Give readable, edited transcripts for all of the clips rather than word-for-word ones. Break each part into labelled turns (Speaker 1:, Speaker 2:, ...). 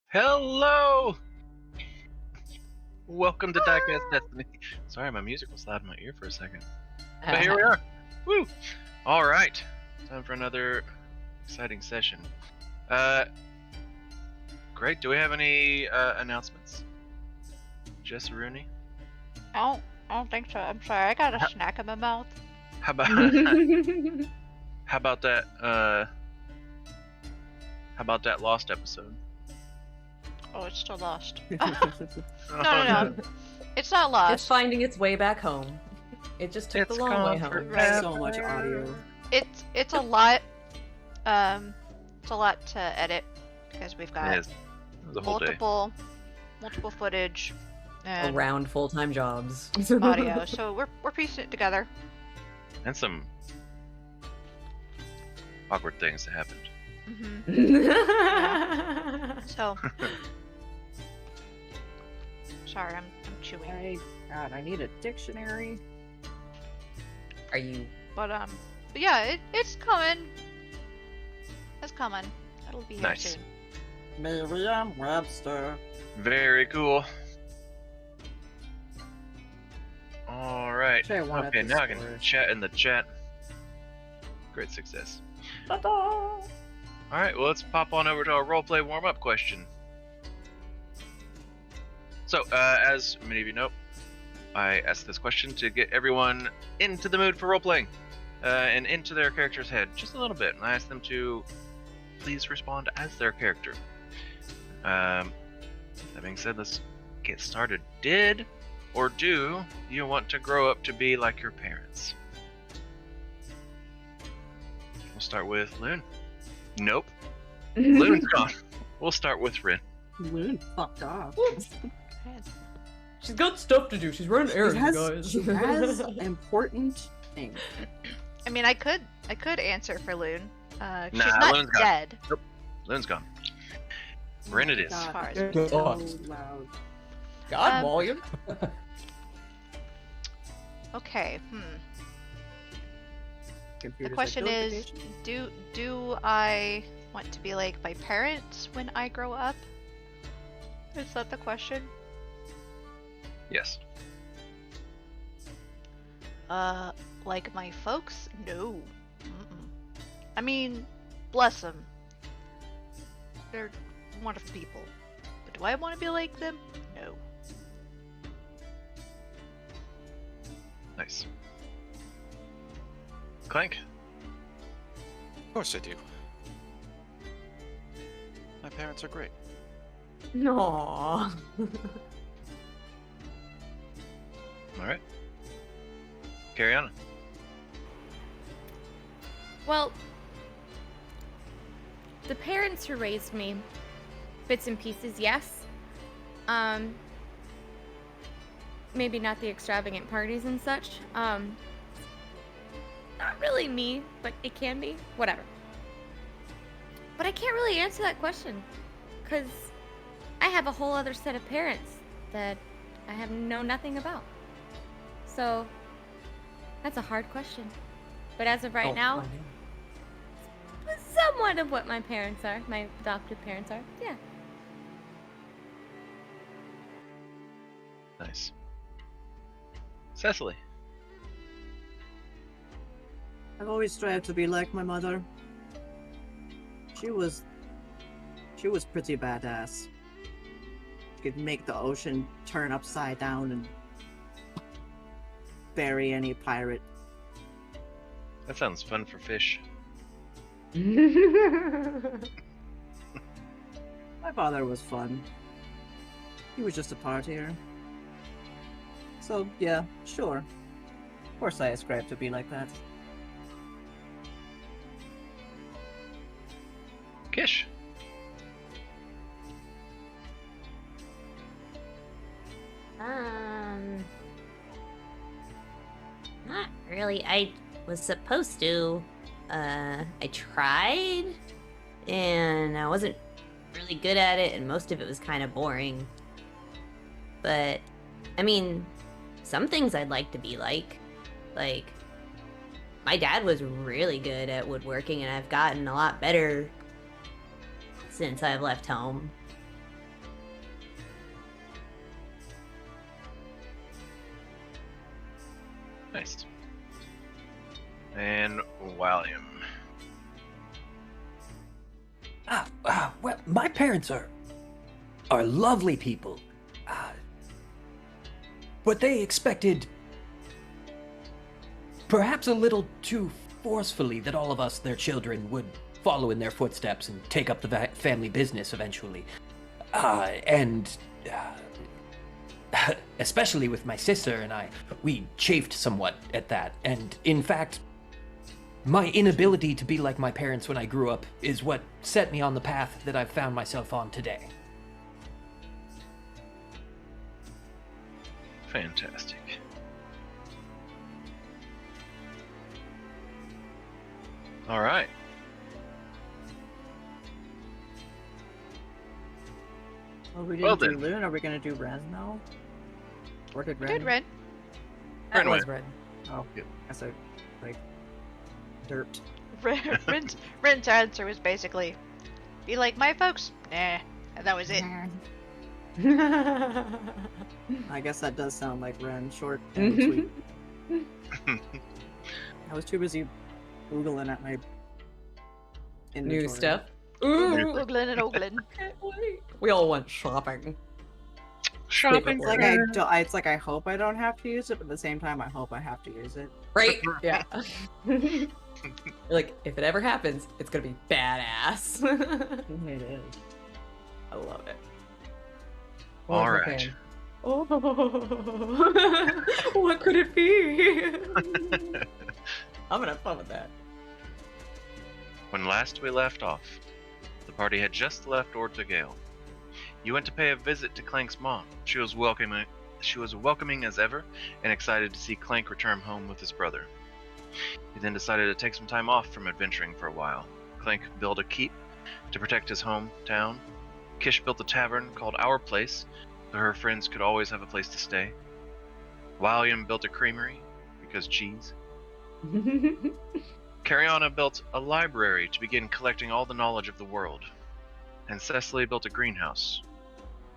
Speaker 1: Hello! Welcome to Diecast Destiny. Sorry, my music was loud in my ear for a second. But here we are. Woo! Alright. Time for another exciting session. Great. Do we have any announcements? Jess Rooney?
Speaker 2: I don't think so. I'm sorry. I got a snack in my mouth.
Speaker 1: How about how about that lost episode?
Speaker 2: Oh, it's still lost.
Speaker 1: Oh,
Speaker 2: No. It's not lost.
Speaker 3: It's finding its way back home. It just took the long way home.
Speaker 2: Right.
Speaker 4: So much audio.
Speaker 2: It's a lot. It's a lot to edit because we've got
Speaker 1: It is. It was a whole day.
Speaker 2: multiple footage and
Speaker 3: Around full-time jobs.
Speaker 2: audio. So we're piecing it together.
Speaker 1: And some awkward things that happened.
Speaker 2: So sorry, I'm chewing.
Speaker 4: God, I need a dictionary.
Speaker 3: Are you?
Speaker 2: But yeah, it's coming. It's coming. It'll be here
Speaker 1: Nice.
Speaker 2: soon.
Speaker 4: Merriam-Webster.
Speaker 1: Very cool. Alright.
Speaker 4: Try one
Speaker 1: Okay,
Speaker 4: at the
Speaker 1: now I can
Speaker 4: stores.
Speaker 1: chat in the chat. Great success.
Speaker 4: Ta-da!
Speaker 1: Alright, well, let's pop on over to our roleplay warm-up question. So, as many of you know, I asked this question to get everyone into the mood for role-playing, and into their character's head just a little bit. And I asked them to please respond as their character. That being said, let's get started. Did or do you want to grow up to be like your parents? We'll start with Loon. Nope. Loon's gone. We'll start with Rin.
Speaker 4: Loon fucked off.
Speaker 3: She's got stuff to do. She's running errands, guys.
Speaker 4: She has important things.
Speaker 2: I mean, I could answer for Loon. She's
Speaker 1: Nah,
Speaker 2: not
Speaker 1: Loon's gone.
Speaker 2: dead.
Speaker 1: Loon's gone. Rin it is.
Speaker 2: As far as
Speaker 3: Good
Speaker 4: So
Speaker 3: thought.
Speaker 4: loud.
Speaker 3: God, volume.
Speaker 2: Okay. The
Speaker 4: Computer's
Speaker 2: question
Speaker 4: like,
Speaker 2: is, do I want to be like my parents when I grow up? Is that the question?
Speaker 1: Yes.
Speaker 2: Like my folks? No. I mean, bless them. They're wonderful people. But do I want to be like them? No.
Speaker 1: Nice. Clank?
Speaker 5: Of course I do. My parents are great.
Speaker 3: Aww.
Speaker 1: Alright. Carry on.
Speaker 6: Well, the parents who raised me, bits and pieces, yes. Maybe not the extravagant parties and such. Not really me, but it can be. Whatever. But I can't really answer that question, because I have a whole other set of parents that I know nothing about. So, that's a hard question. But as of right now, somewhat of what my parents are, my adopted parents are, yeah.
Speaker 1: Nice. Cecily?
Speaker 4: I've always strived to be like my mother. She was pretty badass. She could make the ocean turn upside down and bury any pirate.
Speaker 1: That sounds fun for fish.
Speaker 4: My father was fun. He was just a partier. So, yeah, sure. Of course I ascribe to be like that.
Speaker 1: Kish?
Speaker 7: Not really. I was supposed to. I tried, and I wasn't really good at it, and most of it was kind of boring. But, I mean, some things I'd like to be like. Like, my dad was really good at woodworking, and I've gotten a lot better since I've left home.
Speaker 1: Nice. And William.
Speaker 8: Well, my parents are lovely people. But they expected, perhaps a little too forcefully, that all of us, their children, would follow in their footsteps and take up the family business eventually. Especially with my sister and I, we chafed somewhat at that. And in fact, my inability to be like my parents when I grew up is what set me on the path that I've found myself on today.
Speaker 1: Fantastic. All right.
Speaker 4: Well, we
Speaker 1: Well
Speaker 4: didn't do
Speaker 1: then.
Speaker 4: Loon. Are we gonna do Ren now? Or did Ren?
Speaker 2: Did Ren?
Speaker 3: That
Speaker 1: Ren
Speaker 3: was
Speaker 1: went.
Speaker 3: red.
Speaker 4: Oh,
Speaker 1: Yep.
Speaker 4: I said, like, dirt.
Speaker 2: Ren's answer was basically, be like my folks? Nah. And that was it.
Speaker 4: I guess that does sound like Ren, short and sweet. I was too busy Googling at my inventory.
Speaker 3: New stuff.
Speaker 2: Oglin and Oglin.
Speaker 3: Can't wait. We all went shopping.
Speaker 1: Shopping.
Speaker 4: It's like it's like I hope I don't have to use it, but at the same time I hope I have to use it.
Speaker 3: Right? Yeah. Like, if it ever happens, it's gonna be badass.
Speaker 4: It is.
Speaker 3: I love it.
Speaker 1: All
Speaker 3: What was I
Speaker 1: right.
Speaker 3: saying? Oh, what could it be? I'm gonna have fun with that.
Speaker 1: When last we left off, the party had just left Ortegale. You went to pay a visit to Clank's mom. She was welcoming as ever, and excited to see Clank return home with his brother. He then decided to take some time off from adventuring for a while. Clank built a keep to protect his hometown. Kish built a tavern called Our Place, so her friends could always have a place to stay. William built a creamery, because cheese. Cariana built a library to begin collecting all the knowledge of the world. And Cecily built a greenhouse.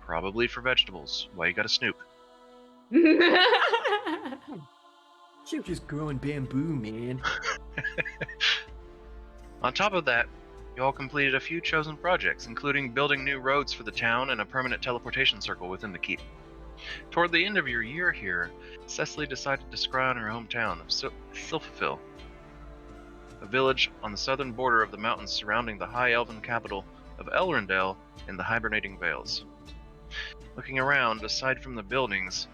Speaker 1: Probably for vegetables. Why you gotta snoop?
Speaker 8: Just growing bamboo, man.
Speaker 1: On top of that, you all completed a few chosen projects, including building new roads for the town and a permanent teleportation circle within the keep. Toward the end of your year here, Cecily decided to scry on her hometown of Silphafil, a village on the southern border of the mountains surrounding the high elven capital of Elrondale in the hibernating vales. Looking around, aside from the buildings,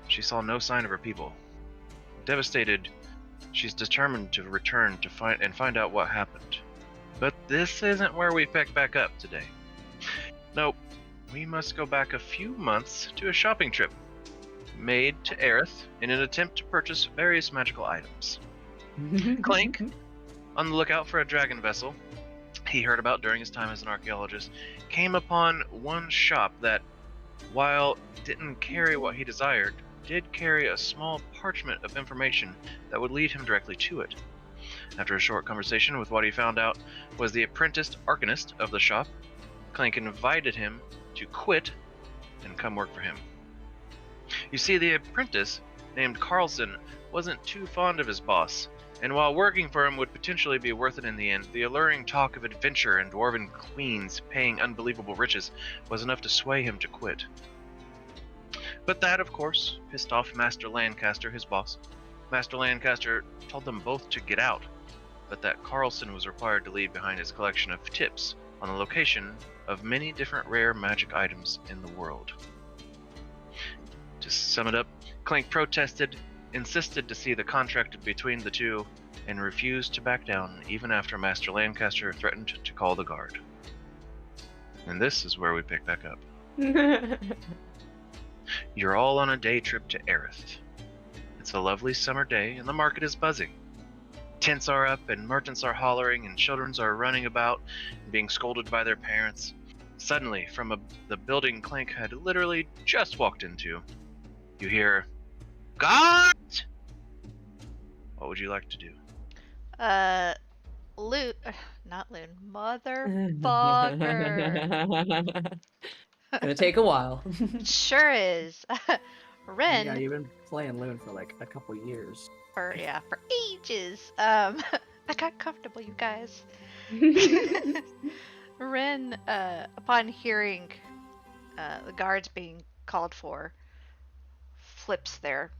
Speaker 1: she saw no sign of her people. Devastated, she's determined to return to find out what happened. But this isn't where we pick back up today. Nope, we must go back a few months to a shopping trip made to Ayrith in an attempt to purchase various magical items. Clank, on the lookout for a dragon vessel he heard about during his time as an archaeologist, came upon one shop that, while didn't carry what he desired, did carry a small parchment of information that would lead him directly to it. After a short conversation with what he found out was the apprenticed arcanist of the shop, Clank invited him to quit and come work for him. You see, the apprentice, named Carlson, wasn't too fond of his boss, and while working for him would potentially be worth it in the end, the alluring talk of adventure and dwarven queens paying unbelievable riches was enough to sway him to quit. But that, of course, pissed off Master Lancaster, his boss. Master Lancaster told them both to get out, but that Carlson was required to leave behind his collection of tips on the location of many different rare magic items in the world. To sum it up, Clank protested, insisted to see the contract between the two, and refused to back down even after Master Lancaster threatened to call the guard. And this is where we pick back up. You're all on a day trip to Ayrith. It's a lovely summer day and the market is buzzing. Tents are up and merchants are hollering and children are running about and being scolded by their parents. Suddenly, from the building Clank had literally just walked into, you hear, "God!" What would you like to do?
Speaker 2: Loon, not Loon, motherfucker.
Speaker 3: Gonna take a while.
Speaker 2: Sure is. Ren,
Speaker 4: Yeah, you've been playing Loon for like a couple years.
Speaker 2: for ages. I got comfortable, you guys. Ren, upon hearing the guards being called for, flips their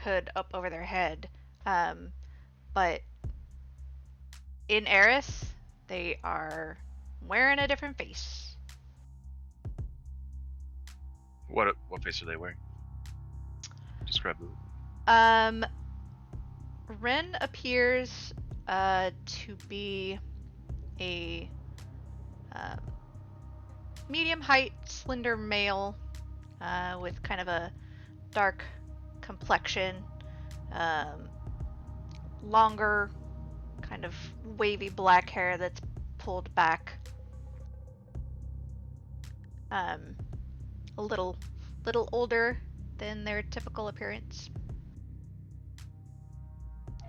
Speaker 2: hood up over their head. But in Ayrith, they are wearing a different face.
Speaker 1: What face are they wearing? Describe the.
Speaker 2: Ren appears to be a medium height, slender male with kind of a dark complexion, longer, kind of wavy black hair that's pulled back, a little older than their typical appearance.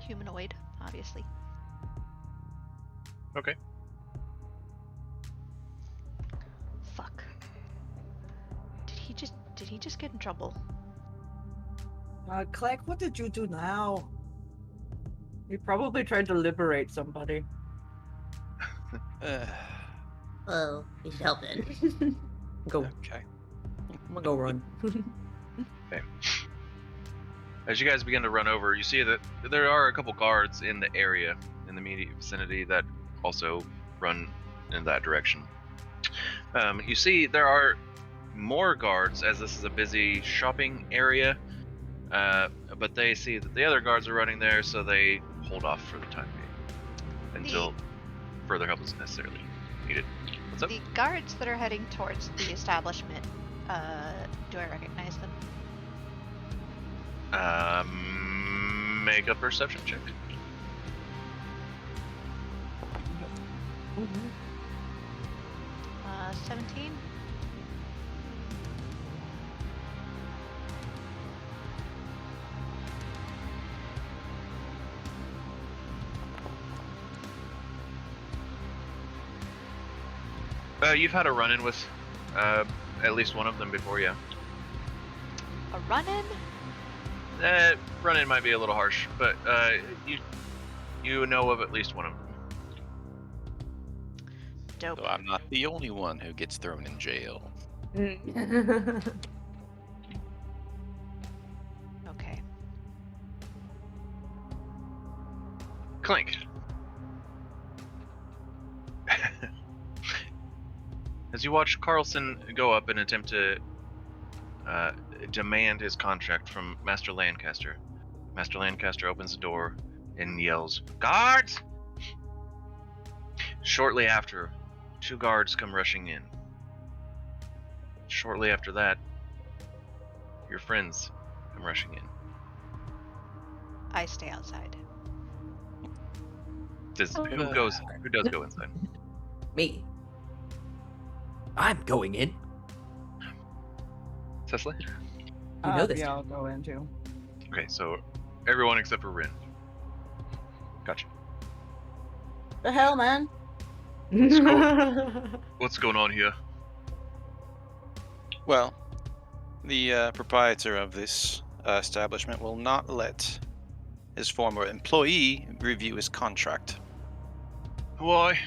Speaker 2: Humanoid, obviously.
Speaker 1: Okay.
Speaker 2: Fuck. Did he just get in trouble?
Speaker 4: Clank, what did you do now? You probably tried to liberate somebody.
Speaker 7: Oh, you should help it.
Speaker 3: Go.
Speaker 5: Okay.
Speaker 3: I'm gonna go run.
Speaker 1: Okay. As you guys begin to run over, you see that there are a couple guards in the area, in the immediate vicinity, that also run in that direction. You see there are more guards, as this is a busy shopping area, but they see that the other guards are running there, so they hold off for the time being until further help is necessarily needed. What's up?
Speaker 2: The guards that are heading towards the establishment, do I recognize them?
Speaker 1: Make a perception check.
Speaker 2: 17?
Speaker 1: You've had a run-in with at least one of them before, yeah.
Speaker 2: A run-in?
Speaker 1: Run-in might be a little harsh, but you know of at least one of them.
Speaker 2: Dope.
Speaker 5: So I'm not the only one who gets thrown in jail.
Speaker 2: Okay.
Speaker 1: Clank. As you watch Carlson go up and attempt to demand his contract from Master Lancaster, Master Lancaster opens the door and yells, "Guards!" Shortly after, 2 guards come rushing in. Shortly after that, your friends come rushing in.
Speaker 2: I stay outside.
Speaker 1: Who does go inside?
Speaker 3: Me.
Speaker 8: I'm going in.
Speaker 1: Cecily?
Speaker 3: You know this.
Speaker 4: Yeah, I'll go in too.
Speaker 1: Okay, so everyone except for Rin. Gotcha.
Speaker 4: The hell, man?
Speaker 1: What's going on here?
Speaker 5: Well, the proprietor of this establishment will not let his former employee review his contract.
Speaker 1: Why?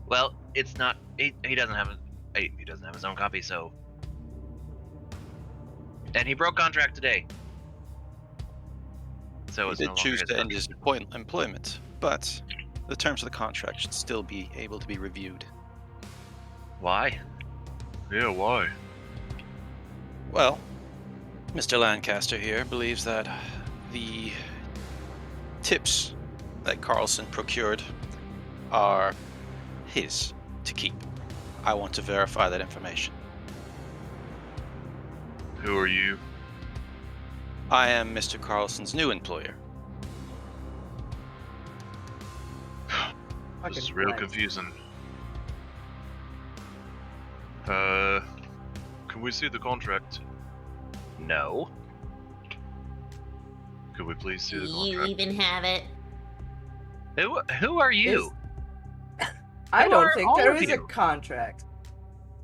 Speaker 1: Well, it's not. He doesn't have his own copy, so. And he broke contract today. So
Speaker 5: He
Speaker 1: it's
Speaker 5: did
Speaker 1: no longer
Speaker 5: choose
Speaker 1: his
Speaker 5: to end
Speaker 1: copy.
Speaker 5: his employment, but the terms of the contract should still be able to be reviewed.
Speaker 1: Why? Yeah, why?
Speaker 5: Well, Mr. Lancaster here believes that the tips that Carlson procured are his to keep. I want to verify that information.
Speaker 1: Who are you?
Speaker 5: I am Mr. Carlson's new employer.
Speaker 1: This is real confusing. Can we see the contract? No. Could we please see the
Speaker 7: You
Speaker 1: contract?
Speaker 7: even have it.
Speaker 1: Who are you?
Speaker 4: I
Speaker 1: Who
Speaker 4: don't
Speaker 1: are
Speaker 4: think
Speaker 1: all
Speaker 4: there
Speaker 1: of
Speaker 4: is a
Speaker 1: you?
Speaker 4: contract.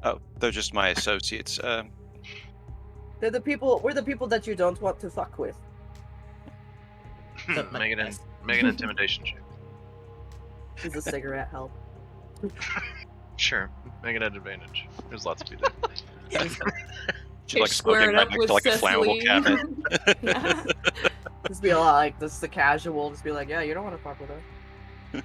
Speaker 5: Oh, they're just my associates.
Speaker 4: They're the people. We're the people that you don't want to fuck with.
Speaker 1: Make an intimidation check.
Speaker 4: Does a cigarette help?
Speaker 1: Sure, make it an advantage. There's lots of people there.
Speaker 5: She's like smoking
Speaker 3: Squaring
Speaker 5: right
Speaker 3: up
Speaker 5: next
Speaker 3: with
Speaker 5: to like a flammable
Speaker 3: Cecily.
Speaker 5: cabinet.
Speaker 3: Yeah.
Speaker 4: Just be a lot like this. The casual. Just be like, yeah, you don't want to fuck with her.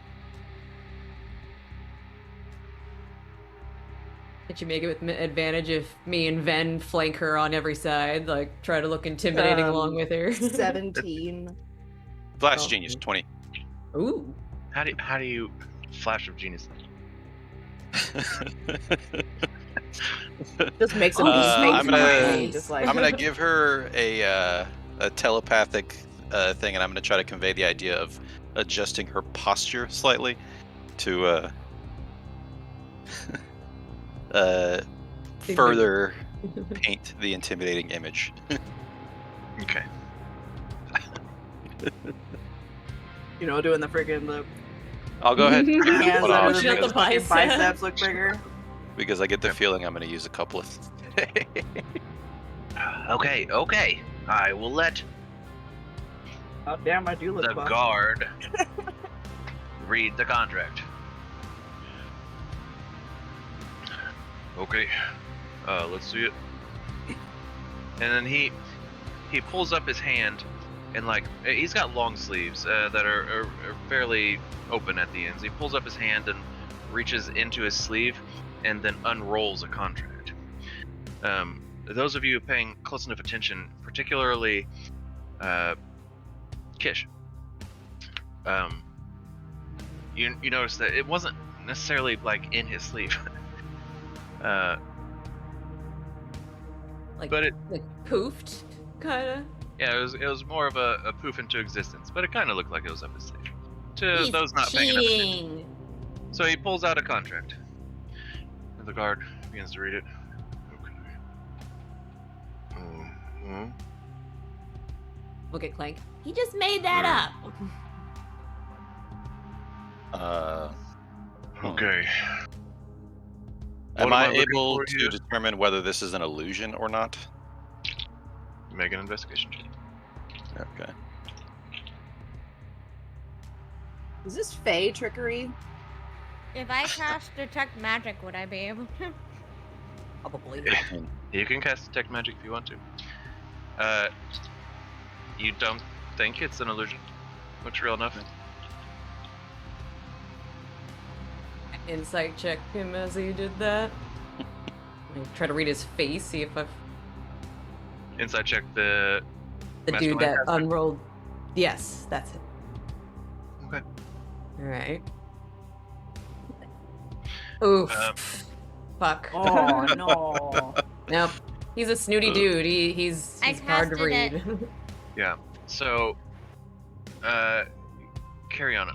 Speaker 3: Did you make it with advantage if me and Ven flank her on every side, like try to look intimidating along with her?
Speaker 4: 17.
Speaker 5: Flash
Speaker 4: Oh.
Speaker 5: Genius 20.
Speaker 3: Ooh.
Speaker 1: How do you flash of genius?
Speaker 4: Just makes a
Speaker 5: I'm gonna
Speaker 4: just like
Speaker 5: I'm gonna give her a telepathic thing, and I'm gonna try to convey the idea of adjusting her posture slightly to further paint the intimidating image.
Speaker 1: Okay.
Speaker 4: doing the friggin'
Speaker 5: I'll go ahead and take this
Speaker 4: hands
Speaker 5: one
Speaker 4: under
Speaker 5: off
Speaker 4: the
Speaker 3: Shut the
Speaker 5: because,
Speaker 3: bicep.
Speaker 4: biceps look bigger.
Speaker 5: because I get the feeling I'm gonna use a couple of.
Speaker 1: Okay. I will let
Speaker 4: Oh damn, I do look
Speaker 1: the
Speaker 4: buff.
Speaker 1: guard read the contract. Okay, let's see it. And then he pulls up his hand, and like he's got long sleeves that are fairly open at the ends. He pulls up his hand and reaches into his sleeve, and then unrolls a contract. Those of you paying close enough attention, particularly Kish, you notice that it wasn't necessarily like in his sleeve.
Speaker 3: Like,
Speaker 1: but it
Speaker 3: poofed, kinda.
Speaker 1: Yeah, it was more of a poof into existence, but it kind of looked like it was up his sleeve. To
Speaker 7: He's
Speaker 1: those not paying enough attention.
Speaker 7: cheating.
Speaker 1: So he pulls out a contract. And the guard begins to read it. Okay. Mhm.
Speaker 3: Look at Clank.
Speaker 7: He just made that up.
Speaker 1: Okay.
Speaker 5: Am
Speaker 1: What
Speaker 5: I
Speaker 1: am I looking
Speaker 5: able
Speaker 1: for
Speaker 5: to
Speaker 1: here?
Speaker 5: determine whether this is an illusion or not?
Speaker 1: Make an investigation check.
Speaker 5: Okay.
Speaker 4: Is this Fey trickery?
Speaker 6: If I cast detect magic, would I be able to?
Speaker 3: Probably.
Speaker 1: You can cast detect magic if you want to. You don't think it's an illusion? Looks real enough.
Speaker 3: Insight check him as he did that. Try to read his face, see if I've
Speaker 1: Inside check the
Speaker 3: the dude
Speaker 1: Mastermind
Speaker 3: that
Speaker 1: caster?
Speaker 3: unrolled. Yes, that's it.
Speaker 1: Okay.
Speaker 3: All right. Oof. Fuck.
Speaker 4: Oh no.
Speaker 3: Nope. He's a snooty dude. He's
Speaker 6: I
Speaker 3: hard to
Speaker 6: casted it.
Speaker 3: read.
Speaker 1: Yeah. So, carry on.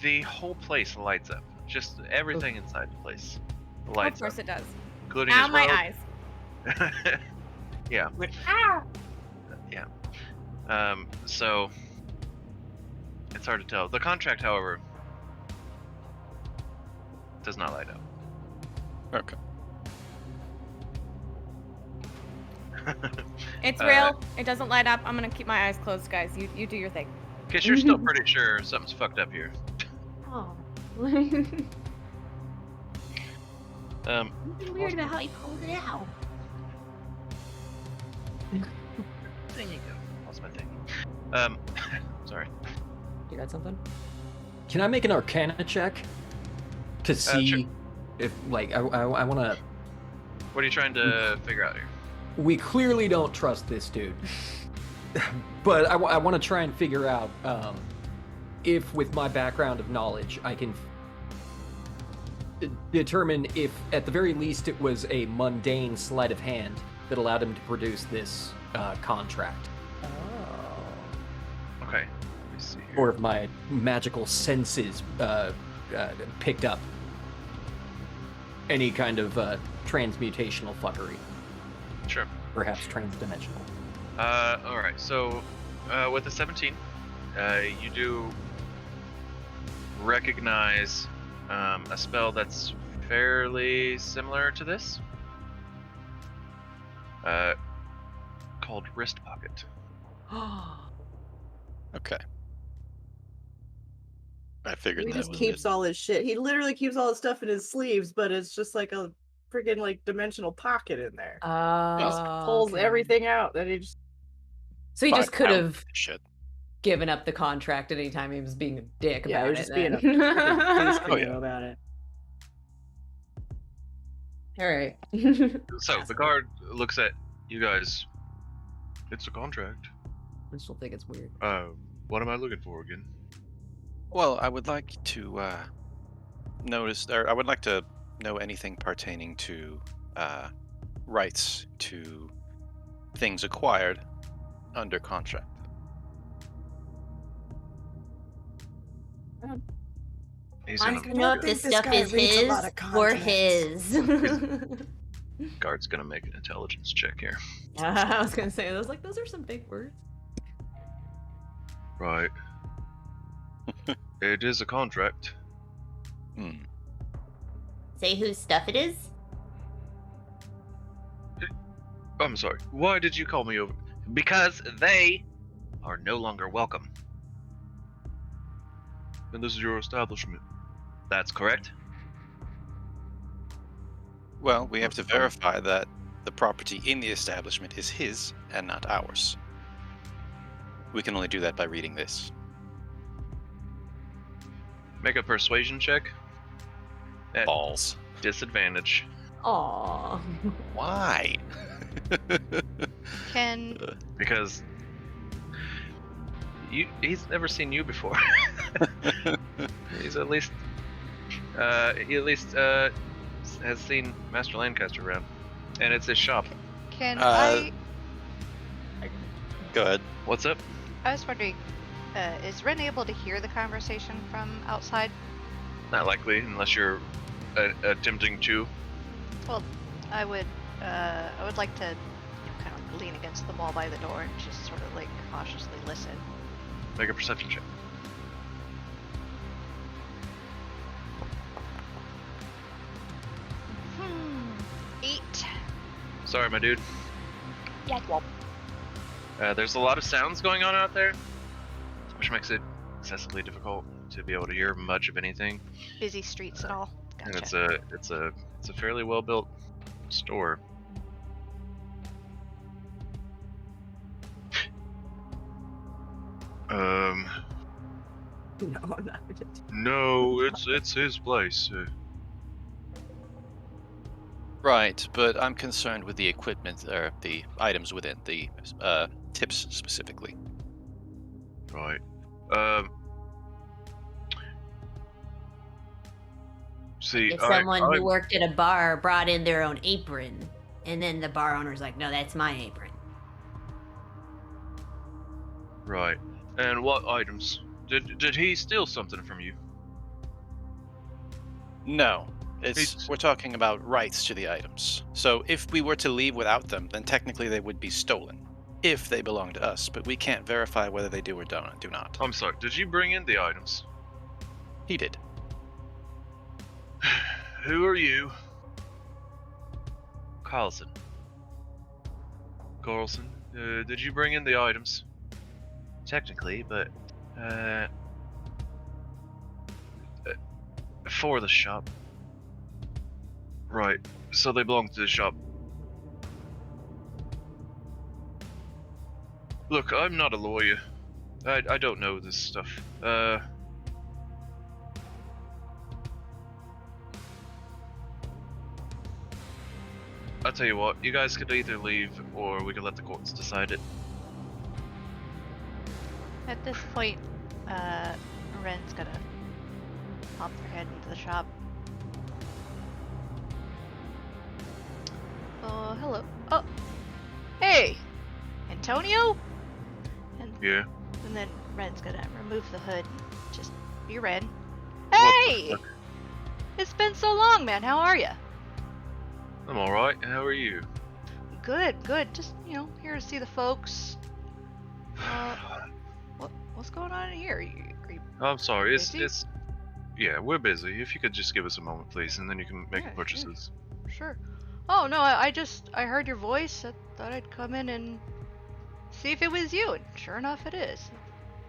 Speaker 1: The whole place lights up. Just everything inside the place lights
Speaker 6: Of course
Speaker 1: up,
Speaker 6: it does.
Speaker 1: including
Speaker 6: Now
Speaker 1: his
Speaker 6: my
Speaker 1: robe.
Speaker 6: eyes.
Speaker 1: Yeah.
Speaker 6: Ah!
Speaker 1: Yeah. So it's hard to tell. The contract, however, does not light up.
Speaker 5: Okay.
Speaker 6: It's
Speaker 1: Uh,
Speaker 6: real. It doesn't light up. I'm gonna keep my eyes closed, guys. You do your thing.
Speaker 1: Guess you're still pretty sure something's fucked up here.
Speaker 7: Oh.
Speaker 1: Um,
Speaker 7: Weird about how he pulled it out.
Speaker 1: there you go. Lost my thing. Sorry.
Speaker 3: You got something?
Speaker 8: Can I make an Arcana check to see
Speaker 1: sure.
Speaker 8: if, like, I want to?
Speaker 1: What are you trying to figure out here?
Speaker 8: We clearly don't trust this dude, but I want to try and figure out if, with my background of knowledge, I can determine if, at the very least, it was a mundane sleight of hand that allowed him to produce this contract,
Speaker 1: Okay. Let me see here.
Speaker 8: or if my magical senses picked up any kind of transmutational fuckery,
Speaker 1: Sure.
Speaker 8: perhaps transdimensional.
Speaker 1: All right. So, with the 17, you do recognize a spell that's fairly similar to this. called Wrist Pocket.
Speaker 5: Okay. I figured
Speaker 4: He
Speaker 5: that
Speaker 4: just
Speaker 5: was
Speaker 4: keeps
Speaker 5: it.
Speaker 4: all his shit. He literally keeps all his stuff in his sleeves, but it's just like a freaking like dimensional pocket in there. He just pulls
Speaker 3: Okay.
Speaker 4: everything out. That he just
Speaker 3: So he just
Speaker 5: 5
Speaker 3: could
Speaker 5: pounds
Speaker 3: have
Speaker 5: of shit.
Speaker 3: given up the contract at any time he was being a dick
Speaker 4: yeah, he
Speaker 3: about
Speaker 4: was
Speaker 3: it.
Speaker 4: just being a
Speaker 3: then.
Speaker 4: freaking face
Speaker 5: Oh,
Speaker 4: canoe
Speaker 5: yeah.
Speaker 4: about it.
Speaker 3: All right.
Speaker 1: So the guard looks at you guys. It's a contract.
Speaker 3: I still think it's weird.
Speaker 1: What am I looking for again?
Speaker 5: Well, I would like to I would like to know anything pertaining to rights to things acquired under contract.
Speaker 1: He's
Speaker 7: Wants
Speaker 1: gonna
Speaker 7: to know if
Speaker 4: think
Speaker 7: this
Speaker 4: this
Speaker 7: stuff
Speaker 4: guy
Speaker 7: is
Speaker 4: reads a
Speaker 7: his
Speaker 4: lot of
Speaker 7: or
Speaker 4: contracts.
Speaker 7: his.
Speaker 1: guard's gonna make an intelligence check here.
Speaker 3: I was gonna say those are some big words.
Speaker 1: Right. It is a contract.
Speaker 7: Say whose stuff it is?
Speaker 1: I'm sorry. Why did you call me over? Because they are no longer welcome. And this is your establishment. That's correct.
Speaker 5: Well, we have to verify that the property in the establishment is his and not ours. We can only do that by reading this.
Speaker 1: Make a persuasion check. At
Speaker 5: Balls.
Speaker 1: disadvantage.
Speaker 3: Aww.
Speaker 5: Why?
Speaker 2: Can
Speaker 1: Because he's never seen you before. He's at least has seen Master Lancaster around, and it's his shop.
Speaker 2: can
Speaker 5: Go ahead.
Speaker 1: What's up?
Speaker 2: I was wondering, is Ren able to hear the conversation from outside?
Speaker 1: Not likely, unless you're attempting to.
Speaker 2: Well, I would like to kind of lean against the wall by the door and just sort of like cautiously listen.
Speaker 1: Make a perception check.
Speaker 2: Hmm. 8.
Speaker 1: Sorry, my dude.
Speaker 2: Yeah.
Speaker 1: There's a lot of sounds going on out there, which makes it excessively difficult to be able to hear much of anything.
Speaker 2: Busy streets and all.
Speaker 1: And
Speaker 2: Gotcha.
Speaker 1: it's a fairly well built store.
Speaker 4: No, I'm not.
Speaker 1: No, it's his place.
Speaker 5: Right, but I'm concerned with the equipment, or the items within, the tips specifically.
Speaker 1: Right. See,
Speaker 7: If someone who worked at a bar brought in their own apron, and then the bar owner's like, no, that's my apron.
Speaker 1: Right. And what items? Did he steal something from you?
Speaker 5: No,
Speaker 1: It's-
Speaker 5: we're talking about rights to the items. So if we were to leave without them, then technically they would be stolen, if they belong to us. But we can't verify whether they do or do not.
Speaker 1: I'm sorry. Did you bring in the items?
Speaker 5: He did.
Speaker 1: Who are you? Carlson. Carlson, did you bring in the items? Technically, but for the shop. Right. So they belong to the shop. Look, I'm not a lawyer. I don't know this stuff. I'll tell you what, you guys could either leave or we could let the courts decide it.
Speaker 2: At this point, Ren's gonna pop their head into the shop. Oh, hello. Oh, hey, Antonio.
Speaker 1: Yeah.
Speaker 2: And then Ren's gonna remove the hood. And just be Ren.
Speaker 1: What the
Speaker 2: Hey,
Speaker 1: fuck?
Speaker 2: it's been so long, man. How are you?
Speaker 1: I'm alright, how are you?
Speaker 2: Good, good. Just here to see the folks. What's going on in here? Are you
Speaker 1: I'm sorry,
Speaker 2: busy?
Speaker 1: yeah, we're busy. If you could just give us a moment, please, and then you can make
Speaker 2: Yeah,
Speaker 1: purchases.
Speaker 2: Sure. Oh no, I heard your voice. I thought I'd come in and see if it was you, and sure enough, it is.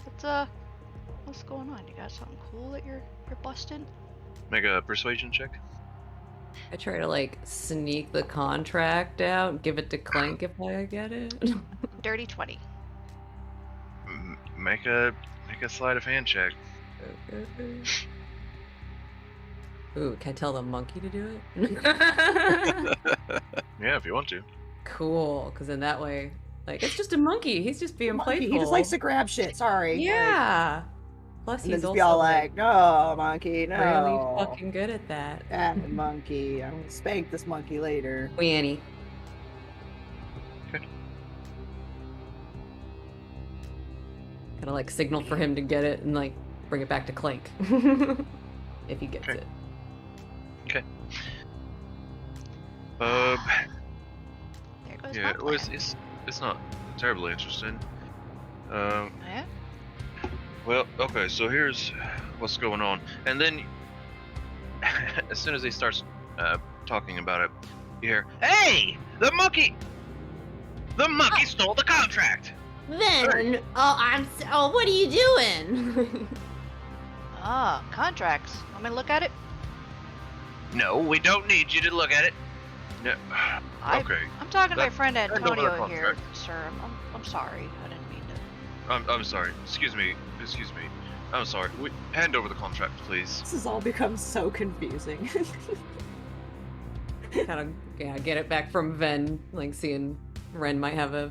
Speaker 2: What's going on? You got something cool that you're busting?
Speaker 1: Make a persuasion check.
Speaker 3: I try to like sneak the contract out and give it to Clank if I get it.
Speaker 2: Dirty 20.
Speaker 1: Make a sleight of hand check.
Speaker 3: Ooh, can I tell the monkey to do it?
Speaker 1: Yeah, if you want to.
Speaker 3: Cool, because in that way, like, it's just a monkey. He's just being playful.
Speaker 4: He just likes to grab shit. Sorry.
Speaker 3: Yeah. Plus,
Speaker 4: And
Speaker 3: he's
Speaker 4: just
Speaker 3: also
Speaker 4: be all like, no, monkey, no.
Speaker 3: really fucking good at that.
Speaker 4: That monkey. I'm gonna spank this monkey later.
Speaker 3: Annie.
Speaker 1: Okay.
Speaker 3: Kind of like signal for him to get it and like bring it back to Clank. If he gets
Speaker 1: Okay.
Speaker 3: it.
Speaker 1: Okay.
Speaker 2: There goes
Speaker 1: Yeah,
Speaker 2: my
Speaker 1: it was.
Speaker 2: plan.
Speaker 1: It's not terribly interesting.
Speaker 2: Yeah?
Speaker 1: Well, okay. So here's what's going on, and then as soon as he starts talking about it, you hear, "Hey, the monkey! The monkey stole the contract."
Speaker 7: Then, what are you doing?
Speaker 2: Ah, contracts. Want me to look at it?
Speaker 1: No, we don't need you to look at it. No.
Speaker 2: I-
Speaker 1: Okay.
Speaker 2: I'm talking to my
Speaker 1: That-
Speaker 2: friend
Speaker 1: over the
Speaker 2: Antonio here,
Speaker 1: contract.
Speaker 2: sir. I'm sorry. I didn't mean to.
Speaker 1: I'm sorry. Excuse me. I'm sorry. Hand over the contract, please.
Speaker 4: This has all become so confusing.
Speaker 3: Kind of, yeah, get it back from Ven, like seeing Ren might have a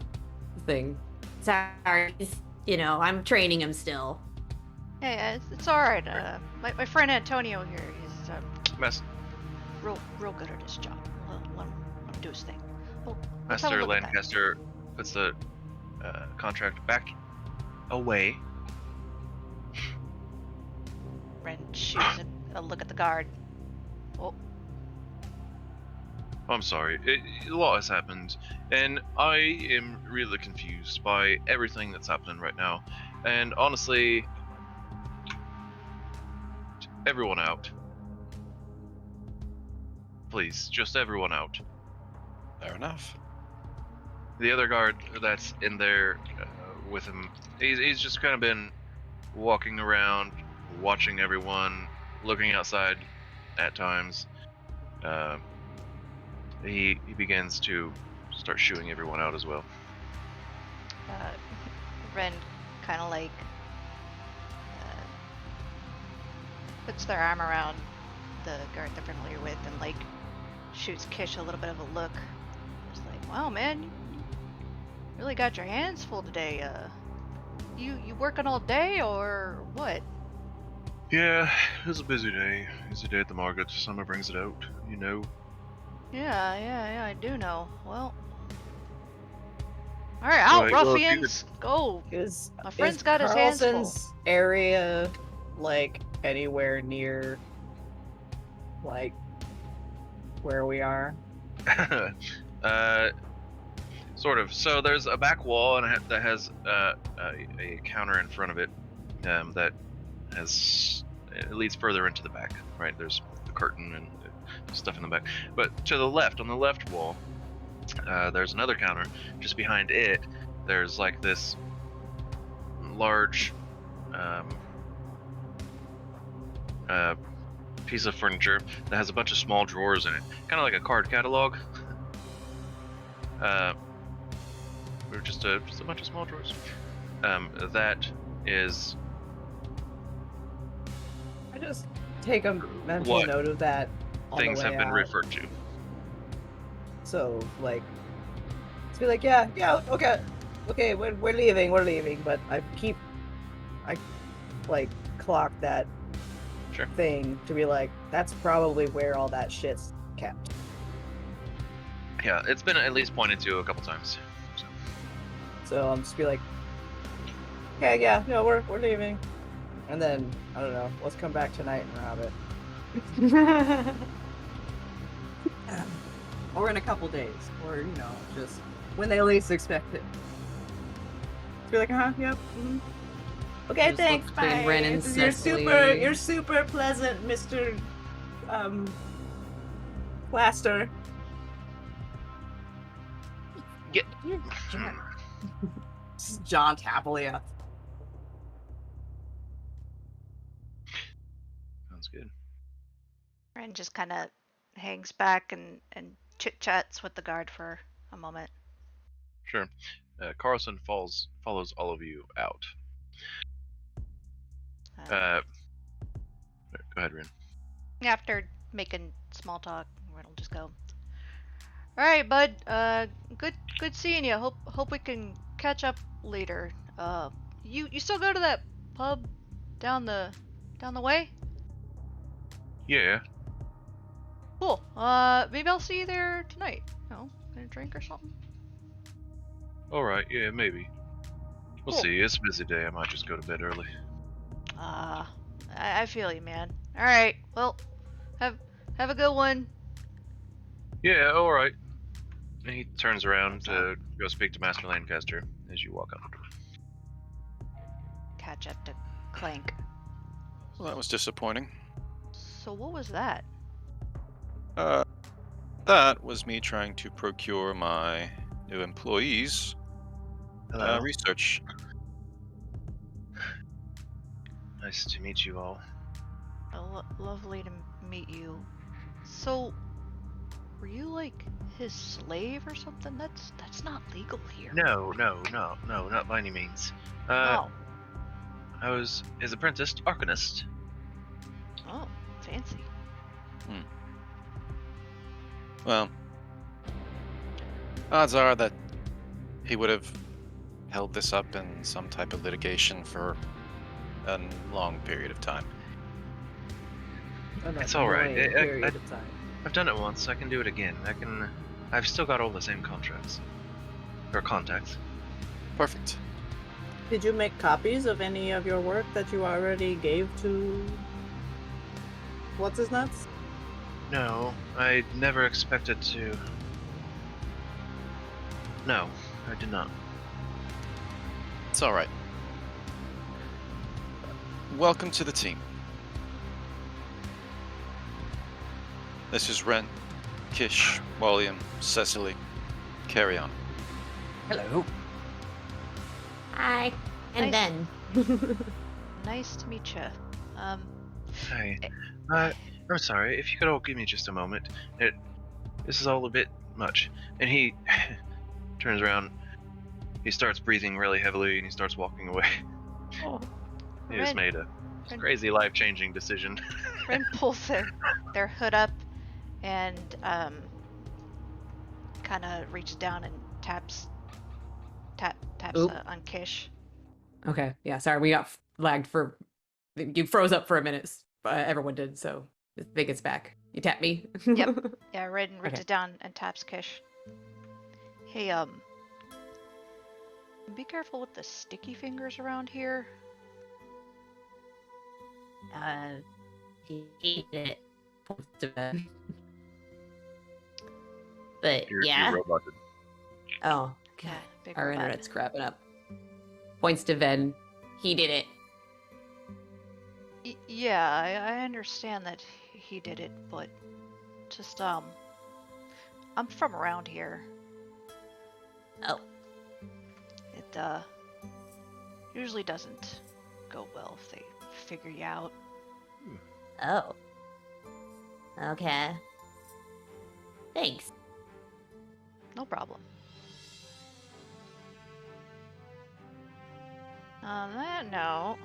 Speaker 3: thing.
Speaker 7: Sorry, I'm training him still.
Speaker 2: Yeah, it's all right. My friend Antonio here, he's
Speaker 1: Mas-
Speaker 2: real good at his job. Let him do his thing. Oh, let's have a
Speaker 1: Master
Speaker 2: look at that.
Speaker 1: Lancaster puts the contract back away.
Speaker 2: Ren shoots a look at the guard. Oh,
Speaker 1: I'm sorry. A lot has happened, and I am really confused by everything that's happening right now. And honestly, everyone out. Please, just everyone out.
Speaker 5: Fair enough.
Speaker 1: The other guard that's in there with him, he's just kind of been walking around, watching everyone, looking outside at times. He begins to start shooing everyone out as well.
Speaker 2: Ren kind of like puts their arm around the guard they're familiar with and like shoots Kish a little bit of a look. It's like, wow, man, you really got your hands full today. You working all day or what?
Speaker 1: Yeah, it was a busy day. Busy day at the market. Summer brings it out, you know.
Speaker 2: Yeah, I do know. Well, all right, out,
Speaker 1: Right, well, if you
Speaker 2: ruffians, go.
Speaker 4: Is
Speaker 2: My friend's
Speaker 4: is
Speaker 2: got his hands full.
Speaker 4: Carlson's area like anywhere near like where we are?
Speaker 1: Sort of. So there's a back wall and that has a counter in front of it that it leads further into the back. Right, there's the curtain and stuff in the back. But to the left, on the left wall, there's another counter. Just behind it, there's like this large piece of furniture that has a bunch of small drawers in it, kind of like a card catalog. Or just a bunch of small drawers. That is.
Speaker 4: I just take a mental
Speaker 1: What?
Speaker 4: note of that. On
Speaker 1: Things
Speaker 4: the way
Speaker 1: have been
Speaker 4: out.
Speaker 1: referred to.
Speaker 4: So like, to be like, yeah, okay, we're leaving, but I like clock that
Speaker 1: Sure.
Speaker 4: thing to be like, that's probably where all that shit's kept.
Speaker 1: Yeah, it's been at least pointed to a couple times. So.
Speaker 4: So I'm just be like, okay, yeah, no, we're leaving, and then I don't know, let's come back tonight and rob it. Or in a couple days, or just when they least expect it. Be like, yep. Mm-hmm. Okay,
Speaker 3: Just
Speaker 4: thanks.
Speaker 3: look between
Speaker 4: Bye.
Speaker 3: Ren and
Speaker 4: You're
Speaker 3: Cecily.
Speaker 4: you're super pleasant, Mr. Plaster.
Speaker 1: Get.
Speaker 7: You jerk.
Speaker 4: Jaunt happily up.
Speaker 1: Sounds good.
Speaker 2: Ren just kind of hangs back and chit chats with the guard for a moment.
Speaker 1: Sure. Carlson follows all of you out. Go ahead, Rin.
Speaker 2: After making small talk, Ren will just go. All right, bud. Good seeing you. Hope we can catch up later. You still go to that pub down the way?
Speaker 1: Yeah.
Speaker 2: Cool. Maybe I'll see you there tonight. No, gonna drink or something.
Speaker 1: All right. Yeah, maybe. We'll
Speaker 2: Cool.
Speaker 1: see. It's a busy day. I might just go to bed early.
Speaker 2: I feel you, man. All right. Well, have a good one.
Speaker 1: Yeah. All right. And he turns around to go speak to Master Lancaster as you walk out the door.
Speaker 2: Catch up to Clank.
Speaker 5: Well, that was disappointing.
Speaker 2: So what was that?
Speaker 5: That was me trying to procure my new employees
Speaker 1: Hello.
Speaker 5: research.
Speaker 1: Nice to meet you all.
Speaker 2: Lovely to meet you. So, were you like his slave or something? That's not legal here.
Speaker 1: No, not by any means.
Speaker 2: Oh.
Speaker 1: I was his apprentice, Arcanist.
Speaker 2: Oh, fancy.
Speaker 5: Well, odds are that he would have held this up in some type of litigation for a long period of time.
Speaker 1: It's all right.
Speaker 4: Period of time.
Speaker 1: I've done it once. I can do it again. I've still got all the same contracts or contacts.
Speaker 5: Perfect.
Speaker 4: Did you make copies of any of your work that you already gave to what's his nuts?
Speaker 1: No, I never expected to. No, I did not.
Speaker 5: It's all right. Welcome to the team. This is Ren, Kish, William, Cecily. Carry on.
Speaker 8: Hello.
Speaker 7: Hi. And
Speaker 2: Nice.
Speaker 7: then.
Speaker 2: Nice to meet you.
Speaker 1: Hey, I'm sorry. If you could all give me just a moment. This is all a bit much. And he turns around. He starts breathing really heavily, and he starts walking away.
Speaker 2: Oh.
Speaker 1: He just made a crazy, life-changing decision.
Speaker 2: Ren pulls their hood up and kind of reaches down and taps
Speaker 3: Oop.
Speaker 2: on Kish.
Speaker 3: Okay, yeah, sorry, we got lagged for. You froze up for a minute. Everyone did, so I think it's back. You tap me.
Speaker 2: Yep. Yeah, Ren reaches
Speaker 3: Okay.
Speaker 2: down and taps Kish. Hey, be careful with the sticky fingers around here.
Speaker 7: He did it. But
Speaker 1: You're
Speaker 7: yeah.
Speaker 1: roboted.
Speaker 3: Oh,
Speaker 2: Yeah,
Speaker 3: God.
Speaker 2: big
Speaker 3: Our
Speaker 2: robot.
Speaker 3: internet's crapping up. Points to Ven. He did it.
Speaker 2: Yeah, I understand that he did it, but just I'm from around here.
Speaker 7: Oh.
Speaker 2: It usually doesn't go well if they figure you out.
Speaker 7: Oh. Okay. Thanks.
Speaker 2: No problem. On that note,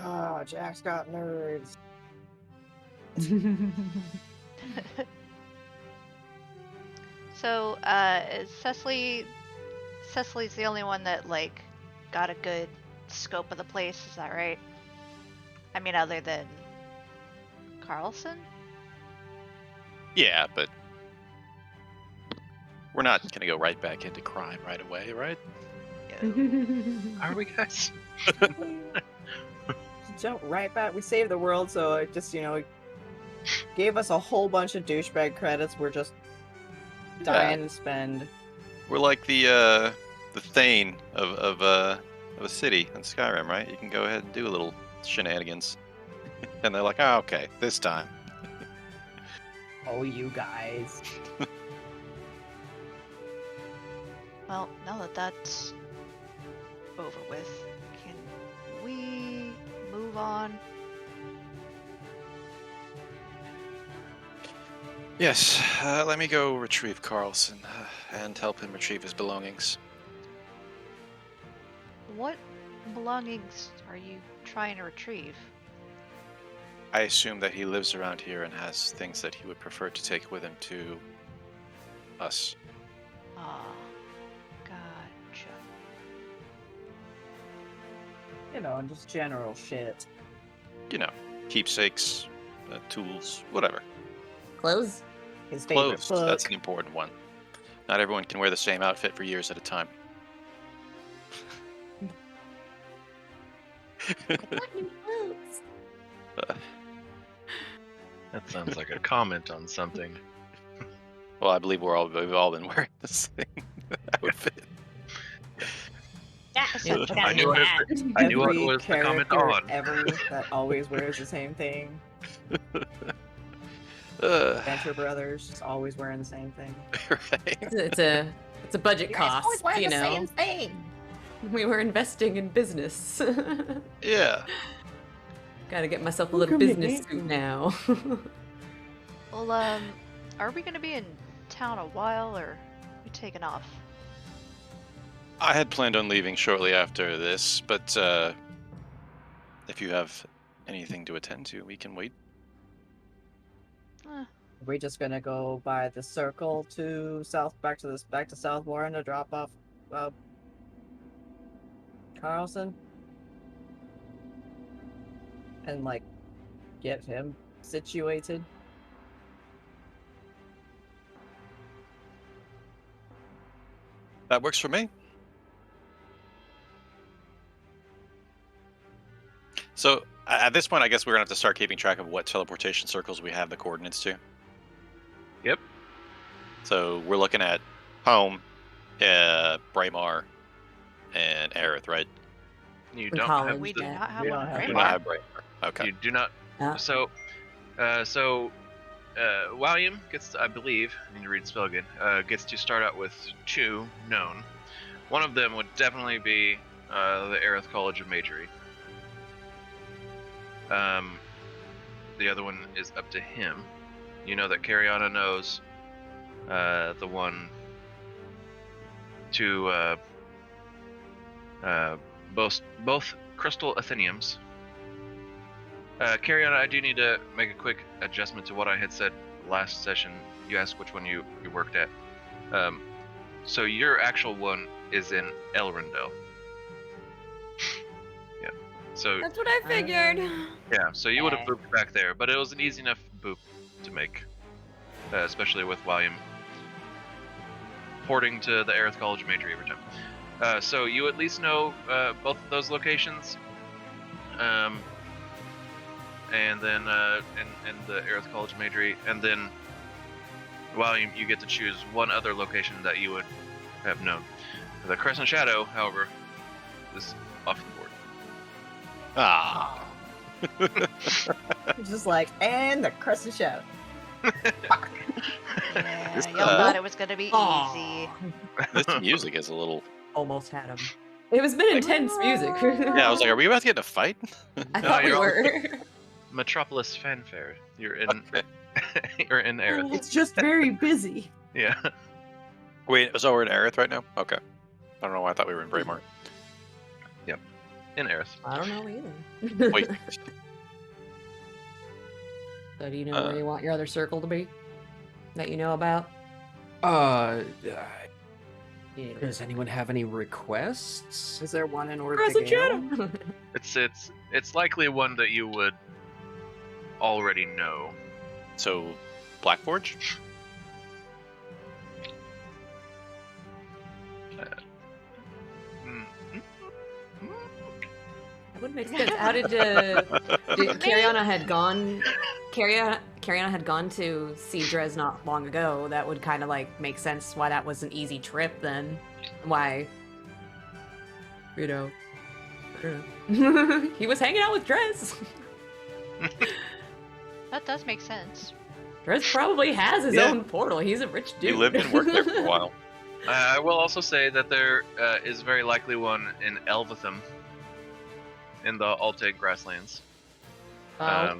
Speaker 4: Oh, Jack's got nerds.
Speaker 2: so is Cecily's the only one that like got a good scope of the place, is that right? I mean, other than Carlson?
Speaker 5: Yeah, but we're not gonna go right back into crime right away, right?
Speaker 1: Are we, guys?
Speaker 4: Jump right back. We saved the world, so it just, gave us a whole bunch of douchebag credits. We're just dying to spend.
Speaker 5: We're like the Thane of a city in Skyrim, right? You can go ahead and do a little shenanigans, and they're like, "Oh, okay, this time."
Speaker 4: Oh, you guys.
Speaker 2: Well, now that that's over with, can we move on?
Speaker 5: Yes, let me go retrieve Carlson and help him retrieve his belongings.
Speaker 2: What belongings are you trying to retrieve?
Speaker 5: I assume that he lives around here and has things that he would prefer to take with him to us.
Speaker 2: Ah, gotcha.
Speaker 4: You know, and just general shit.
Speaker 5: You know, keepsakes, tools, whatever.
Speaker 7: Clothes?
Speaker 4: His favorite
Speaker 5: Clothes,
Speaker 4: book.
Speaker 5: that's an important one. Not everyone can wear the same outfit for years at a time.
Speaker 7: I want new clothes.
Speaker 1: That sounds like a comment on something.
Speaker 5: Well, I believe we've all been wearing the same outfit.
Speaker 7: Yeah,
Speaker 3: Yeah,
Speaker 7: so
Speaker 1: I knew
Speaker 7: that.
Speaker 1: I knew what
Speaker 4: Every
Speaker 1: was the comment
Speaker 4: character
Speaker 1: on.
Speaker 4: ever that always wears the same thing. Venture Brothers just always wearing the same thing.
Speaker 5: Right.
Speaker 3: It's a budget cost, you know.
Speaker 4: thing.
Speaker 3: We were investing in business.
Speaker 5: Yeah.
Speaker 3: Gotta get myself a
Speaker 4: Who
Speaker 3: little
Speaker 4: can be
Speaker 3: business
Speaker 4: eaten?
Speaker 3: suit now.
Speaker 2: Well, are we gonna be in town a while, or are we taking off?
Speaker 5: I had planned on leaving shortly after this, but if you have anything to attend to, we can wait.
Speaker 4: We're just gonna go by the circle to back to South Warren to drop off Carlson and like get him situated.
Speaker 5: That works for me. So at this point, I guess we're gonna have to start keeping track of what teleportation circles we have the coordinates to.
Speaker 1: Yep.
Speaker 5: So we're looking at home, Braemar, and Ayrith, right?
Speaker 1: You
Speaker 3: And
Speaker 1: don't
Speaker 3: college.
Speaker 1: have
Speaker 2: We
Speaker 1: the,
Speaker 2: do not have
Speaker 4: we
Speaker 2: one.
Speaker 4: don't have
Speaker 2: right?
Speaker 5: Do not have Braemar. Okay.
Speaker 1: You do not.
Speaker 3: Ah.
Speaker 1: William gets to, I believe, I need to read spell again, gets to start out with 2 known. One of them would definitely be the Ayrith College of Magery. The other one is up to him. You know that Cariana knows the one to both crystal Atheniums. Cariana, I do need to make a quick adjustment to what I had said last session. You asked which one you worked at. So your actual one is in Elrondale. Yeah. So
Speaker 6: That's what I figured.
Speaker 1: yeah, so you would have booped back there, but it was an easy enough boop to make, especially with William porting to the Ayrith College of Magery every time. So you at least know both of those locations, and then and the Ayrith College of Magery, and then William, you get to choose one other location that you would have known. The Crescent Shadow, however, is off the board.
Speaker 5: Ah.
Speaker 4: Just like, and the Crescent Shadow.
Speaker 2: Yeah,
Speaker 5: This,
Speaker 2: y'all thought it was gonna be easy.
Speaker 5: This music is a little.
Speaker 3: Almost had him. It was been intense music.
Speaker 5: Yeah, I was like, are we about to get in a fight?
Speaker 3: I thought we
Speaker 1: you're all-
Speaker 3: were.
Speaker 1: Metropolis Fanfare. You're in. You're in Aerith.
Speaker 4: It's just very busy.
Speaker 1: Yeah.
Speaker 5: Wait, so we're in Aerith right now? Okay. I don't know why I thought we were in Braemar.
Speaker 1: In Aerith.
Speaker 3: I don't know either.
Speaker 5: Wait.
Speaker 3: So do you know where you want your other circle to be? That you know about?
Speaker 8: Does anyone have any requests?
Speaker 4: Is there one in
Speaker 3: Crescent
Speaker 4: Ortega?
Speaker 3: Shadow.
Speaker 1: It's likely one that you would already know.
Speaker 5: So, Blackforge?
Speaker 3: That would make sense. How did Cariana had gone? Cariana had gone to see Drez not long ago. That would kind of like make sense why that was an easy trip then. Why? You know. I don't know. He was hanging out with Drez.
Speaker 2: That does make sense.
Speaker 3: Drez probably has his
Speaker 5: Yeah.
Speaker 3: own portal. He's a rich dude.
Speaker 5: He lived and worked there for a while.
Speaker 1: I will also say that there is very likely one in Elvetham, in the Alteg grasslands.
Speaker 3: Oh,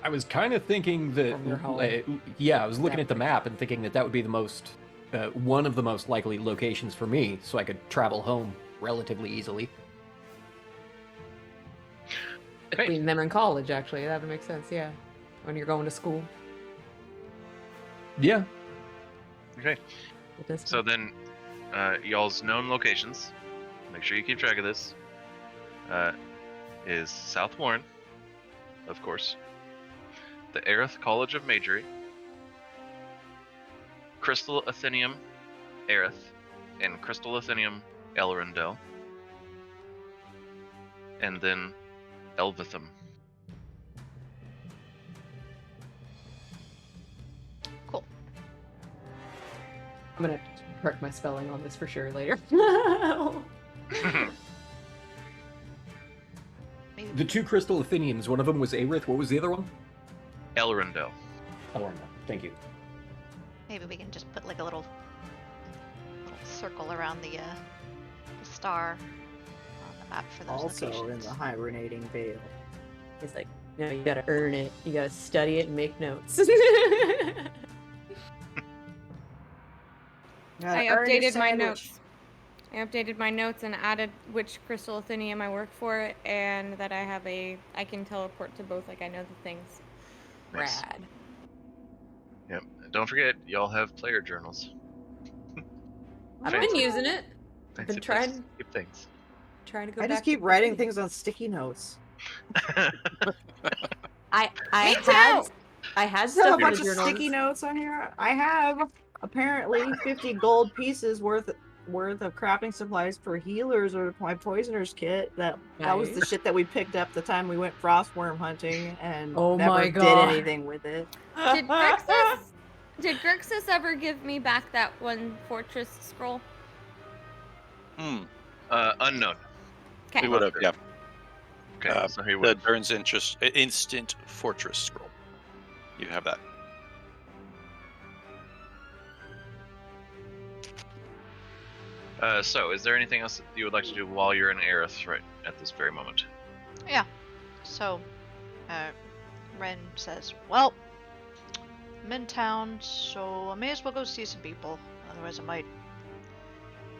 Speaker 8: I was kind of thinking that,
Speaker 3: From your home.
Speaker 8: I was looking at the map and thinking that would be the most, one of the most likely locations for me, so I could travel home relatively easily.
Speaker 1: Okay.
Speaker 3: between them and college, actually. That would make sense, yeah. When you're going to school.
Speaker 8: Yeah.
Speaker 1: Okay.
Speaker 3: With this
Speaker 1: So then, y'all's known locations, make sure you keep track of this, is South Warren, of course, the Ayrith College of Magery, Crystal Athenium Ayrith, and Crystal Athenium Elrondel, and then Elvetham.
Speaker 2: Cool.
Speaker 3: I'm gonna correct my spelling on this for sure later.
Speaker 2: Maybe,
Speaker 8: The two Crystal Atheniums, one of them was Ayrith, what was the other one?
Speaker 1: Elrondel.
Speaker 8: Oh, thank you.
Speaker 2: maybe we can just put like a little circle around the star on the map for those
Speaker 4: Also in
Speaker 2: locations.
Speaker 4: the hibernating veil.
Speaker 3: He's like, no, you gotta earn it. You gotta study it and make notes.
Speaker 6: I updated my notes. I updated my notes and added which Crystal Athenium I work for, and that I can teleport to both, like I know the things.
Speaker 1: Nice.
Speaker 3: Rad.
Speaker 1: Yep. And don't forget, y'all have player journals.
Speaker 3: I've
Speaker 1: Fancy-
Speaker 3: been using it.
Speaker 1: fancy
Speaker 3: been
Speaker 1: place
Speaker 3: trying-
Speaker 1: to keep things.
Speaker 3: Trying to go
Speaker 4: I
Speaker 3: back
Speaker 4: just keep
Speaker 3: to
Speaker 4: writing
Speaker 3: reading.
Speaker 4: things on sticky notes.
Speaker 3: I
Speaker 6: Me
Speaker 3: had
Speaker 6: too!
Speaker 3: I had
Speaker 4: Still
Speaker 3: stuff
Speaker 4: a
Speaker 3: in the
Speaker 4: bunch of
Speaker 3: journals.
Speaker 4: sticky notes on here. I have apparently 50 gold pieces worth of crafting supplies for healers or my poisoner's kit. That was the
Speaker 3: Nice.
Speaker 4: shit that we picked up the time we went frostworm hunting and
Speaker 3: Oh
Speaker 4: never
Speaker 3: my
Speaker 4: did
Speaker 3: God.
Speaker 4: anything with it.
Speaker 6: Did Grixis ever give me back that one fortress scroll?
Speaker 1: Unknown.
Speaker 6: Okay.
Speaker 5: We would have, yeah.
Speaker 1: Okay, so he
Speaker 5: The
Speaker 1: would.
Speaker 5: Burns Instant Fortress Scroll. You have that.
Speaker 1: So, is there anything else that you would like to do while you're in Aerith right at this very moment?
Speaker 2: Yeah. So, Ren says, "Well, I'm in town, so I may as well go see some people. Otherwise, I might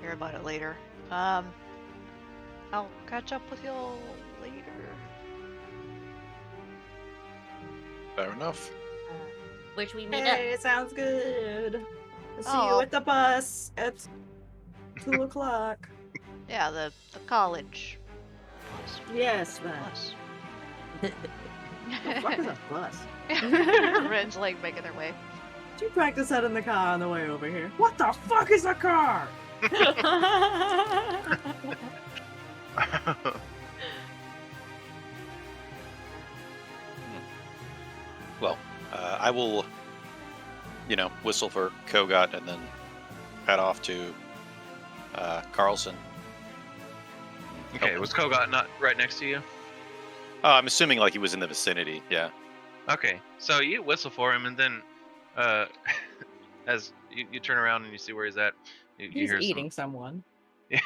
Speaker 2: hear about it later. I'll catch up with y'all later."
Speaker 5: Fair enough.
Speaker 7: Where'd we meet
Speaker 4: Hey, sounds good. I'll see
Speaker 2: Oh.
Speaker 4: you at the bus at 2 o'clock.
Speaker 2: Yeah, the college.
Speaker 4: Yes, man.
Speaker 2: Bus.
Speaker 4: What the fuck is a bus?
Speaker 2: Ren's like making their way.
Speaker 4: Did you practice that in the car on the way over here? What the fuck is a car?
Speaker 5: Well, I will, whistle for Kogot and then head off to Carlson.
Speaker 1: Okay, was Kogot not right next to you?
Speaker 5: I'm assuming like he was in the vicinity. Yeah.
Speaker 1: Okay, so you whistle for him, and then as you turn around and you see where he's at, you
Speaker 4: He's
Speaker 1: hear
Speaker 4: eating someone.
Speaker 1: Yeah,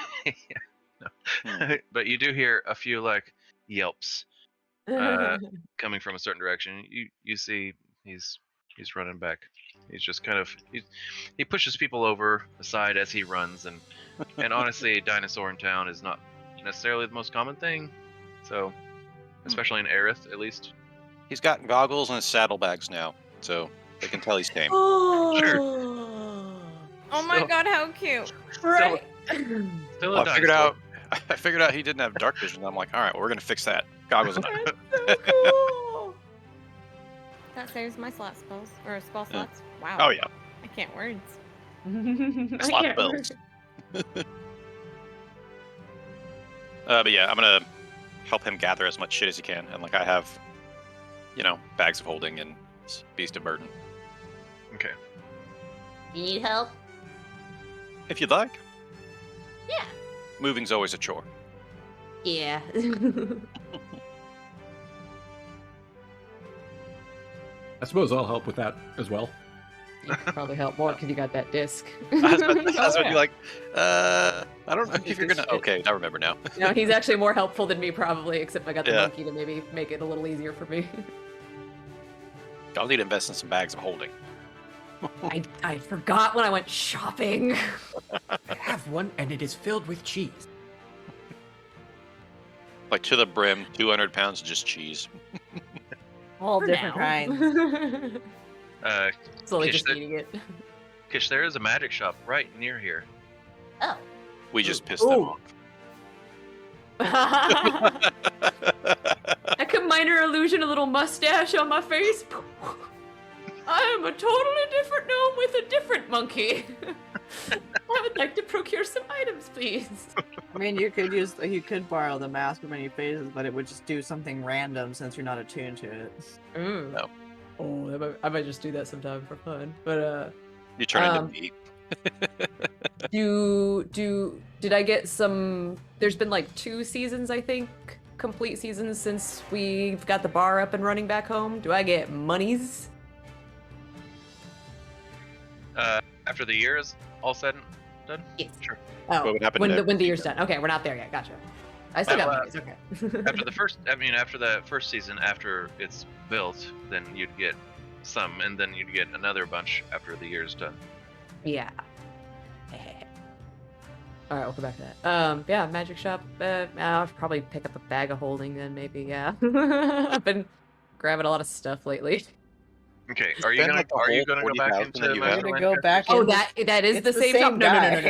Speaker 1: no. But you do hear a few like yelps coming from a certain direction. You see he's running back. He's just kind of he pushes people over aside as he runs, and honestly, a dinosaur in town is not necessarily the most common thing. So, especially in Aerith, at least.
Speaker 5: He's got goggles and saddlebags now, so they can tell he's tame.
Speaker 6: Oh my
Speaker 1: Still-
Speaker 6: god, how cute!
Speaker 3: Right.
Speaker 1: Still
Speaker 5: Well,
Speaker 1: a
Speaker 5: I figured
Speaker 1: dinosaur.
Speaker 5: out. I figured out he didn't have dark vision. I'm like, all right, well, we're gonna fix that. Goggles on.
Speaker 3: So cool.
Speaker 6: That saves my slot spells or spell
Speaker 5: Yeah.
Speaker 6: slots. Wow.
Speaker 5: Oh yeah,
Speaker 6: I can't words.
Speaker 5: slot
Speaker 3: can't
Speaker 5: spells. But yeah, I'm gonna help him gather as much shit as he can, and like I have, bags of holding and beast of burden.
Speaker 1: Okay.
Speaker 7: You need help?
Speaker 5: If you'd like.
Speaker 7: Yeah.
Speaker 5: Moving's always a chore.
Speaker 7: Yeah.
Speaker 8: I suppose I'll help with that as well.
Speaker 3: You could probably help more because you got that disc.
Speaker 5: I was about to be
Speaker 3: Yeah.
Speaker 5: like, I don't know if
Speaker 3: It's
Speaker 5: you're
Speaker 3: good
Speaker 5: gonna.
Speaker 3: shit.
Speaker 5: Okay, I remember now.
Speaker 3: No, he's actually more helpful than me probably, except I got the
Speaker 5: Yeah.
Speaker 3: monkey to maybe make it a little easier for me.
Speaker 5: I'll need to invest in some bags of holding.
Speaker 3: I forgot when I went shopping.
Speaker 8: I have one, and it is filled with cheese.
Speaker 5: Like to the brim, 200 pounds of just cheese.
Speaker 4: All
Speaker 3: For
Speaker 4: different
Speaker 3: now.
Speaker 4: kinds.
Speaker 3: Slowly
Speaker 1: Kish,
Speaker 3: just
Speaker 1: there-
Speaker 3: eating it.
Speaker 1: Kish, there is a magic shop right near here.
Speaker 7: Oh,
Speaker 5: We just pissed them
Speaker 3: Ooh.
Speaker 5: off.
Speaker 3: I can minor illusion a little mustache on my face. I am a totally different gnome with a different monkey. I would like to procure some items, please.
Speaker 4: I mean, you could borrow the mask of many faces, but it would just do something random since you're not attuned to it.
Speaker 5: No.
Speaker 3: Oh, I might just do that sometime for fun. But
Speaker 5: You turn into meat.
Speaker 3: did I get some? There's been like 2 seasons, I think, complete seasons since we've got the bar up and running back home. Do I get monies?
Speaker 1: After the year is all said and done?
Speaker 3: Yes.
Speaker 1: Sure.
Speaker 3: Oh,
Speaker 5: What would happen
Speaker 3: when the year's done. Okay, we're not there yet. Gotcha. I still got
Speaker 1: Well,
Speaker 3: monies. Okay.
Speaker 1: After the first season, after it's built, then you'd get some, and then you'd get another bunch after the year's done.
Speaker 3: Yeah. All right, we'll go back to that. Yeah, magic shop. I'll probably pick up a bag of holding then, maybe. Yeah. I've been grabbing a lot of stuff lately.
Speaker 1: Okay, are you
Speaker 5: Spend,
Speaker 1: gonna
Speaker 5: like, the
Speaker 1: go
Speaker 5: whole
Speaker 1: back
Speaker 5: 40,000
Speaker 1: into
Speaker 5: that you have.
Speaker 4: I'm gonna
Speaker 1: Mastermind
Speaker 4: go
Speaker 1: characters?
Speaker 4: back
Speaker 3: Oh,
Speaker 4: in.
Speaker 3: that is
Speaker 4: It's
Speaker 3: the
Speaker 4: the
Speaker 3: same
Speaker 4: same
Speaker 3: shop. No.
Speaker 4: guy.
Speaker 3: I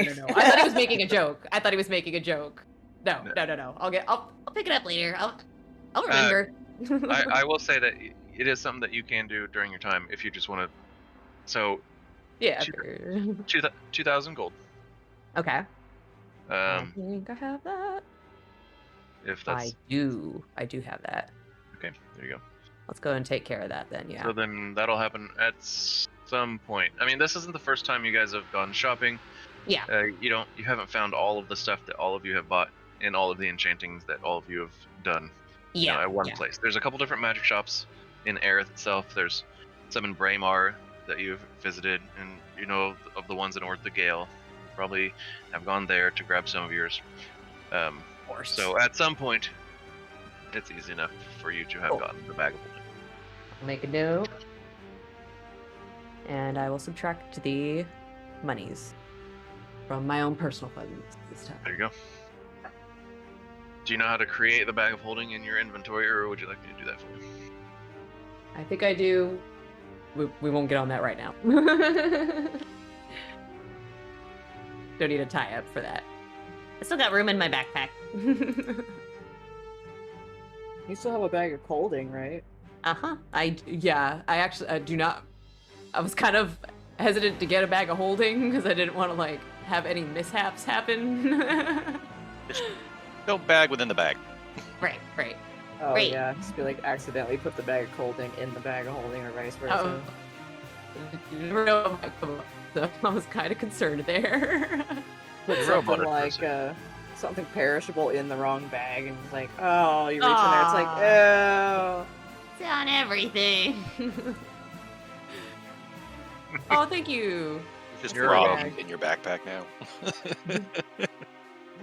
Speaker 3: thought he was making a joke. I thought he was making a joke. No. I'll
Speaker 7: pick it up later. I'll remember.
Speaker 1: I will say that it is something that you can do during your time if you just want to. So,
Speaker 3: yeah.
Speaker 1: Two- 2,000 gold.
Speaker 3: Okay. I
Speaker 1: Um,
Speaker 3: think I have that.
Speaker 1: if that's
Speaker 3: I do have that.
Speaker 1: okay, there you go.
Speaker 3: Let's go and take care of that then. Yeah.
Speaker 1: So then that'll happen at some point. I mean, this isn't the first time you guys have gone shopping.
Speaker 3: Yeah.
Speaker 1: You haven't found all of the stuff that all of you have bought and all of the enchantings that all of you have done.
Speaker 3: Yeah.
Speaker 1: At one
Speaker 3: yeah.
Speaker 1: place. There's a couple different magic shops in Ayrith itself. There's some in Braemar that you've visited, and you know of the ones in Orth the Gale. Probably have gone there to grab some of yours. So at some point, it's easy enough for you to have
Speaker 3: Cool.
Speaker 1: gotten the bag of holding.
Speaker 3: I'll make a note. And I will subtract the monies from my own personal funds this time.
Speaker 1: There you go. Do you know how to create the bag of holding in your inventory, or would you like me to do that for you?
Speaker 3: I think I do. We won't get on that right now. Don't need a tie-up for that.
Speaker 7: I still got room in my backpack.
Speaker 4: You still have a bag of holding, right?
Speaker 3: Uh-huh. I actually do not. I was kind of hesitant to get a bag of holding because I didn't want to like have any mishaps happen.
Speaker 5: Don't bag within the bag.
Speaker 3: Right.
Speaker 4: Oh
Speaker 7: Right.
Speaker 4: yeah, just be like accidentally put the bag of holding in the bag of holding or vice versa.
Speaker 3: Oh. You never know what might come up, so I was kind of concerned there.
Speaker 4: Put
Speaker 1: You're a
Speaker 4: something
Speaker 1: robotic
Speaker 4: like
Speaker 1: person.
Speaker 4: something perishable in the wrong bag, and it's like, oh, you reach in there, it's like, oh.
Speaker 7: It's on everything.
Speaker 3: Oh, thank you.
Speaker 5: It's just
Speaker 1: You're
Speaker 5: frog
Speaker 3: right.
Speaker 5: in your backpack now.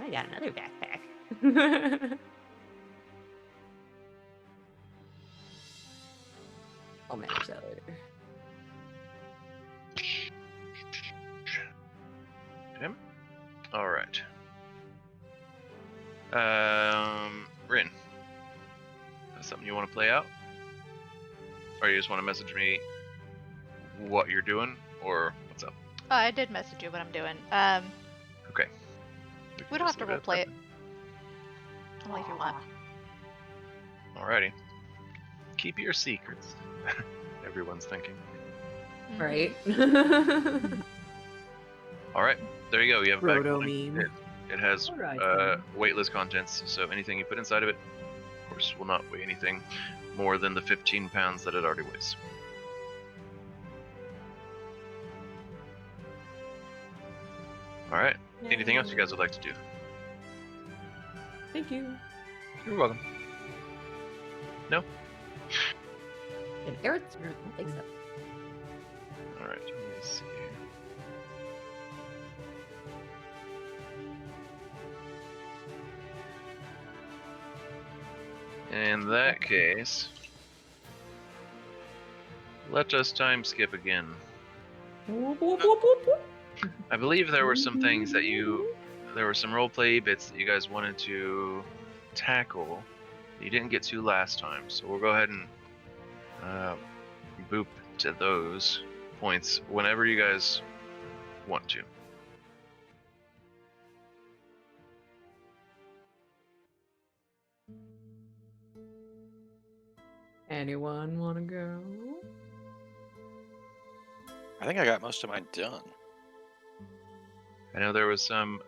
Speaker 7: I got another backpack.
Speaker 3: I'll manage that later.
Speaker 1: Tim? Alright. Rin. That's something you want to play out? Or you just want to message me what you're doing, or what's up?
Speaker 2: Oh, I did message you what I'm doing.
Speaker 1: Okay.
Speaker 2: We don't have to roleplay it. Only if you want.
Speaker 1: Alrighty. Keep your secrets. Everyone's thinking.
Speaker 3: Right.
Speaker 1: Alright, there you go. You have a bag of
Speaker 4: Proto
Speaker 1: holding.
Speaker 4: meme.
Speaker 1: It has
Speaker 4: Alright,
Speaker 1: weightless contents, so anything you put inside of it, of course, will not weigh anything more than the 15 pounds that it already weighs. Alright, anything else you guys would like to do?
Speaker 3: Thank you.
Speaker 1: You're welcome.
Speaker 3: And Ayrith's room. I think so.
Speaker 1: Alright, let me see. In that case, let us time skip again. I believe there were some things that there were some roleplay bits that you guys wanted to tackle that you didn't get to last time. So we'll go ahead and boop to those points whenever you guys want to.
Speaker 3: Anyone want to go?
Speaker 5: I think I got most of mine done.
Speaker 1: I know there was some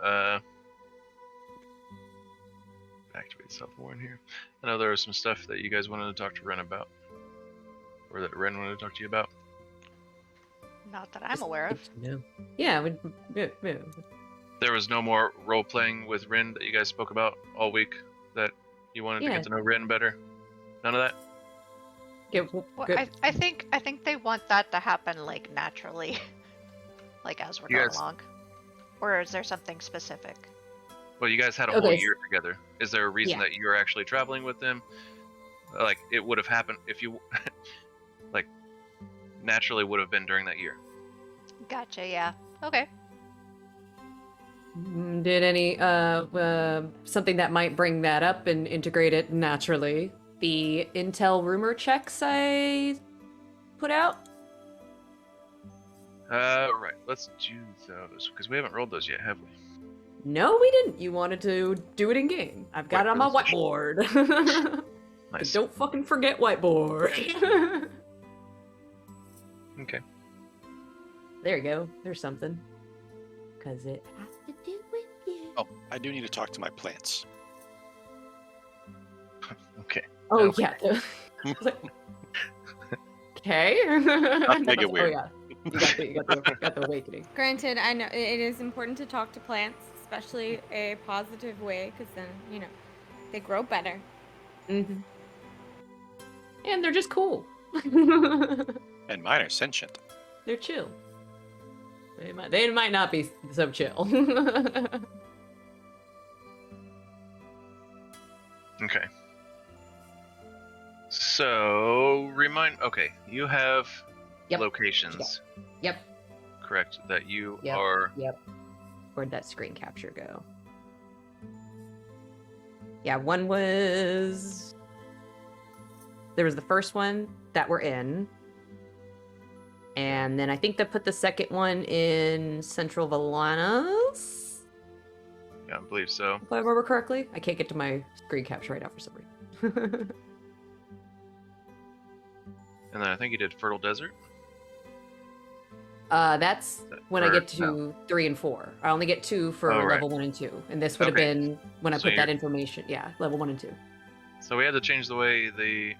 Speaker 1: activate self-warn here. I know there was some stuff that you guys wanted to talk to Ren about, or that Ren wanted to talk to you about.
Speaker 2: Not that I'm aware of.
Speaker 3: No. Yeah,
Speaker 1: There was no more role playing with Ren that you guys spoke about all week that you wanted to
Speaker 3: Yeah.
Speaker 1: get to know Ren better. None of that.
Speaker 2: Well, I think they want that to happen like naturally, like as we're
Speaker 1: You
Speaker 2: going
Speaker 1: guys-
Speaker 2: along. Or is there something specific?
Speaker 1: Well, you guys had a whole
Speaker 3: Okay.
Speaker 1: year together. Is there a reason
Speaker 3: Yeah.
Speaker 1: that you were actually traveling with them? Like it would have happened if you, like, naturally would have been during that year.
Speaker 2: Gotcha. Yeah. Okay.
Speaker 3: Did any something that might bring that up and integrate it naturally? The intel rumor checks I put out.
Speaker 1: Right. Let's do those because we haven't rolled those yet, have we?
Speaker 3: No, we didn't. You wanted to do it in game. I've got
Speaker 1: Wait
Speaker 3: it on
Speaker 1: for
Speaker 3: my
Speaker 1: this
Speaker 3: whiteboard.
Speaker 1: Nice.
Speaker 3: Don't fucking forget whiteboard.
Speaker 1: Okay.
Speaker 3: There you go. There's something. Cause it has to do with you.
Speaker 5: Oh, I do need to talk to my plants.
Speaker 1: Okay.
Speaker 3: Oh
Speaker 1: No.
Speaker 3: yeah. Okay.
Speaker 5: make it weird.
Speaker 3: Oh yeah. You got the awakening.
Speaker 6: Granted, I know it is important to talk to plants, especially a positive way, because then, you know, they grow better.
Speaker 3: Mm-hmm. And they're just cool.
Speaker 5: And mine are sentient.
Speaker 3: They're chill. They might not be so chill.
Speaker 1: Okay. So okay, you have
Speaker 3: Yep.
Speaker 1: locations,
Speaker 3: Yep.
Speaker 1: correct? That you
Speaker 3: Yep.
Speaker 1: are.
Speaker 3: Yep. Where'd that screen capture go? Yeah, one was. There was the first one that we're in. And then I think they put the second one in Central Valanas.
Speaker 1: Yeah, I believe so.
Speaker 3: If I remember correctly. I can't get to my screen capture right now for some reason.
Speaker 1: And then I think you did Fertile Desert.
Speaker 3: That's when I
Speaker 1: Or-
Speaker 3: get to 3 and 4. I only get 2 for
Speaker 1: Oh, right.
Speaker 3: level 1 and 2. And this would have
Speaker 1: Okay.
Speaker 3: been when I
Speaker 1: So
Speaker 3: put that
Speaker 1: you're-
Speaker 3: information. Yeah, level 1 and 2.
Speaker 1: So we had to change the way the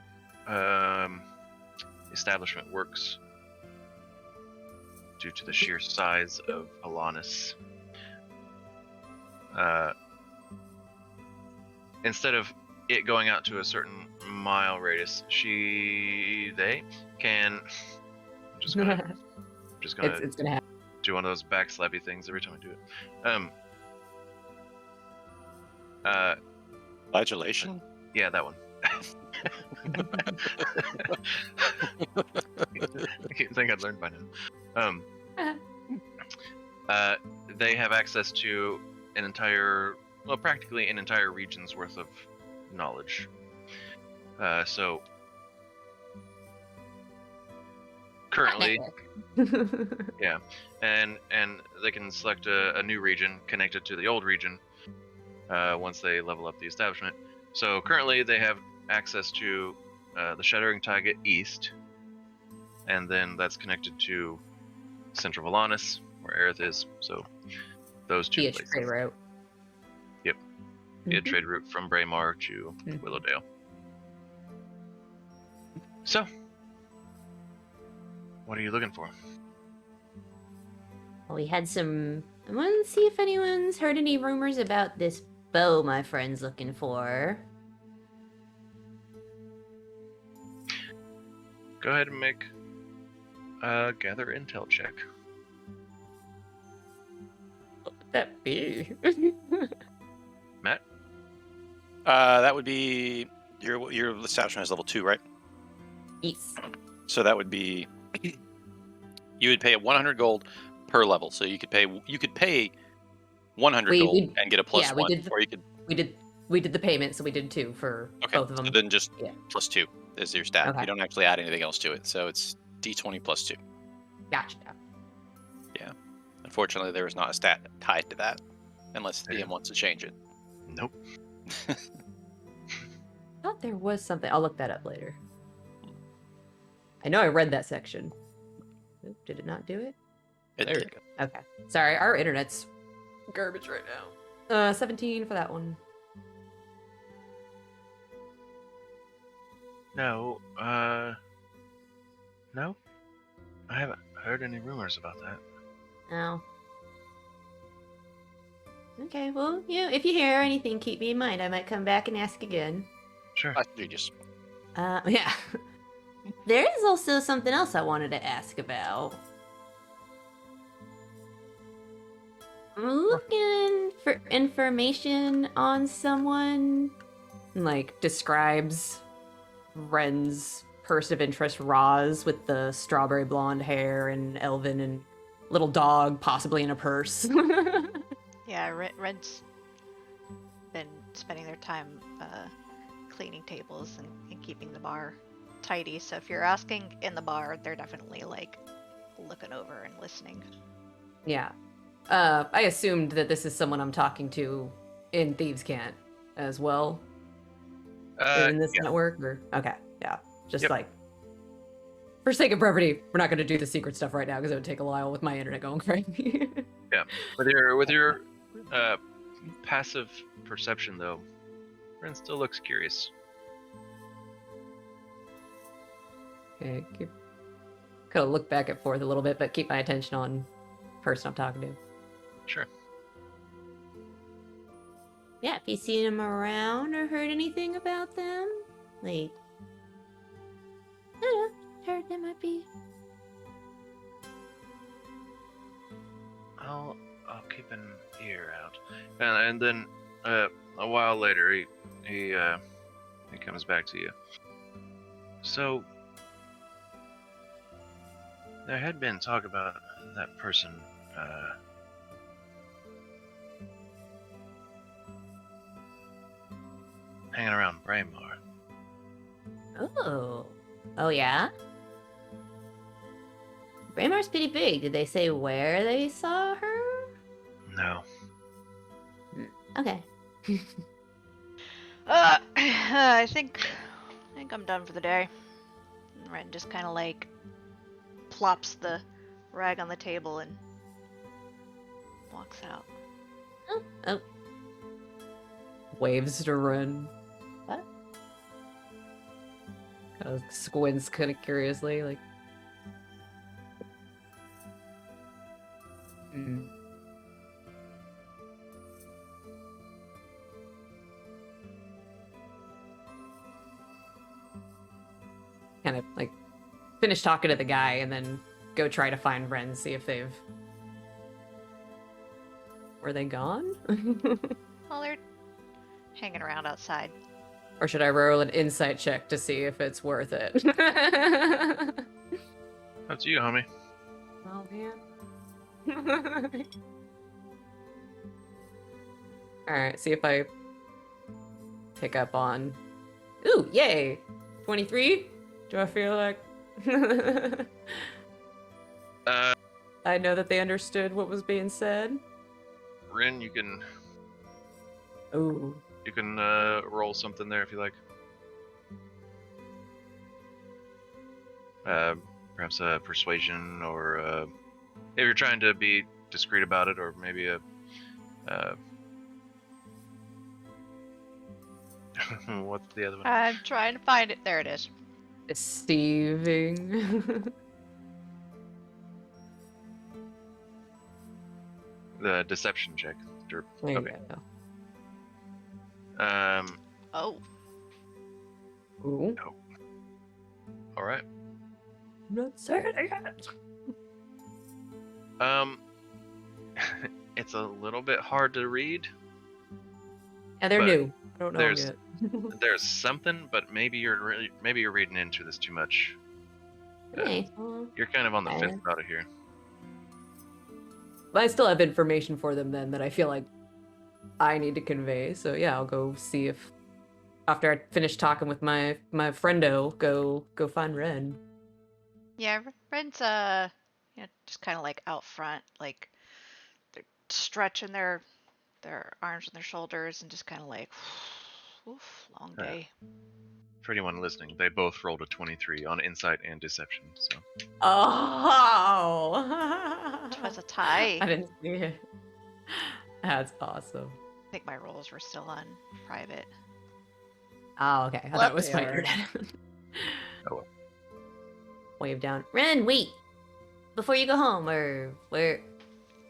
Speaker 1: establishment works due to the sheer size of Alanis. Instead of it going out to a certain mile radius, they can. I'm just gonna
Speaker 3: It's gonna happen.
Speaker 1: do one of those back slappy things every time I do it.
Speaker 5: Flagellation?
Speaker 1: Yeah, that one. I think I'd learned by now. They have access to practically an entire region's worth of knowledge. So currently, yeah, and they can select a new region connected to the old region once they level up the establishment. So currently, they have access to the Shattering Taiga East, and then that's connected to Central Valanis, where Ayrith is. So those two
Speaker 3: Be a
Speaker 1: places.
Speaker 3: trade route.
Speaker 1: Yep. Be a
Speaker 3: Mhm.
Speaker 1: trade route from Braemar to
Speaker 3: Mhm.
Speaker 1: Willowdale. So, what are you looking for?
Speaker 7: Well, we had some. I want to see if anyone's heard any rumors about this bow my friend's looking for.
Speaker 1: Go ahead and make a gather intel check.
Speaker 3: that be?
Speaker 1: Matt?
Speaker 5: That would be your establishment is level 2, right?
Speaker 3: Yes.
Speaker 5: So that would be you would pay 100 gold per level. So you could pay 100 gold and get a plus
Speaker 3: we
Speaker 5: one,
Speaker 3: did
Speaker 5: or you could.
Speaker 3: we did the payment, so we did 2 for
Speaker 5: Okay,
Speaker 3: both of them.
Speaker 5: so then just
Speaker 3: Yeah.
Speaker 5: plus 2 is your stat.
Speaker 3: Okay.
Speaker 5: You don't actually add anything else to it. So it's d20 plus 2.
Speaker 3: Gotcha.
Speaker 5: Unfortunately, there is not a stat tied to that, unless the
Speaker 1: Yeah.
Speaker 5: DM wants to change it.
Speaker 1: Nope.
Speaker 3: Thought there was something. I'll look that up later. I know I read that section. Oop, did it not do it?
Speaker 5: It
Speaker 3: There we
Speaker 5: did.
Speaker 3: go. Okay. Sorry, our internet's garbage right now. 17 for that one.
Speaker 1: No. No. I haven't heard any rumors about that.
Speaker 7: Oh. Okay, well, if you hear anything, keep me in mind. I might come back and ask again.
Speaker 1: Sure.
Speaker 5: Just
Speaker 7: Yeah. There is also something else I wanted to ask about. I'm looking for information on someone.
Speaker 3: Like, describes Ren's person of interest, Roz, with the strawberry blonde hair and elven and little dog, possibly in a purse.
Speaker 2: Yeah, Red's been spending their time cleaning tables and keeping the bar tidy. So if you're asking in the bar, they're definitely like looking over and listening.
Speaker 3: Yeah. I assumed that this is someone I'm talking to in Thieves' Cant as well. In this
Speaker 1: Yeah.
Speaker 3: network? Or... Okay, yeah. Just
Speaker 1: Yep.
Speaker 3: like, for sake of brevity, we're not going to do the secret stuff right now because it would take a while with my internet going crazy.
Speaker 1: With your passive perception, though, Ren still looks curious.
Speaker 3: Okay, kind of look back and forth a little bit, but keep my attention on the person I'm talking to.
Speaker 1: Sure.
Speaker 7: Yeah, have you seen them around or heard anything about them? Like, I don't know, heard they might be.
Speaker 1: I'll keep an ear out. And then a while later, he comes back to you. So there had been talk about that person. Hanging around Braemar.
Speaker 7: Oh yeah? Braymar's pretty big. Did they say where they saw her?
Speaker 1: No.
Speaker 7: Okay.
Speaker 2: I think I'm done for the day. And Ren just kind of like plops the rag on the table and walks out.
Speaker 7: Oh,
Speaker 3: Waves to Ren.
Speaker 7: What?
Speaker 3: Kind of squints kind of curiously, like... Hmm. Kind of like finish talking to the guy and then go try to find Ren, see if they've... Were they gone?
Speaker 2: Well, they're hanging around outside.
Speaker 3: Or should I roll an insight check to see if it's worth it?
Speaker 1: That's you, homie.
Speaker 3: Oh, man. Alright, see if I pick up on... Ooh, yay! 23? Do I feel like... I know that they understood what was being said.
Speaker 1: Ren, you can
Speaker 3: Ooh.
Speaker 1: roll something there if you like. Perhaps a persuasion, or if you're trying to be discreet about it, or maybe a what's the other one?
Speaker 2: I'm trying to find it. There it is.
Speaker 3: Deceiving.
Speaker 1: The deception check.
Speaker 3: There you
Speaker 1: Okay.
Speaker 3: go.
Speaker 2: Oh,
Speaker 3: Ooh.
Speaker 1: All right.
Speaker 3: I'm not saying it.
Speaker 1: It's a little bit hard to read.
Speaker 3: Yeah, they're
Speaker 1: But
Speaker 3: new. I don't know them
Speaker 1: there's-
Speaker 3: yet.
Speaker 1: There's something, but maybe you're reading into this too much.
Speaker 3: Hey, well,
Speaker 1: You're kind of on the fence
Speaker 3: Uh,
Speaker 1: about it here.
Speaker 3: but I still have information for them then that I feel like I need to convey. So yeah, I'll go see if after I finish talking with my friendo, go find Ren.
Speaker 2: Yeah, Ren's just kind of like out front, like they're stretching their arms and their shoulders and just kind of like, oof, long
Speaker 1: Yeah.
Speaker 2: day.
Speaker 1: For anyone listening, they both rolled a 23 on insight and deception. So
Speaker 3: Oh,
Speaker 2: It was a tie.
Speaker 3: I didn't see it. That's awesome.
Speaker 2: I think my rolls were still on private.
Speaker 3: Oh, okay. I
Speaker 4: Well,
Speaker 3: thought it was
Speaker 4: they
Speaker 3: my
Speaker 4: are.
Speaker 3: internet.
Speaker 1: Oh, well.
Speaker 3: Wave down.
Speaker 7: Ren, wait. Before you go home, or where,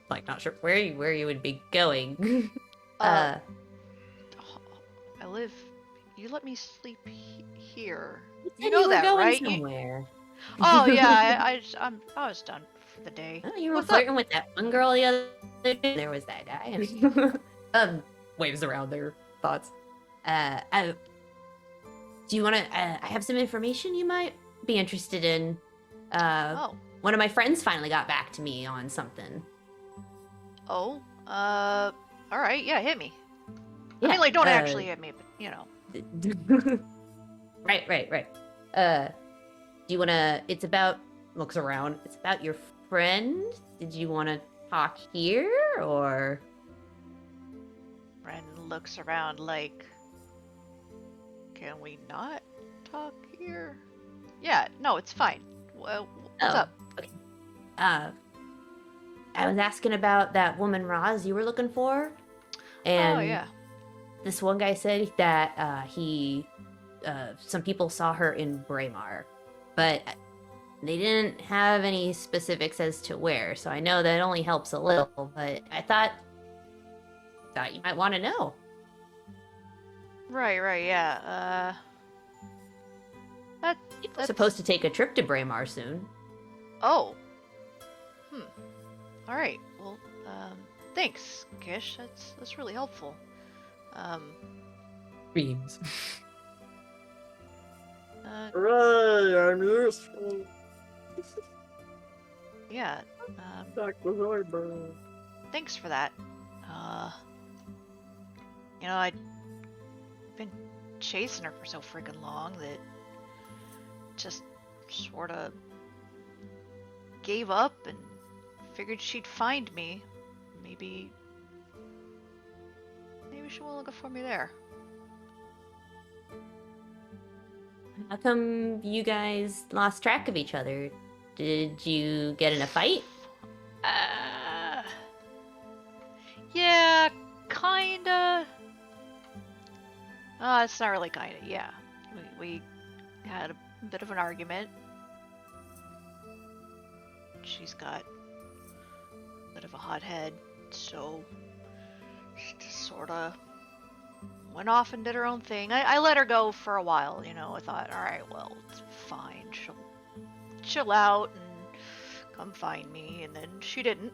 Speaker 7: like, not sure where you would be going.
Speaker 2: I live. You let me sleep here. You know
Speaker 7: were
Speaker 2: that,
Speaker 7: going
Speaker 2: right?
Speaker 7: Somewhere.
Speaker 2: Oh yeah, I was done for the day.
Speaker 7: Oh, you were
Speaker 2: What's up?
Speaker 7: flirting with that one girl the other day. There was that guy.
Speaker 3: Waves around their thoughts.
Speaker 7: Do you want to? I have some information you might be interested in.
Speaker 2: Oh,
Speaker 7: One of my friends finally got back to me on something.
Speaker 2: all right, yeah, hit me. I
Speaker 7: Yeah,
Speaker 2: mean, like, don't actually hit me, but you know.
Speaker 7: Right. Do you want to? It's about.
Speaker 3: Looks around.
Speaker 7: It's about your friend. Did you want to talk here or?
Speaker 2: Ren looks around like, can we not talk here? Yeah, no, it's fine. Well, what's
Speaker 7: Oh.
Speaker 2: up?
Speaker 7: I was asking about that woman Roz you were looking for, and
Speaker 2: Oh yeah.
Speaker 7: this one guy said that some people saw her in Braemar, but they didn't have any specifics as to where. So I know that only helps a little, but I thought you might want to know.
Speaker 2: Right, yeah.
Speaker 7: We're
Speaker 2: That's
Speaker 7: supposed to take a trip to Braemar soon.
Speaker 2: Oh. All right. Well, thanks, Gish. That's really helpful.
Speaker 3: Beams.
Speaker 4: Hooray, I'm useful.
Speaker 2: Yeah.
Speaker 4: Back with Zoidberg.
Speaker 2: Thanks for that. I'd been chasing her for so freaking long that just sort of gave up and figured she'd find me. Maybe she won't look for me there.
Speaker 7: How come you guys lost track of each other? Did you get in a fight?
Speaker 2: Yeah, kinda. It's not really kinda, yeah. We had a bit of an argument. She's got a bit of a hot head, so she just sorta went off and did her own thing. I let her go for a while, I thought, alright, well, it's fine. She'll chill out and come find me, and then she didn't.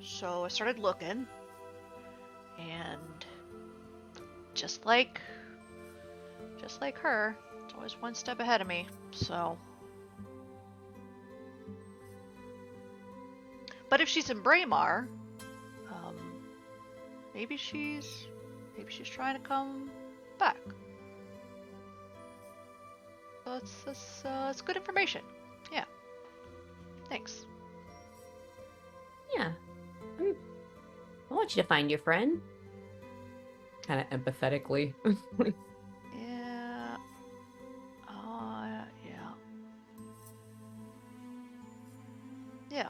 Speaker 2: So I started looking, and just like her, it's always one step ahead of me. So, but if she's in Braemar, maybe she's trying to come back. So it's good information. Yeah. Thanks.
Speaker 7: Yeah. I want you to find your friend.
Speaker 3: Kind of empathetically.
Speaker 2: Yeah. Yeah. Yeah.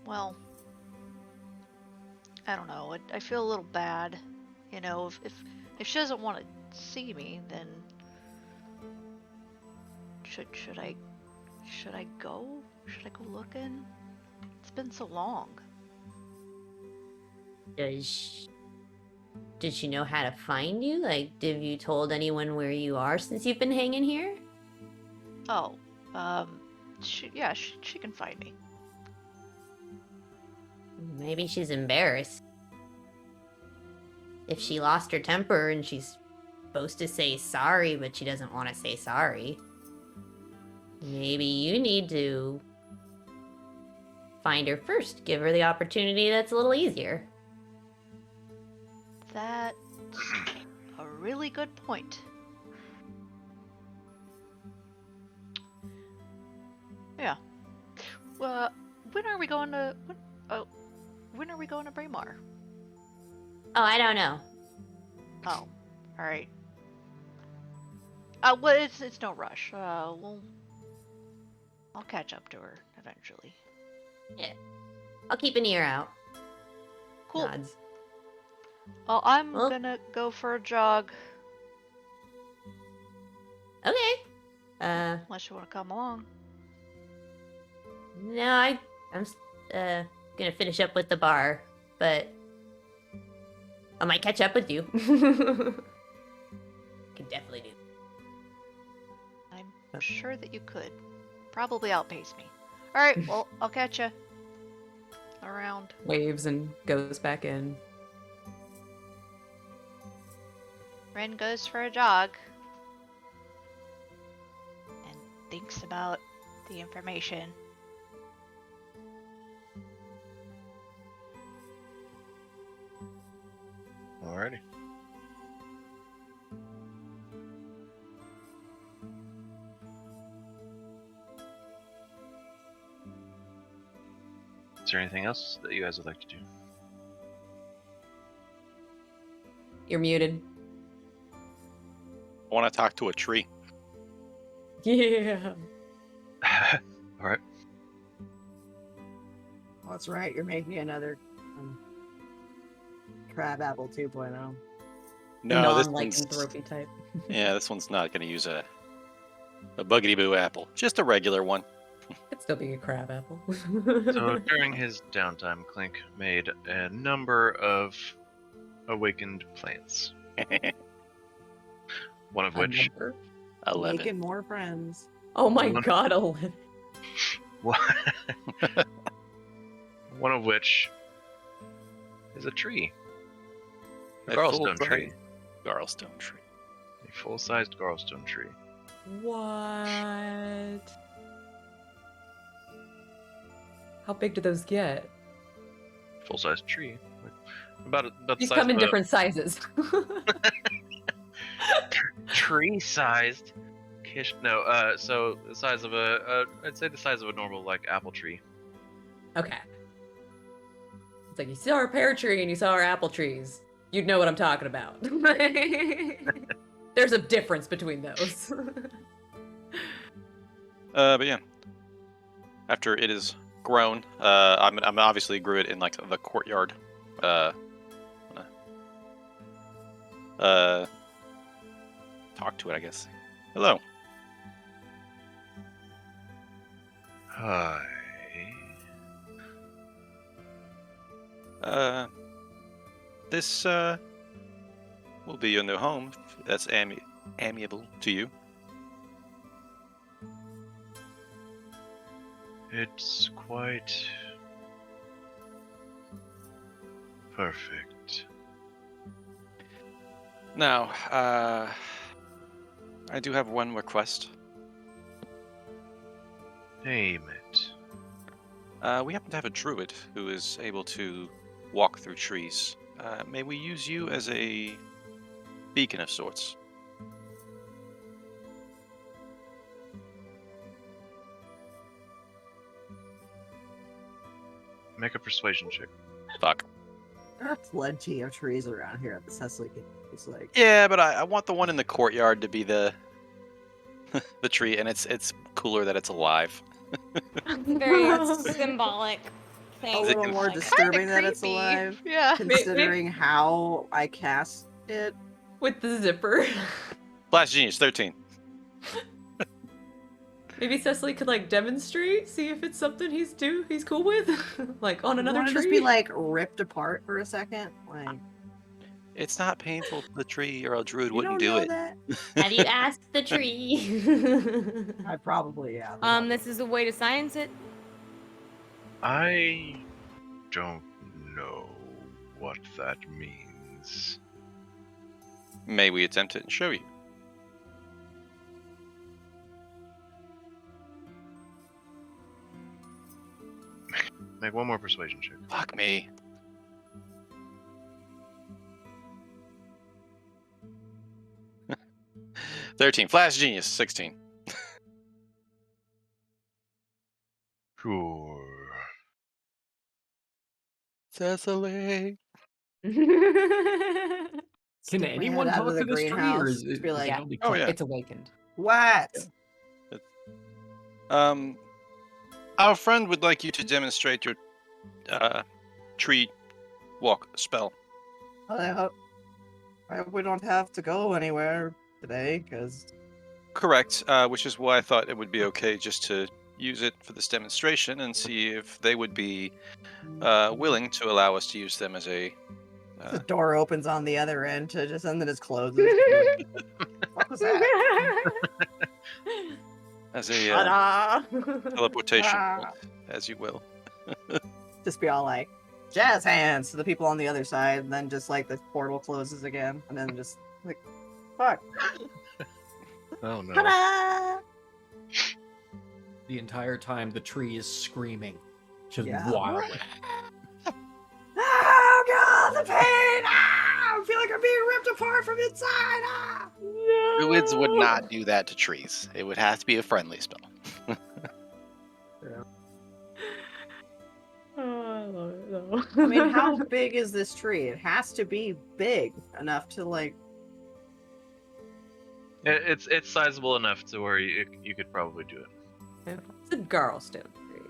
Speaker 2: Well, I don't know. I feel a little bad. If she doesn't want to see me, then should I go? Should I go looking? It's been so long.
Speaker 7: Did she know how to find you? Like, have you told anyone where you are since you've been hanging here?
Speaker 2: Oh, she can find me.
Speaker 7: Maybe she's embarrassed. If she lost her temper and she's supposed to say sorry, but she doesn't want to say sorry, maybe you need to find her first. Give her the opportunity that's a little easier.
Speaker 2: That's a really good point. Yeah. Well, when are we going to? When are we going to Braemar?
Speaker 7: Oh, I don't know.
Speaker 2: Oh, all right. Well, it's no rush. I'll catch up to her eventually.
Speaker 7: Yeah. I'll keep an ear out.
Speaker 2: Cool.
Speaker 7: Nods.
Speaker 2: Well, I'm
Speaker 7: Well-
Speaker 2: gonna go for a jog.
Speaker 7: Okay.
Speaker 2: Unless you want to come along.
Speaker 7: No, I'm gonna finish up with the bar, but I might catch up with you. Could definitely do.
Speaker 2: I'm sure that you could. Probably outpace me. All right. Well, I'll catch you around.
Speaker 3: Waves and goes back in.
Speaker 2: Ren goes for a jog and thinks about the information.
Speaker 1: Alrighty. Is there anything else that you guys would like to do?
Speaker 3: You're muted.
Speaker 5: I want to talk to a tree.
Speaker 3: Yeah.
Speaker 1: Alright.
Speaker 4: Well, that's right. You're making another crab apple 2.0.
Speaker 5: No, this one's
Speaker 3: Non-lycanthropy type.
Speaker 5: yeah, this one's not going to use a buggity boo apple. Just a regular one.
Speaker 3: Could still be a crab apple.
Speaker 1: So during his downtime, Clank made a number of awakened plants. One of which
Speaker 5: 11.
Speaker 4: Making more friends.
Speaker 3: Oh my
Speaker 1: One-
Speaker 3: god, 11.
Speaker 1: one of which is a tree. A
Speaker 5: A
Speaker 1: Garlstone
Speaker 5: full-size
Speaker 1: tree.
Speaker 5: Garlstone tree.
Speaker 1: A full-sized Garlstone tree.
Speaker 3: What? How big do those get?
Speaker 1: Full-sized tree. About the
Speaker 3: These
Speaker 1: size
Speaker 3: come in
Speaker 1: of a
Speaker 3: different sizes.
Speaker 1: tree-sized. No, so the size of I'd say the size of a normal like apple tree.
Speaker 3: Okay. It's like you saw our pear tree and you saw our apple trees. You'd know what I'm talking about. There's a difference between those.
Speaker 5: But yeah, after it is grown, I'm obviously grew it in like the courtyard. Talk to it, I guess. Hello.
Speaker 1: Hi.
Speaker 5: This will be your new home. If that's amiable to you.
Speaker 1: It's quite perfect.
Speaker 5: Now, I do have one request.
Speaker 1: Name it.
Speaker 5: We happen to have a druid who is able to walk through trees. May we use you as a beacon of sorts?
Speaker 1: Make a persuasion check.
Speaker 5: Fuck.
Speaker 4: There are plenty of trees around here that Cecily can use. Like,
Speaker 5: Yeah, but I want the one in the courtyard to be the the tree, and it's cooler that it's alive.
Speaker 6: Very symbolic
Speaker 4: a
Speaker 6: thing.
Speaker 4: little more
Speaker 6: Like,
Speaker 4: disturbing that it's
Speaker 2: creepy.
Speaker 4: alive,
Speaker 2: Yeah.
Speaker 4: considering how I cast it.
Speaker 3: With the zipper.
Speaker 5: Blast Genius 13.
Speaker 3: Maybe Cecily could like demonstrate, see if it's something he's cool with, like on another
Speaker 4: Wanna
Speaker 3: tree.
Speaker 4: just be like ripped apart for a second, like
Speaker 5: It's not painful to the tree, or a druid
Speaker 4: you
Speaker 5: wouldn't
Speaker 4: don't
Speaker 5: do
Speaker 4: know
Speaker 5: it.
Speaker 4: that?
Speaker 7: Have you asked the tree?
Speaker 4: I probably yeah.
Speaker 6: This is a way to science it.
Speaker 1: I don't know what that means.
Speaker 5: May we attempt it and show you?
Speaker 1: Make one more persuasion check.
Speaker 5: Fuck me. $13. Flash Genius, 16.
Speaker 1: Sure.
Speaker 5: Cecily.
Speaker 8: Can
Speaker 4: Stick my
Speaker 8: anyone
Speaker 4: head out
Speaker 8: talk
Speaker 4: of the
Speaker 8: to this tree, or
Speaker 4: greenhouse,
Speaker 8: is
Speaker 4: just
Speaker 8: it
Speaker 4: be like,
Speaker 8: like only
Speaker 5: Oh, yeah.
Speaker 3: It's awakened.
Speaker 4: What?
Speaker 5: Our friend would like you to demonstrate your tree walk spell.
Speaker 4: I hope we don't have to go anywhere today, because
Speaker 5: Correct, which is why I thought it would be okay just to use it for this demonstration and see if they would be willing to allow us to use them as a...
Speaker 4: the door opens on the other end to just, and then it closes. What was that?
Speaker 5: as a
Speaker 3: Ta-da!
Speaker 5: teleportation
Speaker 4: Ah.
Speaker 5: point, as you will.
Speaker 4: Just be all like, jazz hands to the people on the other side, and then just like the portal closes again, and then just like, fuck.
Speaker 1: Oh no.
Speaker 4: Ta-da!
Speaker 8: the entire time the tree is screaming, just
Speaker 4: Yeah.
Speaker 8: wildly.
Speaker 4: Oh god, the pain! Ah! I feel like I'm being ripped apart from inside! Ah!
Speaker 5: Druids would not do that to trees. It would have to be a friendly spell.
Speaker 3: Oh, I love it though.
Speaker 4: I mean, how big is this tree? It has to be big enough to like.
Speaker 1: It's sizable enough to where you could probably do it.
Speaker 3: It's a Garlstone tree.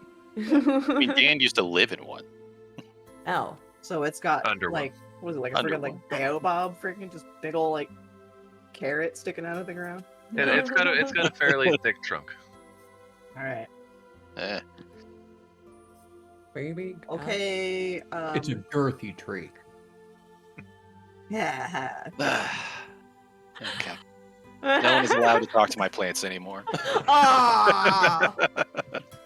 Speaker 5: I mean, Dan used to live in one.
Speaker 3: Oh.
Speaker 4: So it's got
Speaker 1: Under one.
Speaker 4: like, what is it, like a
Speaker 5: Under
Speaker 4: freaking like baobab, freaking just big ol' like carrot sticking out of the ground.
Speaker 1: It's got a fairly thick trunk.
Speaker 4: All right.
Speaker 5: Eh.
Speaker 3: Baby.
Speaker 4: Okay.
Speaker 8: It's a girthy tree.
Speaker 4: Yeah.
Speaker 5: Okay. No one is allowed to talk to my plants anymore.
Speaker 3: I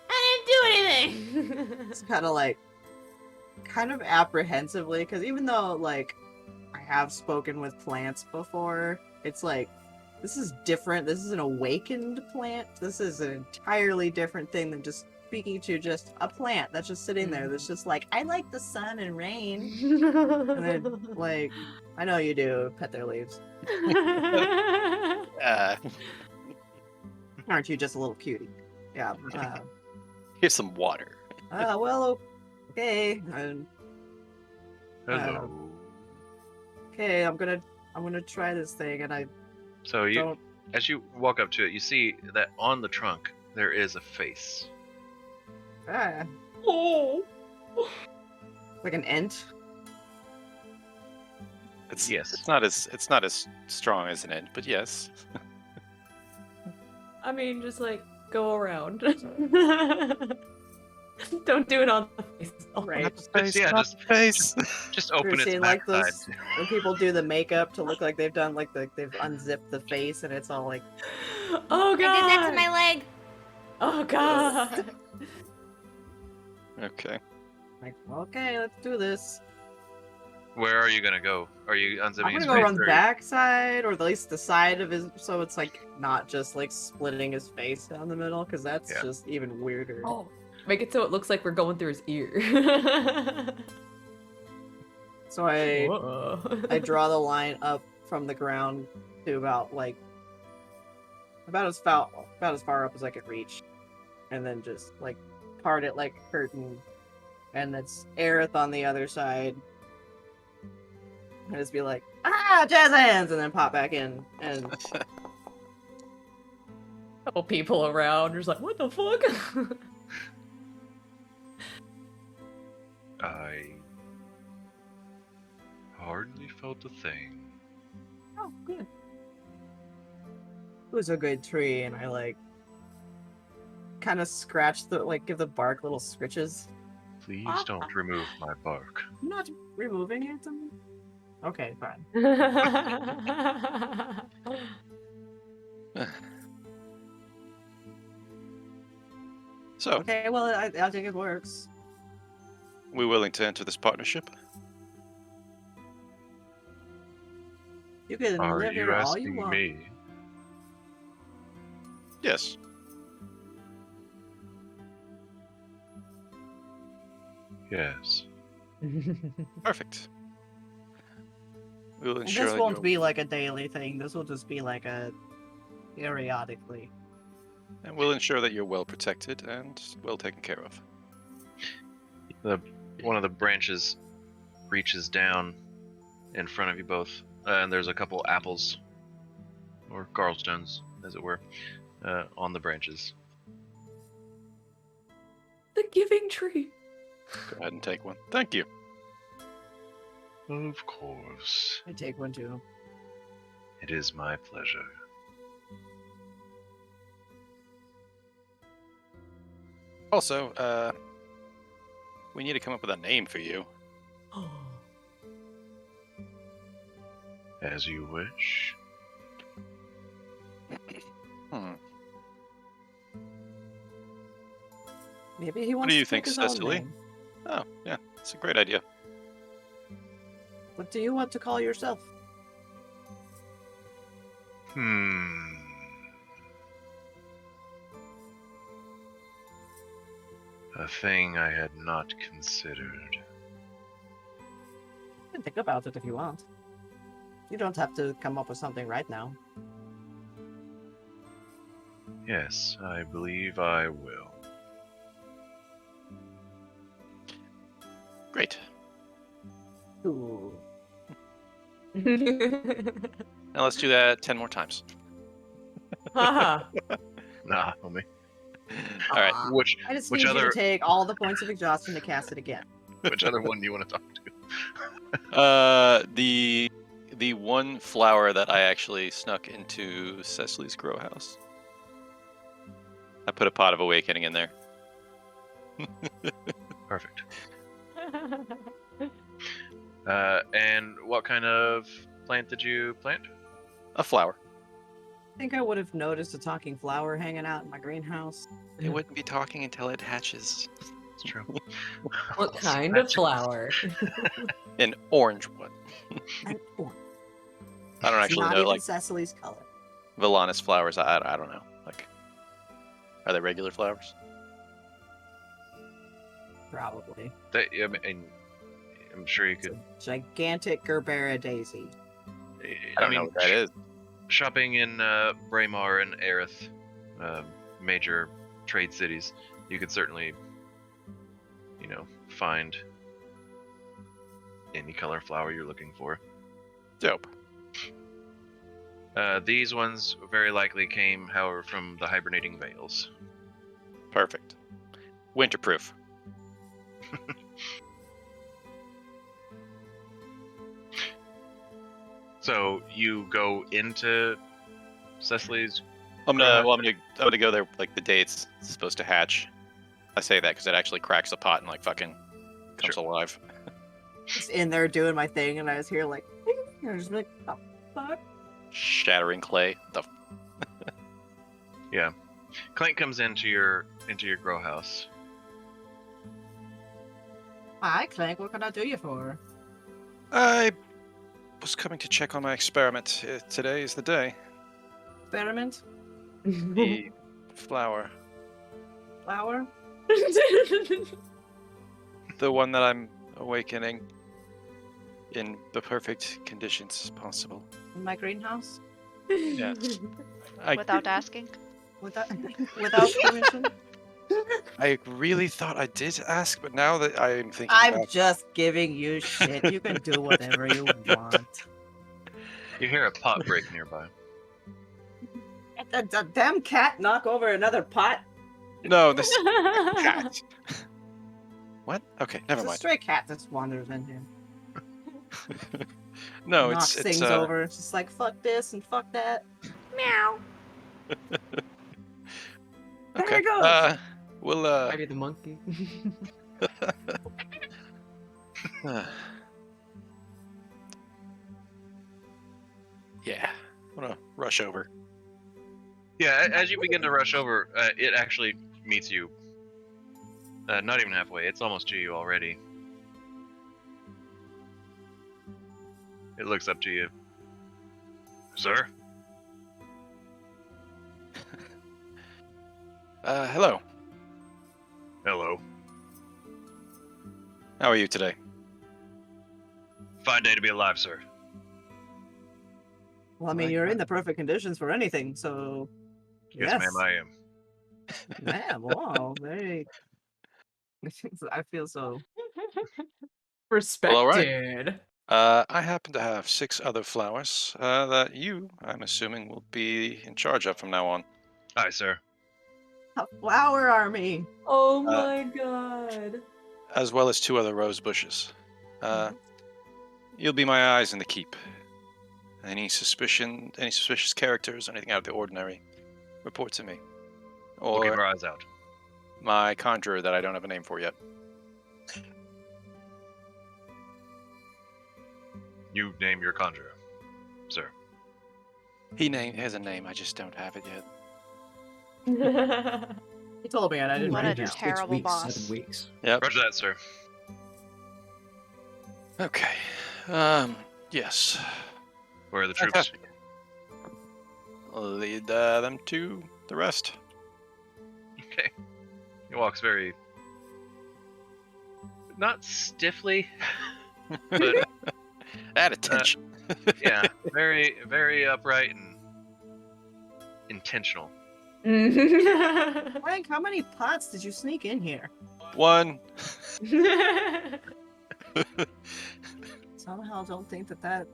Speaker 3: didn't do anything.
Speaker 4: It's kind of apprehensively, because even though like I have spoken with plants before, it's like this is different. This is an awakened plant. This is an entirely different thing than just speaking to just a plant that's just sitting there that's just like, I like the sun and rain. And then like, I know you do, pet their leaves. Aren't you just a little cutie? Yeah.
Speaker 5: Here's some water.
Speaker 4: Well, okay. And,
Speaker 1: Hello.
Speaker 4: okay, I'm gonna try this thing, and I
Speaker 1: So you,
Speaker 4: don't.
Speaker 1: as you walk up to it, you see that on the trunk there is a face.
Speaker 4: Ah,
Speaker 3: Oh.
Speaker 4: like an ent.
Speaker 1: Yes.
Speaker 5: It's not as strong as an ant, but yes.
Speaker 3: I mean, just like go around. Don't do it on the face.
Speaker 4: Right.
Speaker 1: Yeah,
Speaker 5: Not
Speaker 1: just-
Speaker 5: face.
Speaker 1: Just
Speaker 4: You're
Speaker 1: open its
Speaker 4: seeing like
Speaker 1: backside.
Speaker 4: those when people do the makeup to look like they've done like they've unzipped the face, and it's all like,
Speaker 3: Oh
Speaker 6: I did
Speaker 3: god.
Speaker 6: that to my leg.
Speaker 3: Oh god.
Speaker 5: Okay.
Speaker 4: okay, let's do this.
Speaker 1: Where are you gonna go? Are you unzipping
Speaker 4: I'm
Speaker 1: his
Speaker 4: gonna go
Speaker 1: face?
Speaker 4: around the
Speaker 1: or-
Speaker 4: back side, or at least the side of his, so it's like not just like splitting his face down the middle, because that's
Speaker 1: Yeah.
Speaker 4: just even weirder.
Speaker 3: Oh, make it so it looks like we're going through his ear.
Speaker 4: So I
Speaker 3: Whoa.
Speaker 4: draw the line up from the ground to about as far up as I could reach, and then just like part it like a curtain, and it's Ayrith on the other side. And just be like, jazz hands, and then pop back in, and
Speaker 3: Couple people around, just like, what the fuck?
Speaker 1: I hardly felt a thing.
Speaker 4: oh, good. It was a good tree, and I like kind of scratch give the bark little scritches.
Speaker 1: Please don't remove my bark.
Speaker 4: I'm not removing it. Okay, fine.
Speaker 5: So,
Speaker 4: Okay, well, I think it works.
Speaker 5: We're willing to enter this partnership.
Speaker 4: You can
Speaker 1: Are
Speaker 4: live
Speaker 1: you
Speaker 4: here all you
Speaker 1: asking
Speaker 4: want.
Speaker 1: me?
Speaker 5: Yes.
Speaker 1: Yes.
Speaker 5: Perfect. We'll
Speaker 4: And
Speaker 5: ensure
Speaker 4: this
Speaker 5: that
Speaker 4: won't
Speaker 5: you're-
Speaker 4: be like a daily thing. This will just be like a periodically.
Speaker 5: and we'll ensure that you're well protected and well taken care of.
Speaker 1: One of the branches reaches down in front of you both, and there's a couple apples, or garlstones, as it were, on the branches.
Speaker 3: The giving tree.
Speaker 5: Go ahead and take one. Thank you.
Speaker 1: Of course.
Speaker 4: I take one too.
Speaker 1: It is my pleasure.
Speaker 5: Also, we need to come up with a name for you.
Speaker 1: As you wish.
Speaker 5: Hmm.
Speaker 4: Maybe he wants
Speaker 5: do you
Speaker 4: to pick
Speaker 5: think,
Speaker 4: his own
Speaker 5: Cecily?
Speaker 4: name.
Speaker 5: Oh, yeah, it's a great idea.
Speaker 4: What do you want to call yourself?
Speaker 1: A thing I had not considered.
Speaker 4: You can think about it if you want. You don't have to come up with something right now.
Speaker 1: Yes, I believe I will.
Speaker 5: Great.
Speaker 4: Ooh.
Speaker 5: Now let's do that 10 more times.
Speaker 3: Haha.
Speaker 1: Nah, homie.
Speaker 5: All right.
Speaker 4: Aw.
Speaker 1: Which
Speaker 4: I just
Speaker 1: Which
Speaker 4: need you
Speaker 1: other-
Speaker 4: to take all the points of exhaustion to cast it again.
Speaker 1: which other one do you want to talk to?
Speaker 5: The one flower that I actually snuck into Cecily's grow house. I put a pot of awakening in there.
Speaker 1: Perfect. And what kind of plant did you plant?
Speaker 5: A flower.
Speaker 4: I think I would have noticed a talking flower hanging out in my greenhouse.
Speaker 5: It wouldn't be talking until it hatches.
Speaker 1: It's true.
Speaker 3: What kind of flower?
Speaker 5: An orange one.
Speaker 4: And oh,
Speaker 5: I don't
Speaker 4: it's
Speaker 5: actually
Speaker 4: not
Speaker 5: know,
Speaker 4: even
Speaker 5: like,
Speaker 4: Cecily's color.
Speaker 5: Villanis flowers. I don't know. Like, are they regular flowers?
Speaker 4: Probably.
Speaker 1: I mean, I'm sure you
Speaker 4: It's
Speaker 1: could.
Speaker 4: a gigantic Gerbera daisy.
Speaker 5: I don't know what that is.
Speaker 1: Shopping in Braemar and Ayrith, major trade cities, you could certainly, find any color flower you're looking for.
Speaker 5: Dope.
Speaker 1: These ones very likely came, however, from the hibernating vales.
Speaker 5: Perfect. Winterproof.
Speaker 1: So you go into Cecily's.
Speaker 5: I'm gonna go there like the day it's supposed to hatch. I say that because it actually cracks a pot and like fucking comes alive.
Speaker 4: Just in there doing my thing, and I was here like, I was just like, oh, fuck.
Speaker 5: Shattering clay.
Speaker 1: Yeah, Clank comes into your grow house.
Speaker 4: Hi, Clank. What can I do you for?
Speaker 5: I was coming to check on my experiment. Today is the day.
Speaker 4: Experiment?
Speaker 5: The flower.
Speaker 4: Flower?
Speaker 5: The one that I'm awakening in the perfect conditions possible.
Speaker 4: In my greenhouse?
Speaker 5: Yes.
Speaker 2: Without asking?
Speaker 4: Without permission?
Speaker 5: I really thought I did ask, but now that I'm thinking
Speaker 4: I'm
Speaker 5: back,
Speaker 4: just giving you shit. You can do whatever you want.
Speaker 1: You hear a pot break nearby.
Speaker 4: The damn cat knock over another pot?
Speaker 5: no, this cat. What? Okay, never
Speaker 4: It's a
Speaker 5: mind.
Speaker 4: stray cat that wanders in here.
Speaker 5: No,
Speaker 4: Knocks
Speaker 5: it's
Speaker 4: things over. It's just like, fuck this and fuck that.
Speaker 6: Meow.
Speaker 4: There
Speaker 5: okay.
Speaker 4: it goes.
Speaker 5: We'll
Speaker 3: Maybe the monkey.
Speaker 5: yeah. I'm gonna rush over.
Speaker 1: Yeah, as you begin to rush over, it actually meets you. Not even halfway. It's almost to you already. It looks up to you. Sir?
Speaker 5: Hello.
Speaker 1: Hello.
Speaker 5: How are you today?
Speaker 1: Fine day to be alive, sir.
Speaker 4: Well, I mean, you're in the perfect conditions for anything, so.
Speaker 1: Yes, ma'am, I am.
Speaker 4: Ma'am, wow, very. I feel so.
Speaker 3: Respected.
Speaker 5: all right. I happen to have 6 other flowers that you, I'm assuming, will be in charge of from now on.
Speaker 1: Aye, sir.
Speaker 4: A flower army.
Speaker 3: Oh my god.
Speaker 5: As well as 2 other rose bushes. You'll be my eyes in the keep. Any suspicious characters, anything out of the ordinary, report to me.
Speaker 1: We'll keep
Speaker 5: Or
Speaker 1: our eyes out.
Speaker 5: my conjurer that I don't have a name for yet.
Speaker 1: You name your conjurer, sir.
Speaker 5: He has a name, I just don't have it yet.
Speaker 4: He told me, and I didn't
Speaker 2: What a
Speaker 4: write it down.
Speaker 2: terrible
Speaker 8: 6 weeks,
Speaker 2: boss.
Speaker 8: 7 weeks.
Speaker 5: Yep.
Speaker 1: Roger that, sir.
Speaker 5: Okay. Yes.
Speaker 1: Where are the troops?
Speaker 5: Fantastic. I'll lead them to the rest.
Speaker 1: Okay. He walks very... not stiffly, but
Speaker 5: At attention.
Speaker 1: yeah, very, very upright and intentional.
Speaker 4: Frank, how many pots did you sneak in here?
Speaker 5: 1.
Speaker 4: Somehow don't think that.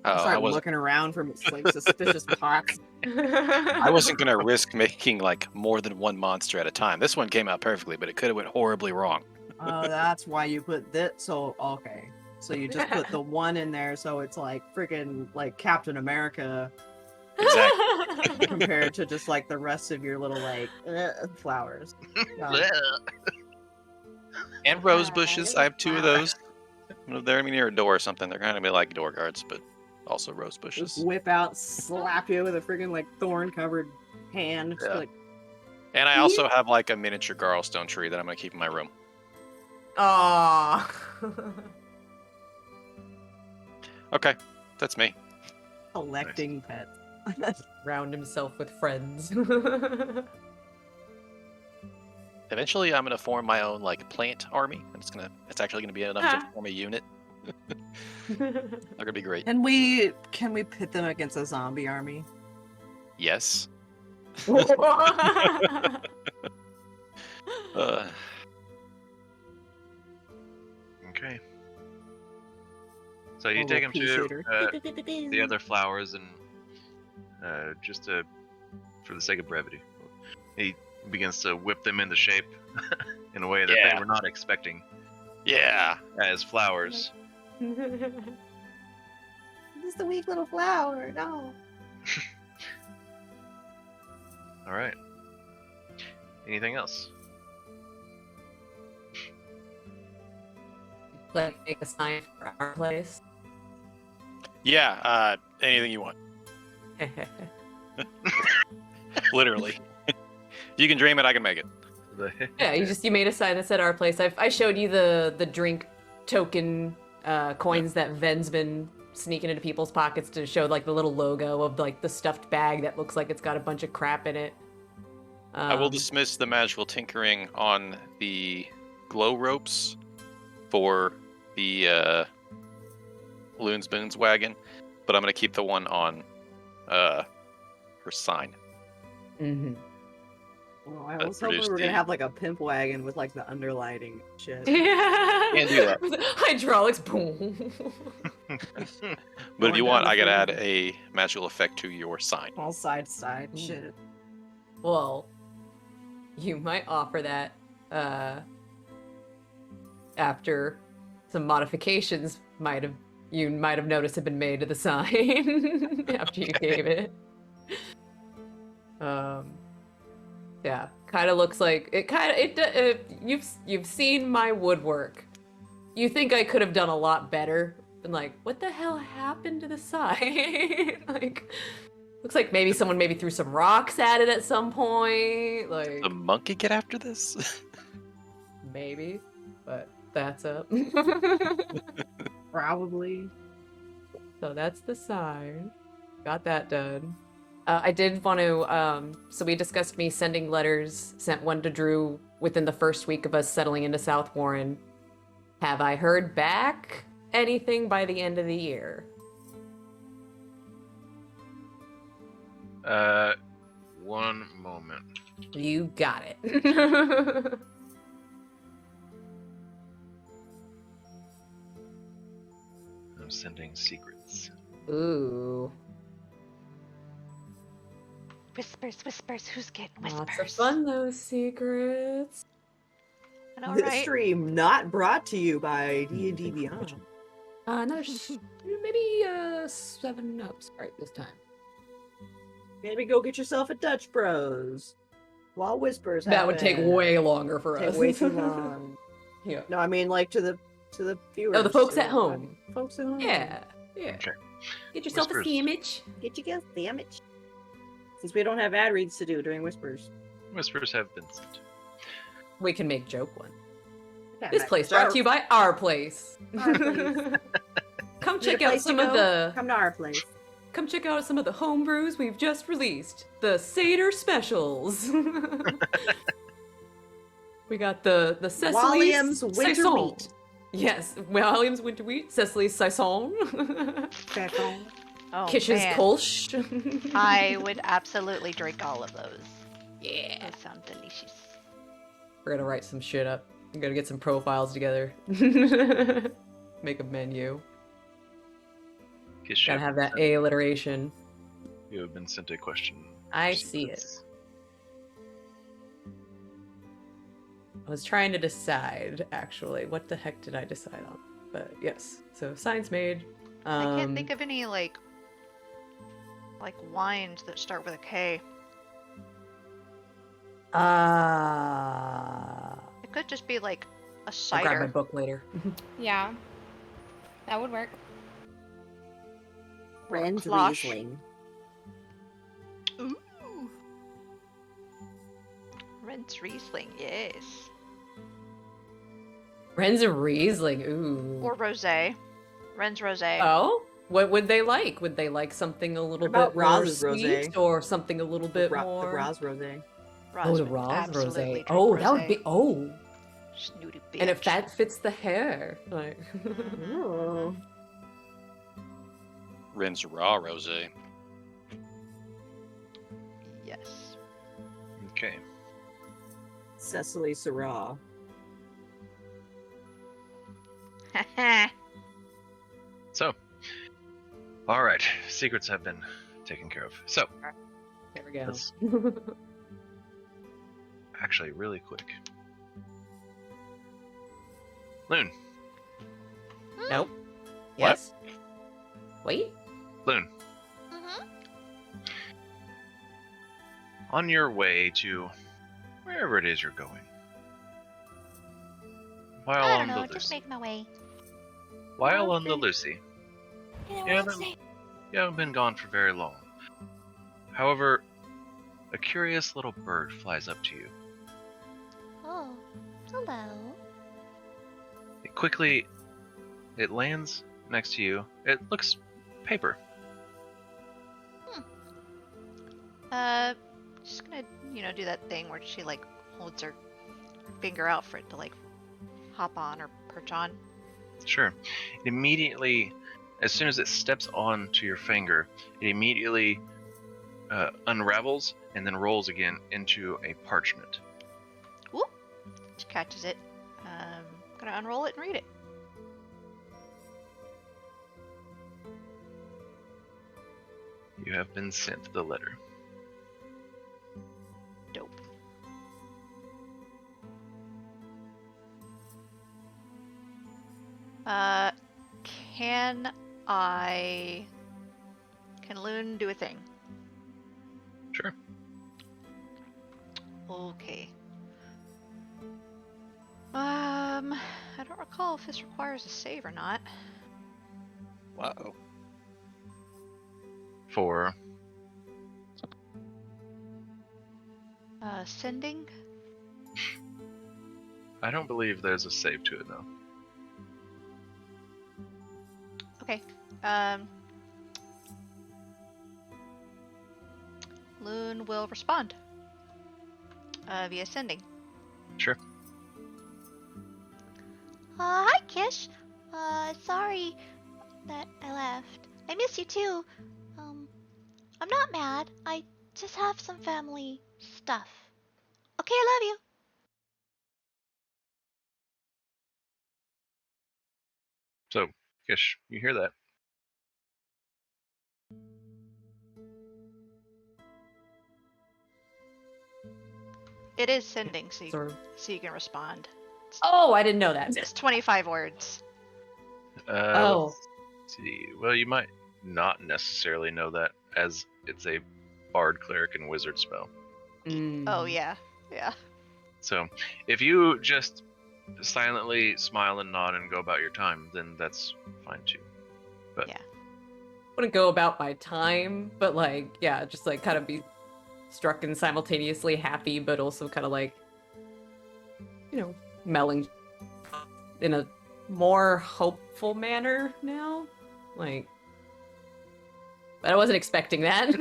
Speaker 5: Oh, I
Speaker 4: Start
Speaker 5: wasn't.
Speaker 4: looking around for like suspicious pots.
Speaker 5: I wasn't gonna risk making like more than 1 monster at a time. This one came out perfectly, but it could have went horribly wrong.
Speaker 4: Oh, that's why you put this. So okay, so you just put the 1 in there, so it's like freaking like Captain America
Speaker 5: Exactly.
Speaker 4: compared to just like the rest of your little like flowers.
Speaker 5: And rose bushes. I have 2 of those. They're near a door or something. They're kind of like door guards, but also rose bushes.
Speaker 4: Just whip out, slap you with a freaking like thorn-covered hand. Just
Speaker 5: Yeah.
Speaker 4: like,
Speaker 5: And I also have like a miniature Garlstone tree that I'm gonna keep in my room.
Speaker 3: Aww.
Speaker 5: Okay, that's me.
Speaker 4: collecting pets.
Speaker 3: Round himself with friends.
Speaker 5: Eventually, I'm gonna form my own like plant army, and it's actually gonna be enough to form a unit. They're gonna be great.
Speaker 4: Can we pit them against a zombie army?
Speaker 5: Yes.
Speaker 1: Okay. So you
Speaker 4: A
Speaker 1: take him
Speaker 4: little pea
Speaker 1: to
Speaker 4: shooter.
Speaker 1: the other flowers, and for the sake of brevity, he begins to whip them into shape in a way that
Speaker 5: Yeah.
Speaker 1: they were not expecting
Speaker 5: Yeah.
Speaker 1: as flowers.
Speaker 4: This is the weak little flower. No.
Speaker 1: All right. Anything else?
Speaker 3: Like, make a sign for our place.
Speaker 5: Yeah. Anything you want. Literally. If you can dream it, I can make it.
Speaker 3: Yeah, you made a sign that said our place. I showed you the drink token coins that Ven's been sneaking into people's pockets to show like the little logo of like the stuffed bag that looks like it's got a bunch of crap in it.
Speaker 5: I will dismiss the magical tinkering on the glow ropes for the Loonspoon's wagon, but I'm gonna keep the one on her sign.
Speaker 3: Mm-hmm.
Speaker 4: Oh, I
Speaker 5: That
Speaker 4: was hoping we
Speaker 5: produced
Speaker 4: were gonna
Speaker 5: the-
Speaker 4: have like a pimp wagon with like the underlighting shit.
Speaker 3: Yeah.
Speaker 5: Can't do that.
Speaker 3: Hydraulics, boom.
Speaker 5: But if you
Speaker 4: Going
Speaker 5: want,
Speaker 4: down
Speaker 5: I could
Speaker 4: the
Speaker 5: add
Speaker 4: road.
Speaker 5: a magical effect to your sign.
Speaker 4: All side to side shit.
Speaker 3: Well, you might offer that after some modifications you might have noticed had been made to the sign after you gave it. Yeah, kind of looks like you've seen my woodwork. You think I could have done a lot better? Been like, what the hell happened to the sign? Like, looks like maybe someone threw some rocks at it at some point. Like,
Speaker 5: The monkey get after this?
Speaker 3: maybe, but that's up.
Speaker 4: Probably.
Speaker 3: So that's the sign. Got that done. I did want to, so we discussed me sending letters, sent one to Drew within the first week of us settling into South Warren. Have I heard back anything by the end of the year?
Speaker 1: One moment.
Speaker 3: You got it.
Speaker 1: I'm sending secrets.
Speaker 3: Ooh.
Speaker 2: Whispers, who's getting whispers?
Speaker 3: Lots of fun, those secrets.
Speaker 2: I know,
Speaker 4: This
Speaker 2: right?
Speaker 4: stream not brought to you by D&D Beyond.
Speaker 3: Another, maybe 7 ups right this time.
Speaker 4: Maybe go get yourself a Dutch Bros. While whispers happen.
Speaker 3: That would take way longer for us.
Speaker 4: Take way too long.
Speaker 3: Yeah.
Speaker 4: No, I mean like to the viewers.
Speaker 3: Oh, the folks at home.
Speaker 4: Folks at home.
Speaker 3: Yeah. Yeah.
Speaker 1: Okay.
Speaker 3: Get yourself
Speaker 1: Whispers.
Speaker 3: a sandwich.
Speaker 4: Get you guys damage. Since we don't have ad reads to do during whispers.
Speaker 1: Whispers have been sent.
Speaker 3: We can make joke one.
Speaker 4: Yeah,
Speaker 3: This place brought to you by Our Place.
Speaker 4: Our Place.
Speaker 3: Come
Speaker 4: Need
Speaker 3: check
Speaker 4: a
Speaker 3: out
Speaker 4: place to
Speaker 3: some of
Speaker 4: go?
Speaker 3: the.
Speaker 4: Come to our place.
Speaker 3: Come check out some of the home brews we've just released. The Seder specials. We got the Cecily's
Speaker 4: Williams Winter
Speaker 3: Saison.
Speaker 4: Wheat.
Speaker 3: Yes, Williams Winter Wheat, Cecily's Saison.
Speaker 2: Oh,
Speaker 3: Kish's
Speaker 2: man.
Speaker 3: Kolsch.
Speaker 2: I would absolutely drink all of those.
Speaker 3: Yeah.
Speaker 2: Those sound delicious.
Speaker 3: We're gonna write some shit up. I'm gonna get some profiles together. Make a menu.
Speaker 1: Kiss
Speaker 3: Gotta
Speaker 1: you.
Speaker 3: have that A alliteration.
Speaker 1: You have been sent a question.
Speaker 3: I see it. I was trying to decide, actually. What the heck did I decide on? But yes, so signs made.
Speaker 2: I can't think of any like wines that start with a K. It could just be like a
Speaker 3: I'll grab my
Speaker 2: cider.
Speaker 3: book later.
Speaker 6: Yeah. That would work.
Speaker 4: Friends
Speaker 2: Klosh.
Speaker 4: Riesling.
Speaker 2: Ooh. Ren's Riesling, yes.
Speaker 3: Ren's a Riesling, ooh.
Speaker 2: Or rosé. Ren's rosé.
Speaker 3: Oh? What would they like? Would they like something a little
Speaker 4: What about
Speaker 3: bit more
Speaker 4: Roz's
Speaker 3: sweet,
Speaker 4: rosé?
Speaker 3: or something a little bit
Speaker 4: The
Speaker 3: more?
Speaker 4: Raz Rosé.
Speaker 3: Oh, the
Speaker 2: would
Speaker 3: Roz
Speaker 2: absolutely
Speaker 3: rosé.
Speaker 2: drink
Speaker 3: Oh, that would
Speaker 2: rosé.
Speaker 3: be. Oh,
Speaker 2: Snooty bitch.
Speaker 3: and if that fits the hair, like.
Speaker 4: Oh.
Speaker 5: Rinse raw rosé.
Speaker 2: Yes.
Speaker 1: Okay.
Speaker 4: Cecily Syrah.
Speaker 1: So, all right. Secrets have been taken care of. So,
Speaker 3: There we go.
Speaker 1: let's actually really quick. Loon.
Speaker 3: Nope.
Speaker 1: What?
Speaker 3: Yes. Wait.
Speaker 1: Loon.
Speaker 2: Mhm.
Speaker 1: On your way to wherever it is you're going. While
Speaker 2: I
Speaker 1: on
Speaker 2: don't know,
Speaker 1: the
Speaker 2: just
Speaker 1: Lucy.
Speaker 2: make my way.
Speaker 1: While on the
Speaker 6: Okay.
Speaker 1: Lucy.
Speaker 6: You know
Speaker 1: Yeah,
Speaker 6: what?
Speaker 1: but- You haven't been gone for very long. However, a curious little bird flies up to you.
Speaker 6: Oh, hello.
Speaker 1: It lands next to you. It looks paper.
Speaker 2: Just gonna, do that thing where she like holds her finger out for it to like hop on or perch on.
Speaker 1: Sure. It immediately, as soon as it steps onto your finger, it immediately unravels and then rolls again into a parchment.
Speaker 2: Whoop! She catches it. Gonna unroll it and read it.
Speaker 1: You have been sent the letter.
Speaker 2: Dope. Can Loon do a thing?
Speaker 1: Sure.
Speaker 2: Okay. I don't recall if this requires a save or not.
Speaker 5: Wow.
Speaker 1: For
Speaker 2: Sending?
Speaker 1: I don't believe there's a save to it, though.
Speaker 2: Okay. Loon will respond via sending.
Speaker 1: Sure.
Speaker 9: Hi, Kish. Sorry that I left. I miss you too. I'm not mad. I just have some family stuff. Okay, I love you.
Speaker 1: So, Kish, you hear that?
Speaker 2: It is sending, so
Speaker 3: Sort of.
Speaker 2: you can respond.
Speaker 3: Oh, I didn't know that.
Speaker 2: It's 25 words.
Speaker 3: Oh.
Speaker 1: Let's see. Well, you might not necessarily know that, as it's a bard, cleric, and wizard spell.
Speaker 2: Oh yeah, yeah.
Speaker 1: So, if you just silently smile and nod and go about your time, then that's fine too. But
Speaker 2: Yeah.
Speaker 3: Wouldn't go about my time, but like, yeah, just like kind of be struck and simultaneously happy, but also kind of like, you know, melancholy in a more hopeful manner now. Like, but I wasn't expecting that.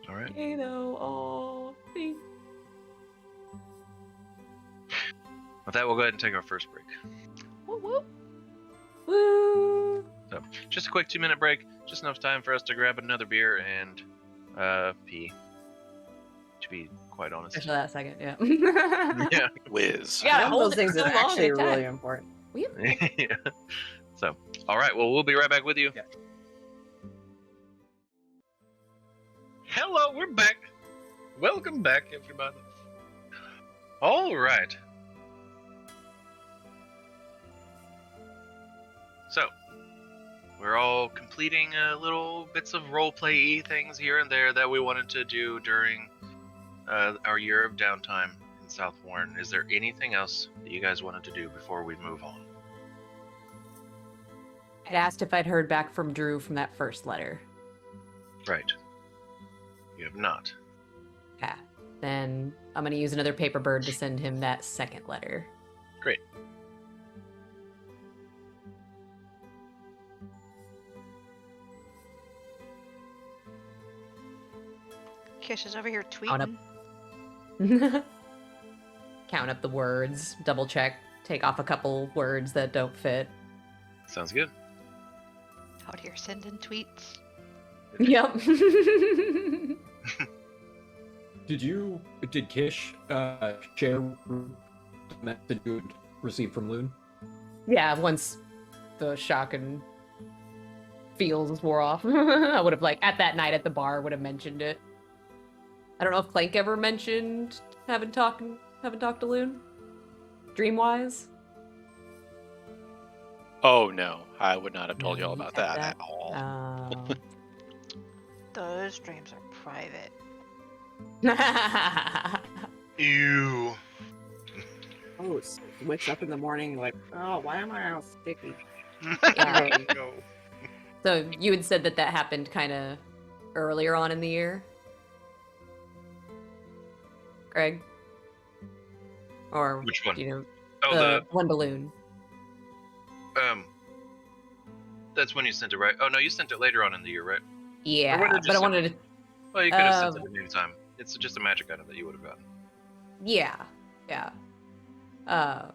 Speaker 1: all right.
Speaker 3: You know, oh, thanks.
Speaker 1: With that, we'll go ahead and take our first break.
Speaker 2: Woo woo.
Speaker 3: Woo!
Speaker 1: So, just a quick 2-minute break, just enough time for us to grab another beer and pee. To be quite honest.
Speaker 3: Especially that second, yeah.
Speaker 1: Yeah.
Speaker 5: Whiz.
Speaker 3: Yeah,
Speaker 4: One of
Speaker 3: hold
Speaker 4: those
Speaker 3: it
Speaker 4: things
Speaker 3: so
Speaker 4: is
Speaker 3: long
Speaker 4: actually
Speaker 3: at a time.
Speaker 4: really important.
Speaker 1: Yeah. So, all right. Well, we'll be right back with you.
Speaker 8: Yeah.
Speaker 1: Hello, we're back. Welcome back, everybody. All right. So, we're all completing little bits of roleplay things here and there that we wanted to do during our year of downtime in South Warren. Is there anything else that you guys wanted to do before we move on?
Speaker 3: I'd asked if I'd heard back from Drew from that first letter.
Speaker 1: Right. You have not.
Speaker 3: Yeah. Then I'm gonna use another paper bird to send him that second letter.
Speaker 1: Great.
Speaker 2: Kish is over here
Speaker 3: On up.
Speaker 2: tweeting.
Speaker 3: Count up the words, double check, take off a couple words that don't fit.
Speaker 1: Sounds good.
Speaker 2: Out here sending tweets.
Speaker 3: Yep.
Speaker 8: Did Kish share the message you had received from Loon?
Speaker 3: Yeah, once the shock and feels wore off, I would have like at that night at the bar would have mentioned it. I don't know if Clank ever mentioned having talked to Loon, Dreamwise.
Speaker 5: Oh no, I would not have told you all
Speaker 3: No,
Speaker 5: about
Speaker 3: you kept
Speaker 5: that
Speaker 3: that?
Speaker 5: at all.
Speaker 2: Those dreams are private.
Speaker 1: Ew.
Speaker 4: Oh, wakes up in the morning like, oh, why am I all sticky?
Speaker 3: Yeah.
Speaker 1: No.
Speaker 3: So you had said that happened kind of earlier on in the year, Greg? Or
Speaker 1: Which one?
Speaker 3: You know,
Speaker 1: Oh,
Speaker 3: the one balloon.
Speaker 1: That's when you sent it, right? Oh no, you sent it later on in the year, right?
Speaker 3: Yeah,
Speaker 1: when did you
Speaker 3: but I
Speaker 1: send
Speaker 3: wanted to.
Speaker 1: Well, you could have sent it at any time. It's just a magic item that you would have gotten.
Speaker 3: Yeah. I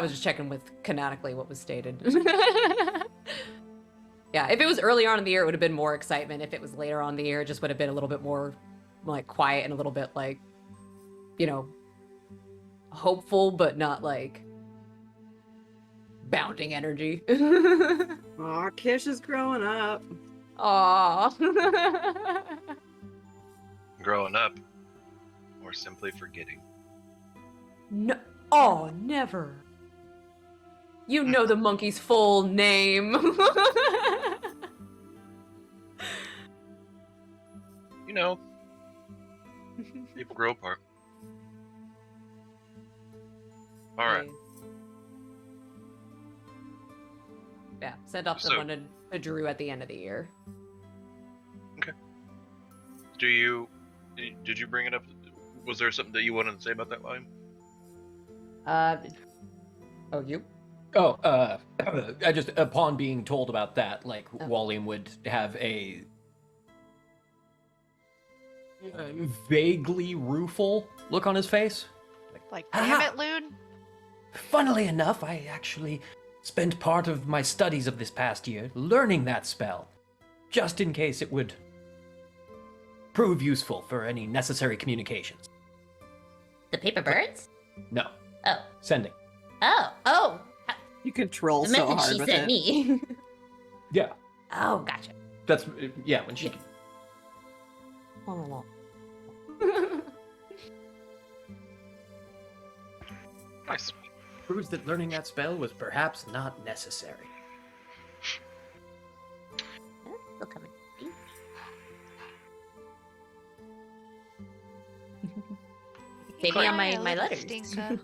Speaker 3: was just checking with canonically what was stated. Yeah, if it was earlier on in the year, it would have been more excitement. If it was later on in the year, it just would have been a little bit more like quiet and a little bit like, you know, hopeful, but not like bounding energy.
Speaker 4: Aw, Kish is growing up.
Speaker 3: Aww.
Speaker 1: Growing up, or simply forgetting.
Speaker 3: No. Oh, never. You know the monkey's full name.
Speaker 1: You know, people grow apart. All right.
Speaker 3: Yeah, send off
Speaker 1: So-
Speaker 3: someone to Drew at the end of the year.
Speaker 1: Did you bring it up? Was there something that you wanted to say about that volume?
Speaker 3: Oh, you?
Speaker 8: Oh, I just upon being told about that, like Walliam would have a vaguely rueful look on his face.
Speaker 2: Like, damn
Speaker 8: "Ah,
Speaker 2: it, Loon.
Speaker 8: Funnily enough, I actually spent part of my studies of this past year learning that spell, just in case it would prove useful for any necessary communications.
Speaker 7: The paper birds?
Speaker 8: No,
Speaker 7: Oh.
Speaker 8: sending.
Speaker 7: Oh.
Speaker 4: You can troll
Speaker 7: The
Speaker 4: so
Speaker 7: message
Speaker 4: hard
Speaker 7: she
Speaker 4: with
Speaker 7: sent
Speaker 4: it.
Speaker 7: me.
Speaker 8: Yeah,
Speaker 7: Oh, gotcha.
Speaker 8: that's when she.
Speaker 1: Nice.
Speaker 8: Proves that learning that spell was perhaps not necessary.
Speaker 7: Still coming. Save me on my
Speaker 2: Little
Speaker 7: letters.
Speaker 2: stinker.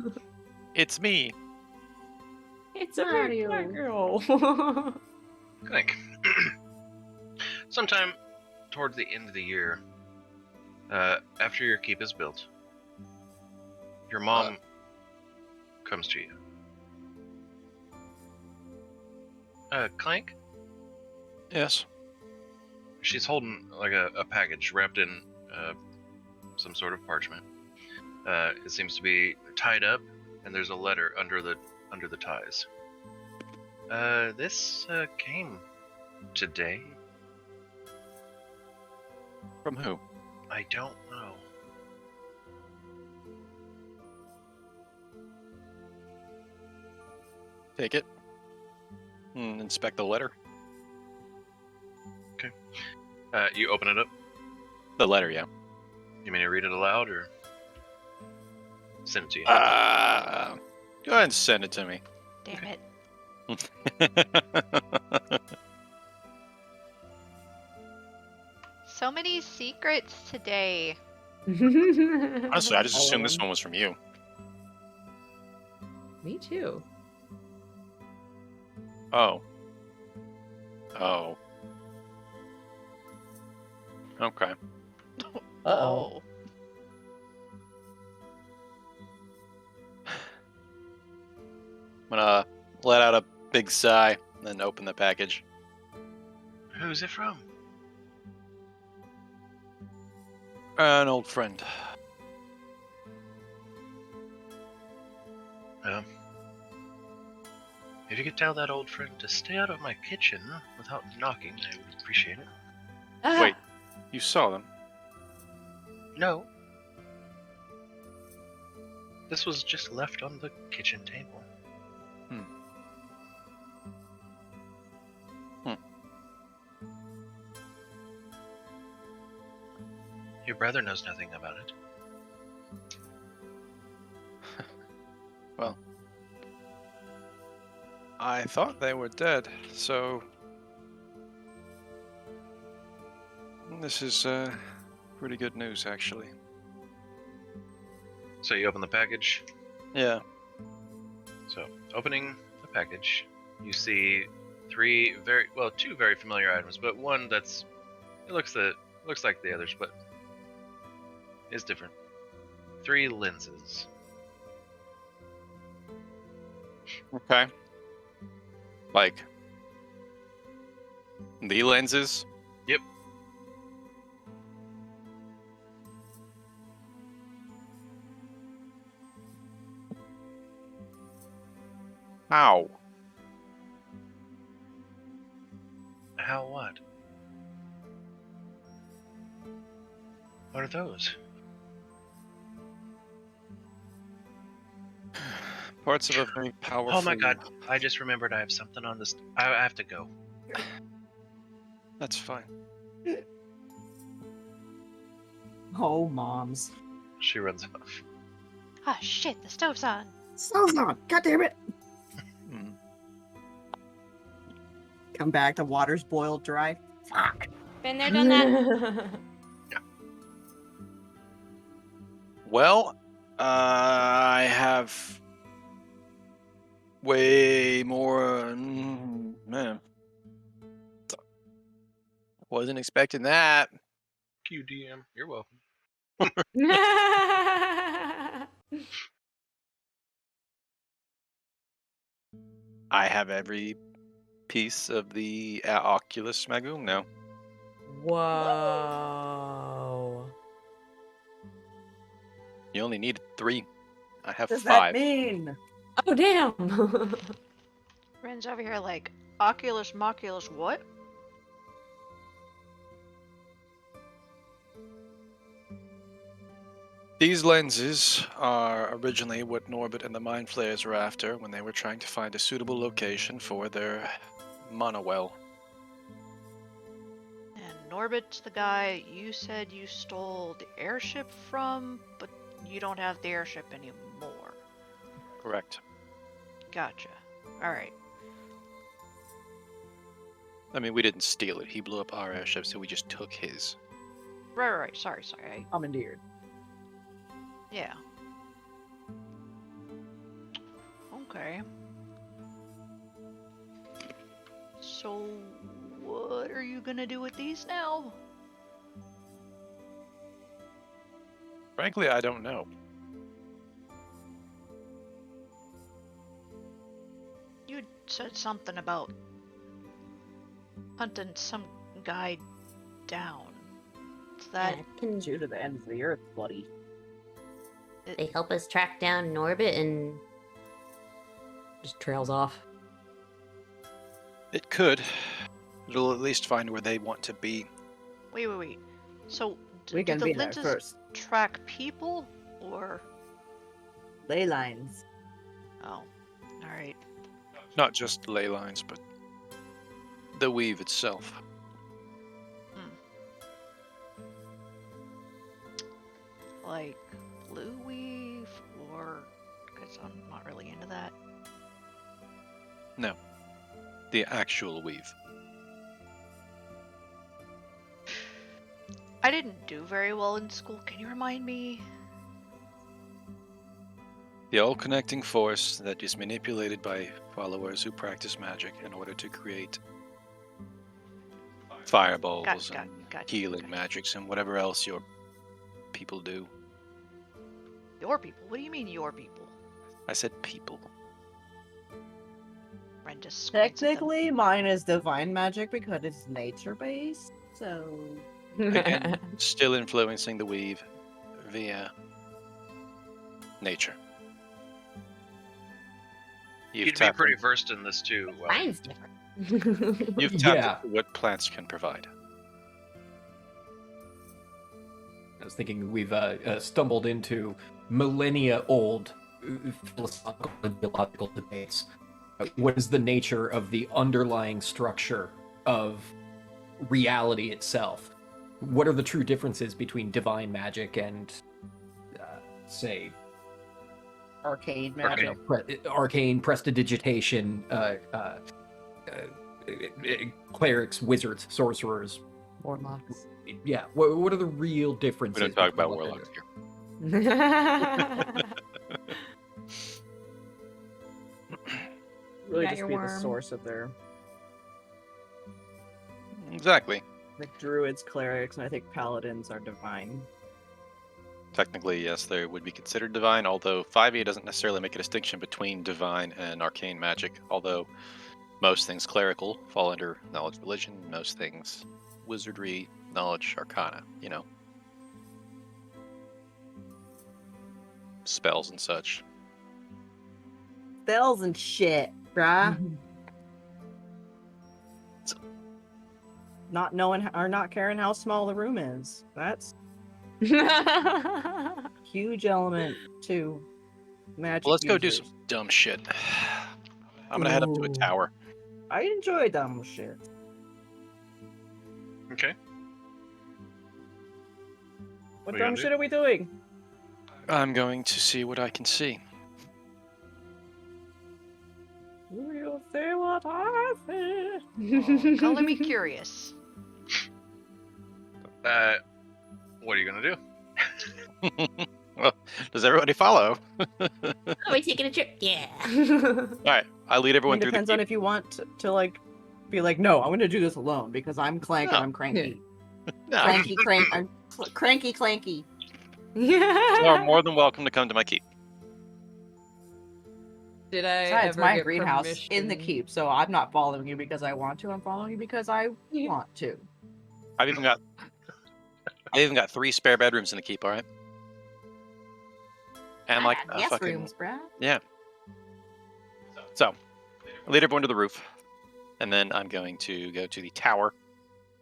Speaker 5: It's me.
Speaker 3: It's a Mario girl.
Speaker 1: Clank. Sometime towards the end of the year, after your keep is built, your mom comes to you. Clank?
Speaker 5: Yes.
Speaker 1: She's holding like a package wrapped in some sort of parchment. It seems to be tied up, and there's a letter under the ties. This came today.
Speaker 5: From who?
Speaker 1: I don't know.
Speaker 5: Take it. Inspect the letter.
Speaker 1: You open it up.
Speaker 5: The letter, yeah.
Speaker 1: You mean to read it aloud or send it to you?
Speaker 5: Go ahead and send it to me.
Speaker 2: Damn it. So many secrets today.
Speaker 5: Honestly, I just assumed this one was from you.
Speaker 3: Me too.
Speaker 5: Oh. Okay.
Speaker 2: Uh-oh.
Speaker 5: I'm gonna let out a big sigh, and then open the package.
Speaker 1: Who's it from?
Speaker 5: An old friend.
Speaker 1: If you could tell that old friend to stay out of my kitchen without knocking, I would appreciate it.
Speaker 5: Wait, you saw them?
Speaker 1: No. This was just left on the kitchen table. Your brother knows nothing about it.
Speaker 5: Well, I thought they were dead, so this is pretty good news, actually.
Speaker 1: So you open the package.
Speaker 5: Yeah.
Speaker 1: So, opening the package, you see two very familiar items, but one it looks like the others, but is different. 3 lenses.
Speaker 5: Okay. Like the lenses?
Speaker 1: Yep.
Speaker 5: How?
Speaker 1: How what? What are those?
Speaker 5: Parts of a very powerful...
Speaker 1: Oh my god, I just remembered I have something on this. I have to go.
Speaker 5: That's fine.
Speaker 4: Oh, moms.
Speaker 1: She runs off.
Speaker 2: Ah, shit, the stove's on.
Speaker 4: Stove's on. God damn it.
Speaker 5: Hmm.
Speaker 4: Come back, the water's boiled dry. Fuck.
Speaker 6: Been there, done that.
Speaker 5: Well, I have way more... man. Wasn't expecting that.
Speaker 1: QDM, you're welcome.
Speaker 5: I have every piece of the Oculus Magoom now.
Speaker 3: Whoa.
Speaker 5: You only need 3. I have
Speaker 4: What does
Speaker 5: 5.
Speaker 4: that mean?
Speaker 3: Oh, damn.
Speaker 2: Ren's over here like, Oculus, Moculus, what?
Speaker 5: These lenses are originally what Norbit and the Mind Flayers were after when they were trying to find a suitable location for their monowell.
Speaker 2: And Norbit's the guy you said you stole the airship from, but you don't have the airship anymore.
Speaker 5: Correct.
Speaker 2: Gotcha. Alright.
Speaker 5: I mean, we didn't steal it. He blew up our airship, so we just took his.
Speaker 2: Right. Sorry.
Speaker 4: Commandeered.
Speaker 2: Yeah. Okay. So, what are you gonna do with these now?
Speaker 5: Frankly, I don't know.
Speaker 2: You said something about hunting some guy down. Is that
Speaker 4: You to the end of the earth, buddy.
Speaker 7: They help us track down Norbit and
Speaker 3: Just trails off.
Speaker 5: It could. It'll at least find where they want to be.
Speaker 2: Wait. So,
Speaker 4: We
Speaker 2: do
Speaker 4: can
Speaker 2: the
Speaker 4: be there
Speaker 2: lenses
Speaker 4: first.
Speaker 2: track people, or?
Speaker 4: Ley lines.
Speaker 2: Oh, alright.
Speaker 5: Not just ley lines, but the weave itself.
Speaker 2: Like blue weave, or? Because I'm not really into that.
Speaker 5: No. The actual weave.
Speaker 2: I didn't do very well in school. Can you remind me?
Speaker 5: The all-connecting force that is manipulated by followers who practice magic in order to create fireballs
Speaker 2: Gotcha.
Speaker 5: and healing magics and whatever else your people do.
Speaker 2: Your people? What do you mean your people?
Speaker 5: I said people.
Speaker 2: Ren just squints at them.
Speaker 4: Technically, mine is divine magic because it's nature-based, so...
Speaker 5: Again, still influencing the weave via nature.
Speaker 1: You'd be
Speaker 5: tapped
Speaker 1: pretty
Speaker 5: in-
Speaker 1: versed in this too.
Speaker 7: mine's different.
Speaker 5: You've tapped
Speaker 8: Yeah.
Speaker 5: into what plants can provide.
Speaker 8: I was thinking we've stumbled into millennia-old philosophical and theological debates. What is the nature of the underlying structure of reality itself? What are the true differences between divine magic and, say,
Speaker 4: Arcade magic.
Speaker 8: arcane prestidigitation, clerics, wizards, sorcerers?
Speaker 3: Warlocks.
Speaker 8: Yeah, what are the real
Speaker 5: We
Speaker 8: differences?
Speaker 5: don't talk
Speaker 8: between
Speaker 5: about
Speaker 8: what
Speaker 5: warlocks
Speaker 8: they're-
Speaker 5: here.
Speaker 4: Really
Speaker 3: Got
Speaker 4: just
Speaker 3: your
Speaker 4: be the
Speaker 3: worm.
Speaker 4: source of their...
Speaker 5: Exactly.
Speaker 4: Like druids, clerics, and I think paladins are divine.
Speaker 5: Technically, yes, they would be considered divine, although 5e doesn't necessarily make a distinction between divine and arcane magic, although most things clerical fall under knowledge religion, most things wizardry, knowledge arcana, you know. Spells and such.
Speaker 4: Spells and shit, bruh. Not knowing or not caring how small the room is. That's huge element to magic.
Speaker 5: Well, let's go do
Speaker 4: users.
Speaker 5: some dumb shit. I'm gonna head up to a
Speaker 8: Ooh.
Speaker 5: tower.
Speaker 4: I enjoy dumb shit.
Speaker 1: Okay.
Speaker 4: What
Speaker 1: What are you
Speaker 4: dumb
Speaker 1: gonna
Speaker 4: shit are we doing?
Speaker 5: I'm going to see what I can see.
Speaker 4: We'll see what I see.
Speaker 2: Color me curious.
Speaker 1: What are you gonna do?
Speaker 5: Well, does everybody follow?
Speaker 7: Are we taking a trip? Yeah.
Speaker 5: Alright, I lead
Speaker 4: I
Speaker 5: everyone
Speaker 4: mean,
Speaker 5: through the
Speaker 4: depends on
Speaker 5: keep.
Speaker 4: if you want to like be like, no, I'm gonna do this alone because I'm Clank
Speaker 5: No.
Speaker 4: and I'm cranky.
Speaker 5: No,
Speaker 4: Cranky, I'm cranky, clanky.
Speaker 5: you are more than welcome to come to my keep.
Speaker 3: Did I
Speaker 4: Besides,
Speaker 3: ever
Speaker 4: my
Speaker 3: get
Speaker 4: greenhouse in the
Speaker 3: permission?
Speaker 4: keep, so I'm not following you because I want to. I'm following you because I want to.
Speaker 5: I've even got 3 spare bedrooms in the keep. All right. And like a
Speaker 4: yes,
Speaker 5: fucking
Speaker 4: rooms, Brad.
Speaker 5: yeah. So, I lead everyone to the roof, and then I'm going to go to the tower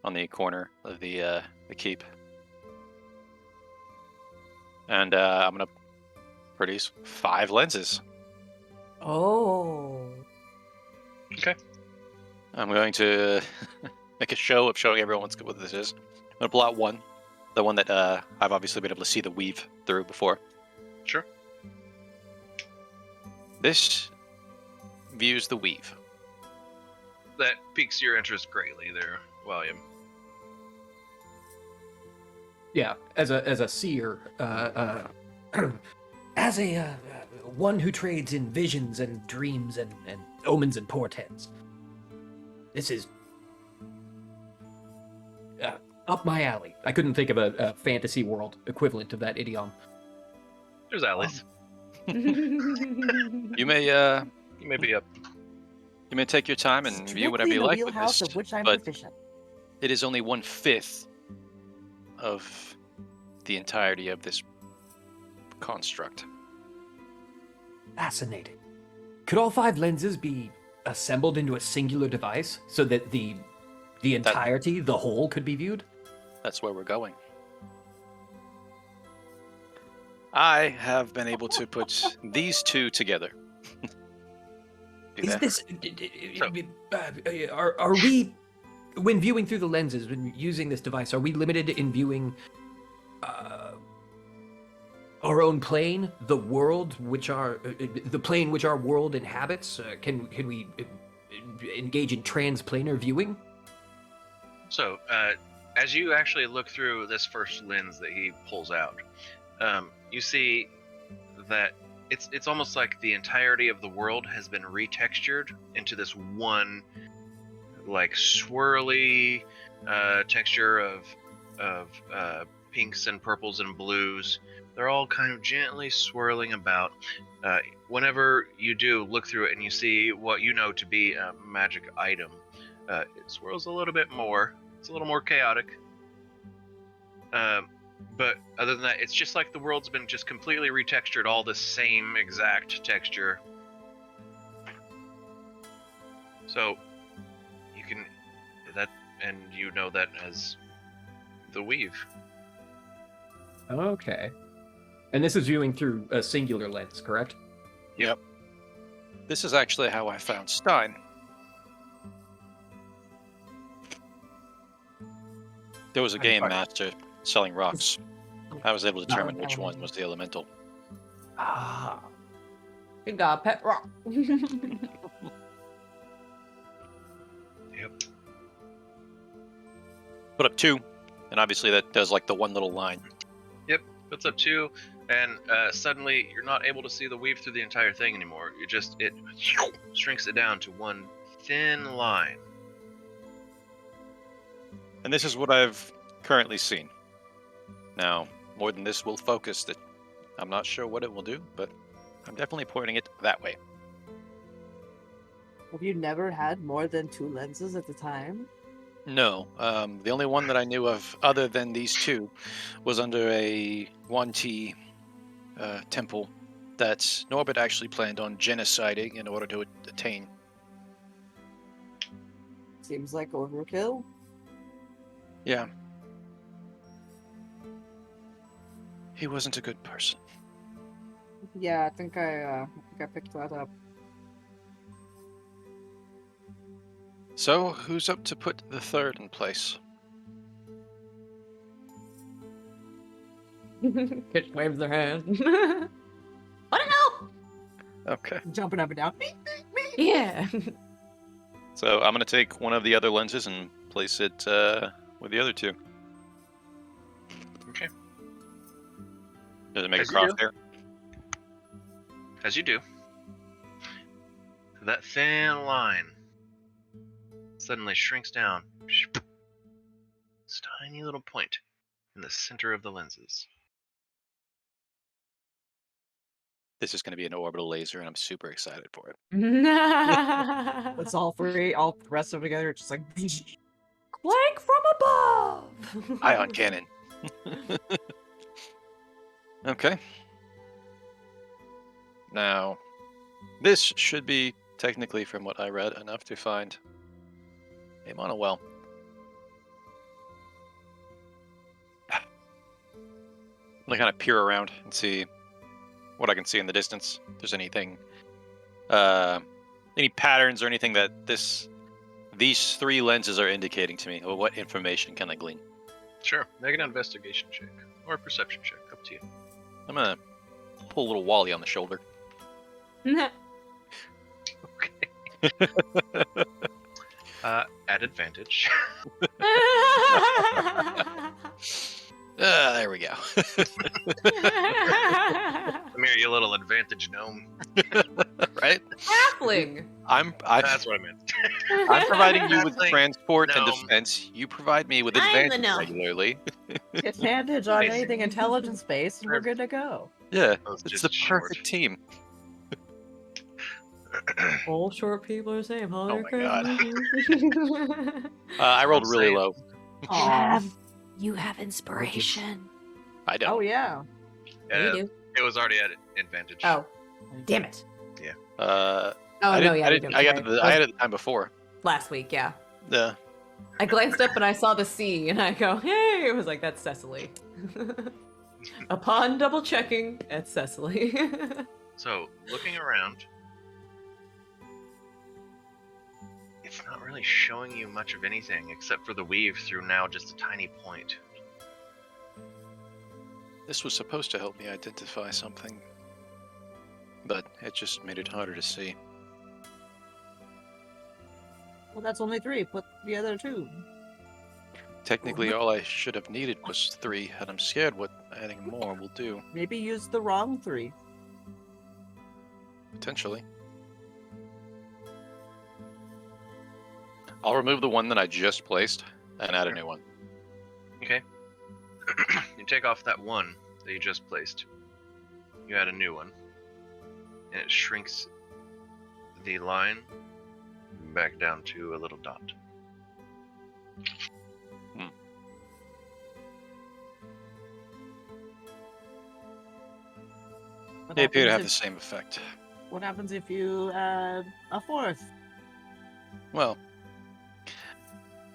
Speaker 5: on the corner of the keep, and I'm gonna produce 5 lenses.
Speaker 3: Oh.
Speaker 5: I'm going to make a show of showing everyone what this is. I'm gonna pull out one, the one that I've obviously been able to see the weave through before.
Speaker 1: Sure.
Speaker 5: This views the weave.
Speaker 1: That piques your interest greatly there, William.
Speaker 8: Yeah, as a seer, as a one who trades in visions and dreams and omens and portents. This is up my alley. I couldn't think of a fantasy world equivalent of that idiom.
Speaker 1: There's alleys.
Speaker 5: You may
Speaker 1: You may be up.
Speaker 5: you may take your time and view whatever you
Speaker 4: the
Speaker 5: like with
Speaker 4: wheelhouse
Speaker 5: this,
Speaker 4: of which I'm
Speaker 5: but
Speaker 4: proficient.
Speaker 5: it is only 1/5 of the entirety of this construct.
Speaker 8: Fascinating. Could all 5 lenses be assembled into a singular device so that the entirety, the whole, could be viewed?
Speaker 5: That's where we're going. I have been able to put these 2 together. Do
Speaker 8: Is
Speaker 5: that.
Speaker 8: this? Are we, when viewing through the lenses, when using this device, are we limited in viewing our own plane, the world which the plane which our world inhabits? Can we engage in transplanar viewing?
Speaker 1: So, as you actually look through this first lens that he pulls out, you see that it's almost like the entirety of the world has been retextured into this one, like, swirly texture of pinks and purples and blues. They're all kind of gently swirling about. Whenever you do look through it and you see what you know to be a magic item, it swirls a little bit more. It's a little more chaotic. But other than that, it's just like the world's been just completely retextured, all the same exact texture. So you can that, and you know that as the weave.
Speaker 8: Okay. And this is viewing through a singular lens, correct?
Speaker 5: Yep. This is actually how I found Stein. There was a game master selling rocks. I was able to determine which one was the elemental.
Speaker 8: Ah.
Speaker 3: You got a pet rock.
Speaker 1: Yep.
Speaker 5: Put up 2, and obviously that does like the one little line.
Speaker 1: Yep. Puts up 2, and suddenly you're not able to see the weave through the entire thing anymore. It shrinks it down to one thin line.
Speaker 5: And this is what I've currently seen. Now, more than this will focus it. I'm not sure what it will do, but I'm definitely pointing it that way.
Speaker 4: Have you never had more than 2 lenses at a time?
Speaker 5: No, the only one that I knew of other than these 2 was under a 1T temple that Norbert actually planned on genociding in order to attain.
Speaker 4: Seems like overkill.
Speaker 5: Yeah. He wasn't a good person.
Speaker 4: Yeah, I think I picked that up.
Speaker 5: So, who's up to put the 3rd in place?
Speaker 3: Kitch waves their hand.
Speaker 7: Wanna help?
Speaker 5: Okay.
Speaker 4: Jumping up and down.
Speaker 3: Yeah.
Speaker 5: So, I'm going to take one of the other lenses and place it with the other 2.
Speaker 1: Okay.
Speaker 5: Does it make
Speaker 1: As
Speaker 5: a
Speaker 1: you do.
Speaker 5: crosshair?
Speaker 1: As you do, that thin line suddenly shrinks down. This tiny little point in the center of the lenses.
Speaker 5: This is going to be an orbital laser, and I'm super excited for it.
Speaker 4: It's all three, all the rest of them together, just like.
Speaker 3: Clank from above.
Speaker 5: Ion cannon. Okay. Now, this should be, technically, from what I read, enough to find a monowell. I'm going to kind of peer around and see what I can see in the distance. If there's anything, any patterns or anything that these three lenses are indicating to me, or what information can I glean?
Speaker 1: Sure. Make an investigation check or a perception check. Up to you.
Speaker 5: I'm gonna pull a little Wally on the shoulder.
Speaker 1: Okay. At advantage.
Speaker 5: There we go.
Speaker 1: Come here, you little advantage gnome.
Speaker 5: Right?
Speaker 3: Halfling.
Speaker 1: That's what I meant.
Speaker 5: I'm providing you with
Speaker 1: Halfling,
Speaker 5: transport and
Speaker 1: gnome.
Speaker 5: defense. You provide me with
Speaker 7: I'm the
Speaker 5: advantage
Speaker 7: gnome.
Speaker 5: regularly.
Speaker 4: Advantage on
Speaker 1: Basic.
Speaker 4: anything intelligence based, and we're good to go.
Speaker 5: Yeah,
Speaker 1: Those
Speaker 5: it's
Speaker 1: just
Speaker 5: the
Speaker 1: short.
Speaker 5: perfect team.
Speaker 3: All short people are the same, huh?
Speaker 5: Oh my God. I rolled
Speaker 1: I'm
Speaker 5: really
Speaker 1: saying.
Speaker 5: low.
Speaker 4: Aw.
Speaker 3: You have inspiration.
Speaker 5: I don't.
Speaker 4: Oh yeah.
Speaker 1: Yeah,
Speaker 3: You do.
Speaker 1: it was already at advantage.
Speaker 3: Oh, damn it.
Speaker 5: Uh,
Speaker 3: Oh
Speaker 5: I
Speaker 3: no,
Speaker 5: didn't,
Speaker 3: yeah,
Speaker 5: I,
Speaker 3: you
Speaker 5: didn't,
Speaker 3: do.
Speaker 5: I got
Speaker 3: Right.
Speaker 5: the, I had it the time before.
Speaker 3: Last week, yeah.
Speaker 5: Yeah.
Speaker 3: I glanced up and I saw the C, and I go, "Hey!" I was like, "That's Cecily." Upon double checking, it's Cecily.
Speaker 1: So, looking around, it's not really showing you much of anything except for the weave through now just a tiny point.
Speaker 5: This was supposed to help me identify something, but it just made it harder to see.
Speaker 4: Well, that's only three. Put the other two.
Speaker 5: Technically, all I should have needed was 3, and I'm scared what adding more will do.
Speaker 4: Maybe use the wrong three.
Speaker 5: Potentially. I'll remove the one that I just placed and add a new one.
Speaker 1: Okay. You take off that one that you just placed. You add a new one. And it shrinks the line back down to a little dot.
Speaker 4: What
Speaker 5: They appear to have
Speaker 4: happens
Speaker 5: the same effect.
Speaker 4: What happens if you add a fourth?
Speaker 5: Well,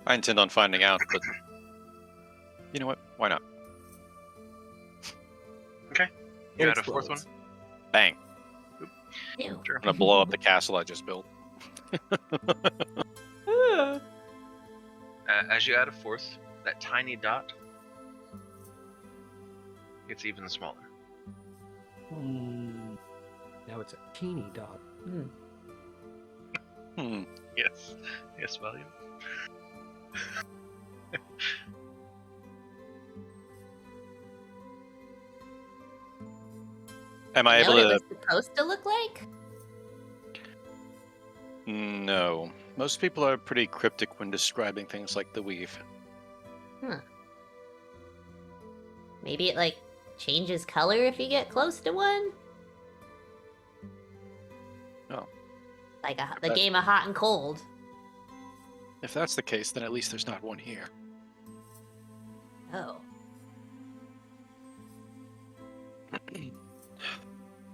Speaker 5: I intend on finding out, but you know what? Why not?
Speaker 1: You add a fourth one?
Speaker 5: Bang.
Speaker 7: Ew.
Speaker 1: Sure.
Speaker 5: I'm gonna blow up the castle I just built.
Speaker 1: As you add a fourth, that tiny dot gets even smaller.
Speaker 8: Now it's a teeny dot.
Speaker 1: Yes. Yes, William.
Speaker 5: Am I
Speaker 7: You know
Speaker 5: able
Speaker 7: what it
Speaker 5: to?
Speaker 7: was supposed to look like?
Speaker 5: No. Most people are pretty cryptic when describing things like the weave.
Speaker 7: Maybe it like changes color if you get close to one.
Speaker 5: Oh.
Speaker 7: Like the game of hot and cold.
Speaker 5: If that's the case, then at least there's not one here.
Speaker 7: Oh.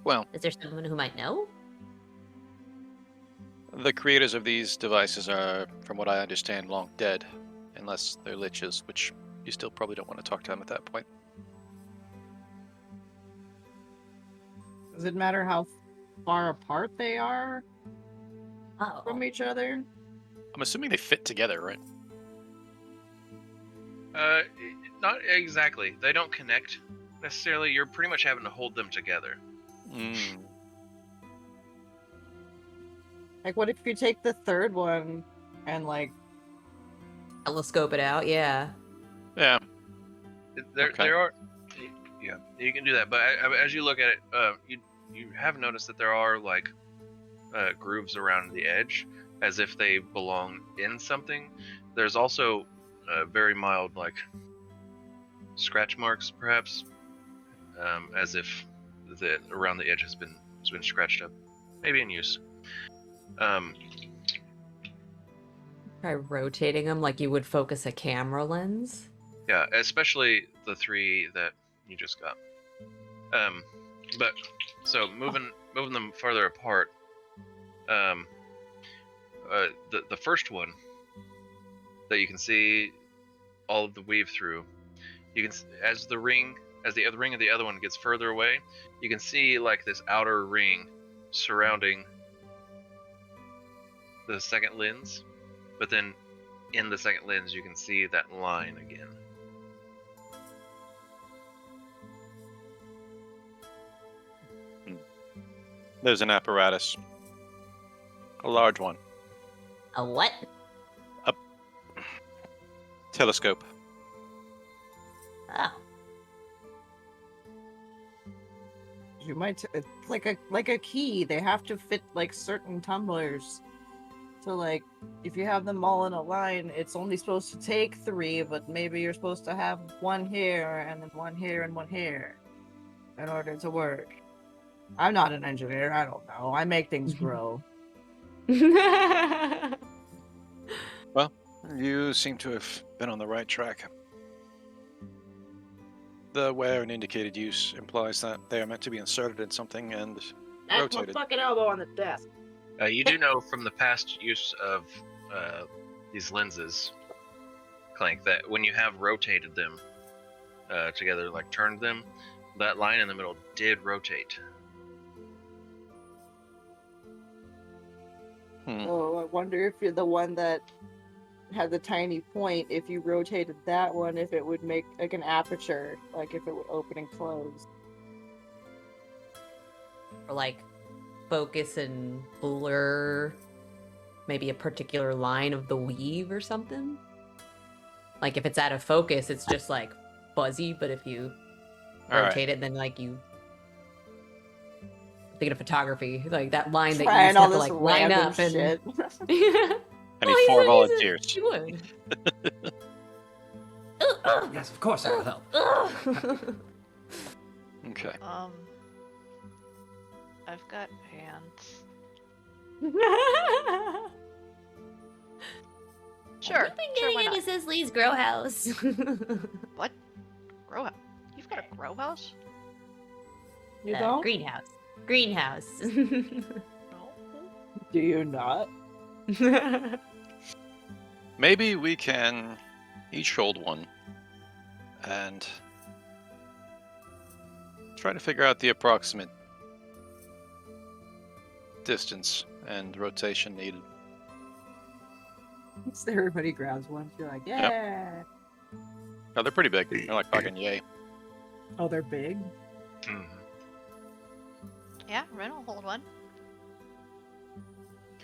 Speaker 5: Well,
Speaker 7: Is there someone who might know?
Speaker 5: the creators of these devices are, from what I understand, long dead. Unless they're liches, which you still probably don't want to talk to them at that point.
Speaker 4: Does it matter how far apart they are
Speaker 7: Oh.
Speaker 4: from each other?
Speaker 5: I'm assuming they fit together, right?
Speaker 1: Not exactly. They don't connect necessarily. You're pretty much having to hold them together.
Speaker 4: Like, what if you take the third one and, like,
Speaker 3: Telescope it out, yeah.
Speaker 5: Yeah.
Speaker 1: There,
Speaker 5: Okay.
Speaker 1: there are. Yeah, you can do that. But as you look at it, you have noticed that there are like grooves around the edge, as if they belong in something. There's also very mild like scratch marks, perhaps, as if that around the edge has been scratched up, maybe in use.
Speaker 3: Try rotating them like you would focus a camera lens.
Speaker 1: Yeah, especially the 3 that you just got. But so moving them farther apart. The first one that you can see all of the weave through, you can, as the ring of the other one gets further away, you can see like this outer ring surrounding the second lens, but then in the second lens you can see that line again.
Speaker 5: There's an apparatus. A large one.
Speaker 7: A what?
Speaker 5: Telescope.
Speaker 7: Oh.
Speaker 4: You might it's like a key. They have to fit like certain tumblers. So like if you have them all in a line, it's only supposed to take 3, but maybe you're supposed to have 1 here and then 1 here and 1 here in order to work. I'm not an engineer. I don't know. I make things grow.
Speaker 5: Well, you seem to have been on the right track. The where and indicated use implies that they are meant to be inserted in something and
Speaker 4: That's my
Speaker 5: rotated.
Speaker 4: fucking elbow on the desk.
Speaker 1: You do know from the past use of these lenses, Clank, that when you have rotated them together, like turned them, that line in the middle did rotate.
Speaker 4: Oh, I wonder if you're the one that had the tiny point. If you rotated that one, if it would make like an aperture, like if it would open and close.
Speaker 3: Or like focus and blur maybe a particular line of the weave or something. Like if it's out of focus, it's just like fuzzy, but if you rotate it, then like you thinking of photography, like that line that you
Speaker 4: Trying
Speaker 3: just
Speaker 4: all
Speaker 3: have to
Speaker 4: this
Speaker 3: like line
Speaker 4: random
Speaker 3: up and
Speaker 4: shit.
Speaker 5: I need 4 volunteers.
Speaker 3: He would.
Speaker 8: Yes, of course I will help.
Speaker 5: Okay.
Speaker 2: I've got hands. Sure.
Speaker 7: We've been
Speaker 2: Sure,
Speaker 7: getting
Speaker 2: why
Speaker 7: into
Speaker 2: not?
Speaker 7: Cicely's grow house.
Speaker 2: What? Grow house? You've got a grow house?
Speaker 4: You don't?
Speaker 7: Greenhouse. Greenhouse.
Speaker 2: No.
Speaker 4: Do you not?
Speaker 5: Maybe we can each hold one and try to figure out the approximate distance and rotation needed.
Speaker 4: So everybody grabs one. You're like, yeah.
Speaker 5: Oh, they're pretty big. They're like fucking yay.
Speaker 4: Oh, they're big.
Speaker 1: Mhm.
Speaker 2: Yeah, Ren will hold one.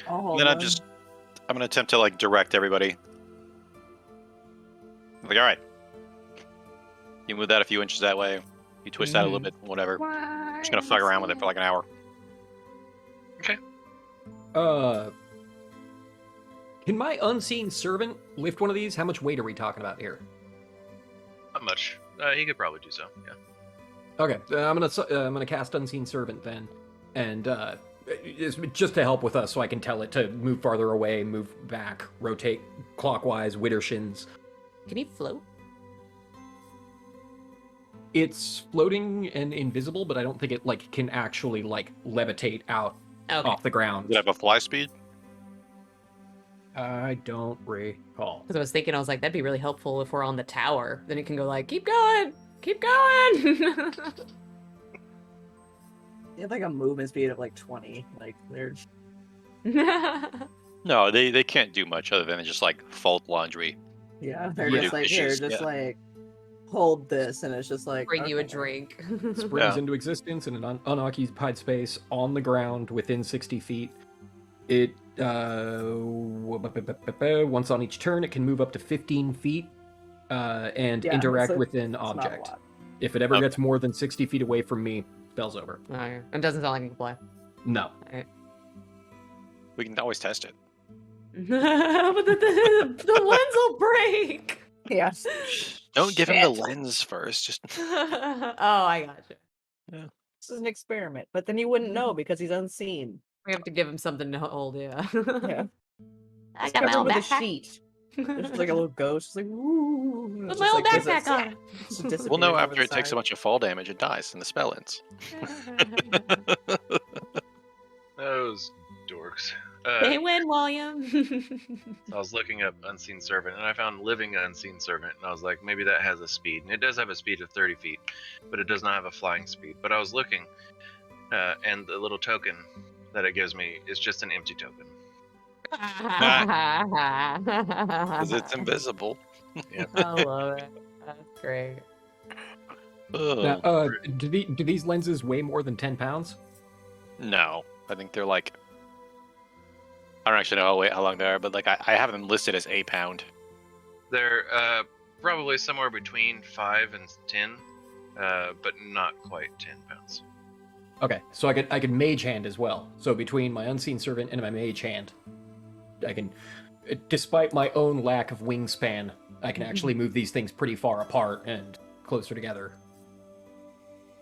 Speaker 4: I'll hold
Speaker 5: Then
Speaker 4: one.
Speaker 5: I'm gonna attempt to like direct everybody. Like, all right, you move that a few inches that way. You twist that a little bit, whatever. Just gonna fuck around with it for like an hour.
Speaker 8: Can my unseen servant lift one of these? How much weight are we talking about here?
Speaker 1: Not much. He could probably do so. Yeah.
Speaker 8: Okay, I'm gonna cast unseen servant then, and it's just to help with us, so I can tell it to move farther away, move back, rotate clockwise, widdershins.
Speaker 3: Can he float?
Speaker 8: It's floating and invisible, but I don't think it like can actually like levitate out
Speaker 3: Okay.
Speaker 8: off the ground.
Speaker 5: Did it have a fly speed?
Speaker 8: I don't recall.
Speaker 3: Because I was thinking, I was like, that'd be really helpful if we're on the tower. Then it can go like, keep going, keep going.
Speaker 4: They have like a movement speed of like 20. Like they're
Speaker 5: No, they can't do much other than just like fold laundry.
Speaker 4: yeah, they're
Speaker 8: Yeah.
Speaker 4: just like here,
Speaker 5: Dishes,
Speaker 4: just
Speaker 5: yeah.
Speaker 4: like hold this, and it's just like
Speaker 3: Bring you a
Speaker 4: okay.
Speaker 3: drink.
Speaker 8: Springs
Speaker 5: Yeah.
Speaker 8: into existence in an unoccupied space on the ground within 60 feet. It once on each turn, it can move up to 15 feet and
Speaker 4: Yeah,
Speaker 8: interact
Speaker 4: it's
Speaker 8: with an
Speaker 4: It's not a
Speaker 8: object.
Speaker 4: lot.
Speaker 8: If it ever
Speaker 5: Okay.
Speaker 8: gets more than 60 feet away from me, spell's over.
Speaker 3: Alright. It doesn't sound like you can play.
Speaker 8: No.
Speaker 5: We can always test it.
Speaker 3: But the lens will break.
Speaker 4: Yes.
Speaker 5: Don't give him the
Speaker 4: Shit.
Speaker 5: lens first. Just
Speaker 3: Oh, I gotcha.
Speaker 4: This is an experiment, but then you wouldn't know because he's unseen.
Speaker 3: We have to give him something to hold, yeah.
Speaker 4: Yeah.
Speaker 7: I
Speaker 4: Just
Speaker 7: got my
Speaker 4: cover him
Speaker 7: old
Speaker 4: with a
Speaker 7: backpack.
Speaker 4: sheet. There's like a little ghost, just like woo. and it
Speaker 7: With
Speaker 4: just,
Speaker 7: my old
Speaker 4: like,
Speaker 7: backpack on.
Speaker 4: just
Speaker 5: We'll
Speaker 4: disappears
Speaker 5: know
Speaker 4: over
Speaker 5: after
Speaker 4: the
Speaker 5: it takes a
Speaker 4: side.
Speaker 5: bunch of fall damage, it dies, and the spell ends.
Speaker 1: Those dorks.
Speaker 7: They win, William.
Speaker 1: I was looking up Unseen Servant, and I found Living Unseen Servant, and I was like, maybe that has a speed. And it does have a speed of 30 feet, but it does not have a flying speed. But I was looking, and the little token that it gives me is just an empty token.
Speaker 5: Because it's invisible.
Speaker 3: I love it. That's great.
Speaker 5: Ugh.
Speaker 8: Now, do these lenses weigh more than 10 pounds?
Speaker 5: No, I think they're like. I don't actually know how long they are, but like I have them listed as a pound.
Speaker 1: They're probably somewhere between 5 and 10, but not quite 10 pounds.
Speaker 8: Okay, so I could mage hand as well. So between my unseen servant and my mage hand, I can, despite my own lack of wingspan, I can actually move these things pretty far apart and closer together.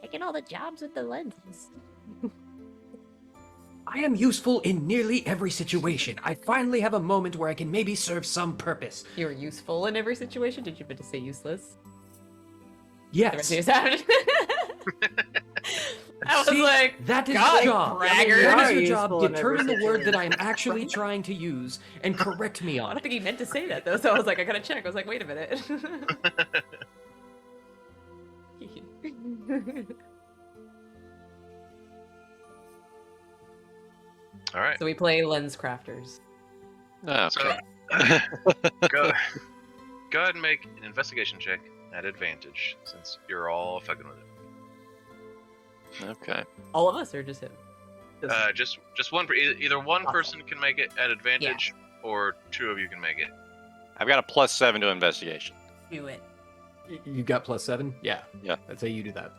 Speaker 7: Taking all the jobs with the lenses.
Speaker 8: I am useful in nearly every situation. I finally have a moment where I can maybe serve some purpose.
Speaker 3: You're useful in every situation? Did you meant to say useless?
Speaker 8: Yes.
Speaker 3: The rest of you I was
Speaker 8: See,
Speaker 3: like,
Speaker 8: that is
Speaker 3: God,
Speaker 8: your job.
Speaker 3: braggart.
Speaker 8: That
Speaker 4: You
Speaker 8: is your
Speaker 4: are
Speaker 8: job.
Speaker 4: useful in
Speaker 8: Determine
Speaker 4: every
Speaker 8: the word that I am
Speaker 4: situation.
Speaker 8: actually trying to use and correct me
Speaker 3: I
Speaker 8: on
Speaker 3: don't
Speaker 8: it.
Speaker 3: think he meant to say that though, so I was like, I gotta check. I was like, wait a minute.
Speaker 1: All right.
Speaker 3: So we play lens crafters.
Speaker 5: Okay.
Speaker 1: So, go ahead and make an investigation check at advantage, since you're all fucking with it.
Speaker 5: Okay.
Speaker 3: All of us or just him?
Speaker 1: Just one. Either one
Speaker 3: Awesome.
Speaker 1: person can make it at advantage, or two of you can make it.
Speaker 5: I've got a +7 to investigation.
Speaker 3: Do it.
Speaker 8: You got +7? Yeah.
Speaker 5: Yeah.
Speaker 8: I'd say you do that.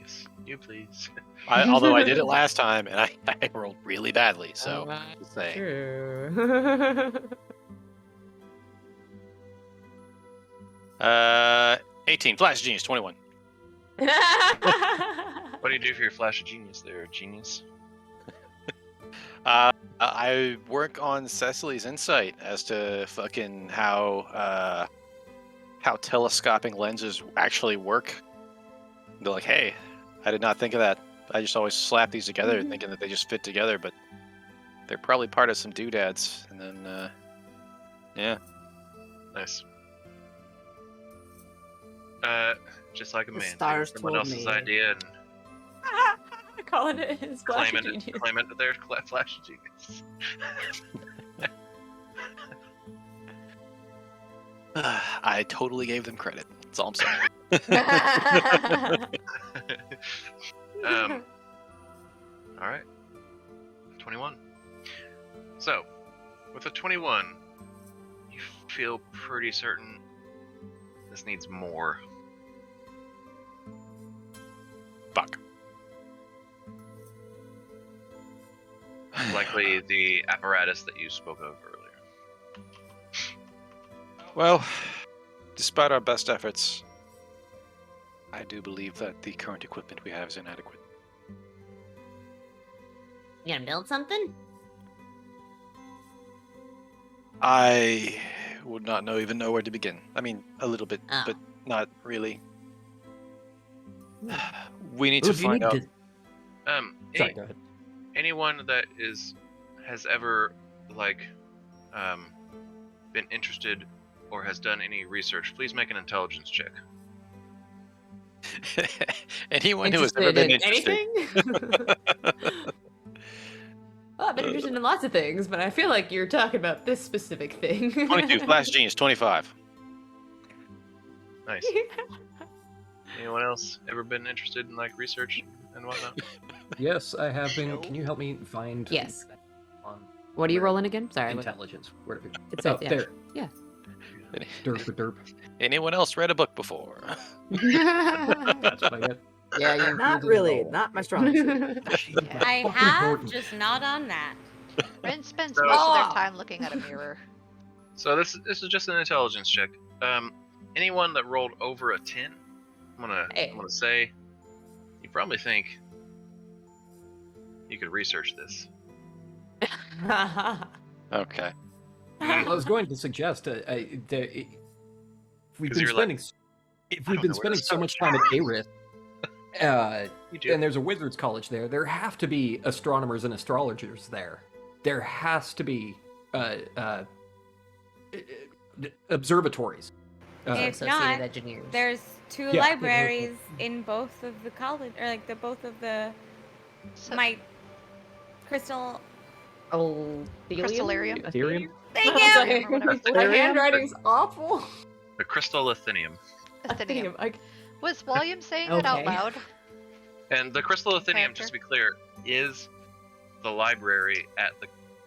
Speaker 1: Yes, you please.
Speaker 5: Although I did it last time and I rolled really badly, so
Speaker 3: That's
Speaker 5: just saying.
Speaker 3: true.
Speaker 5: 18 Flash Genius 21.
Speaker 1: What do you do for your flash of genius there, genius?
Speaker 5: I work on Cecily's insight as to fucking how telescoping lenses actually work. They're like, hey, I did not think of that. I just always slap these together thinking that they just fit together, but they're probably part of some doodads. And then, yeah.
Speaker 1: Nice. Just like a
Speaker 4: The
Speaker 1: man.
Speaker 4: stars
Speaker 1: Someone
Speaker 4: told
Speaker 1: else's
Speaker 4: me.
Speaker 1: idea and
Speaker 3: Calling it his flash
Speaker 1: claim
Speaker 3: of
Speaker 1: it,
Speaker 3: genius.
Speaker 1: claim it that they're flash of genius.
Speaker 5: I totally gave them credit. That's all I'm saying.
Speaker 1: All right. 21. So, with a 21, you feel pretty certain this needs more.
Speaker 5: Fuck.
Speaker 1: Likely the apparatus that you spoke of earlier.
Speaker 5: Well, despite our best efforts, I do believe that the current equipment we have is inadequate.
Speaker 7: You gonna build something?
Speaker 5: I would not even know where to begin. I mean, a little bit,
Speaker 7: Oh.
Speaker 5: but not really. We need to
Speaker 8: Ooh, do you
Speaker 5: find
Speaker 8: need
Speaker 5: out.
Speaker 8: to- Sorry,
Speaker 1: Any-
Speaker 8: go ahead.
Speaker 1: anyone that has ever been interested or has done any research, please make an intelligence check.
Speaker 5: Anyone who has ever been interested.
Speaker 3: anything? Well, I've been interested in lots of things, but I feel like you're talking about this specific thing.
Speaker 5: 22 Flash Genius 25.
Speaker 1: Nice. Anyone else ever been interested in research and whatnot?
Speaker 8: Yes, I have been. Can you help me find?
Speaker 3: Yes.
Speaker 8: On
Speaker 3: What are you rolling again? Sorry.
Speaker 8: intelligence. Where did we?
Speaker 3: It's
Speaker 8: Oh,
Speaker 3: right there.
Speaker 8: there.
Speaker 3: Yeah.
Speaker 8: Derp derp.
Speaker 5: Anyone else read a book before?
Speaker 8: That's what I get.
Speaker 3: Yeah, you
Speaker 4: Not
Speaker 3: did
Speaker 4: really.
Speaker 3: roll.
Speaker 4: Not my strong suit.
Speaker 6: I have, just not on that.
Speaker 2: Rin spends
Speaker 1: So-
Speaker 2: most of their time looking at a mirror.
Speaker 1: So this is just an intelligence check. Anyone that rolled over a 10 I'm gonna say, you probably think you could research this.
Speaker 5: Okay.
Speaker 8: I was going to suggest if we've
Speaker 1: 'Cause
Speaker 8: been
Speaker 1: you're like,
Speaker 8: spending if
Speaker 1: "I
Speaker 8: we've
Speaker 1: don't
Speaker 8: been
Speaker 1: know where
Speaker 8: spending
Speaker 1: this
Speaker 8: so much time at Ayrith,
Speaker 1: You do.
Speaker 8: and there's a wizards college there have to be astronomers and astrologers there. There has to be observatories.
Speaker 6: If
Speaker 3: Associated
Speaker 6: not,
Speaker 3: engineers.
Speaker 6: there's two
Speaker 8: Yeah.
Speaker 6: libraries in both of the college, or like both of the
Speaker 2: So,
Speaker 6: my crystal.
Speaker 3: Oh,
Speaker 2: Crystallarium?
Speaker 8: Ethereum?
Speaker 6: Thank
Speaker 3: I
Speaker 6: you.
Speaker 3: was like,
Speaker 2: Whatever.
Speaker 3: my handwriting's awful.
Speaker 1: The crystal Athenium.
Speaker 2: Athenium.
Speaker 3: Like,
Speaker 2: Was William saying it out
Speaker 3: Okay.
Speaker 2: loud?
Speaker 1: And the crystal Athenium,
Speaker 2: Character.
Speaker 1: just to be clear, is the library at the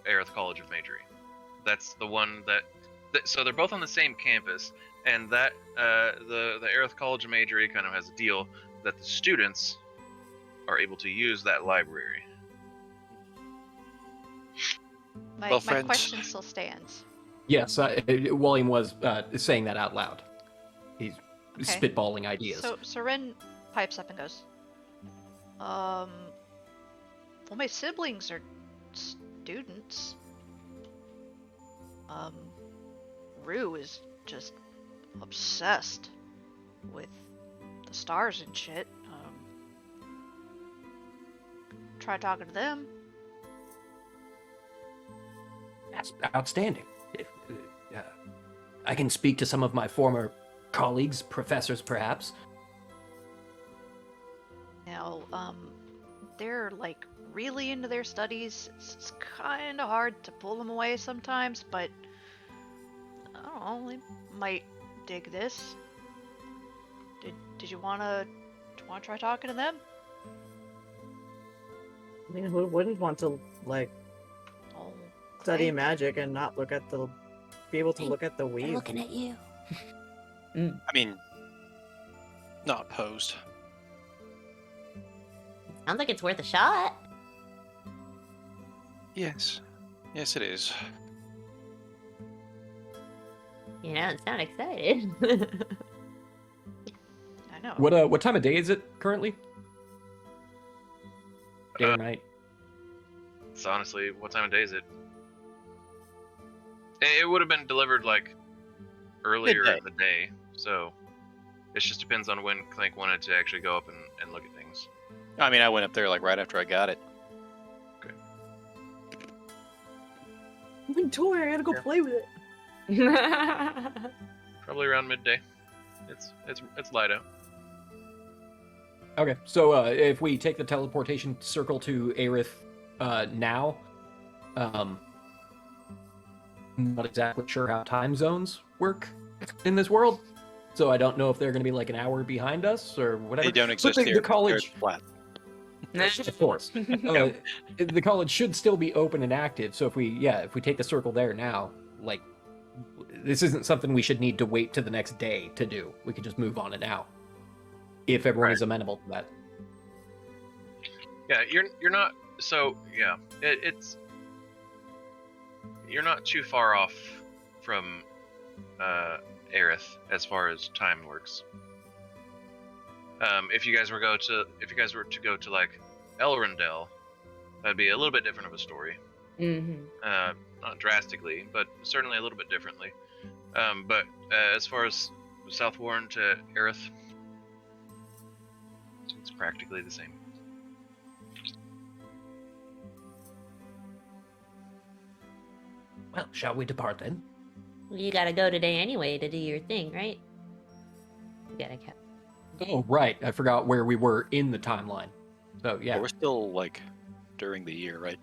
Speaker 1: Ayrith College of Magery. That's the one that so they're both on the same campus, and that the Ayrith College of Magery kind of has a deal that the students are able to use that library.
Speaker 2: My,
Speaker 5: Well,
Speaker 2: my
Speaker 5: friends-
Speaker 2: question still stands.
Speaker 8: Yes, William was saying that out loud. He's
Speaker 2: Okay.
Speaker 8: spitballing ideas.
Speaker 2: So Ren pipes up and goes, well, my siblings are students. Rue is just obsessed with the stars and shit. Try talking to them.
Speaker 8: That's outstanding. I can speak to some of my former colleagues, professors perhaps.
Speaker 2: Now, they're like really into their studies. It's kind of hard to pull them away sometimes, but I don't know, they might dig this. Did you wanna try talking to them?
Speaker 4: I mean, who wouldn't want to like
Speaker 2: Oh,
Speaker 4: study
Speaker 2: Clank?
Speaker 4: magic and not be able to look at the
Speaker 7: I'm
Speaker 4: weave?
Speaker 7: looking at you.
Speaker 5: I mean, not opposed.
Speaker 7: Sounds like it's worth a shot.
Speaker 5: Yes. Yes, it is.
Speaker 7: You don't sound excited.
Speaker 2: I know.
Speaker 8: What time of day is it currently? Day or night?
Speaker 1: It's honestly, what time of day is it? It would have been delivered like earlier
Speaker 5: Midday.
Speaker 1: in the day, so it just depends on when Clank wanted to actually go up and look at things.
Speaker 5: I mean, I went up there like right after I got it.
Speaker 4: My toy, I gotta go
Speaker 1: Yeah.
Speaker 4: play with it.
Speaker 1: Probably around midday. It's light out.
Speaker 8: Okay, so if we take the teleportation circle to Ayrith now, not exactly sure how time zones work in this world, so I don't know if they're going to be like an hour behind us or whatever.
Speaker 5: They don't
Speaker 8: But
Speaker 5: exist
Speaker 8: the,
Speaker 5: here.
Speaker 8: the
Speaker 5: They're
Speaker 8: college,
Speaker 5: flat.
Speaker 8: of course, the college should still be open and active. So if we take the circle there now, like this isn't something we should need to wait to the next day to do. We could just move on it now, if everyone is amenable to that.
Speaker 1: Yeah, you're not. So yeah, it's you're not too far off from Ayrith as far as time works. If you guys were to go to like Elrondell, that'd be a little bit different of a story.
Speaker 3: Mm-hmm.
Speaker 1: Not drastically, but certainly a little bit differently. But as far as South Warren to Ayrith, it's practically the same.
Speaker 8: Well, shall we depart then?
Speaker 7: You gotta go today anyway to do your thing, right? You gotta cap.
Speaker 8: Oh, right. I forgot where we were in the timeline. So yeah.
Speaker 5: But we're still like during the year, right?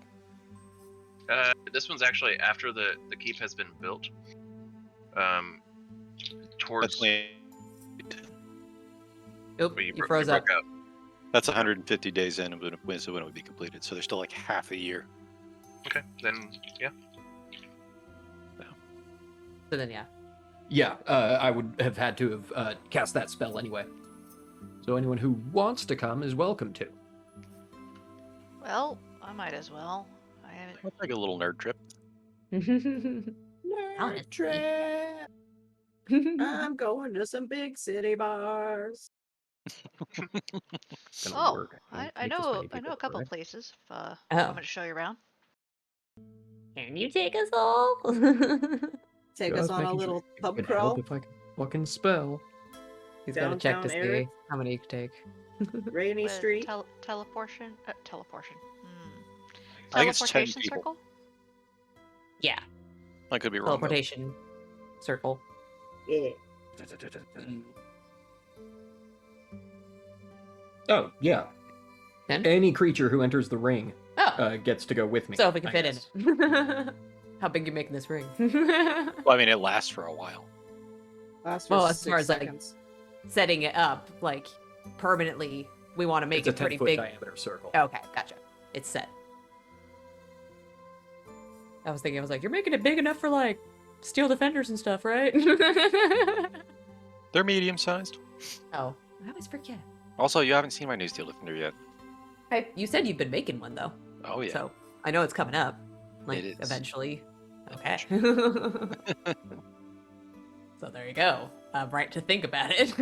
Speaker 1: This one's actually after the keep has been built. Towards
Speaker 5: That's when
Speaker 3: Oop,
Speaker 1: where
Speaker 3: you
Speaker 1: you
Speaker 3: froze up.
Speaker 1: broke out.
Speaker 5: that's 150 days in when it would be completed. So there's still like half a year.
Speaker 1: Okay, then yeah.
Speaker 3: So then, yeah.
Speaker 8: Yeah, I would have had to have cast that spell anyway. So anyone who wants to come is welcome to.
Speaker 2: Well, I might as well. I haven't.
Speaker 5: Let's take a little nerd trip.
Speaker 3: Honestly.
Speaker 4: I'm going to some big city bars.
Speaker 8: Gonna
Speaker 2: Oh,
Speaker 8: work.
Speaker 2: I
Speaker 8: Make this
Speaker 2: know
Speaker 8: many
Speaker 2: I know
Speaker 8: people,
Speaker 2: a couple
Speaker 8: correct?
Speaker 2: places. If
Speaker 3: Oh.
Speaker 2: you want me to show you around.
Speaker 7: Can you take us all?
Speaker 4: Take us
Speaker 8: Just
Speaker 4: on a
Speaker 8: making sure.
Speaker 4: little
Speaker 8: It
Speaker 4: pub
Speaker 8: would
Speaker 4: crawl.
Speaker 8: help if I could fucking spell.
Speaker 3: He's got to check to
Speaker 4: Downtown
Speaker 3: see
Speaker 4: Ayrith.
Speaker 3: how many you can take.
Speaker 4: Rainy
Speaker 2: With
Speaker 4: Street.
Speaker 2: teleportation. Teleportation.
Speaker 5: I think it's 10
Speaker 2: Teleportation
Speaker 5: people.
Speaker 2: circle.
Speaker 3: Yeah,
Speaker 5: I could be wrong. Though.
Speaker 3: teleportation circle.
Speaker 4: Yeah.
Speaker 8: Oh yeah.
Speaker 3: 10?
Speaker 8: Any creature who enters the ring
Speaker 3: Oh,
Speaker 8: gets to go with me.
Speaker 3: so if we can
Speaker 8: I
Speaker 3: fit
Speaker 8: guess.
Speaker 3: in it. How big you making this ring?
Speaker 5: Well, I mean, it lasts for a while.
Speaker 4: Last for
Speaker 3: Well, as
Speaker 4: 6
Speaker 3: far as, like,
Speaker 4: seconds.
Speaker 3: Setting it up like permanently, we want to make
Speaker 8: It's a
Speaker 3: it pretty
Speaker 8: 10-foot
Speaker 3: big.
Speaker 8: diameter circle.
Speaker 3: Okay, gotcha. It's set. I was thinking, I was like, you're making it big enough for like steel defenders and stuff, right?
Speaker 5: They're medium-sized.
Speaker 3: Oh, I always forget.
Speaker 5: Also, you haven't seen my new Steel Defender yet.
Speaker 3: Hey, you said you've been making one though,
Speaker 5: Oh yeah.
Speaker 3: so I know it's coming up, like
Speaker 5: It is.
Speaker 3: eventually. Okay. So there you go. I'm right to think about it.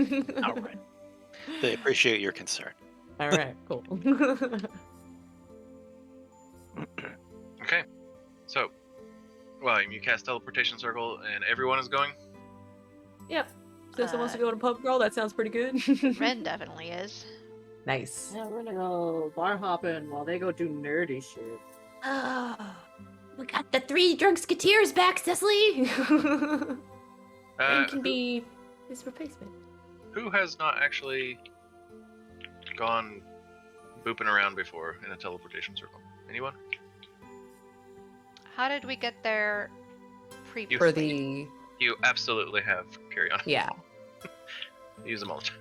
Speaker 5: All right. They appreciate your concern.
Speaker 3: All right, cool.
Speaker 1: Okay. So, well, you cast teleportation circle, and everyone is going.
Speaker 3: Yep. So someone wants to go to pub crawl. That sounds pretty good.
Speaker 2: Ren definitely is.
Speaker 3: Nice.
Speaker 4: Yeah, we're gonna go bar hopping while they go do nerdy shit.
Speaker 7: Oh, we got the 3 drunk sketeers back, Cecily.
Speaker 3: And
Speaker 1: Uh,
Speaker 3: can be his replacement.
Speaker 1: who has not actually gone booping around before in a teleportation circle? Anyone?
Speaker 2: How did we get there
Speaker 3: For
Speaker 2: previously?
Speaker 3: the
Speaker 1: You absolutely have. Carry on.
Speaker 3: yeah.
Speaker 1: Use them all the time.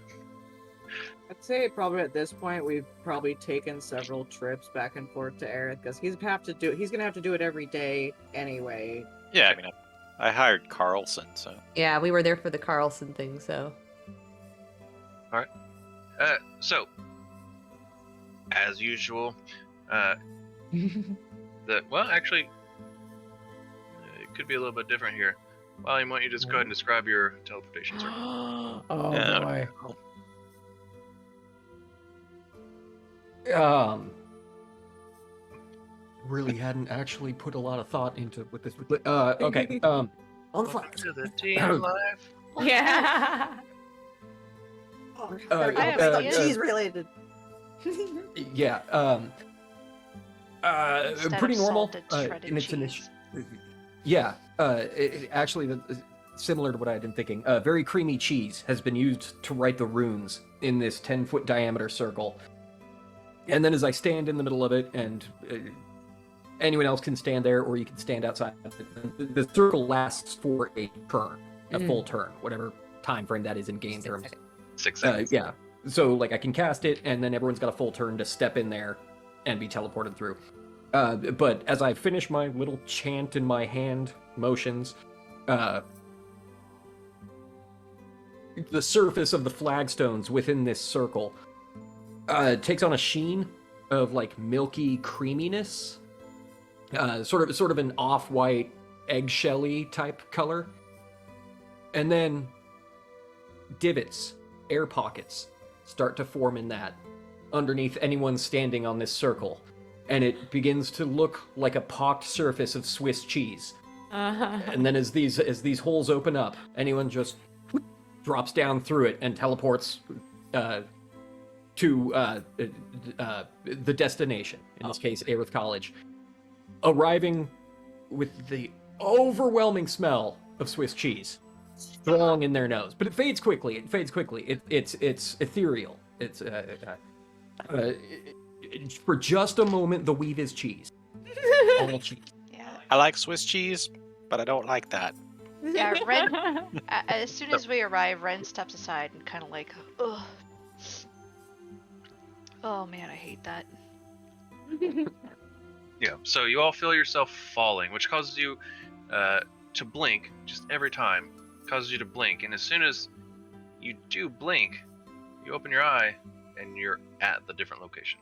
Speaker 4: I'd say probably at this point we've probably taken several trips back and forth to Ayrith because he's gonna have to do it every day anyway.
Speaker 5: Yeah, I mean, I hired Carlson, so
Speaker 3: Yeah, we were there for the Carlson thing, so.
Speaker 1: So, as usual, actually, it could be a little bit different here. Well, why don't you just go ahead and describe your teleportation circle?
Speaker 8: Oh
Speaker 5: Yeah.
Speaker 8: boy. Really hadn't actually put a lot of thought into what this would. Okay.
Speaker 3: On the
Speaker 1: Welcome
Speaker 3: fly.
Speaker 1: to the team life.
Speaker 3: Yeah.
Speaker 2: I have
Speaker 4: Stuff
Speaker 2: ideas.
Speaker 4: cheese related.
Speaker 8: Yeah.
Speaker 2: Instead
Speaker 8: Pretty
Speaker 2: of
Speaker 8: normal
Speaker 2: salted, shredded
Speaker 8: in its
Speaker 2: cheese.
Speaker 8: initial. Yeah. Actually, similar to what I had been thinking. Very creamy cheese has been used to write the runes in this 10-foot diameter circle. And then as I stand in the middle of it, and anyone else can stand there, or you can stand outside. The circle lasts for a turn, a full turn, whatever time frame that is in game terms.
Speaker 1: 6 seconds.
Speaker 8: Yeah. So like I can cast it, and then everyone's got a full turn to step in there and be teleported through. But as I finish my little chant in my hand motions, the surface of the flagstones within this circle takes on a sheen of like milky creaminess, sort of an off-white, eggshelly type color, and then divots, air pockets, start to form in that underneath anyone standing on this circle, and it begins to look like a pocked surface of Swiss cheese. And then as these holes open up, anyone just drops down through it and teleports to the destination, in this case, Ayrith College, arriving with the overwhelming smell of Swiss cheese strong in their nose. But it fades quickly. It's ethereal. It's for just a moment, the weave is cheese. All cheese.
Speaker 2: Yeah.
Speaker 5: I like Swiss cheese, but I don't like that.
Speaker 2: Yeah, Ren. As soon as we arrive, Ren steps aside and kind of like, ugh. Oh man, I hate that.
Speaker 1: Yeah, so you all feel yourself falling, which causes you to blink just every time. Causes you to blink, and as soon as you do blink, you open your eye, and you're at the different location.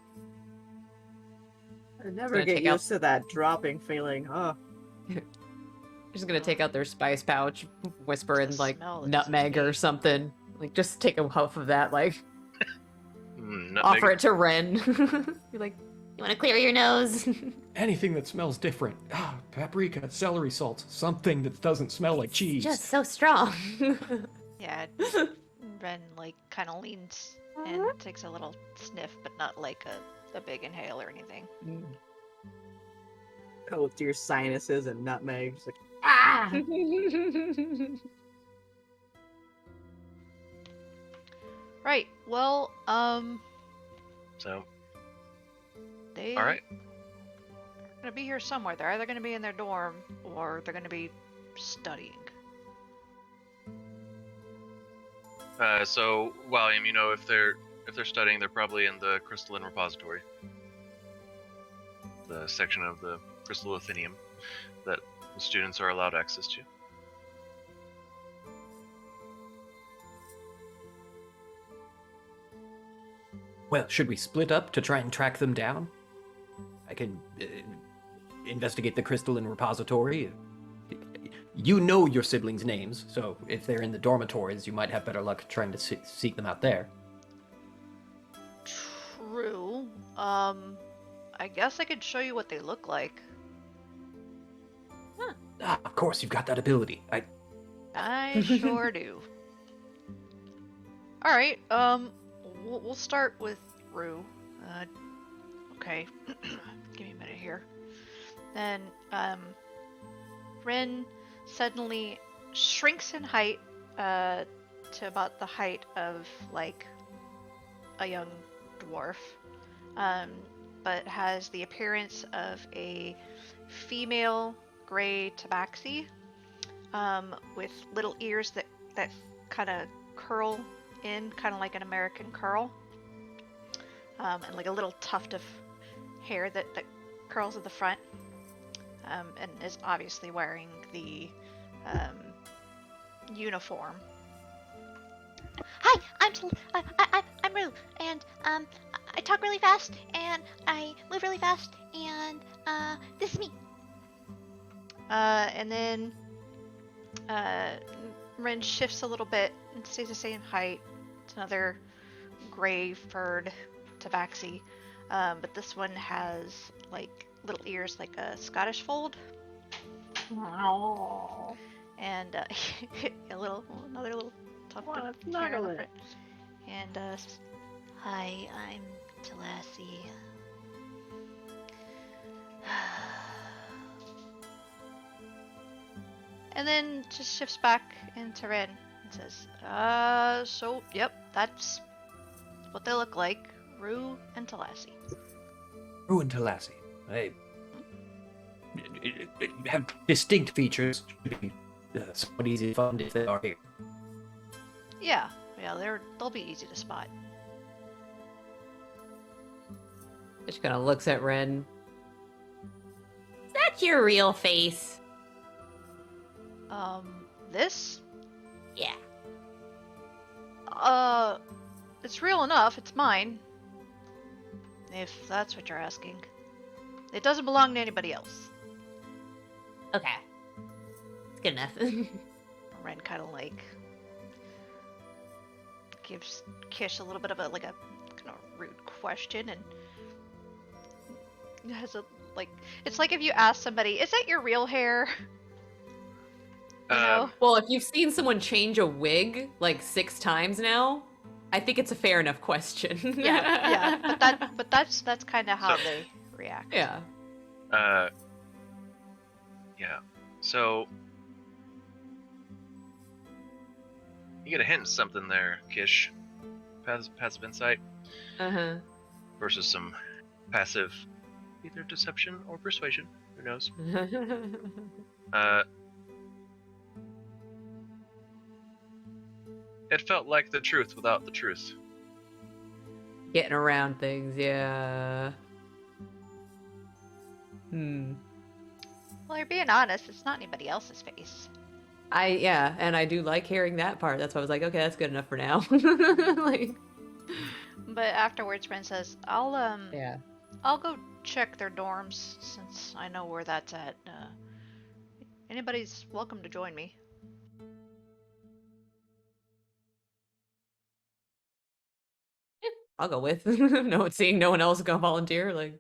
Speaker 4: I never
Speaker 3: gonna
Speaker 4: get
Speaker 3: take out-
Speaker 4: used to that dropping feeling. Oh,
Speaker 3: Just gonna take out their spice pouch, whisper in
Speaker 2: The
Speaker 3: like
Speaker 2: smell is
Speaker 3: nutmeg or
Speaker 2: amazing.
Speaker 3: something. Like just take a huff of that. Like
Speaker 1: nutmeg.
Speaker 3: Offer it to Ren. You're like,
Speaker 7: You want to clear your nose?
Speaker 8: Anything that smells different. Paprika, celery salt, something that doesn't smell like cheese.
Speaker 7: Just so strong.
Speaker 2: Yeah, Ren like kind of leans and takes a little sniff, but not like a big inhale or anything.
Speaker 4: Go to your sinuses and nutmeg. Just like,
Speaker 3: ah!
Speaker 2: Right. Well,
Speaker 1: So,
Speaker 2: they
Speaker 1: all right.
Speaker 2: are gonna be here somewhere. They're either gonna be in their dorm or they're gonna be studying.
Speaker 1: So, William, you know, if they're studying, they're probably in the crystalline repository, the section of the crystal athenium that the students are allowed access to.
Speaker 8: Well, should we split up to try and track them down? I can investigate the crystalline repository. You know your siblings' names, so if they're in the dormitories, you might have better luck trying to seek them out there.
Speaker 2: True. I guess I could show you what they look like.
Speaker 8: Of course, you've got that ability.
Speaker 2: I sure do. All right. We'll start with Rue. Okay. Give me a minute here. Then, Rin suddenly shrinks in height, to about the height of like a young dwarf, but has the appearance of a female gray tabaxi, with little ears that kind of curl in, kind of like an American curl, and like a little tuft of hair that curls at the front, and is obviously wearing the uniform.
Speaker 9: Hi, I'm Rue, and I talk really fast, and I move really fast, and this is me.
Speaker 2: And then Ren shifts a little bit and stays the same height. It's another gray furred tabaxi, but this one has like little ears like a Scottish fold. And another little tuft of hair on the front. And
Speaker 9: Hi, I'm Talassi.
Speaker 2: and then just shifts back into Ren and says, so yep, that's what they look like, Rue and Talassi.
Speaker 8: Rue and Talassi. They have distinct features. Should be somewhat easy to find if they are here.
Speaker 2: Yeah, they'll be easy to spot.
Speaker 3: Just kind of looks at Ren.
Speaker 7: Is that your real face?
Speaker 2: This?
Speaker 7: Yeah.
Speaker 2: It's real enough, it's mine. If that's what you're asking. It doesn't belong to anybody else.
Speaker 7: Okay. It's good enough.
Speaker 2: Ren kind of like gives Kish a little bit of a kind of rude question, and has a it's like if you ask somebody, "Is that your real hair?" You know?
Speaker 3: Well, if you've seen someone change a wig like 6 times now, I think it's a fair enough question.
Speaker 2: yeah. But that's kind of how they react.
Speaker 3: Yeah.
Speaker 1: Yeah. So you get a hint of something there, Kish. Passive insight versus some passive, either deception or persuasion. Who knows? It felt like the truth without the truth.
Speaker 3: Getting around things, yeah.
Speaker 2: Well, you're being honest. It's not anybody else's face.
Speaker 3: And I do like hearing that part. That's why I was like, okay, that's good enough for now.
Speaker 2: But afterwards, Ren says, I'll go check their dorms since I know where that's at. Anybody's welcome to join me.
Speaker 3: I'll go with. No, seeing no one else gonna volunteer, like.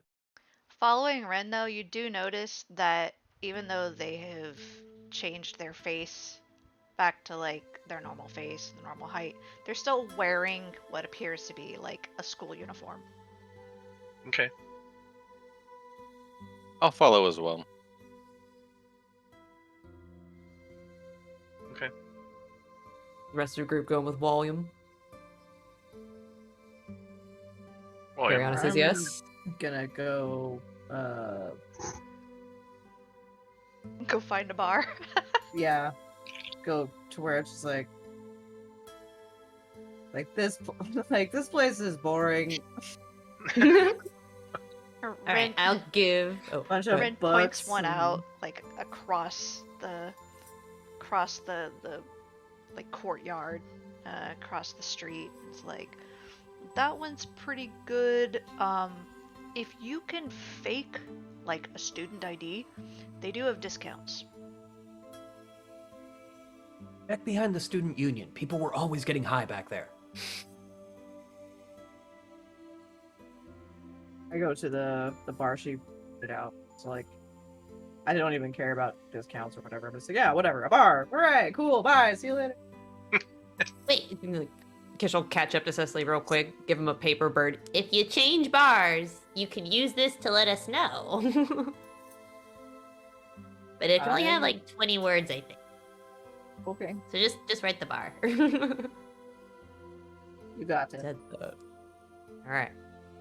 Speaker 2: Following Ren, though, you do notice that even though they have changed their face back to like their normal face, the normal height, they're still wearing what appears to be like a school uniform.
Speaker 1: Okay.
Speaker 5: I'll follow as well.
Speaker 1: Okay.
Speaker 3: Rest of the group going with volume.
Speaker 1: Well, yeah.
Speaker 3: Ariana says
Speaker 4: I'm
Speaker 3: yes.
Speaker 4: Gonna go.
Speaker 2: Go find a bar.
Speaker 4: Yeah. Go to where it's just like this. Like this place is boring.
Speaker 3: All right, I'll give. Oh,
Speaker 4: Bunch
Speaker 3: go
Speaker 4: of
Speaker 3: ahead.
Speaker 2: Ren points
Speaker 4: books
Speaker 2: one
Speaker 4: and-
Speaker 2: out like across the like courtyard, across the street. It's like that one's pretty good. If you can fake like a student ID, they do have discounts.
Speaker 8: Back behind the student union, people were always getting high back there.
Speaker 4: I go to the bar she put out. It's like I don't even care about discounts or whatever. But it's like, yeah, whatever. A bar. Hooray! Cool. Bye. See you later.
Speaker 3: Wait, Kish will catch up to Cecily real quick. Give him a paper bird.
Speaker 7: If you change bars, you can use this to let us know. But it can only have like 20 words, I think.
Speaker 4: Okay.
Speaker 7: So just write the bar.
Speaker 4: You got it.
Speaker 3: Said that. All right,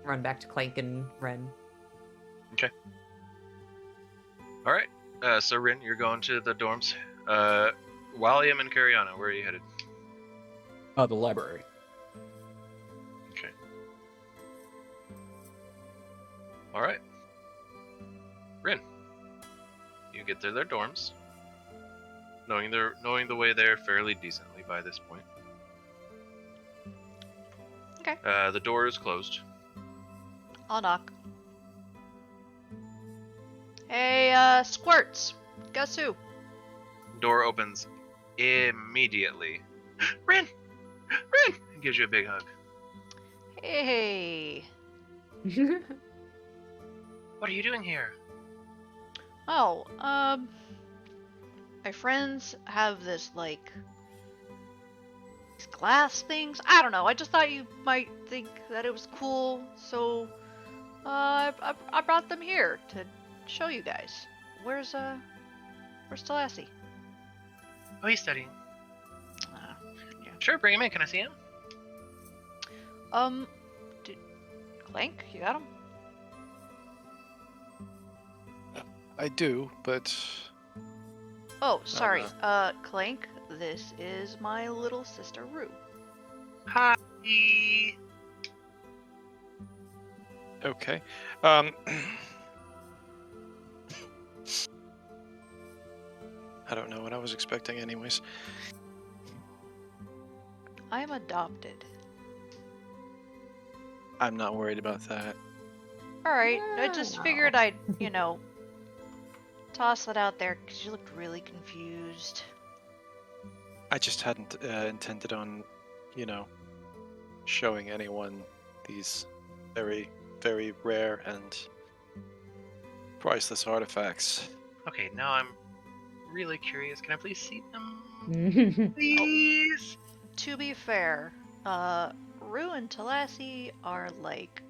Speaker 3: run back to Clank and Ren.
Speaker 1: All right. So Rin, you're going to the dorms. Walliam and Cariana, where are you headed?
Speaker 8: The library.
Speaker 1: Okay. All right. Rin, you get to their dorms, knowing the way there fairly decently by this point.
Speaker 2: Okay.
Speaker 1: The door is closed.
Speaker 2: I'll knock. Hey, Squirts. Guess who?
Speaker 1: Door opens immediately. Rin! Rin! He gives you a big hug.
Speaker 2: Hey.
Speaker 1: What are you doing here?
Speaker 2: Oh, my friends have this, like, these glass things. I don't know. I just thought you might think that it was cool, so, I brought them here to show you guys. Where's Talassi?
Speaker 1: Oh, he's studying.
Speaker 2: Yeah.
Speaker 1: Sure, bring him in. Can I see him?
Speaker 2: Clank, you got him?
Speaker 5: I do, but
Speaker 2: Oh, sorry. Clank, this is my little sister Rue.
Speaker 1: Hi.
Speaker 5: okay. I don't know what I was expecting anyways.
Speaker 2: I'm adopted.
Speaker 5: I'm not worried about that.
Speaker 2: Alright, I just figured I'd, toss that out there because you looked really confused.
Speaker 5: I just hadn't intended on, showing anyone these very, very rare and priceless artifacts.
Speaker 1: Okay, now I'm really curious. Can I please see them? Please?
Speaker 2: To be fair, Rue and Talassi are like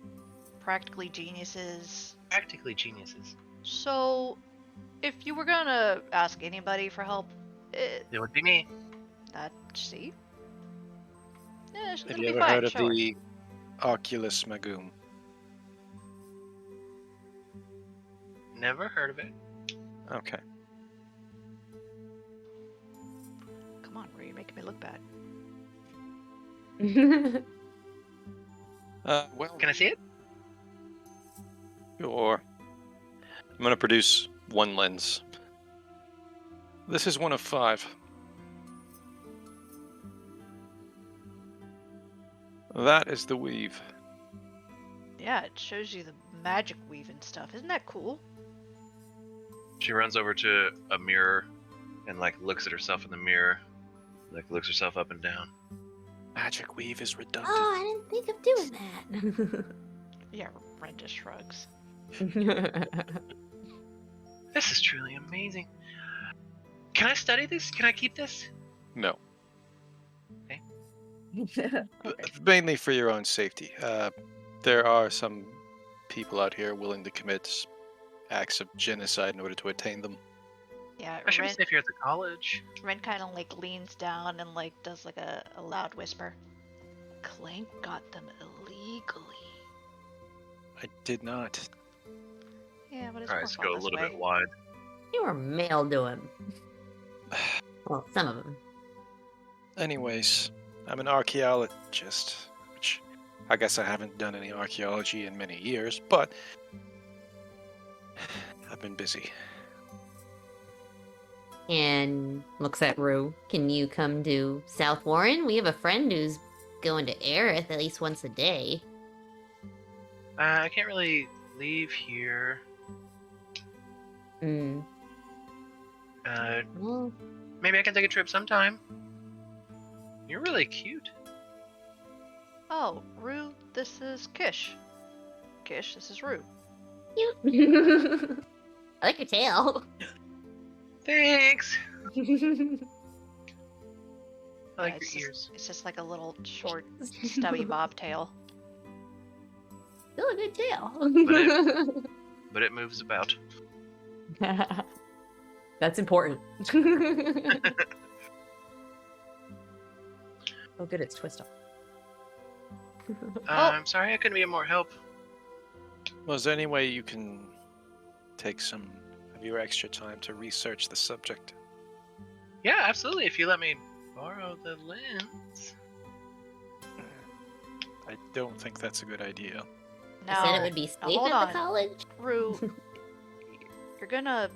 Speaker 2: practically geniuses.
Speaker 1: Practically geniuses.
Speaker 2: So, if you were gonna ask anybody for help,
Speaker 1: It would be me.
Speaker 2: see? Yeah,
Speaker 5: Have
Speaker 2: it'll
Speaker 5: you
Speaker 2: be
Speaker 5: ever
Speaker 2: fine,
Speaker 5: heard of
Speaker 2: sure.
Speaker 5: the Oculus Magum?
Speaker 1: Never heard of it.
Speaker 5: Okay.
Speaker 2: Come on, Rue, you're making me look bad.
Speaker 5: Well,
Speaker 1: Can I see it?
Speaker 5: sure. I'm gonna produce one lens. This is one of 5. That is the weave.
Speaker 2: Yeah, it shows you the magic weave and stuff. Isn't that cool?
Speaker 1: She runs over to a mirror and looks at herself in the mirror, looks herself up and down.
Speaker 5: Magic weave is redundant.
Speaker 7: Oh, I didn't think of doing that.
Speaker 2: Yeah, Ren just shrugs.
Speaker 1: This is truly amazing. Can I study this? Can I keep this?
Speaker 5: No.
Speaker 4: Okay.
Speaker 5: Mainly for your own safety. There are some people out here willing to commit acts of genocide in order to attain them.
Speaker 2: Yeah,
Speaker 1: I should be
Speaker 2: Ren,
Speaker 1: safe here at the college.
Speaker 2: Ren kind of like leans down and like does like a loud whisper. Clank got them illegally.
Speaker 5: I did not.
Speaker 2: Yeah, but it's
Speaker 1: All
Speaker 2: more
Speaker 1: right, let's
Speaker 2: fun
Speaker 1: go a
Speaker 2: this
Speaker 1: little
Speaker 2: way.
Speaker 1: bit wide.
Speaker 7: You were mailed to him. Well, some of them.
Speaker 5: Anyways, I'm an archaeologist, which I guess I haven't done any archaeology in many years, but I've been busy.
Speaker 7: And looks at Rue. Can you come to South Warren? We have a friend who's going to Ayrith at least once a day.
Speaker 1: I can't really leave here.
Speaker 7: Hmm. Well,
Speaker 1: Maybe I can take a trip sometime. You're really cute.
Speaker 2: Oh, Rue, this is Kish. Kish, this is Rue.
Speaker 7: cute. I like your tail.
Speaker 1: Thanks. I like
Speaker 2: Yeah,
Speaker 1: your ears.
Speaker 2: It's just like a little short, stubby bobtail.
Speaker 7: Still a good tail.
Speaker 1: But it moves about.
Speaker 3: That's important. Oh, good, it's twist off.
Speaker 1: I'm sorry I couldn't be of more help.
Speaker 5: Well, is there any way you can take some of your extra time to research the subject?
Speaker 1: Yeah, absolutely. If you let me borrow the lens.
Speaker 5: I don't think that's a good idea.
Speaker 2: No,
Speaker 7: I said it would be safe
Speaker 2: hold
Speaker 7: at
Speaker 2: on.
Speaker 7: the college.
Speaker 2: Rue, you're gonna,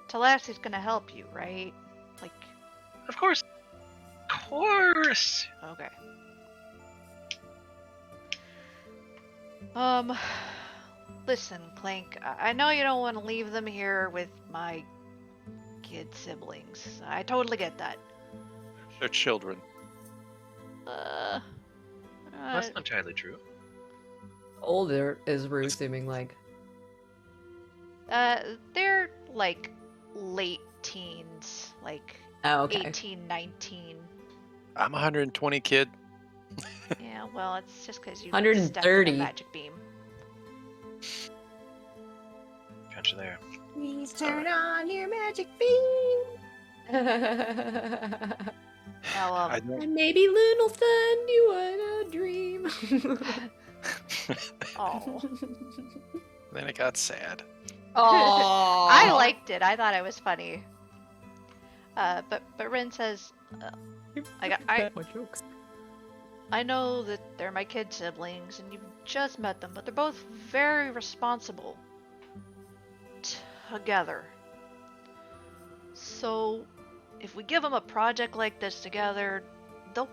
Speaker 2: Talassi's gonna help you, right? Like,
Speaker 1: Of course. Of course.
Speaker 2: okay. Listen, Clank, I know you don't want to leave them here with my kid siblings. I totally get that.
Speaker 5: They're children.
Speaker 1: That's not entirely true.
Speaker 3: Older is Rue seeming like.
Speaker 2: They're like late teens, like
Speaker 3: Oh, okay.
Speaker 2: 18, 19.
Speaker 5: I'm 120, kid.
Speaker 2: Yeah, well, it's just because you
Speaker 3: 130.
Speaker 2: stepped in a magic beam.
Speaker 1: Gotcha there.
Speaker 4: Please turn on your magic beam.
Speaker 2: Now,
Speaker 5: I don't.
Speaker 3: And maybe Loon will send you a dream.
Speaker 2: oh,
Speaker 5: Then it got sad.
Speaker 3: Oh,
Speaker 2: I liked it. I thought it was funny. But Ren says,
Speaker 3: my jokes.
Speaker 2: I know that they're my kid siblings, and you've just met them, but they're both very responsible together. So, if we give them a project like this together, they'll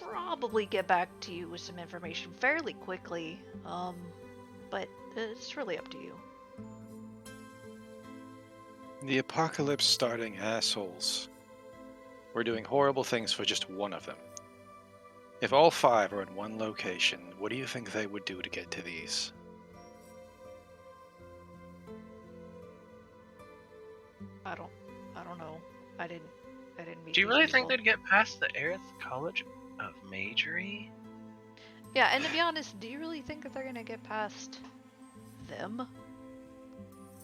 Speaker 2: probably get back to you with some information fairly quickly. But it's really up to you.
Speaker 5: The apocalypse starting assholes. We're doing horrible things for just one of them. If all 5 are in one location, what do you think they would do to get to these?
Speaker 2: I don't know. I didn't meet.
Speaker 1: Do you
Speaker 2: these
Speaker 1: really think
Speaker 2: people.
Speaker 1: they'd get past the Ayrith College of Majory?
Speaker 2: Yeah, and to be honest, do you really think that they're gonna get past them?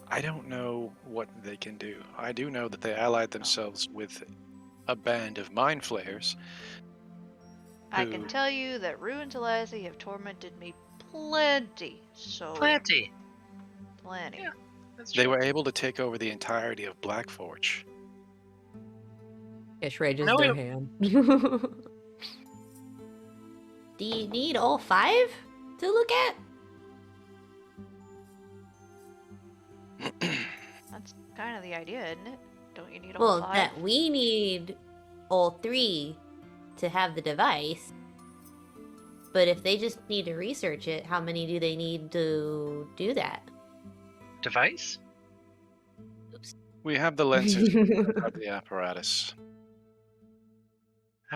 Speaker 5: I don't know what they can do. I do know that they allied themselves with a band of mind flayers.
Speaker 2: I can
Speaker 5: Who-
Speaker 2: tell you that Rue and Talassi have tormented me plenty. So
Speaker 1: Plenty.
Speaker 2: plenty.
Speaker 1: Yeah. That's
Speaker 5: They
Speaker 1: true.
Speaker 5: were able to take over the entirety of Blackforge.
Speaker 3: Ish raises
Speaker 1: No,
Speaker 3: their
Speaker 1: we-
Speaker 3: hand.
Speaker 7: Do you need all 5 to look at?
Speaker 2: That's kind of the idea, isn't it? Don't you need all
Speaker 7: Well,
Speaker 2: 5?
Speaker 7: that we need all 3 to have the device. But if they just need to research it, how many do they need to do that?
Speaker 1: Device?
Speaker 5: We have the lenses, we have the apparatus.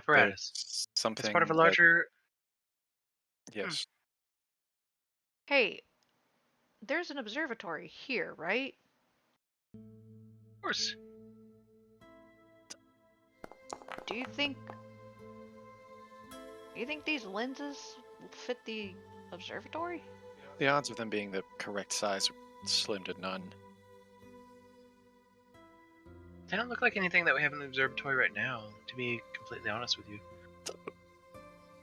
Speaker 1: apparatus.
Speaker 5: There's something.
Speaker 1: It's part of a
Speaker 5: that-
Speaker 1: larger.
Speaker 5: Yes.
Speaker 2: Hey, there's an observatory here, right?
Speaker 1: Of course.
Speaker 2: Do you think these lenses will fit the observatory?
Speaker 5: The odds of them being the correct size are slim to none.
Speaker 1: They don't look like anything that we have in the observatory right now, to be completely honest with you.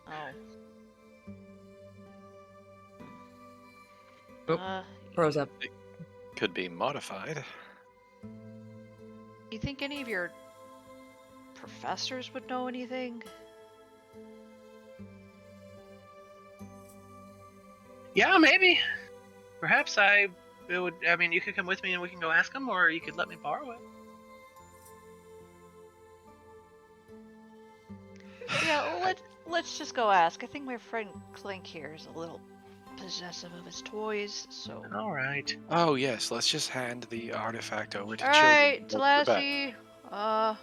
Speaker 2: Oh.
Speaker 3: Oh. Froze up.
Speaker 5: Could be modified.
Speaker 2: You think any of your professors would know anything?
Speaker 1: Yeah, maybe. Perhaps it would. I mean, you could come with me and we can go ask them, or you could let me borrow it.
Speaker 2: Yeah, let's just go ask. I think my friend Clank here is a little possessive of his toys, so.
Speaker 1: All right.
Speaker 5: Oh yes, let's just hand the artifact over to
Speaker 2: All
Speaker 5: children.
Speaker 2: right,
Speaker 5: We'll be back.
Speaker 2: Talassi.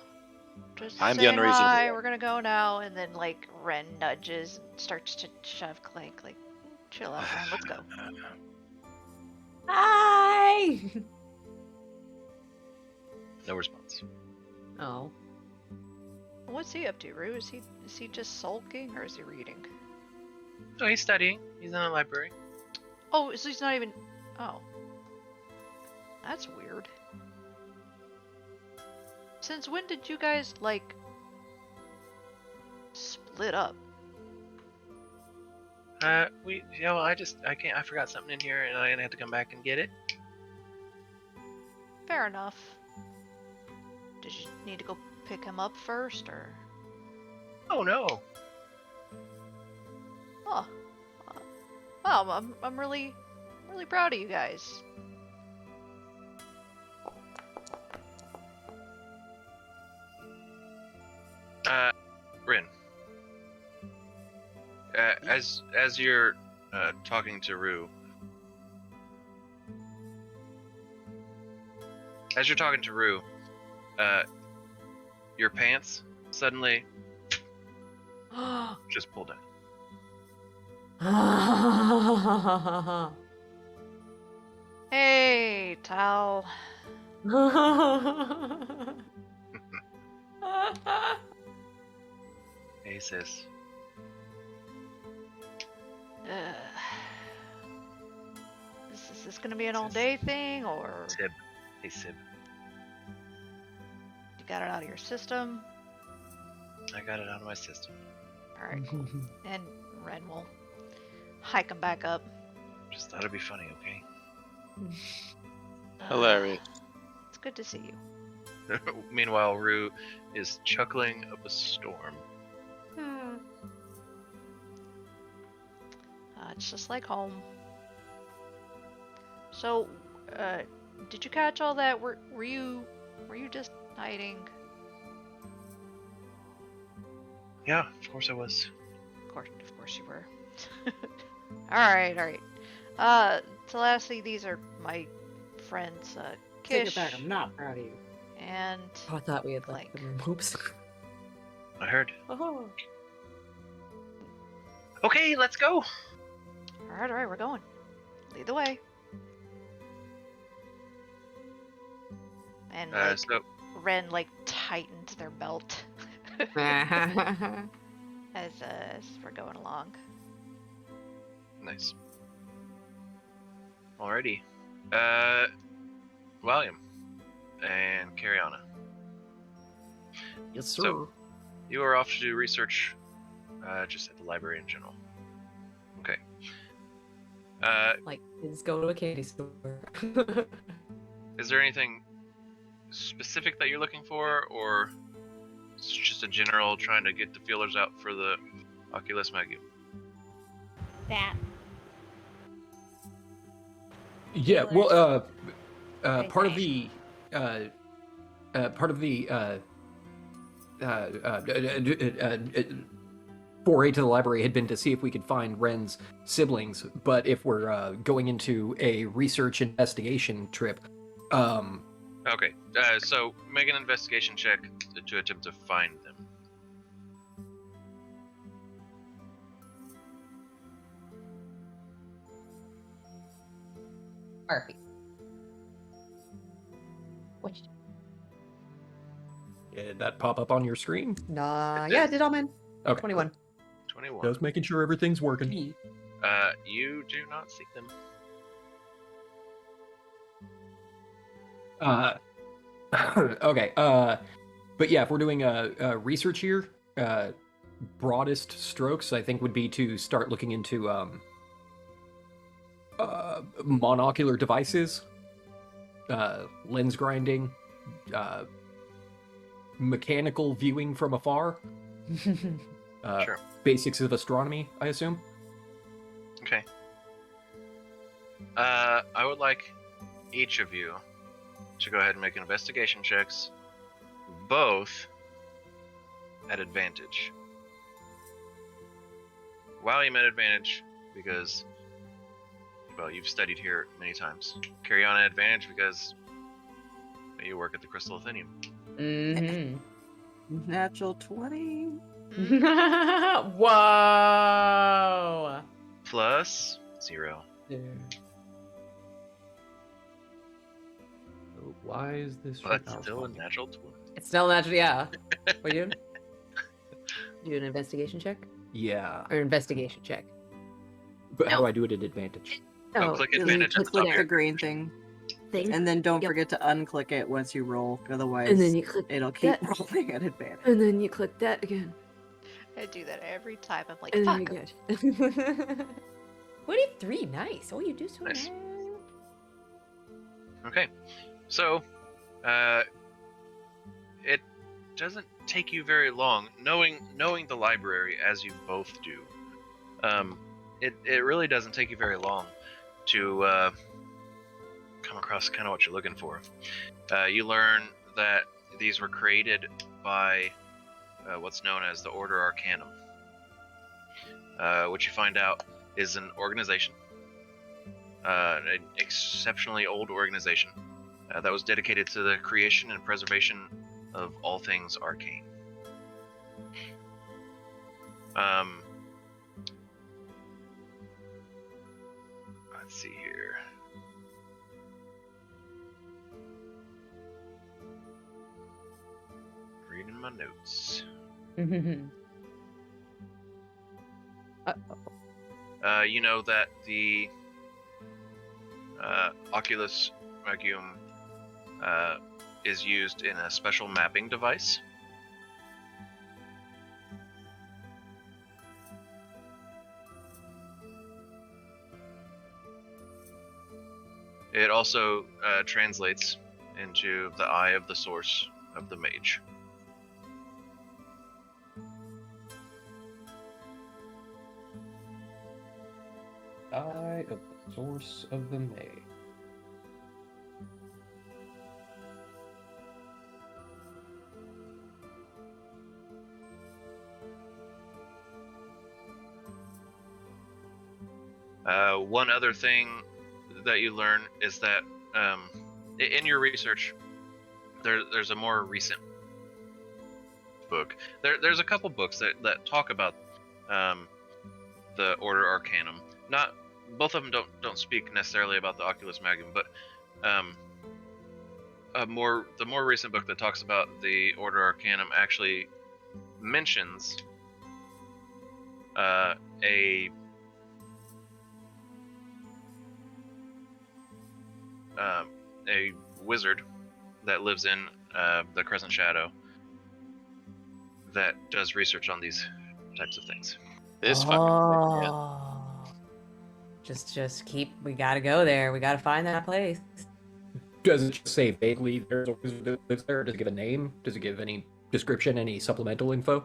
Speaker 2: Just
Speaker 5: I'm the
Speaker 2: saying
Speaker 5: unreasonable
Speaker 2: hi.
Speaker 5: one.
Speaker 2: We're gonna go now, and then like Ren nudges and starts to shove Clank. Like, chill out, man. Let's go.
Speaker 3: Hi!
Speaker 1: No response.
Speaker 3: Oh.
Speaker 2: What's he up to, Rue? Is he just sulking or is he reading?
Speaker 1: So he's studying. He's in the library.
Speaker 2: Oh, so he's not even. Oh. That's weird. Since when did you guys, like, split up?
Speaker 1: I forgot something in here, and I had to come back and get it.
Speaker 2: Fair enough. Did you need to go pick him up first, or?
Speaker 1: Oh no.
Speaker 2: Oh. Wow, I'm really proud of you guys.
Speaker 1: Rin. As you're talking to Rue. As you're talking to Rue, your pants suddenly just pull down.
Speaker 2: Hey, Tal.
Speaker 1: Hey sis.
Speaker 2: Is this gonna be an all-day thing, or
Speaker 1: Sib. Hey Sib.
Speaker 2: you got it out of your system?
Speaker 1: I got it out of my system.
Speaker 2: All right, cool. And Ren will hike him back up.
Speaker 1: Just thought it'd be funny, okay?
Speaker 5: Hilarious.
Speaker 2: It's good to see you.
Speaker 1: Meanwhile, Rue is chuckling up a storm.
Speaker 2: It's just like home. So, did you catch all that? Were you just hiding?
Speaker 1: Yeah, of course I was.
Speaker 2: Of course you were. all right. So lastly, these are my friends,
Speaker 4: Take
Speaker 2: Kish
Speaker 4: it back. I'm not proud of you.
Speaker 2: and
Speaker 3: I thought we had
Speaker 2: Clank.
Speaker 3: like them. Oops.
Speaker 1: I heard.
Speaker 3: Oh.
Speaker 1: Okay, let's go.
Speaker 2: All right, we're going. Lead the way. And like,
Speaker 1: So
Speaker 2: Ren like tightens their belt as we're going along.
Speaker 1: nice. Alrighty. William and Cariana.
Speaker 3: Yes, sir.
Speaker 1: So- You are off to do research, just at the library in general. Okay.
Speaker 3: Like, just go to a candy store.
Speaker 1: Is there anything specific that you're looking for, or it's just a general trying to get the feelers out for the Oculus Magu?
Speaker 6: That.
Speaker 8: Yeah, well,
Speaker 6: Okay.
Speaker 8: part of the foray to the library had been to see if we could find Ren's siblings, but if we're going into a research investigation trip,
Speaker 1: Okay, so make an investigation check to attempt to find them.
Speaker 3: Murphy. What you
Speaker 8: Did that pop up on your screen?
Speaker 3: Nah, yeah, I did all mine.
Speaker 8: Okay.
Speaker 3: 21.
Speaker 1: 21.
Speaker 8: Just making sure everything's working.
Speaker 1: You do not see them.
Speaker 8: Okay. But yeah, if we're doing research here, broadest strokes, I think, would be to start looking into monocular devices, lens grinding, mechanical viewing from afar,
Speaker 1: Sure.
Speaker 8: basics of astronomy, I assume.
Speaker 1: Okay. I would like each of you to go ahead and make investigation checks, both at advantage. Why am at advantage? Because, well, you've studied here many times. Carry on at advantage because you work at the Crystal Athenium.
Speaker 3: Mm-hmm.
Speaker 4: Natural 20.
Speaker 3: Whoa!
Speaker 1: Plus 0.
Speaker 8: So why is this?
Speaker 1: But still a natural 20.
Speaker 3: It's still natural, yeah. What are you doing? Do an investigation check?
Speaker 8: Yeah.
Speaker 3: Or investigation check?
Speaker 8: But how do I do it at advantage?
Speaker 1: Oh, click advantage at the
Speaker 4: Click
Speaker 1: top.
Speaker 4: the green thing. And then don't forget to unclick it once you roll, otherwise
Speaker 3: And then you click
Speaker 4: it'll keep
Speaker 3: that.
Speaker 4: rolling at advantage.
Speaker 3: And then you click that again.
Speaker 2: I do that every time. I'm like,
Speaker 3: And then
Speaker 2: fuck.
Speaker 3: you're good. 23, nice. Oh, you do so
Speaker 1: Nice.
Speaker 3: nice.
Speaker 1: Okay, so it doesn't take you very long, knowing the library as you both do. It really doesn't take you very long to come across kind of what you're looking for. You learn that these were created by what's known as the Order Arcanum. What you find out is an organization, an exceptionally old organization that was dedicated to the creation and preservation of all things arcane. Let's see here. Reading my notes. You know that the Oculus Regium is used in a special mapping device. It also translates into the eye of the source of the mage.
Speaker 8: Eye of the source of the May.
Speaker 1: One other thing that you learn is that in your research, there's a more recent book. There's a couple books that talk about the Order Arcanum. Not both of them don't speak necessarily about the Oculus Magnum, but the more recent book that talks about the Order Arcanum actually mentions a wizard that lives in the Crescent Shadow that does research on these types of things.
Speaker 5: This fucking thing, yeah.
Speaker 3: Just keep. We gotta go there. We gotta find that place.
Speaker 8: Does it just say vaguely there's a wizard that lives there? Does it give a name? Does it give any description, any supplemental info?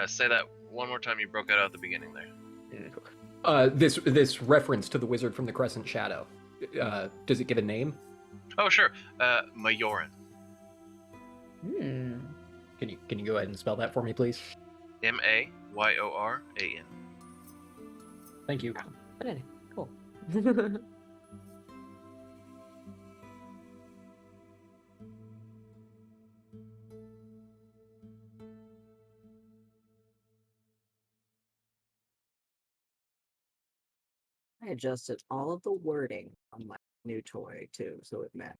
Speaker 1: Say that one more time. You broke it out at the beginning there.
Speaker 8: This reference to the wizard from the Crescent Shadow. Does it give a name?
Speaker 1: Oh, sure. Majoran.
Speaker 3: Hmm.
Speaker 8: Can you go ahead and spell that for me, please?
Speaker 1: Mayoran.
Speaker 8: Thank you.
Speaker 3: But anyway, cool.
Speaker 4: I adjusted all of the wording on my new toy too, so it matched.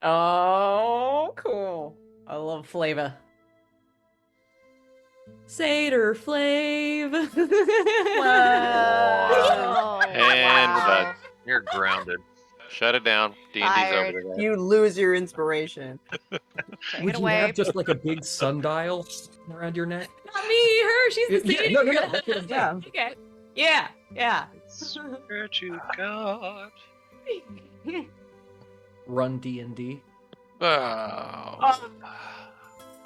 Speaker 3: Oh, cool. I love flavor. Satyr Flav.
Speaker 2: Whoa.
Speaker 5: And we're done.
Speaker 1: You're grounded.
Speaker 5: Shut it down. D&D's
Speaker 2: Fired.
Speaker 5: over today.
Speaker 4: You lose your inspiration.
Speaker 2: Take
Speaker 8: Would
Speaker 2: it
Speaker 8: you
Speaker 2: away.
Speaker 8: have just like a big sundial around your neck?
Speaker 3: Not me, her. She's the
Speaker 8: Yeah,
Speaker 3: satyr.
Speaker 8: no, that's what I'm
Speaker 4: Yeah.
Speaker 3: Okay. Yeah. Yeah.
Speaker 1: That you got.
Speaker 8: Run D&D.
Speaker 5: Oh.
Speaker 2: I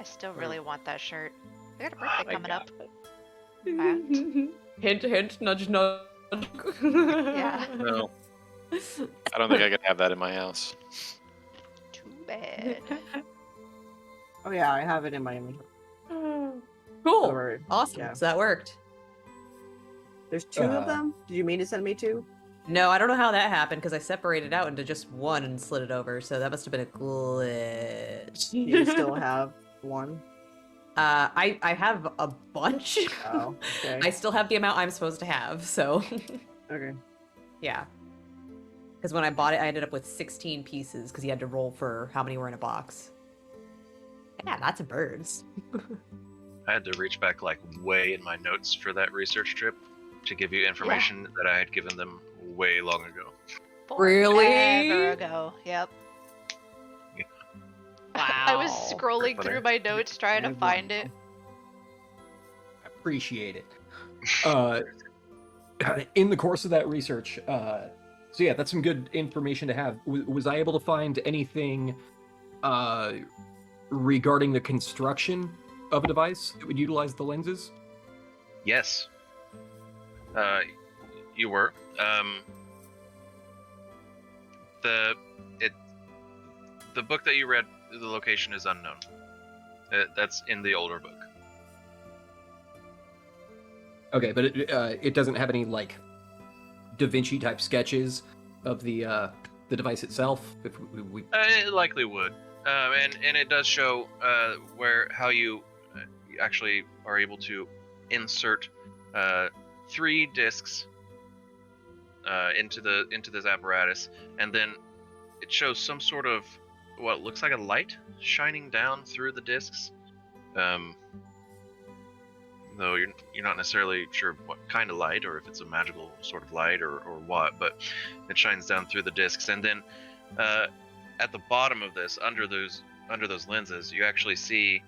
Speaker 2: still really want that shirt. I got a birthday coming up. Fact.
Speaker 3: Hint, hint, nudge, nudge.
Speaker 2: Yeah.
Speaker 5: No. I don't think I could have that in my house.
Speaker 2: Too bad.
Speaker 4: Oh yeah, I have it in my inventory.
Speaker 3: Cool.
Speaker 4: Or-
Speaker 3: Awesome.
Speaker 4: yeah.
Speaker 3: So that worked.
Speaker 4: There's two of them. Did you mean to send me two?
Speaker 3: No, I don't know how that happened because I separated out into just one and slid it over. So that must have been a glitch.
Speaker 4: You still have one?
Speaker 3: I have a bunch.
Speaker 4: Oh, okay.
Speaker 3: I still have the amount I'm supposed to have. So
Speaker 4: Okay.
Speaker 3: yeah. Because when I bought it, I ended up with 16 pieces because you had to roll for how many were in a box. Yeah, lots of birds.
Speaker 1: I had to reach back like way in my notes for that research trip to give you information that I had given them way long ago.
Speaker 3: Really?
Speaker 2: Forever ago. Yep.
Speaker 1: Yeah.
Speaker 3: Wow.
Speaker 2: I was scrolling
Speaker 1: Funny.
Speaker 2: through my notes trying to find it.
Speaker 8: Appreciate it. In the course of that research, so yeah, that's some good information to have. Was I able to find anything regarding the construction of a device that would utilize the lenses?
Speaker 1: Yes. You were. The book that you read, the location is unknown. That's in the older book.
Speaker 8: Okay, but it doesn't have any like Da Vinci type sketches of the device itself. If we
Speaker 1: It likely would, and it does show how you actually are able to insert 3 discs into this apparatus, and then it shows some sort of what looks like a light shining down through the discs. Though you're not necessarily sure what kind of light, or if it's a magical sort of light, or what, but it shines down through the discs, and then at the bottom of this, under those lenses, you actually see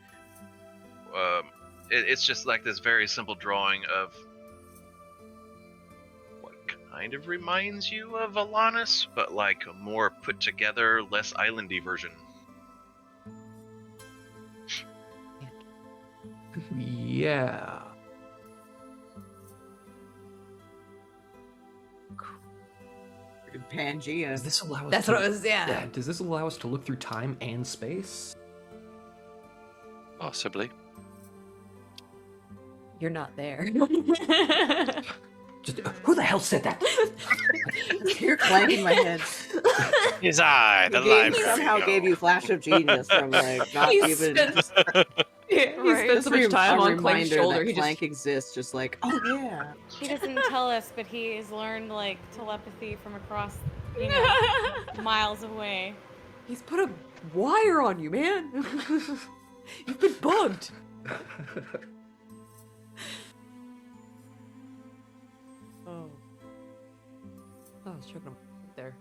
Speaker 1: it's just like this very simple drawing of what kind of reminds you of Alanis, but like a more put together, less islandy version.
Speaker 8: yeah.
Speaker 4: Pangea.
Speaker 8: Does this allow us?
Speaker 3: That's
Speaker 8: to,
Speaker 3: what it was, yeah.
Speaker 8: Does this allow us to look through time and space?
Speaker 5: Possibly.
Speaker 3: You're not there.
Speaker 8: Just who the hell said that?
Speaker 4: You're clanking my head.
Speaker 5: His eye, the
Speaker 4: Somehow gave you flash of genius from like not
Speaker 3: He
Speaker 4: even.
Speaker 3: spent-
Speaker 4: Just,
Speaker 3: He
Speaker 2: Right.
Speaker 3: spent so much time on Clank's
Speaker 4: reminder
Speaker 3: shoulder.
Speaker 4: that
Speaker 3: He
Speaker 4: Clank exists. Just like, oh yeah.
Speaker 6: He doesn't tell us, but he has learned like telepathy from across, you know, miles away.
Speaker 3: He's put a wire on you, man. You've been bugged. Oh. Oh, I was choking him there.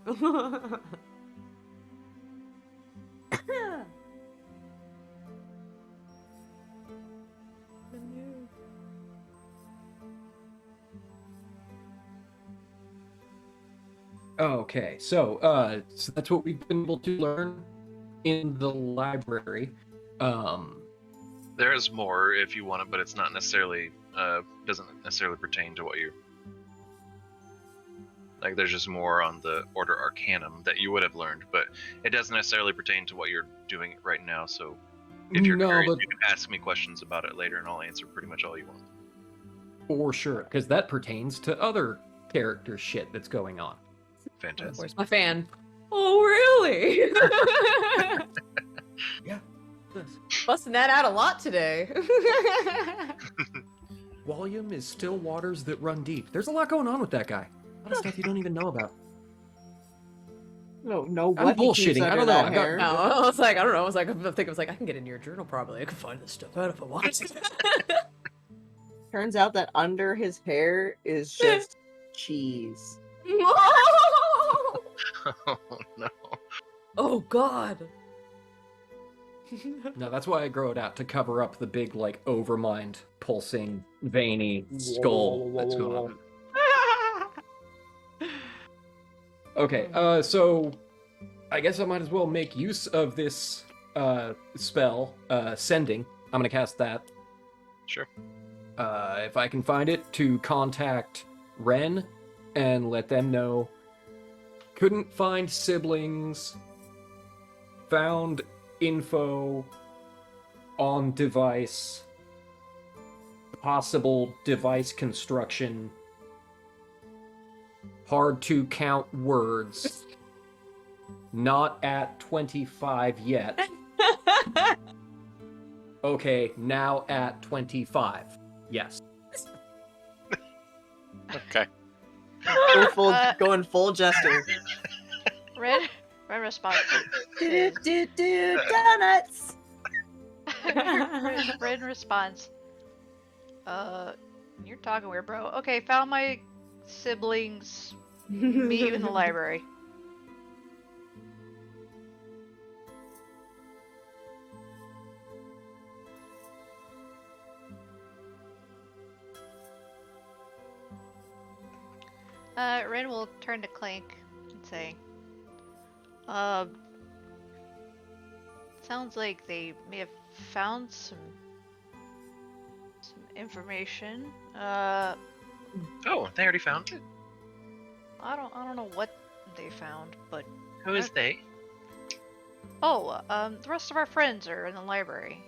Speaker 8: Okay, so that's what we've been able to learn in the library.
Speaker 1: There is more if you want it, but it's not necessarily doesn't necessarily pertain to what you like. There's just more on the Order Arcanum that you would have learned, but it doesn't necessarily pertain to what you're doing right now. So if you're curious, you can ask me questions about it later, and I'll answer pretty much all you want.
Speaker 8: For sure, because that pertains to other character shit that's going on.
Speaker 1: Fantastic.
Speaker 3: Where's my fan? Oh, really?
Speaker 8: Yeah.
Speaker 3: Busting that out a lot today.
Speaker 8: Volume is still waters that run deep. There's a lot going on with that guy. A lot of stuff you don't even know about.
Speaker 4: No, what
Speaker 8: I'm
Speaker 4: he keeps
Speaker 8: bullshitting. I
Speaker 4: under
Speaker 8: don't know.
Speaker 4: that
Speaker 8: I've got-
Speaker 4: hair.
Speaker 3: No, I was like, I don't know. I'm thinking, I can get into your journal probably. I can find this stuff out if I want.
Speaker 4: Turns out that under his hair is just cheese.
Speaker 1: Oh no.
Speaker 3: Oh God.
Speaker 8: No, that's why I grow it out to cover up the big, like, overmind, pulsing, veiny skull that's going on. Okay, so I guess I might as well make use of this spell, Sending. I'm gonna cast that.
Speaker 1: Sure.
Speaker 8: If I can find it, to contact Ren and let them know. Couldn't find siblings. Found info on device. Possible device construction. Hard to count words. Not at 25 yet. Okay, now at 25. Yes.
Speaker 5: Okay.
Speaker 4: Going full jester.
Speaker 2: Red response.
Speaker 4: Donuts.
Speaker 2: Red response. You're talking weird, bro. Okay, found my siblings. Meet you in the library. Ren will turn to Clank and say, sounds like they may have found some information.
Speaker 1: Oh, they already found it.
Speaker 2: I don't know what they found, but
Speaker 1: Who is they?
Speaker 2: the rest of our friends are in the library.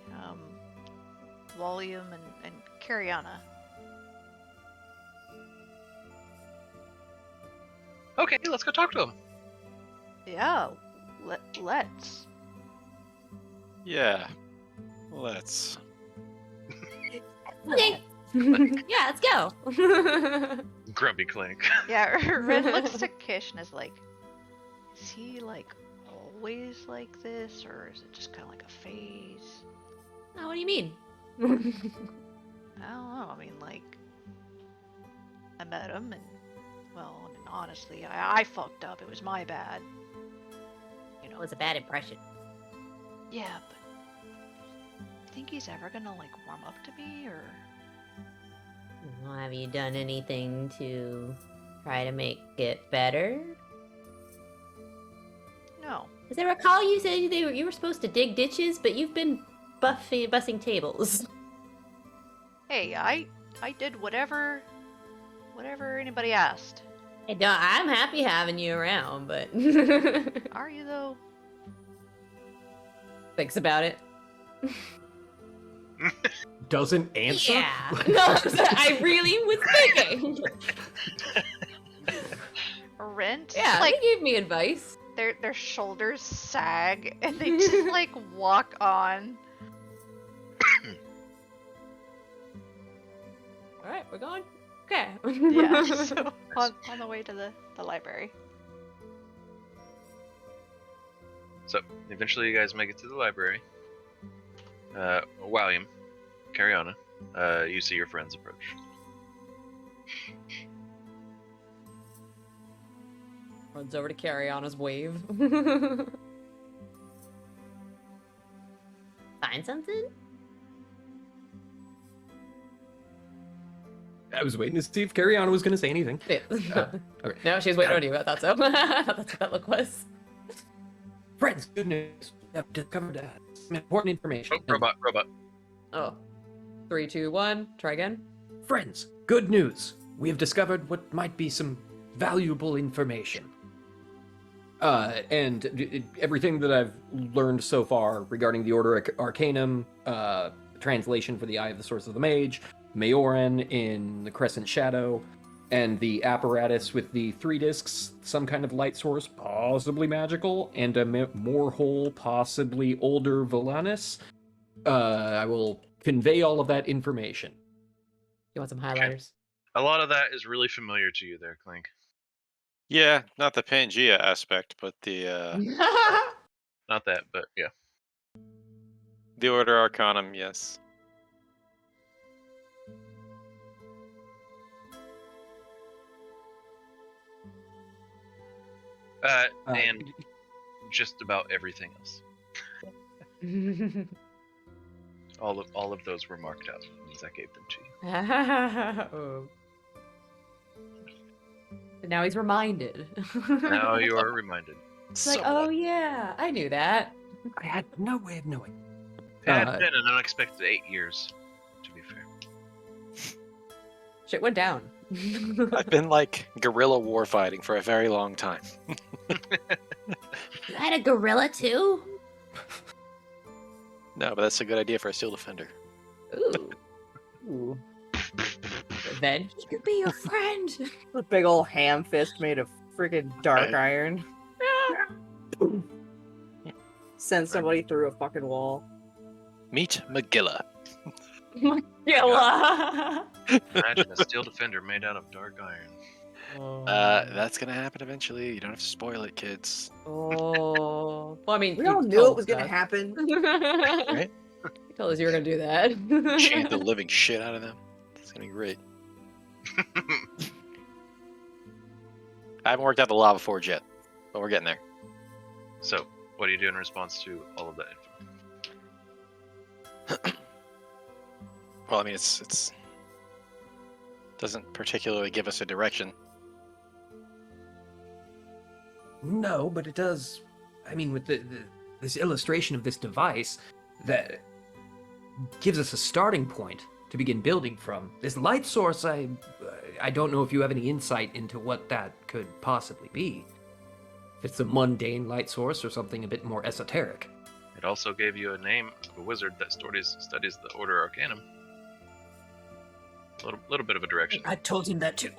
Speaker 2: Volume and Cariana.
Speaker 1: Okay, let's go talk to them.
Speaker 2: Yeah, let's.
Speaker 5: Yeah. Let's.
Speaker 7: Okay. Yeah, let's go.
Speaker 1: Grumpy Clank.
Speaker 2: Yeah, Ren looks to Kish and is like, is he like always like this, or is it just kind of like a phase?
Speaker 3: Oh, what do you mean?
Speaker 2: I don't know. I mean, like, I met him, and well, I mean, honestly, I fucked up. It was my bad. You
Speaker 7: It
Speaker 2: know.
Speaker 7: was a bad impression.
Speaker 2: Yeah, but you think he's ever gonna like warm up to me, or?
Speaker 7: Well, have you done anything to try to make it better?
Speaker 2: No.
Speaker 7: As I recall, you said you were supposed to dig ditches, but you've been bussing tables.
Speaker 2: Hey, I did whatever anybody asked.
Speaker 7: I'm happy having you around, but
Speaker 2: Are you though?
Speaker 3: Thinks about it.
Speaker 8: Doesn't answer?
Speaker 7: yeah. No, I really was thinking.
Speaker 2: Rent?
Speaker 3: Yeah,
Speaker 2: Like
Speaker 3: they gave me advice.
Speaker 2: their shoulders sag and they just like walk on.
Speaker 3: All right, we're going. Okay.
Speaker 2: Yeah. So on the way to the library.
Speaker 1: So eventually, you guys make it to the library. William, Cariana, you see your friends approach.
Speaker 3: Runs over to Cariana's wave.
Speaker 7: Find something?
Speaker 8: I was waiting to see if Cariana was going to say anything.
Speaker 3: Yeah.
Speaker 8: Okay.
Speaker 3: No, she's waiting on you. I thought so. I thought that's what that look was.
Speaker 8: Friends, good news. We have discovered some important information.
Speaker 1: Oh, robot.
Speaker 3: Oh. 3, 2, 1. Try again.
Speaker 8: Friends, good news. We have discovered what might be some valuable information. And everything that I've learned so far regarding the Order Arcanum, translation for the Eye of the Source of the Mage, Majoran in the Crescent Shadow, and the apparatus with the 3 discs, some kind of light source, possibly magical, and a more whole, possibly older Volanus. I will convey all of that information.
Speaker 3: You want some highlighters?
Speaker 1: A lot of that is really familiar to you there, Clank.
Speaker 5: Yeah, not the Pangea aspect, but the
Speaker 1: Not that, but yeah.
Speaker 5: the Order Arcanum, yes.
Speaker 1: And just about everything else. All of those were marked out as I gave them to you.
Speaker 3: Oh. And now he's reminded.
Speaker 1: Now you are reminded.
Speaker 3: It's like, oh yeah, I knew that.
Speaker 8: I had no way of knowing.
Speaker 1: It had been an unexpected 8 years, to be fair.
Speaker 3: Shit went down.
Speaker 5: I've been like guerrilla war fighting for a very long time.
Speaker 7: You had a gorilla too?
Speaker 5: No, but that's a good idea for a steel defender.
Speaker 3: Ooh. Ooh. Revenge. He could be your friend.
Speaker 4: A big old ham fist made of freaking dark iron. Send somebody through a fucking wall.
Speaker 5: Meet Magilla.
Speaker 3: Yeah.
Speaker 1: Imagine a steel defender made out of dark iron.
Speaker 5: That's gonna happen eventually. You don't have to spoil it, kids.
Speaker 3: Oh. Well, I mean,
Speaker 4: We
Speaker 3: you
Speaker 4: all knew
Speaker 3: told
Speaker 4: it was
Speaker 3: us.
Speaker 4: gonna happen.
Speaker 5: Right?
Speaker 3: You told us you were gonna do that.
Speaker 5: Shave the living shit out of them. It's gonna be great. I haven't worked out the lava forge yet, but we're getting there.
Speaker 1: So, what do you do in response to all of that info?
Speaker 5: Well, I mean, it's doesn't particularly give us a direction.
Speaker 8: No, but it does. I mean, with this illustration of this device, that gives us a starting point to begin building from. This light source, I don't know if you have any insight into what that could possibly be. If it's a mundane light source or something a bit more esoteric.
Speaker 1: It also gave you a name of a wizard that studies the Order Arcanum. A little bit of a direction.
Speaker 8: I told him that too.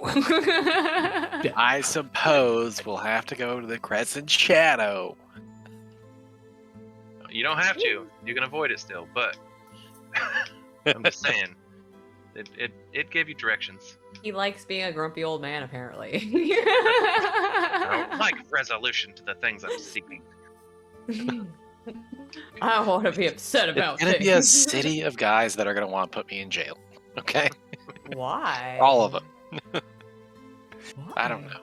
Speaker 5: I suppose we'll have to go to the Crescent Shadow.
Speaker 1: You don't have to. You can avoid it still, but I'm just saying. It gave you directions.
Speaker 3: He likes being a grumpy old man, apparently.
Speaker 1: I don't like resolution to the things I'm seeking.
Speaker 3: I want to be upset about
Speaker 5: It's gonna
Speaker 3: things.
Speaker 5: be a city of guys that are gonna want to put me in jail. Okay?
Speaker 3: Why?
Speaker 5: All of them. I don't know.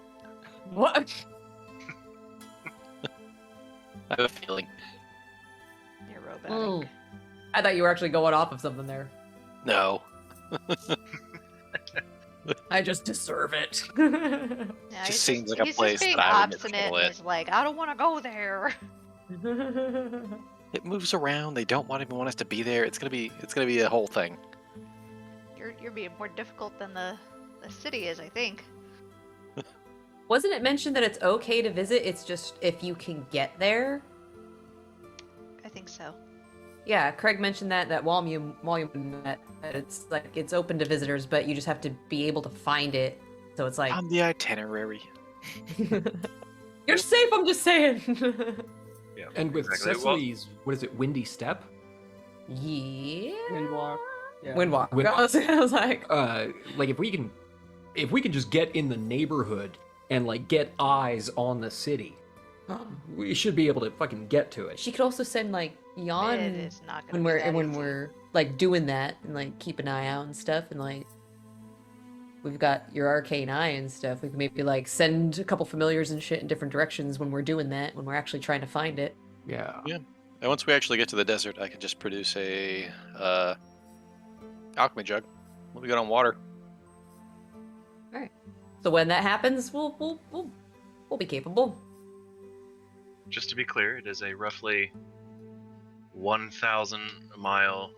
Speaker 3: What?
Speaker 5: I have a feeling.
Speaker 2: You're robotic.
Speaker 3: Mm. I thought you were actually going off of something there.
Speaker 5: No.
Speaker 3: I just deserve it.
Speaker 2: Yeah,
Speaker 5: Just
Speaker 2: he's
Speaker 5: seems like a
Speaker 2: he's
Speaker 5: place
Speaker 2: just being
Speaker 5: that I would
Speaker 2: obstinate
Speaker 5: control
Speaker 2: and
Speaker 5: it.
Speaker 2: is like, I don't want to go there.
Speaker 5: It moves around. They don't even want us to be there. It's gonna be a whole thing.
Speaker 2: You're being more difficult than the city is, I think.
Speaker 3: Wasn't it mentioned that it's okay to visit? It's just if you can get there.
Speaker 2: I think so.
Speaker 3: Yeah, Craig mentioned that while you met, that it's like it's open to visitors, but you just have to be able to find it. So it's like
Speaker 5: On the itinerary.
Speaker 3: you're safe. I'm just saying.
Speaker 1: Yeah.
Speaker 8: And with
Speaker 1: exactly. Well,
Speaker 8: Cecily's, what is it, Windy Step?
Speaker 3: Yeah.
Speaker 4: Windwalk. Yeah.
Speaker 3: Windwalk.
Speaker 8: Wind-
Speaker 3: I was like,
Speaker 8: Like if we can just get in the neighborhood and like get eyes on the city, we should be able to fucking get to it.
Speaker 3: she could also send like Jan
Speaker 2: It is not
Speaker 3: when
Speaker 2: gonna be
Speaker 3: we're
Speaker 2: that
Speaker 3: when
Speaker 2: easy.
Speaker 3: we're like doing that and like keep an eye out and stuff and like we've got your arcane eye and stuff. We can maybe like send a couple familiars and shit in different directions when we're doing that, when we're actually trying to find it.
Speaker 8: Yeah.
Speaker 5: Yeah. And once we actually get to the desert, I can just produce a alchemy jug. We'll be good on water.
Speaker 3: So when that happens, we'll be capable.
Speaker 1: just to be clear, it is a roughly 1,000 mile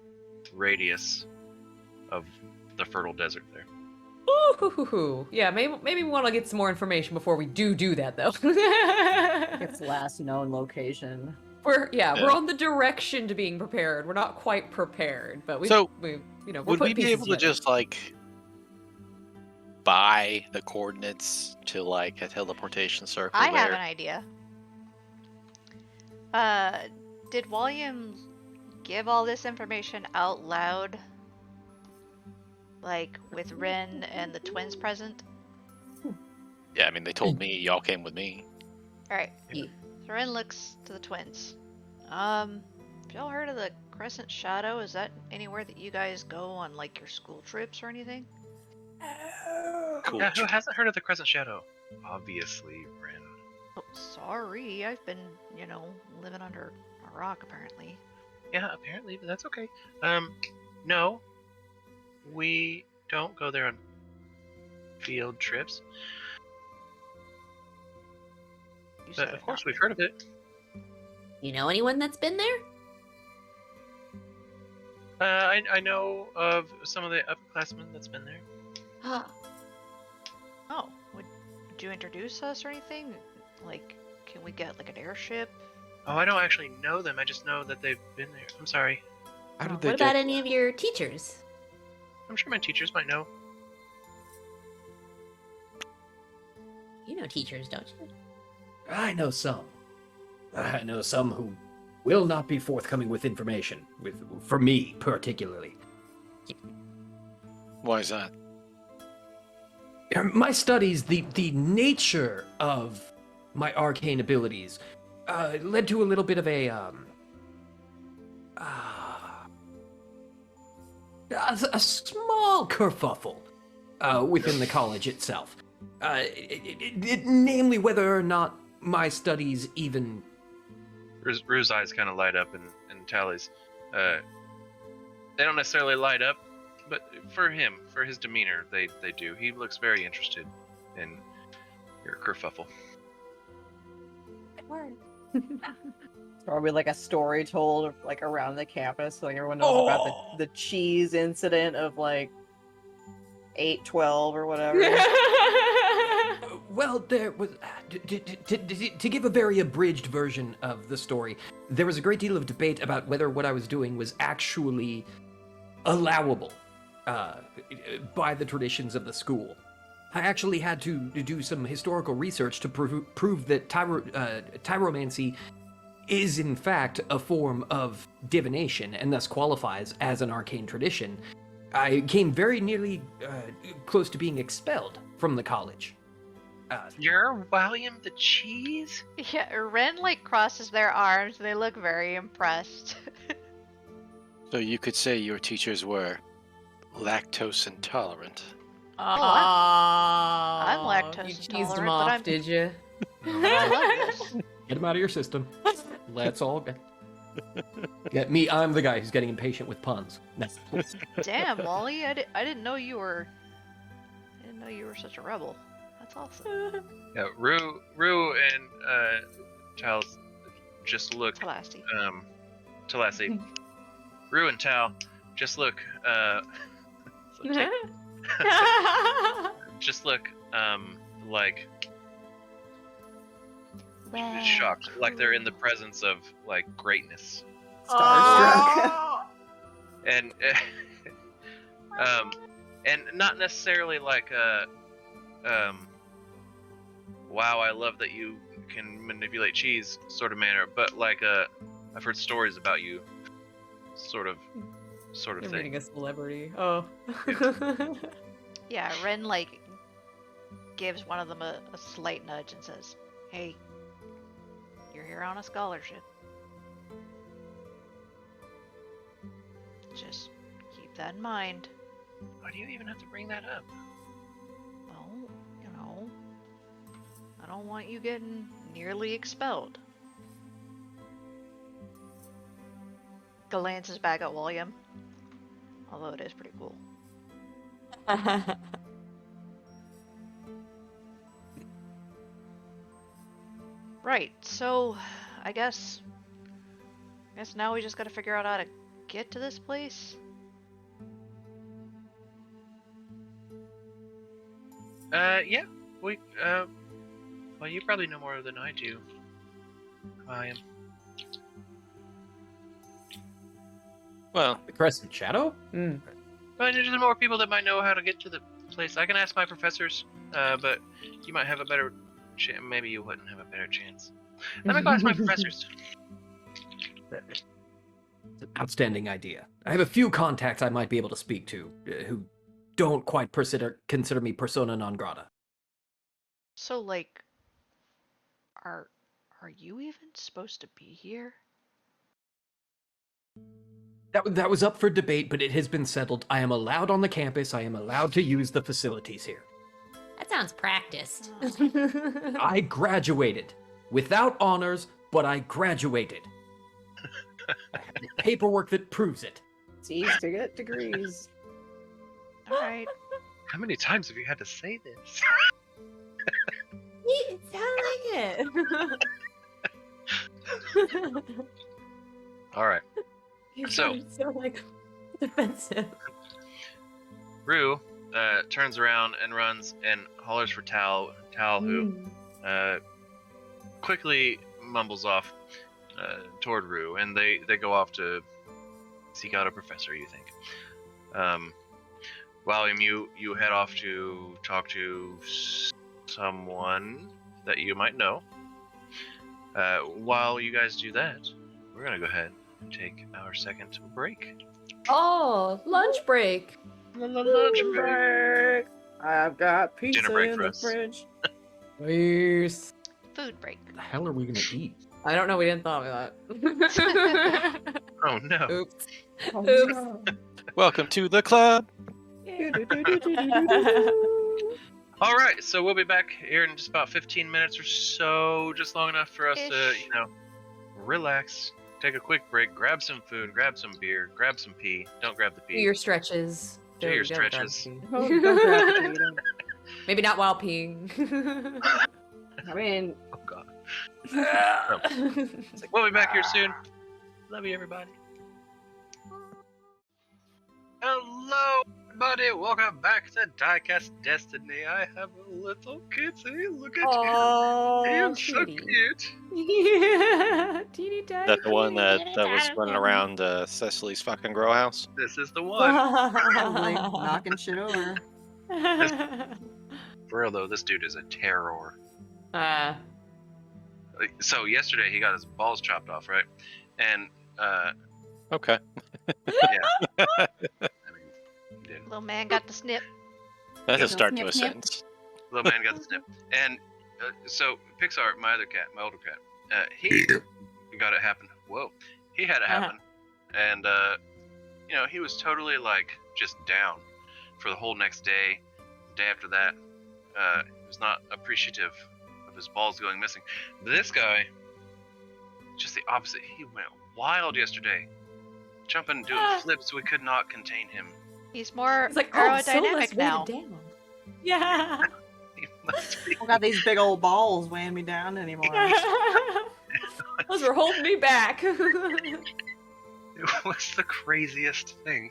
Speaker 1: radius of the fertile desert there.
Speaker 3: Ooh, yeah, maybe we want to get some more information before we do that though.
Speaker 4: Its last known location.
Speaker 3: We're
Speaker 5: Yeah.
Speaker 3: on the direction to being prepared. We're not quite prepared, but we
Speaker 5: So,
Speaker 3: we're
Speaker 5: Would we
Speaker 3: putting
Speaker 5: be
Speaker 3: pieces
Speaker 5: able to
Speaker 3: together.
Speaker 5: just like buy the coordinates to like a teleportation circle
Speaker 2: I have
Speaker 5: there?
Speaker 2: an idea. Did William give all this information out loud? Like with Ren and the twins present?
Speaker 5: Yeah, I mean, they told me y'all came with me.
Speaker 2: Alright.
Speaker 3: Yeah.
Speaker 2: So Ren looks to the twins. Have y'all heard of the Crescent Shadow? Is that anywhere that you guys go on like your school trips or anything?
Speaker 5: Cool.
Speaker 1: Yeah, who hasn't heard of the Crescent Shadow? Obviously, Ren.
Speaker 2: Oh, sorry. I've been, living under a rock apparently.
Speaker 1: Yeah, apparently, but that's okay. No, we don't go there on field trips.
Speaker 2: You
Speaker 1: But
Speaker 2: said
Speaker 1: of course,
Speaker 2: not.
Speaker 1: we've heard of it.
Speaker 7: You know anyone that's been there?
Speaker 1: I know of some of the upperclassmen that's been there.
Speaker 2: Oh, would you introduce us or anything? Like, can we get like an airship?
Speaker 1: Oh, I don't actually know them. I just know that they've been there. I'm sorry.
Speaker 5: How did
Speaker 7: What
Speaker 5: they
Speaker 7: about
Speaker 5: get?
Speaker 7: any of your teachers?
Speaker 1: I'm sure my teachers might know.
Speaker 7: You know teachers, don't you?
Speaker 8: I know some. I know some who will not be forthcoming with information, for me particularly.
Speaker 5: Why is that?
Speaker 8: My studies, the nature of my arcane abilities, led to a little bit of a small kerfuffle within the college itself. Namely, whether or not my studies even...
Speaker 1: Rue's eyes kind of light up in Tally's. They don't necessarily light up, but for him, for his demeanor, they do. He looks very interested in your kerfuffle.
Speaker 4: Probably like a story told like around the campus, so like everyone knows about the cheese incident of like 8/12 or whatever.
Speaker 8: Well, there was... To give a very abridged version of the story, there was a great deal of debate about whether what I was doing was actually allowable by the traditions of the school. I actually had to do some historical research to prove that tyromancy is in fact a form of divination and thus qualifies as an arcane tradition. I came very nearly close to being expelled from the college.
Speaker 1: You're William the Cheese?
Speaker 2: Yeah, Ren like crosses their arms. They look very impressed.
Speaker 5: So you could say your teachers were lactose intolerant.
Speaker 2: I'm lactose
Speaker 3: You cheesed
Speaker 2: intolerant,
Speaker 3: him
Speaker 2: but
Speaker 3: off,
Speaker 2: I'm-
Speaker 3: did you?
Speaker 2: I love this.
Speaker 8: Get him out of your system. Let's all go. Get me, I'm the guy who's getting impatient with puns. No.
Speaker 2: Damn, Wally, I didn't know you were. I didn't know you were such a rebel. That's awesome.
Speaker 1: Yeah, Rue and Tal's just look.
Speaker 2: Talasti.
Speaker 1: Talassi. Rue and Tal just look. Just look like
Speaker 9: Well,
Speaker 1: shocked, like they're in the presence of like greatness,
Speaker 4: Starstruck.
Speaker 1: and and not necessarily like wow, I love that you can manipulate cheese sort of manner, but like I've heard stories about you sort of
Speaker 3: You're
Speaker 1: thing.
Speaker 3: reading a celebrity. Oh.
Speaker 2: Yeah, Ren like gives one of them a slight nudge and says, "Hey, you're here on a scholarship. Just keep that in mind."
Speaker 1: Why do you even have to bring that up?
Speaker 2: Well, I don't want you getting nearly expelled. Glances back at William. Although it is pretty cool. Right, so I guess now we just gotta figure out how to get to this place.
Speaker 1: Yeah, we well, you probably know more than I do. I am.
Speaker 5: Well,
Speaker 8: The Crescent Shadow?
Speaker 1: But there's more people that might know how to get to the place. I can ask my professors, but you might have a better chance. Maybe you wouldn't have a better chance. Let me go ask my professors.
Speaker 8: It's an outstanding idea. I have a few contacts I might be able to speak to who don't quite consider me persona non grata.
Speaker 2: So, like, are you even supposed to be here?
Speaker 8: That was up for debate, but it has been settled. I am allowed on the campus. I am allowed to use the facilities here.
Speaker 7: That sounds practiced.
Speaker 8: I graduated. Without honors, but I graduated. I have the paperwork that proves it.
Speaker 4: It's easy to get degrees.
Speaker 2: All right.
Speaker 1: How many times have you had to say this?
Speaker 3: It sounded like it.
Speaker 1: All right.
Speaker 3: You
Speaker 1: So-
Speaker 3: sounded so like defensive.
Speaker 1: Rue turns around and runs and hollers for Tal, who quickly mumbles off toward Rue, and they go off to seek out a professor, you think. William, you head off to talk to someone that you might know. While you guys do that, we're going to go ahead and take our second break.
Speaker 3: Oh, lunch break.
Speaker 1: Lunch break.
Speaker 4: I've got pizza
Speaker 1: Dinner break
Speaker 4: in
Speaker 1: for
Speaker 4: the
Speaker 1: us.
Speaker 4: fridge.
Speaker 8: Yes.
Speaker 2: Food break.
Speaker 8: The hell are we gonna eat?
Speaker 3: I don't know. We didn't thought of that.
Speaker 1: Oh no.
Speaker 3: Oops.
Speaker 4: Oh,
Speaker 3: Oops.
Speaker 4: no.
Speaker 5: Welcome to the club.
Speaker 1: All right, so we'll be back here in just about 15 minutes or so, just long enough for us to,
Speaker 2: Ish.
Speaker 1: relax, take a quick break, grab some food, grab some beer, grab some pee. Don't grab the
Speaker 3: Do
Speaker 1: pee.
Speaker 3: your stretches.
Speaker 1: Do your
Speaker 3: Don't grab
Speaker 1: stretches.
Speaker 3: pee.
Speaker 4: Oh, don't grab the potato.
Speaker 3: Maybe not while peeing.
Speaker 4: I mean,
Speaker 1: Oh god. We'll be back here soon. Love you, everybody. Hello, everybody. Welcome back to Diecast Destiny. I have a little kitsy. Look at
Speaker 3: Oh,
Speaker 1: you. He's so
Speaker 3: kitty.
Speaker 1: cute.
Speaker 3: Yeah, teeny tiny.
Speaker 5: That the one that was running around Cecily's fucking grow house?
Speaker 1: This is the one.
Speaker 4: probably knocking shit over.
Speaker 1: For real though, this dude is a terror.
Speaker 3: Uh,
Speaker 1: So yesterday he got his balls chopped off, right? And
Speaker 5: Okay.
Speaker 1: yeah, I mean, he did.
Speaker 2: Little man got the snip.
Speaker 5: That's a
Speaker 4: Little
Speaker 5: start to
Speaker 4: snip,
Speaker 5: a
Speaker 4: snip.
Speaker 5: sentence.
Speaker 1: Little man got the snip. And so Pixar, my other cat, my older cat, he got it happen. Whoa, he had it happen, and he was totally like just down for the whole next day. The day after that, he was not appreciative of his balls going missing. This guy, just the opposite. He went wild yesterday, jumping, doing flips. We could not contain him.
Speaker 2: He's more
Speaker 3: it's like, oh, so
Speaker 2: aerodynamic
Speaker 3: less
Speaker 2: now.
Speaker 3: weighted down. Yeah.
Speaker 1: He must be.
Speaker 4: I don't got these big old balls weighing me down anymore.
Speaker 3: Those were holding me back.
Speaker 1: It was the craziest thing.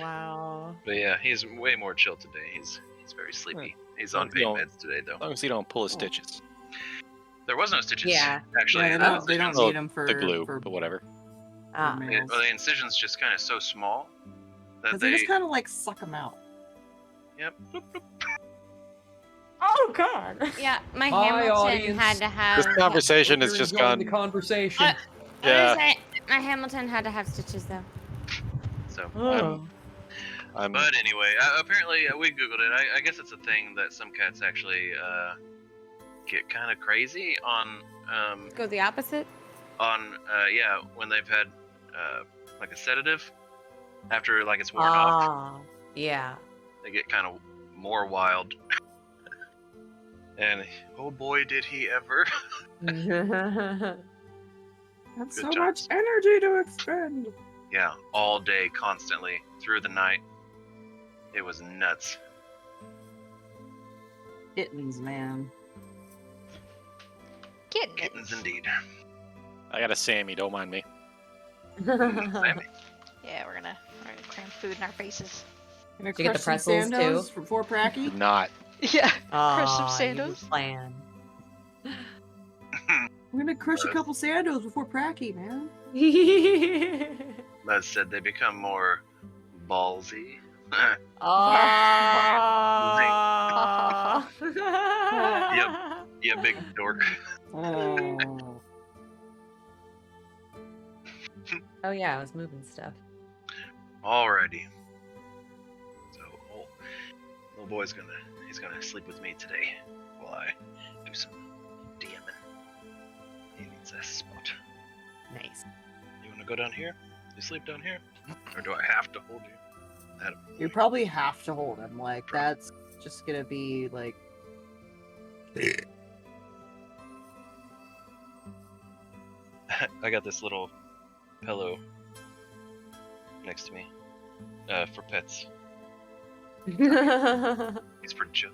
Speaker 3: Wow.
Speaker 1: But yeah, he's way more chill today. He's very sleepy. He's on pain
Speaker 5: Don't-
Speaker 1: meds today, though.
Speaker 5: As long as you don't pull his stitches.
Speaker 1: There was no stitches.
Speaker 3: Yeah.
Speaker 1: Actually,
Speaker 4: Yeah, they don't
Speaker 5: Well,
Speaker 4: need them for
Speaker 5: the glue,
Speaker 4: for
Speaker 5: but whatever.
Speaker 3: Ah.
Speaker 4: males.
Speaker 1: Well, the incision's just kind of so small that
Speaker 4: 'Cause
Speaker 1: they.
Speaker 4: they just kind of like suck them out.
Speaker 1: Yep. Bloop, bloop.
Speaker 3: Oh God.
Speaker 6: Yeah, my
Speaker 8: Hi,
Speaker 6: Hamilton
Speaker 8: audience.
Speaker 6: had to have.
Speaker 5: This conversation has
Speaker 8: We're
Speaker 5: just
Speaker 8: enjoying
Speaker 5: gone.
Speaker 8: the conversation.
Speaker 5: Yeah.
Speaker 6: My Hamilton had to have stitches though.
Speaker 1: So.
Speaker 3: Oh.
Speaker 5: I'm,
Speaker 1: But anyway, apparently we googled it. I guess it's a thing that some cats actually get kind of crazy on
Speaker 6: Go the opposite.
Speaker 1: when they've had like a sedative after like it's worn off,
Speaker 3: Ah. Yeah.
Speaker 1: they get kind of more wild. And oh boy, did he ever!
Speaker 4: That's
Speaker 1: Good
Speaker 4: so much
Speaker 1: times.
Speaker 4: energy to expend.
Speaker 1: Yeah, all day, constantly, through the night. It was nuts.
Speaker 4: Kittens, man.
Speaker 1: Kittens indeed.
Speaker 5: I got a Sammy, don't mind me.
Speaker 1: Sammy.
Speaker 2: Yeah, we're gonna cram food in our faces.
Speaker 4: Gonna
Speaker 3: Did you get the
Speaker 4: crush some
Speaker 3: pretzels,
Speaker 4: Sandos
Speaker 3: too?
Speaker 4: for Pracky?
Speaker 5: Not.
Speaker 2: Yeah. Crush some
Speaker 3: Aw, you
Speaker 2: Sandos.
Speaker 3: plan.
Speaker 4: We're gonna crush a couple Sandos before Pracky, man.
Speaker 1: Buzz said they become more ballsy.
Speaker 3: Aw.
Speaker 1: You big dork.
Speaker 4: Oh.
Speaker 3: Oh yeah, I was moving stuff.
Speaker 1: Alrighty. So, little boy's he's gonna sleep with me today. while I do some DMing. He needs a spot.
Speaker 3: Nice.
Speaker 1: You want to go down here? You sleep down here? Or do I have to hold you?
Speaker 4: You probably have to hold him. Like, that's just gonna be, like...
Speaker 1: I got this little pillow next to me for pets. He's pretty chill.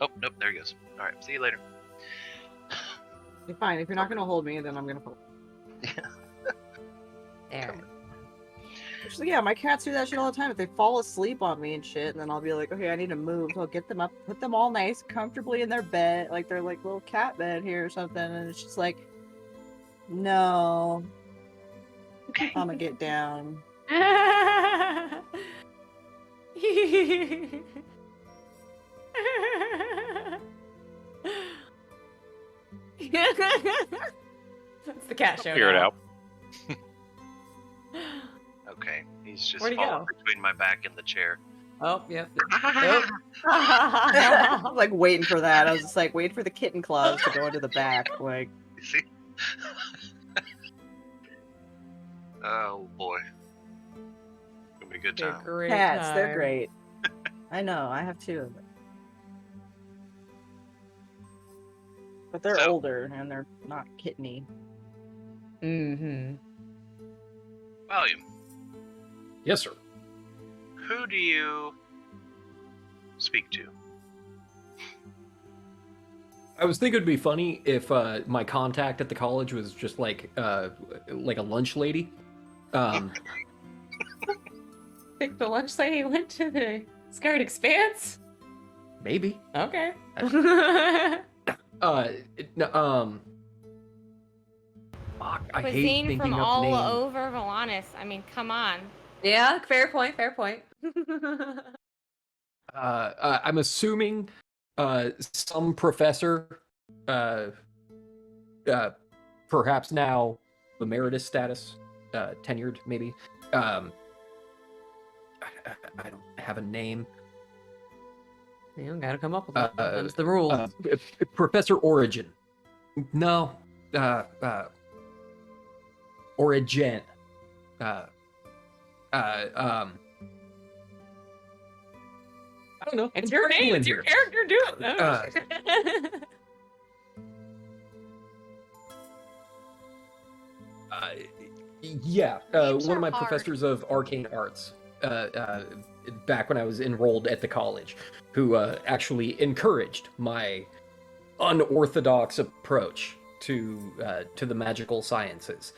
Speaker 1: Oh, nope, there he goes. Alright, see you later.
Speaker 4: You're fine. If you're not gonna hold me, then I'm gonna hold.
Speaker 3: There.
Speaker 4: Actually, yeah, my cats do that shit all the time. If they fall asleep on me and shit, and then I'll be like, okay, I need to move. So I'll get them up, put them all nice, comfortably in their bed, like they're like little cat bed here or something, and it's just like, no, I'm gonna get down.
Speaker 3: That's the cat show.
Speaker 5: Figure it
Speaker 3: now.
Speaker 5: out.
Speaker 1: Okay, he's just
Speaker 3: Where'd he
Speaker 1: falling
Speaker 3: go?
Speaker 1: between my back and the chair.
Speaker 3: Oh, yep.
Speaker 4: I was like waiting for that. I was just like waiting for the kitten claws to go into the back. Like,
Speaker 1: You see? Oh boy. It'll be a good
Speaker 3: They're
Speaker 1: time.
Speaker 3: great
Speaker 4: cats, they're
Speaker 3: time.
Speaker 4: great. I know, I have two of them. But they're
Speaker 1: So-
Speaker 4: older and they're not kitteny.
Speaker 3: Mm-hmm.
Speaker 1: William,
Speaker 8: Yes, sir.
Speaker 1: who do you speak to?
Speaker 8: I was thinking it'd be funny if my contact at the college was just like a lunch lady.
Speaker 3: Think the lunch lady went to the Scarred Expanse?
Speaker 8: Maybe.
Speaker 3: Okay.
Speaker 8: Fuck, I hate
Speaker 6: Cuisine
Speaker 8: thinking
Speaker 6: from
Speaker 8: of
Speaker 6: all
Speaker 8: names.
Speaker 6: over Volantis. I mean, come on.
Speaker 3: Yeah, fair point, fair point.
Speaker 8: I'm assuming some professor, perhaps now emeritus status, tenured maybe. I don't have a name.
Speaker 3: You gotta come up with one. Them's the rules.
Speaker 8: Professor Origin. No. Origin. I don't know.
Speaker 3: It's your name. It's your character. Do it.
Speaker 8: Yeah,
Speaker 9: Names
Speaker 8: one of
Speaker 9: are
Speaker 8: my
Speaker 9: hard.
Speaker 8: professors of arcane arts, back when I was enrolled at the college, who actually encouraged my unorthodox approach to the magical sciences.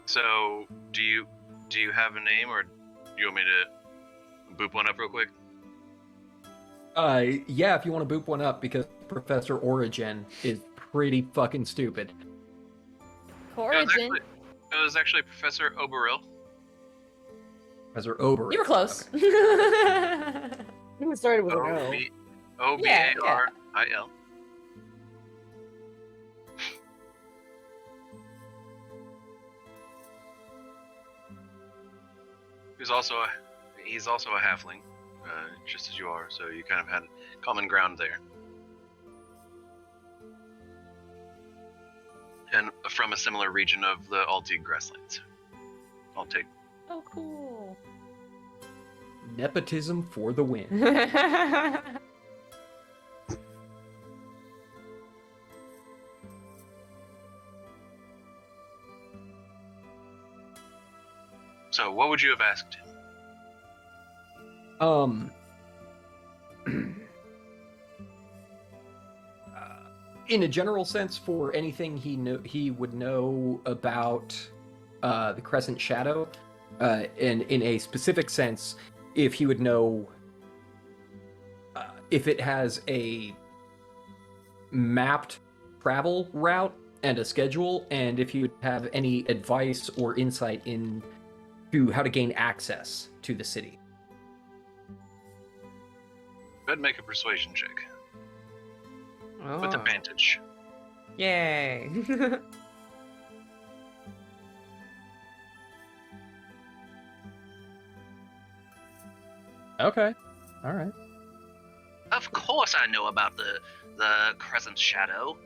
Speaker 1: So do you have a name, or do you want me to boop one up real quick?
Speaker 8: Yeah, if you want to boop one up, because Professor Origin is pretty fucking stupid.
Speaker 6: Origin.
Speaker 1: It was actually Professor Oberil.
Speaker 8: Professor Ober.
Speaker 3: You were close.
Speaker 4: I think it started with an O.
Speaker 1: Obaril. He's also a halfling, just as you are. So you kind of had common ground there. And from a similar region of the Altig grasslands. I'll take.
Speaker 3: Oh, cool.
Speaker 8: Nepotism for the win.
Speaker 1: So what would you have asked him?
Speaker 8: In a general sense, for anything he would know about the Crescent Shadow, and in a specific sense, if he would know if it has a mapped travel route and a schedule, and if he would have any advice or insight into how to gain access to the city.
Speaker 1: Go ahead and make a persuasion check with
Speaker 3: Oh.
Speaker 1: advantage.
Speaker 3: Yay.
Speaker 8: Okay. All right.
Speaker 1: Of course I know about the Crescent Shadow.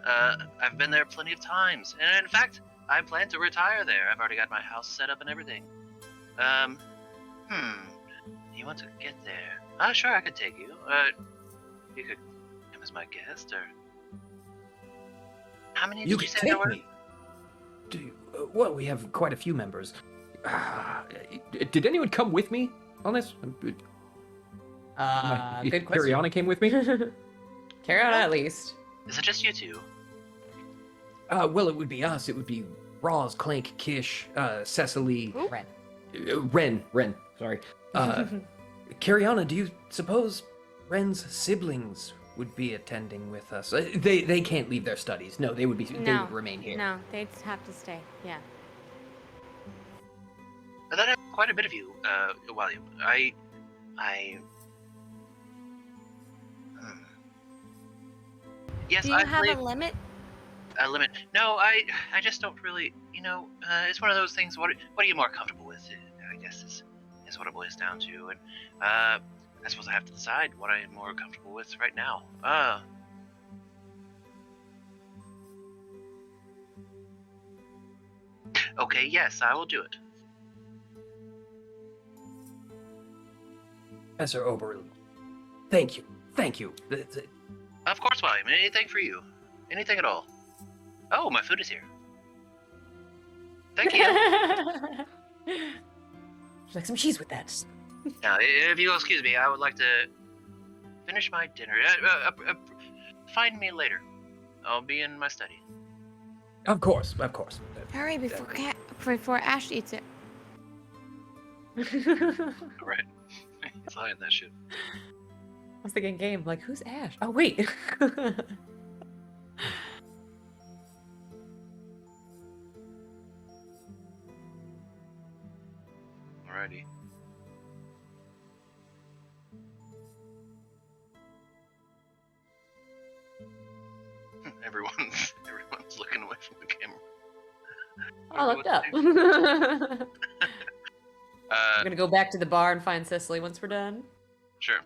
Speaker 1: I've been there plenty of times, and in fact, I plan to retire there. I've already got my house set up and everything. You want to get there? Sure, I could take you. You could come as my guest, or... How many
Speaker 8: You
Speaker 1: did you
Speaker 8: can
Speaker 1: say there
Speaker 8: take
Speaker 1: were?
Speaker 8: me. Well, we have quite a few members. Did anyone come with me on this?
Speaker 3: Good question.
Speaker 8: Cariana came with me?
Speaker 3: Cariana, at least.
Speaker 1: Is it just you two?
Speaker 8: Well, it would be us. It would be Roz, Clank, Kish, Cecily...
Speaker 3: Ren.
Speaker 8: Ren, sorry. Cariana, do you suppose Ren's siblings would be attending with us? They can't leave their studies. No, they would remain here.
Speaker 6: No, they'd have to stay. Yeah.
Speaker 1: That has quite a bit of you, William. Yes,
Speaker 6: Do you
Speaker 1: I
Speaker 6: have
Speaker 1: believe
Speaker 6: a limit?
Speaker 1: a limit. No, I just don't really, it's one of those things. What are you more comfortable with? I guess is what it boils down to, and I suppose I have to decide what I am more comfortable with right now. Okay, yes, I will do it.
Speaker 8: Professor Oberlin, thank you.
Speaker 1: Of course, William. Anything for you. Anything at all. Oh, my food is here. Thank you.
Speaker 3: Would you like some cheese with that?
Speaker 1: Now, if you'll excuse me, I would like to finish my dinner. Find me later. I'll be in my study.
Speaker 8: Of course.
Speaker 6: Hurry before Ash eats it.
Speaker 1: Right. He's hiding that shit.
Speaker 3: I was thinking game, like, who's Ash? Oh, wait.
Speaker 1: Alrighty. Everyone's looking away from the camera.
Speaker 3: I looked up. I'm gonna go back to the bar and find Cecily once we're done.
Speaker 1: Sure.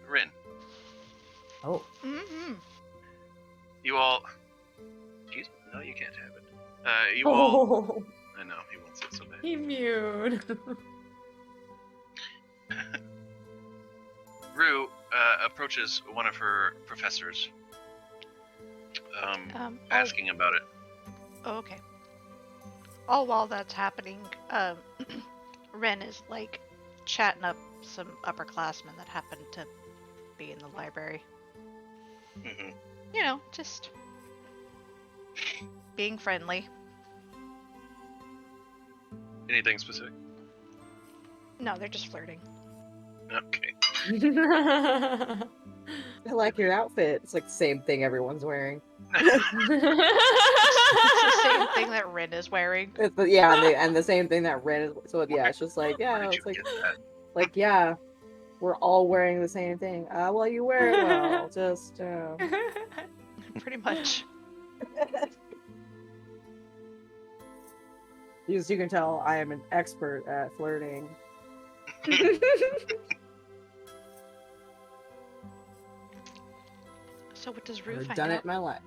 Speaker 1: Rin,
Speaker 3: Oh.
Speaker 2: Mm-hmm.
Speaker 1: you all... Excuse me? No, you can't have it. You all... I know, he wants it so bad.
Speaker 3: He mewed.
Speaker 1: Rue approaches one of her professors, asking about it.
Speaker 2: Oh, okay. All while that's happening, Ren is like chatting up some upperclassmen that happen to be in the library.
Speaker 1: Mm-hmm.
Speaker 2: Just being friendly.
Speaker 1: Anything specific?
Speaker 2: No, they're just flirting.
Speaker 1: Okay.
Speaker 4: I like your outfit. It's like the same thing everyone's wearing.
Speaker 2: It's the same thing that Ren is wearing.
Speaker 4: And the same thing that Ren is. So yeah, it's just like
Speaker 1: Where did
Speaker 4: it's
Speaker 1: you
Speaker 4: like
Speaker 1: get that?
Speaker 4: we're all wearing the same thing. Well, you wear it well. Just
Speaker 2: Pretty much.
Speaker 4: as you can tell, I am an expert at flirting.
Speaker 2: So what does Rue
Speaker 4: I've
Speaker 2: find
Speaker 4: done
Speaker 2: out?
Speaker 4: it in my life.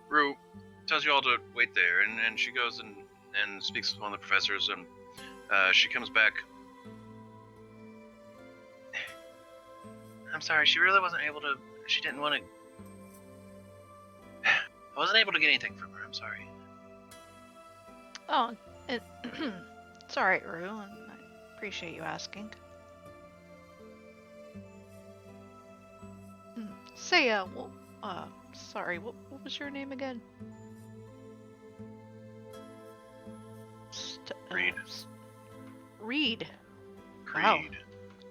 Speaker 1: Rue tells you all to wait there, and she goes and speaks with one of the professors, and she comes back. I'm sorry, she really wasn't able to... She didn't want to... I wasn't able to get anything from her, I'm sorry.
Speaker 2: Oh, it's alright, Rue. I appreciate you asking. Say, sorry, what was your name again?
Speaker 1: Reed.
Speaker 2: Reed.
Speaker 1: Creed.
Speaker 2: Wow.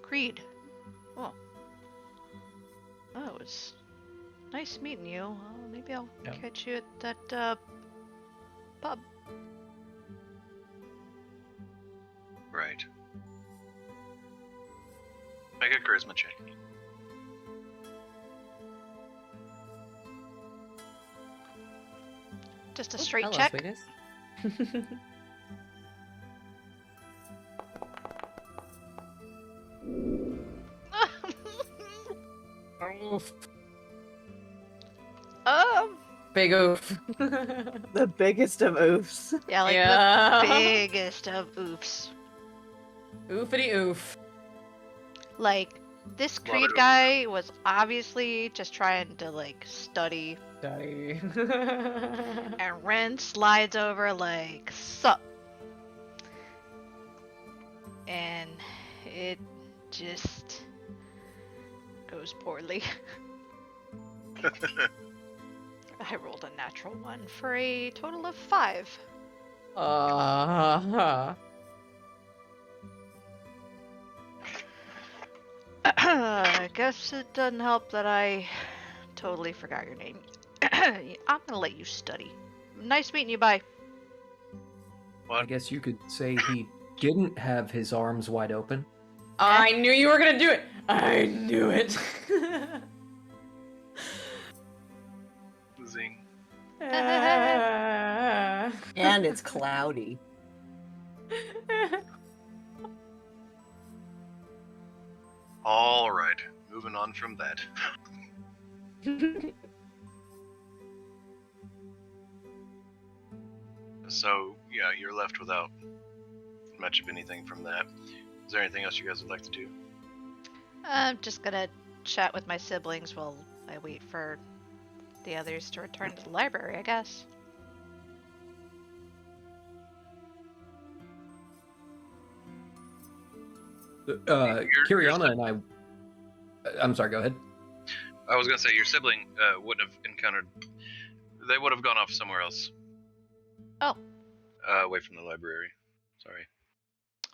Speaker 2: Creed. Oh. Oh, it was nice meeting you. Maybe I'll catch you at that, pub.
Speaker 1: Right. Make a charisma check.
Speaker 2: Just a straight
Speaker 3: Hello,
Speaker 2: check.
Speaker 3: sweetness. Oof.
Speaker 2: Um,
Speaker 3: Big oof.
Speaker 4: The biggest of oofs.
Speaker 2: yeah, like
Speaker 3: Yeah.
Speaker 2: the biggest of oofs.
Speaker 3: Oofity oof.
Speaker 2: Like, this
Speaker 1: Love
Speaker 2: Creed
Speaker 1: it.
Speaker 2: guy was obviously just trying to, like, study,
Speaker 3: Daddy.
Speaker 2: and Ren slides over like, sup. And it just goes poorly. I rolled a natural 1 for a total of 5. I guess it doesn't help that I totally forgot your name. I'm gonna let you study. Nice meeting you, bye.
Speaker 8: I guess you could say he didn't have his arms wide open.
Speaker 3: I knew you were gonna do it. I knew it.
Speaker 1: Zing.
Speaker 4: And it's cloudy.
Speaker 1: All right, moving on from that. So, yeah, you're left without much of anything from that. Is there anything else you guys would like to do?
Speaker 2: I'm just gonna chat with my siblings while I wait for the others to return to the library, I guess.
Speaker 8: Kiriana and I. I'm sorry. Go ahead.
Speaker 1: I was gonna say your sibling wouldn't have encountered. They would have gone off somewhere else.
Speaker 2: Oh.
Speaker 1: Away from the library. Sorry.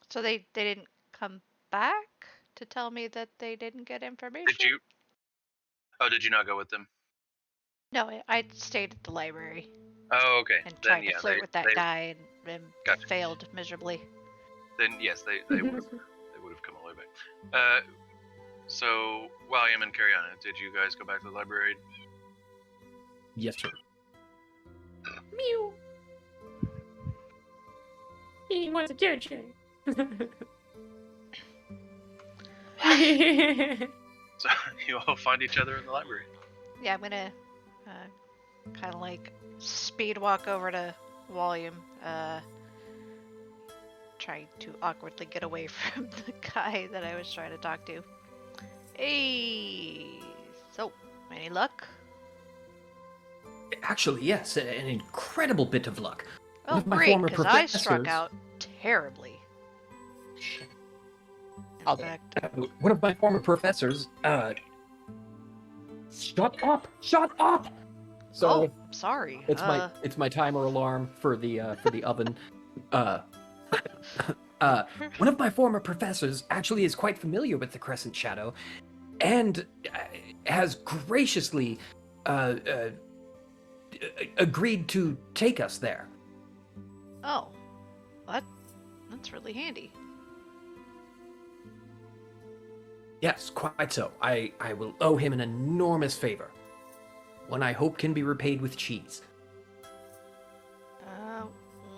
Speaker 2: So they didn't come back to tell me that they didn't get information?
Speaker 1: Did you? Oh, did you not go with them?
Speaker 2: No, I stayed at the library
Speaker 1: Oh, okay.
Speaker 2: and
Speaker 1: Then
Speaker 2: tried to flirt with that guy and
Speaker 1: Gotcha.
Speaker 2: failed miserably.
Speaker 1: Then yes, they would have come all the way back. So William and Cariana, did you guys go back to the library?
Speaker 8: Yes, sir.
Speaker 6: Mew. He wants a JJ.
Speaker 1: So you all find each other in the library.
Speaker 2: Yeah, I'm gonna kind of like speed walk over to William, trying to awkwardly get away from the guy that I was trying to talk to. Hey, so any luck?
Speaker 8: Actually, yes, an incredible bit of luck. One
Speaker 2: Oh,
Speaker 8: of my
Speaker 2: great,
Speaker 8: former
Speaker 2: because I struck
Speaker 8: professors-
Speaker 2: out terribly.
Speaker 8: I'll-
Speaker 2: In fact,
Speaker 8: One of my former professors, shut up! Shut up! So
Speaker 2: oh, sorry.
Speaker 8: it's my timer alarm for the oven. One of my former professors actually is quite familiar with the Crescent Shadow, and has graciously agreed to take us there.
Speaker 2: Oh, that's really handy.
Speaker 8: Yes, quite so. I will owe him an enormous favor, one I hope can be repaid with cheese.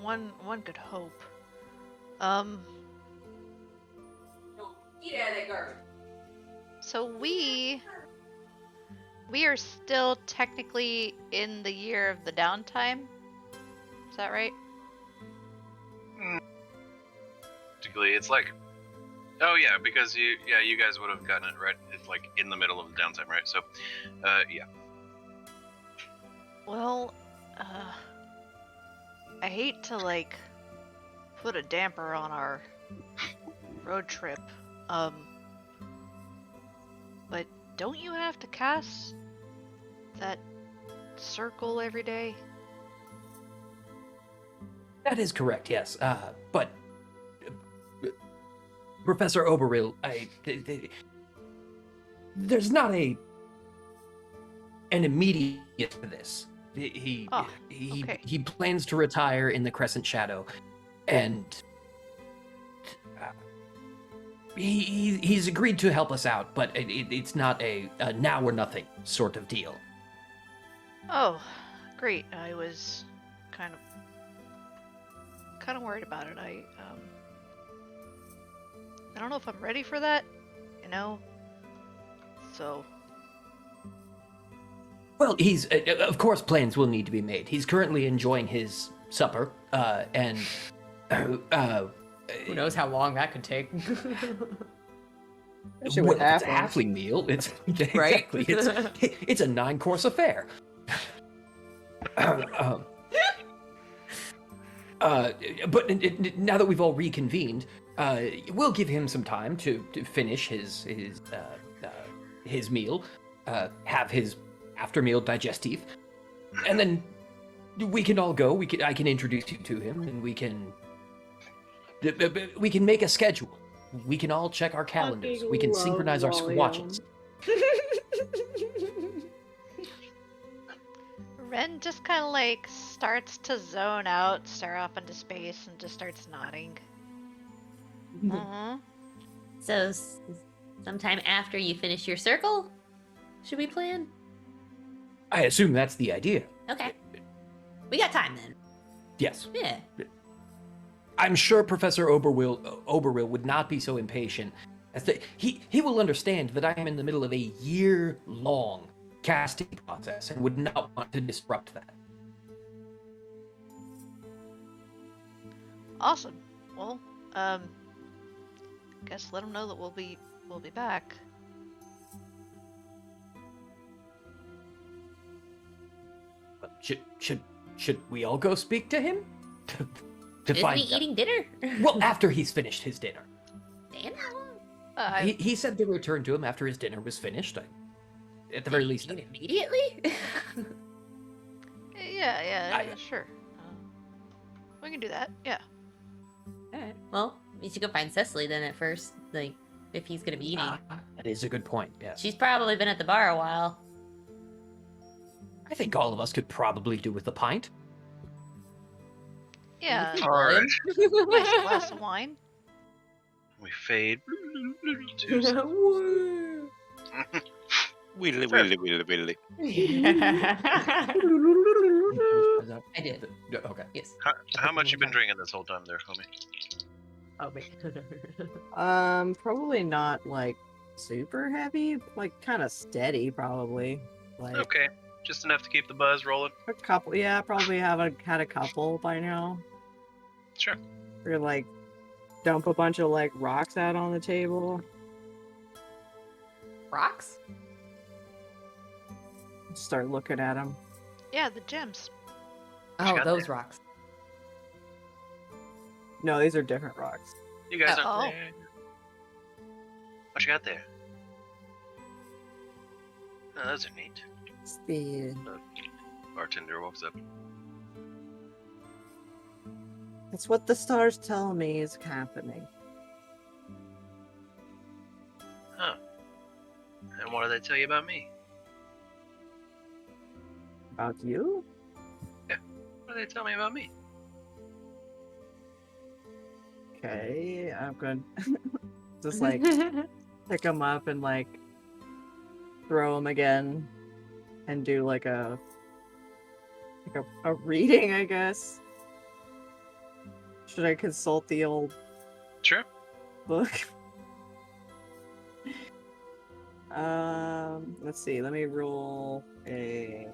Speaker 2: One could hope.
Speaker 3: Eat out of that garbage.
Speaker 2: So we are still technically in the year of the downtime. Is that right?
Speaker 1: Particularly, it's like, oh yeah, because you guys would have gotten it right. It's like in the middle of the downtime, right? So, yeah.
Speaker 2: Well, I hate to like put a damper on our road trip. But don't you have to cast that circle every day?
Speaker 8: That is correct, yes. But Professor Oberil, there's not an immediate to this. He
Speaker 2: okay.
Speaker 8: he plans to retire in the Crescent Shadow, and he's agreed to help us out. But it's not a now or nothing sort of deal.
Speaker 2: Oh, great. I was kind of kind of worried about it. I don't know if I'm ready for that, you know. So.
Speaker 8: Well, he's of course plans will need to be made. He's currently enjoying his supper, and
Speaker 3: Who knows how long that could take?
Speaker 4: Especially
Speaker 8: well,
Speaker 4: with
Speaker 8: it's a
Speaker 4: halflings.
Speaker 8: halfling meal. It's
Speaker 3: Right?
Speaker 8: exactly. It's a 9-course affair. But now that we've all reconvened, we'll give him some time to finish his meal, have his after meal digestif, and then we can all go. I can introduce you to him, and we can make a schedule. We can all check our calendars. We can synchronize our watches.
Speaker 2: Ren just kind of like starts to zone out, stare off into space, and just starts nodding.
Speaker 7: So, sometime after you finish your circle, should we plan?
Speaker 8: I assume that's the idea.
Speaker 7: Okay. We got time then.
Speaker 8: Yes.
Speaker 7: Yeah.
Speaker 8: I'm sure Professor Oberwill would not be so impatient. He will understand that I am in the middle of a year-long casting process and would not want to disrupt that.
Speaker 2: Awesome. Well, guess let him know that we'll be back.
Speaker 8: Should we all go speak to him? to
Speaker 7: Isn't
Speaker 8: find
Speaker 7: he
Speaker 8: out?
Speaker 7: eating dinner?
Speaker 8: Well, after he's finished his dinner.
Speaker 7: Damn.
Speaker 8: He said to return to him after his dinner was finished. At the very least.
Speaker 7: Immediately?
Speaker 2: Yeah, sure. We can do that. Yeah.
Speaker 7: Alright. Well, we should go find Cecily then at first. Like, if he's gonna be eating.
Speaker 8: That is a good point, yes.
Speaker 7: She's probably been at the bar a while.
Speaker 8: I think all of us could probably do with a pint.
Speaker 2: Yeah.
Speaker 1: Alright.
Speaker 2: Nice glass of wine.
Speaker 1: We fade.
Speaker 5: Wheedly, wheedly, wheedly, wheedly.
Speaker 3: I did.
Speaker 8: Okay.
Speaker 3: Yes.
Speaker 1: How much you been drinking this whole time there, homie?
Speaker 3: Oh, wait.
Speaker 4: Probably not like super heavy, like kind of steady, probably. Like
Speaker 1: Okay, just enough to keep the buzz rolling.
Speaker 4: a couple. Yeah, probably had a couple by now.
Speaker 1: Sure.
Speaker 4: Or like dump a bunch of like rocks out on the table.
Speaker 3: Rocks?
Speaker 4: Start looking at them.
Speaker 2: Yeah, the gems.
Speaker 3: Oh,
Speaker 1: got
Speaker 3: those rocks.
Speaker 4: No, these are different rocks.
Speaker 1: You guys
Speaker 2: Oh.
Speaker 1: aren't there. What you got there? Oh, those are neat.
Speaker 4: It's the
Speaker 1: Bartender walks up.
Speaker 4: It's what the stars tell me is happening.
Speaker 1: Huh. And what do they tell you about me?
Speaker 4: About you?
Speaker 1: What do they tell me about me?
Speaker 4: Okay, I'm gonna just like pick them up and like throw them again and do like a reading, I guess. Should I consult the old
Speaker 1: Sure.
Speaker 4: book? Let's see. Let me roll a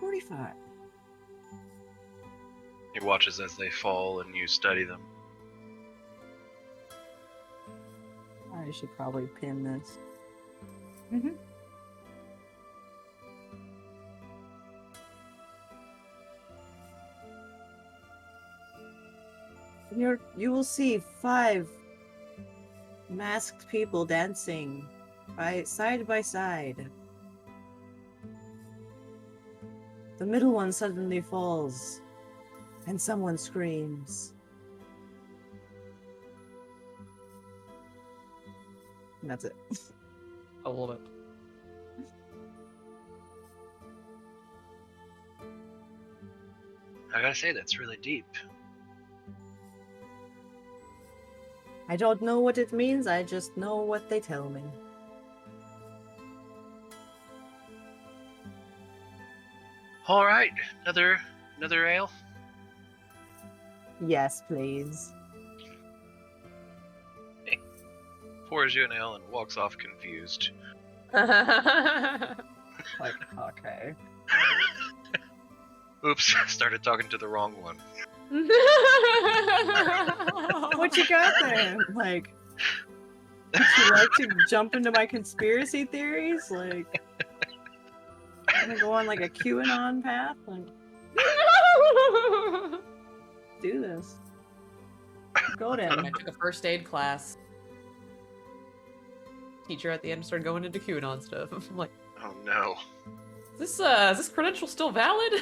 Speaker 4: 45.
Speaker 1: He watches as they fall and you study them.
Speaker 4: I should probably pin this. You will see 5 masked people dancing side by side. The middle one suddenly falls, and someone screams. And that's it.
Speaker 3: I love it.
Speaker 1: I gotta say, that's really deep.
Speaker 4: I don't know what it means, I just know what they tell me.
Speaker 1: All right, another ale.
Speaker 4: Yes, please.
Speaker 1: Pours you an ale and walks off confused.
Speaker 4: Like, okay.
Speaker 1: Oops, started talking to the wrong one.
Speaker 4: What you got there? Like, would you like to jump into my conspiracy theories? Like, I'm gonna go on like a QAnon path? Like, do this. Go
Speaker 3: I
Speaker 4: then.
Speaker 3: took a first aid class. Teacher at the end started going into QAnon stuff. I'm like,
Speaker 1: Oh no.
Speaker 3: is this credential still valid?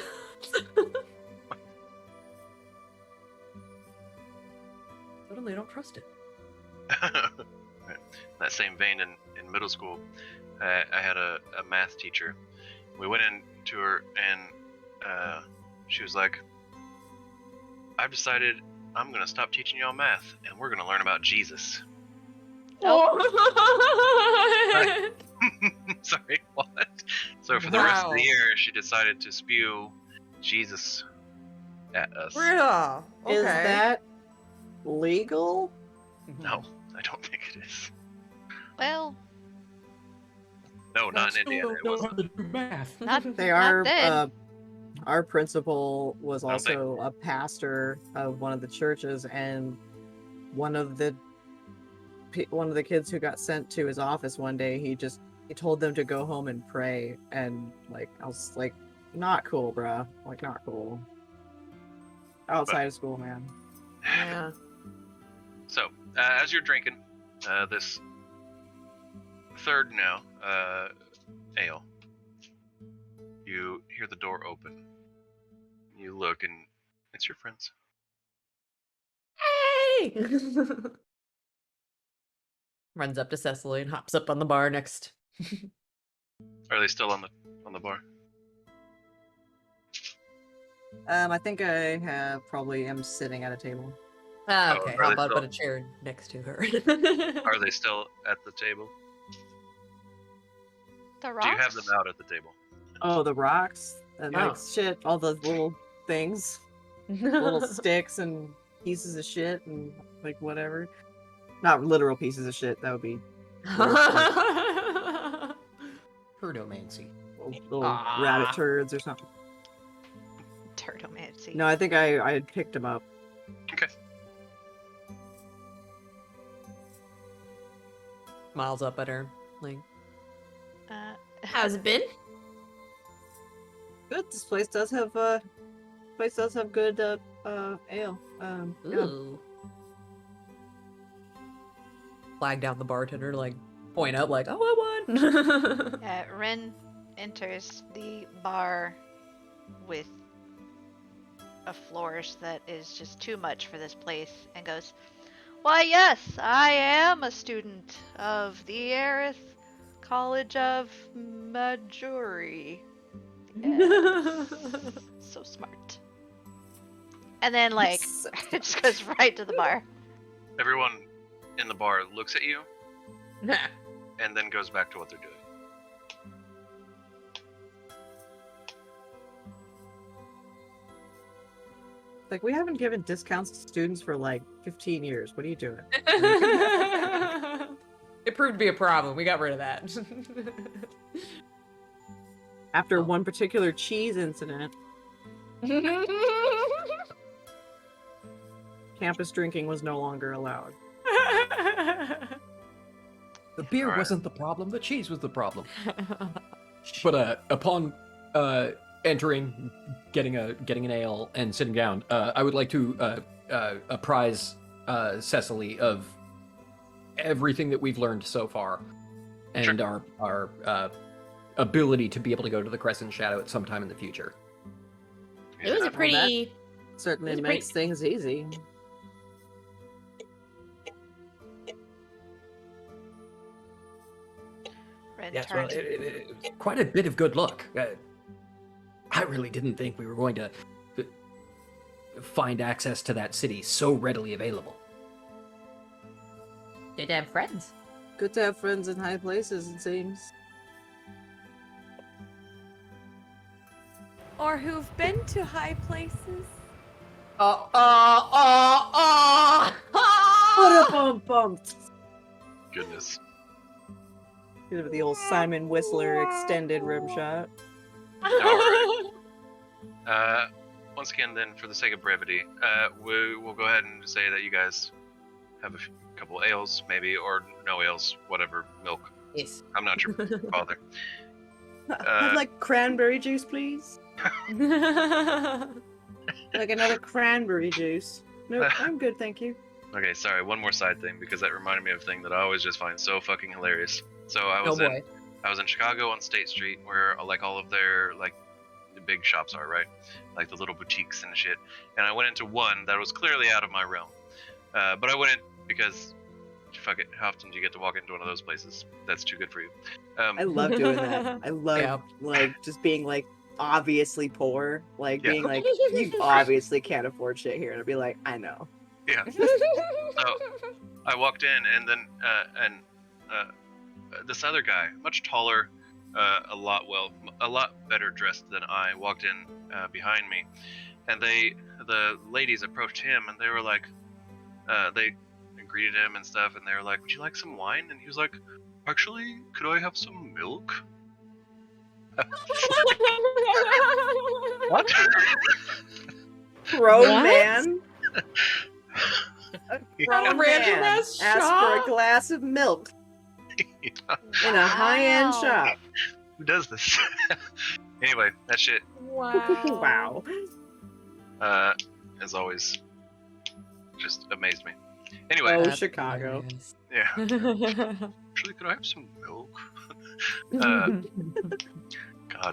Speaker 3: Suddenly I don't trust it.
Speaker 1: That same vein, in middle school, I had a math teacher. We went in to her, and she was like, I've decided I'm going to stop teaching y'all math, and we're going to learn about Jesus. Sorry, what? So for the rest of the
Speaker 3: Wow.
Speaker 1: year, she decided to spew Jesus at us.
Speaker 3: Yeah. Okay.
Speaker 4: Is that legal?
Speaker 1: No, I don't think it is.
Speaker 2: Well,
Speaker 1: No, not in
Speaker 8: Still
Speaker 1: Indiana.
Speaker 8: don't
Speaker 1: It
Speaker 8: know
Speaker 1: wasn't.
Speaker 8: how to do math.
Speaker 2: not
Speaker 4: They
Speaker 2: not
Speaker 4: are.
Speaker 2: then.
Speaker 4: Our principal was
Speaker 1: I don't think-
Speaker 4: also a pastor of one of the churches, and one of the kids who got sent to his office one day, he told them to go home and pray, and like I was like, not cool, bruh. Like, not cool. Outside of school, man.
Speaker 3: Yeah.
Speaker 1: So, as you're drinking this third now ale, you hear the door open. You look, and it's your friends.
Speaker 3: Hey! Runs up to Cecily and hops up on the bar next.
Speaker 1: Are they still on the bar?
Speaker 4: I think I am sitting at a table.
Speaker 3: Ah,
Speaker 1: Oh,
Speaker 3: okay.
Speaker 1: are
Speaker 3: How
Speaker 1: they
Speaker 3: about
Speaker 1: still-
Speaker 3: put a chair next to her?
Speaker 1: Are they still at the table?
Speaker 2: The
Speaker 1: Do you have
Speaker 2: rocks.
Speaker 1: them out at the table?
Speaker 4: Oh, the rocks and
Speaker 3: Yeah.
Speaker 4: like shit, all the little things, little sticks and pieces of shit and like whatever. Not literal pieces of shit. That would be
Speaker 8: Herdomancy.
Speaker 4: little
Speaker 3: Ah.
Speaker 4: rabbit turds or something.
Speaker 2: Turtlemancy.
Speaker 4: No, I think I had picked them up.
Speaker 1: Okay.
Speaker 3: Smiles up at her. Like,
Speaker 7: How's it been?
Speaker 4: Good. This place does have good ale. Yeah.
Speaker 7: Ooh.
Speaker 3: flag down the bartender, like, point out, like, oh, I won!
Speaker 2: Ren enters the bar with a flourish that is just too much for this place and goes, "Why, yes, I am a student of the Ayrith College of Majuri." Yes. So smart. And then, like, it just goes right to the bar.
Speaker 1: Everyone in the bar looks at you and then goes back to what they're doing.
Speaker 4: Like, we haven't given discounts to students for like 15 years. What are you doing?
Speaker 3: It proved to be a problem. We got rid of that.
Speaker 4: After one particular cheese incident, campus drinking was no longer allowed.
Speaker 8: The beer
Speaker 1: Alright.
Speaker 8: wasn't the problem, the cheese was the problem. But upon entering, getting an ale, and sitting down, I would like to apprise Cecily of everything that we've learned so far, and our ability to be able to go to the Crescent Shadow at some time in the future.
Speaker 7: It was a
Speaker 4: that-
Speaker 7: pretty.
Speaker 4: Certainly
Speaker 7: It's
Speaker 4: makes
Speaker 7: pretty-
Speaker 4: things easy.
Speaker 2: Ren
Speaker 8: Yes, well,
Speaker 2: turns.
Speaker 8: quite a bit of good luck. I really didn't think we were going to find access to that city so readily available.
Speaker 7: Good to have friends.
Speaker 4: Good to have friends in high places, it seems.
Speaker 6: or who've been to high places.
Speaker 4: Bum.
Speaker 1: Goodness.
Speaker 4: Give it the old Simon Whistler extended rim shot.
Speaker 1: Alright. Once again, then, for the sake of brevity, we will go ahead and say that you guys have a couple ales, maybe, or no ales, whatever, milk.
Speaker 3: Yes.
Speaker 1: I'm not your father.
Speaker 4: I'd like cranberry juice, please. Like another cranberry juice. No, I'm good, thank you.
Speaker 1: Okay, sorry, one more side thing, because that reminded me of a thing that I always just find so fucking hilarious. So I was in Chicago on State Street, where like all of their like the big shops are, right? Like the little boutiques and shit. And I went into one that was clearly out of my realm. But I went in because, fuck it, how often do you get to walk into one of those places? That's too good for you.
Speaker 4: I love doing that. I love like just being like obviously poor, like being like you obviously can't afford shit here, and I'd be like, I know.
Speaker 1: Yeah. So I walked in, and then this other guy, much taller, a lot better dressed than I, walked in behind me, and the ladies approached him, and they were like, they greeted him and stuff, and they were like, "Would you like some wine?" And he was like, "Actually, could I have some milk?" What?
Speaker 4: Grown man. A
Speaker 3: From
Speaker 4: grown
Speaker 3: a random
Speaker 4: man
Speaker 3: ass
Speaker 4: asked for a glass of milk in a high-end shop.
Speaker 1: Who does this? Anyway, that shit,
Speaker 3: Wow.
Speaker 1: as always, just amazed me. Anyway,
Speaker 4: Oh, Chicago.
Speaker 1: yeah. Actually, could I have some milk? God.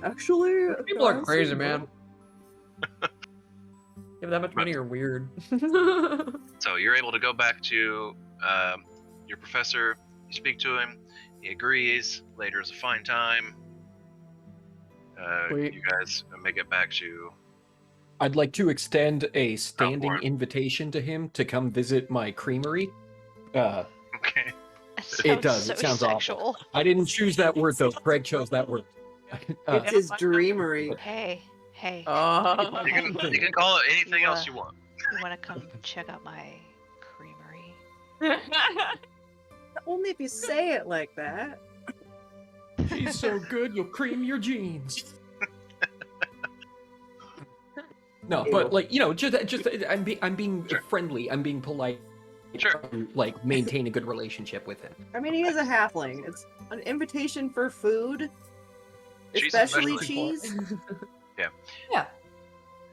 Speaker 4: Actually,
Speaker 3: People are crazy, man. Give that much money are weird.
Speaker 1: So you're able to go back to your professor. You speak to him. He agrees. Later is a fine time.
Speaker 8: Wait.
Speaker 1: You guys may get back to.
Speaker 8: I'd like to extend a standing
Speaker 1: Warren.
Speaker 8: invitation to him to come visit my creamery.
Speaker 1: Okay.
Speaker 8: It does.
Speaker 2: So
Speaker 8: It sounds
Speaker 2: sexual.
Speaker 8: awful. I didn't choose that word though. Craig chose that word.
Speaker 4: it's his dreamery.
Speaker 2: Hey.
Speaker 1: You can call it anything else you want.
Speaker 2: You want to come check out my creamery?
Speaker 4: Only if you say it like that.
Speaker 8: She's so good, you'll cream your jeans. No, but like just I'm being
Speaker 1: Sure.
Speaker 8: friendly. I'm being polite.
Speaker 1: Sure.
Speaker 8: Like maintain a good relationship with him.
Speaker 4: I mean, he is a halfling. It's an invitation for food,
Speaker 1: Cheese
Speaker 4: especially
Speaker 1: especially.
Speaker 4: cheese.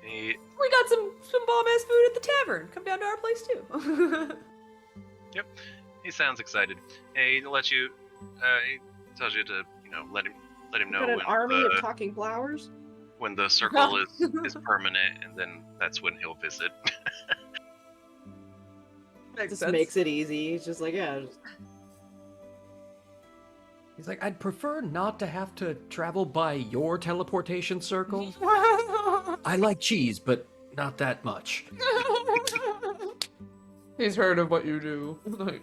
Speaker 1: He,
Speaker 3: We got some bomb ass food at the tavern. Come down to our place too.
Speaker 1: he sounds excited. He lets you. He tells you to let him know
Speaker 4: Got an
Speaker 1: when
Speaker 4: army of talking flowers.
Speaker 1: when the circle is permanent, and then that's when he'll visit.
Speaker 4: Just makes it easy. He's just like, yeah.
Speaker 8: He's like, I'd prefer not to have to travel by your teleportation circle. I like cheese, but not that much.
Speaker 3: He's heard of what you do. Like,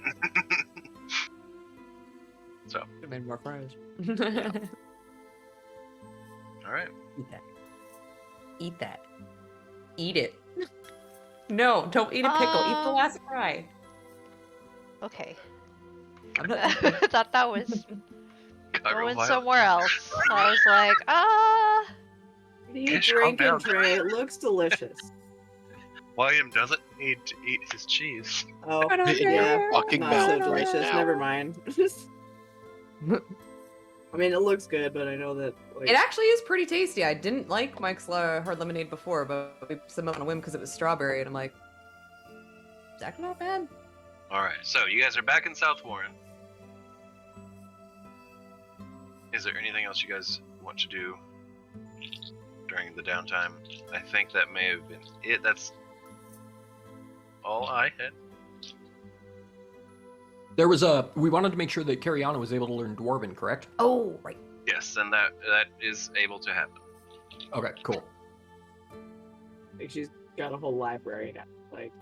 Speaker 1: So,
Speaker 3: I made more fries.
Speaker 1: all right.
Speaker 3: Eat that. Eat that. Eat it. No, don't eat a pickle. Eat the last fry.
Speaker 2: Okay.
Speaker 3: I'm not-
Speaker 2: I thought that was
Speaker 1: Chicago
Speaker 2: going
Speaker 1: Wild.
Speaker 2: somewhere else. I was like,
Speaker 4: He's
Speaker 1: Cash, calm
Speaker 4: drinking
Speaker 1: down.
Speaker 4: tray. It looks delicious.
Speaker 1: William doesn't need to eat his cheese.
Speaker 4: Oh,
Speaker 3: I don't
Speaker 5: In your
Speaker 3: care.
Speaker 5: fucking
Speaker 4: not
Speaker 5: mouth
Speaker 4: so
Speaker 5: right
Speaker 4: delicious.
Speaker 5: now.
Speaker 4: Never mind. I mean, it looks good, but I know that. Like,
Speaker 3: It actually is pretty tasty. I didn't like Mike's hard lemonade before, but we put some on a whim because it was strawberry, and I'm like, it's actually not bad.
Speaker 1: All right. So you guys are back in South Warren. Is there anything else you guys want to do during the downtime? I think that may have been it. That's all I had.
Speaker 8: There was we wanted to make sure that Cariana was able to learn Dwarven, correct?
Speaker 3: Oh, right.
Speaker 1: Yes, and that is able to happen.
Speaker 8: Okay, cool.
Speaker 4: like she's got a whole library now. Like,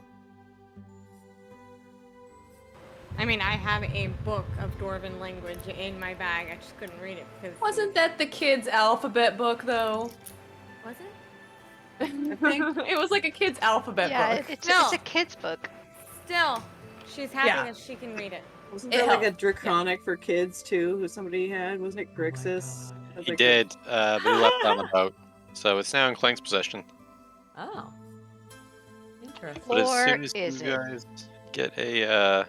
Speaker 6: I mean, I have a book of Dwarven language in my bag. I just couldn't read it because
Speaker 3: Wasn't that the kids' alphabet book, though?
Speaker 6: Was it?
Speaker 3: It was like a kid's alphabet
Speaker 2: Yeah,
Speaker 3: book.
Speaker 2: it's
Speaker 6: No.
Speaker 2: a kid's book.
Speaker 6: Still, she's happy
Speaker 3: Yeah.
Speaker 6: that she can read it.
Speaker 4: Wasn't
Speaker 3: It
Speaker 4: there like a
Speaker 3: helped,
Speaker 4: draconic for kids too? Who somebody had? Wasn't it
Speaker 8: Oh my
Speaker 4: Grixis?
Speaker 8: God.
Speaker 4: As
Speaker 5: He
Speaker 4: like
Speaker 5: did, but he left it on the boat. So it's now in Clank's possession.
Speaker 3: Oh. Interesting.
Speaker 5: But as
Speaker 2: Or
Speaker 5: soon as
Speaker 2: is
Speaker 5: you
Speaker 2: it?
Speaker 5: guys get a,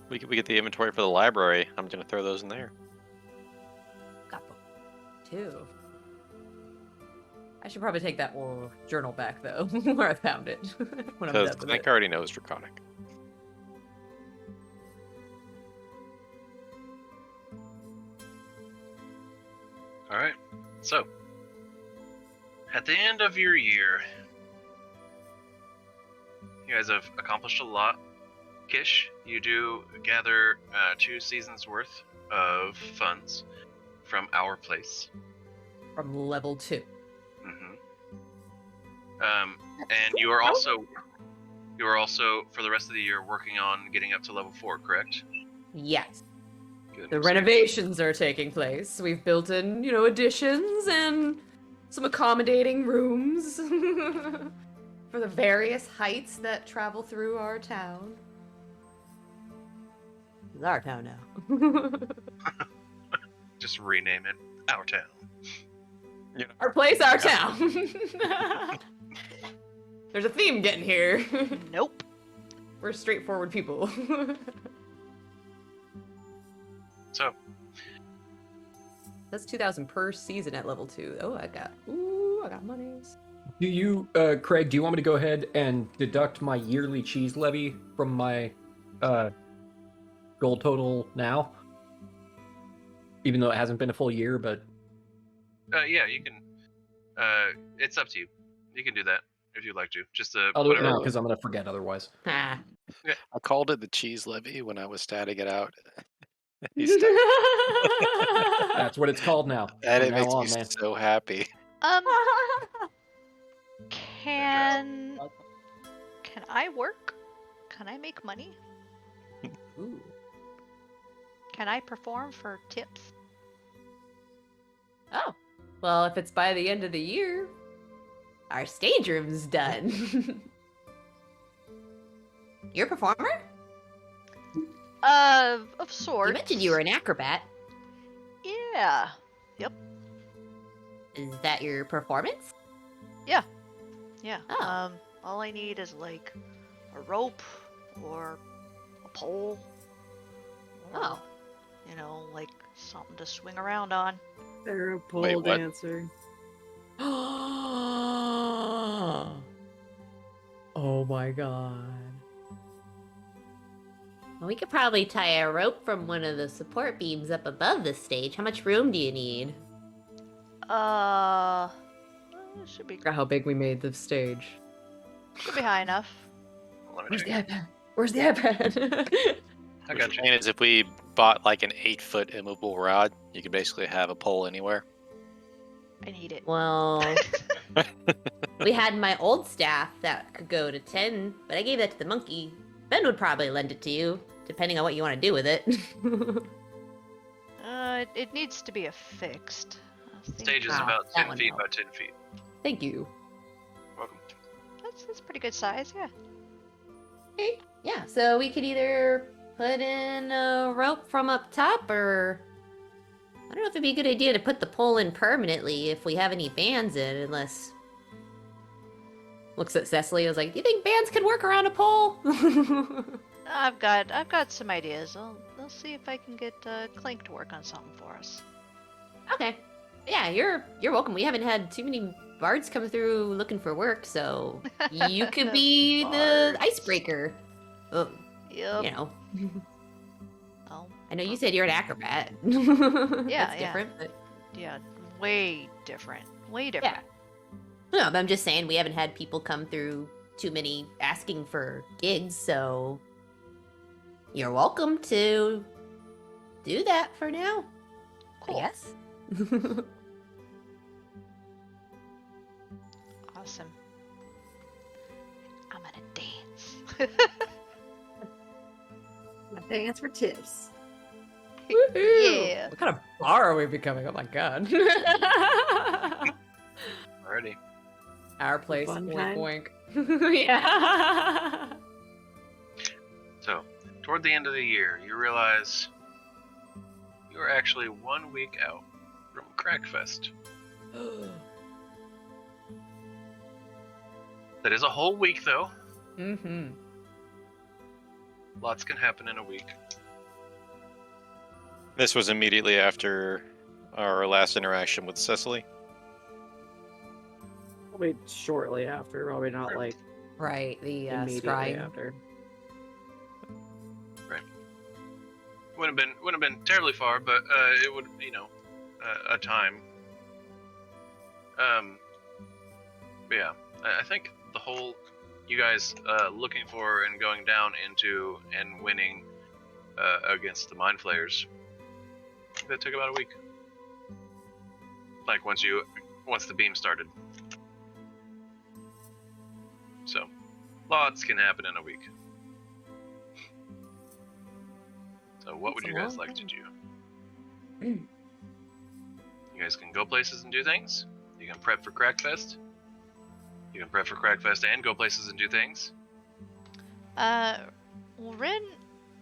Speaker 5: we get the inventory for the library, I'm gonna throw those in there.
Speaker 3: Got book 2. I should probably take that journal back though, where I found it. When I'm
Speaker 5: Because
Speaker 3: done with
Speaker 5: Clank
Speaker 3: it.
Speaker 5: already knows Draconic.
Speaker 1: All right. So, at the end of your year, you guys have accomplished a lot. Kish, you do gather 2 seasons worth of funds from our place.
Speaker 3: From level 2.
Speaker 1: Mm-hmm. And you are also for the rest of the year working on getting up to level 4, correct?
Speaker 3: Yes.
Speaker 1: Good.
Speaker 3: The renovations are taking place. We've built in, additions and some accommodating rooms for the various heights that travel through our town. It's our town now.
Speaker 1: Just rename it our town.
Speaker 3: Our place, our town. There's a theme getting here.
Speaker 2: Nope.
Speaker 3: We're straightforward people.
Speaker 1: So,
Speaker 3: That's 2,000 per season at level 2. Oh, I got monies.
Speaker 8: Do you, Craig, do you want me to go ahead and deduct my yearly cheese levy from my gold total now? Even though it hasn't been a full year, but...
Speaker 1: yeah, you can. It's up to you. You can do that if you'd like to. Just
Speaker 8: I'll do it
Speaker 1: whatever.
Speaker 8: now because I'm going to forget otherwise.
Speaker 3: Ah.
Speaker 5: I called it the cheese levy when I was statting it out.
Speaker 8: That's what it's called now.
Speaker 5: And
Speaker 8: From
Speaker 5: it
Speaker 8: now
Speaker 5: makes
Speaker 8: on,
Speaker 5: me
Speaker 8: man.
Speaker 5: so happy.
Speaker 2: Can I work? Can I make money?
Speaker 3: Ooh.
Speaker 2: Can I perform for tips?
Speaker 3: Oh. Well, if it's by the end of the year, our stage room's done. You're a performer?
Speaker 2: Of sorts.
Speaker 3: You mentioned you were an acrobat.
Speaker 2: Yeah. Yep.
Speaker 3: Is that your performance?
Speaker 2: Yeah.
Speaker 3: Oh.
Speaker 2: All I need is like a rope or a pole.
Speaker 3: Oh.
Speaker 2: Like something to swing around on.
Speaker 4: They're a pole
Speaker 5: Wait, what?
Speaker 4: dancer.
Speaker 3: Oh my god.
Speaker 7: Well, we could probably tie a rope from one of the support beams up above the stage. How much room do you need?
Speaker 2: It should be
Speaker 3: Forgot how big we made the stage.
Speaker 2: high enough.
Speaker 1: Let me
Speaker 3: Where's
Speaker 1: check.
Speaker 3: the iPad? Where's the iPad?
Speaker 1: I
Speaker 5: What
Speaker 1: got
Speaker 5: you're
Speaker 1: you.
Speaker 5: saying is if we bought like an 8-foot immovable rod, you could basically have a pole anywhere.
Speaker 2: I need it.
Speaker 7: Well, we had my old staff that could go to 10, but I gave that to the monkey. Ben would probably lend it to you, depending on what you want to do with it.
Speaker 2: It needs to be affixed. I think
Speaker 1: Stage is
Speaker 3: Ah,
Speaker 1: about
Speaker 7: that
Speaker 1: 10
Speaker 7: one
Speaker 1: feet by
Speaker 7: helped.
Speaker 1: 10 feet.
Speaker 3: Thank you.
Speaker 1: Welcome.
Speaker 2: That's pretty good size, yeah.
Speaker 7: Okay, yeah, so we could either put in a rope from up top, or I don't know if it'd be a good idea to put the pole in permanently if we have any bands in, unless...
Speaker 3: Looks at Cecily. I was like, "Do you think bands can work around a pole?"
Speaker 2: I've got some ideas. I'll see if I can get Clank to work on something for us.
Speaker 7: Okay. Yeah, you're welcome. We haven't had too many bards come through looking for work, so you could be the
Speaker 2: Bards.
Speaker 7: icebreaker. Oh,
Speaker 2: Yep. Oh,
Speaker 7: I know you said you're an acrobat.
Speaker 2: Yeah,
Speaker 7: That's
Speaker 2: yeah.
Speaker 7: different, but
Speaker 2: yeah, way different. Way different.
Speaker 7: no, but I'm just saying we haven't had people come through too many asking for gigs, so you're welcome to do that for now.
Speaker 2: Cool.
Speaker 7: I guess.
Speaker 2: Awesome. I'm gonna dance.
Speaker 4: Dance for tips.
Speaker 2: Yeah.
Speaker 3: What kind of bar are we becoming? Oh my god.
Speaker 1: Alrighty.
Speaker 3: Our place.
Speaker 4: Fun
Speaker 3: Oink
Speaker 4: time.
Speaker 3: oink. Yeah.
Speaker 1: So, toward the end of the year, you realize you are actually 1 week out from Crackfest. That is a whole week, though.
Speaker 3: Mm-hmm.
Speaker 1: Lots can happen in a week.
Speaker 5: This was immediately after our last interaction with Cecily.
Speaker 4: Probably shortly after, probably not like
Speaker 3: Right. The
Speaker 4: immediately
Speaker 3: stride.
Speaker 4: after.
Speaker 1: Wouldn't have been terribly far, but it would, a time. But yeah, I think the whole you guys looking for and going down into and winning against the Mind Flayers, that took about a week. Like once the beam started. So, lots can happen in a week. So what would
Speaker 3: That's
Speaker 1: you
Speaker 3: a
Speaker 1: guys
Speaker 3: long
Speaker 1: like to
Speaker 3: time.
Speaker 1: do? You guys can go places and do things. You can prep for Crackfest. You can prep for Crackfest and go places and do things.
Speaker 2: Well, Rin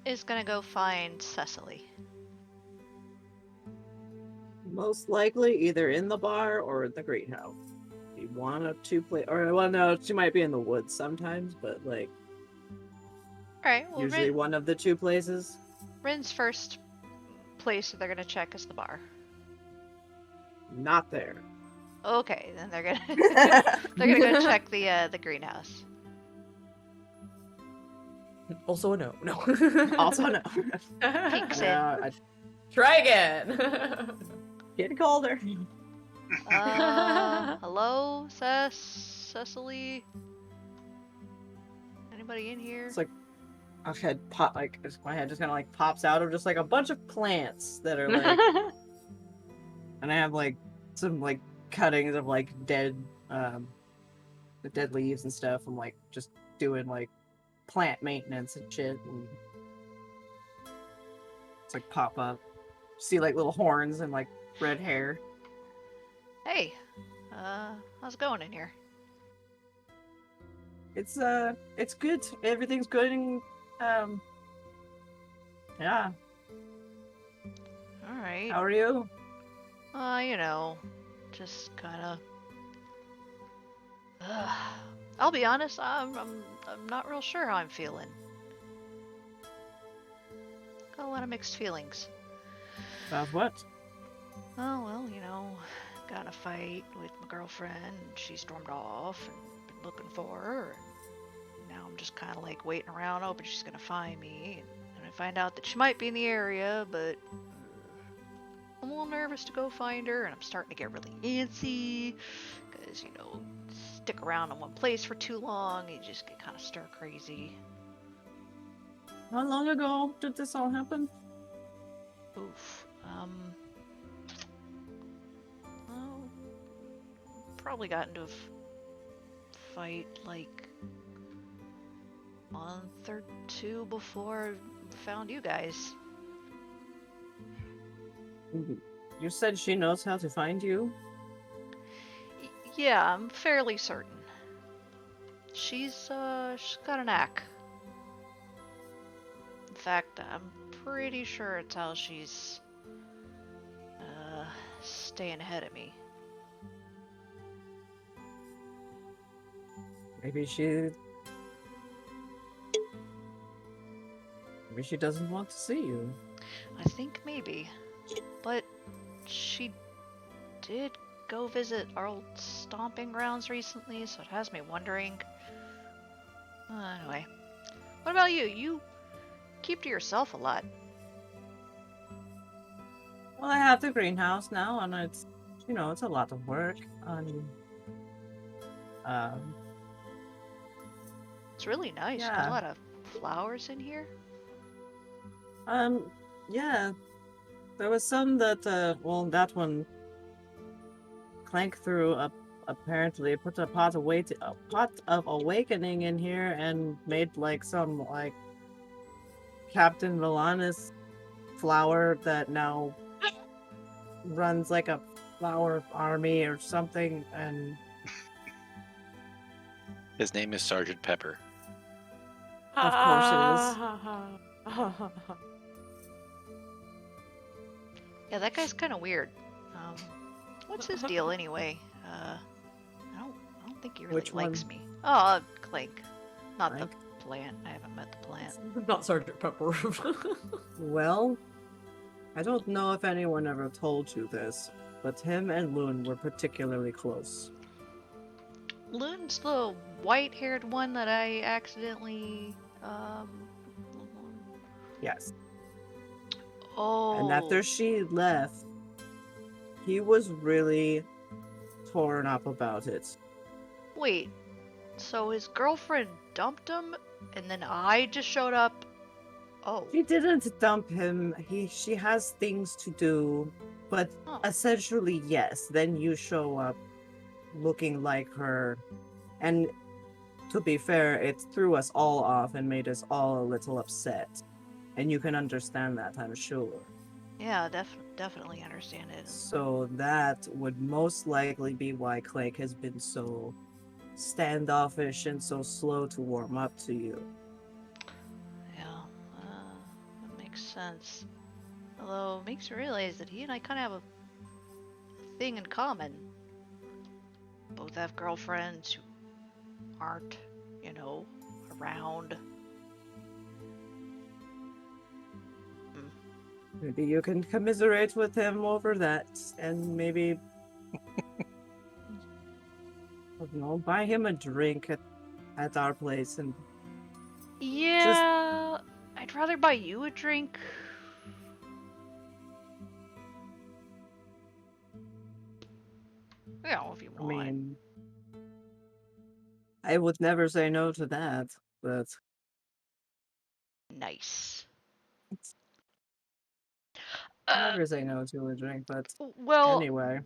Speaker 2: is gonna go find Cecily.
Speaker 4: Most likely either in the bar or in the greenhouse. You one of two or well, no, she might be in the woods sometimes, but like
Speaker 2: Alright, well,
Speaker 4: usually one of the two places.
Speaker 2: Rin's first place that they're gonna check is the bar.
Speaker 4: Not there.
Speaker 2: Okay, then they're gonna go check the greenhouse.
Speaker 3: Also a no. No.
Speaker 4: Also no.
Speaker 2: Peeks in.
Speaker 4: I
Speaker 3: Try again.
Speaker 4: get colder.
Speaker 2: Hello, Cecily? Anybody in here?
Speaker 4: It's like my head my head just kind of like pops out of just like a bunch of plants that are like, and I have like some like cuttings of like dead leaves and stuff. I'm like just doing like plant maintenance and shit, and it's like pop up, see like little horns and like red hair.
Speaker 2: Hey, how's it going in here?
Speaker 4: It's good. Everything's good, and yeah.
Speaker 2: Alright.
Speaker 4: How are you?
Speaker 2: Just kinda. I'll be honest, I'm not real sure how I'm feeling. Got a lot of mixed feelings.
Speaker 4: About what?
Speaker 2: Oh, well, got in a fight with my girlfriend, and she stormed off, and been looking for her, and now I'm just kind of like waiting around, hoping she's gonna find me, and I find out that she might be in the area, but I'm a little nervous to go find her, and I'm starting to get really antsy, because, stick around in one place for too long, you just get kind of stir crazy.
Speaker 4: How long ago did this all happen?
Speaker 2: Oof. Probably got into a fight like a month or two before I found you guys.
Speaker 4: You said she knows how to find you?
Speaker 2: Yeah, I'm fairly certain. She's got a knack. In fact, I'm pretty sure it's how she's staying ahead of me.
Speaker 4: Maybe she doesn't want to see you.
Speaker 2: I think maybe. But she did go visit our old stomping grounds recently, so it has me wondering. Anyway. What about you? You keep to yourself a lot.
Speaker 4: Well, I have the greenhouse now, and it's a lot of work.
Speaker 2: It's really nice.
Speaker 4: Yeah.
Speaker 2: There's a lot of flowers in here.
Speaker 4: Yeah. There was some that, that one Clank threw up. Apparently, put a pot of awakening in here and made like some like Captain Villanis flower that now runs like a flower army or something, and
Speaker 5: His name is Sergeant Pepper.
Speaker 4: Of course it is.
Speaker 2: Yeah, that guy's kind of weird. What's his deal anyway? I don't think he really
Speaker 4: Which
Speaker 2: likes
Speaker 4: one?
Speaker 2: me. Oh, Clank, not
Speaker 4: Clank?
Speaker 2: the plant. I haven't met the plant.
Speaker 3: Not Sergeant Pepper.
Speaker 4: Well, I don't know if anyone ever told you this, but him and Loon were particularly close.
Speaker 2: Loon's the white-haired one that I accidentally.
Speaker 4: Yes.
Speaker 2: Oh.
Speaker 4: And after she left, he was really torn up about it.
Speaker 2: Wait, so his girlfriend dumped him, and then I just showed up? Oh.
Speaker 4: She didn't dump him. She has things to do, but
Speaker 2: Oh.
Speaker 4: essentially yes. Then you show up looking like her, and to be fair, it threw us all off and made us all a little upset. And you can understand that, I'm sure.
Speaker 2: Yeah, definitely understand it.
Speaker 4: So that would most likely be why Clank has been so standoffish and so slow to warm up to you.
Speaker 2: Yeah, that makes sense. Although, it makes me realize that he and I kind of have a thing in common. Both have girlfriends who aren't, around.
Speaker 4: Maybe you can commiserate with him over that, and maybe, buy him a drink at our place, and
Speaker 2: Yeah, I'd rather buy you a drink. If you
Speaker 4: I
Speaker 2: want.
Speaker 4: mean, I would never say no to that, but
Speaker 2: Nice.
Speaker 4: never say no to a drink, but
Speaker 2: Well,
Speaker 4: anyway.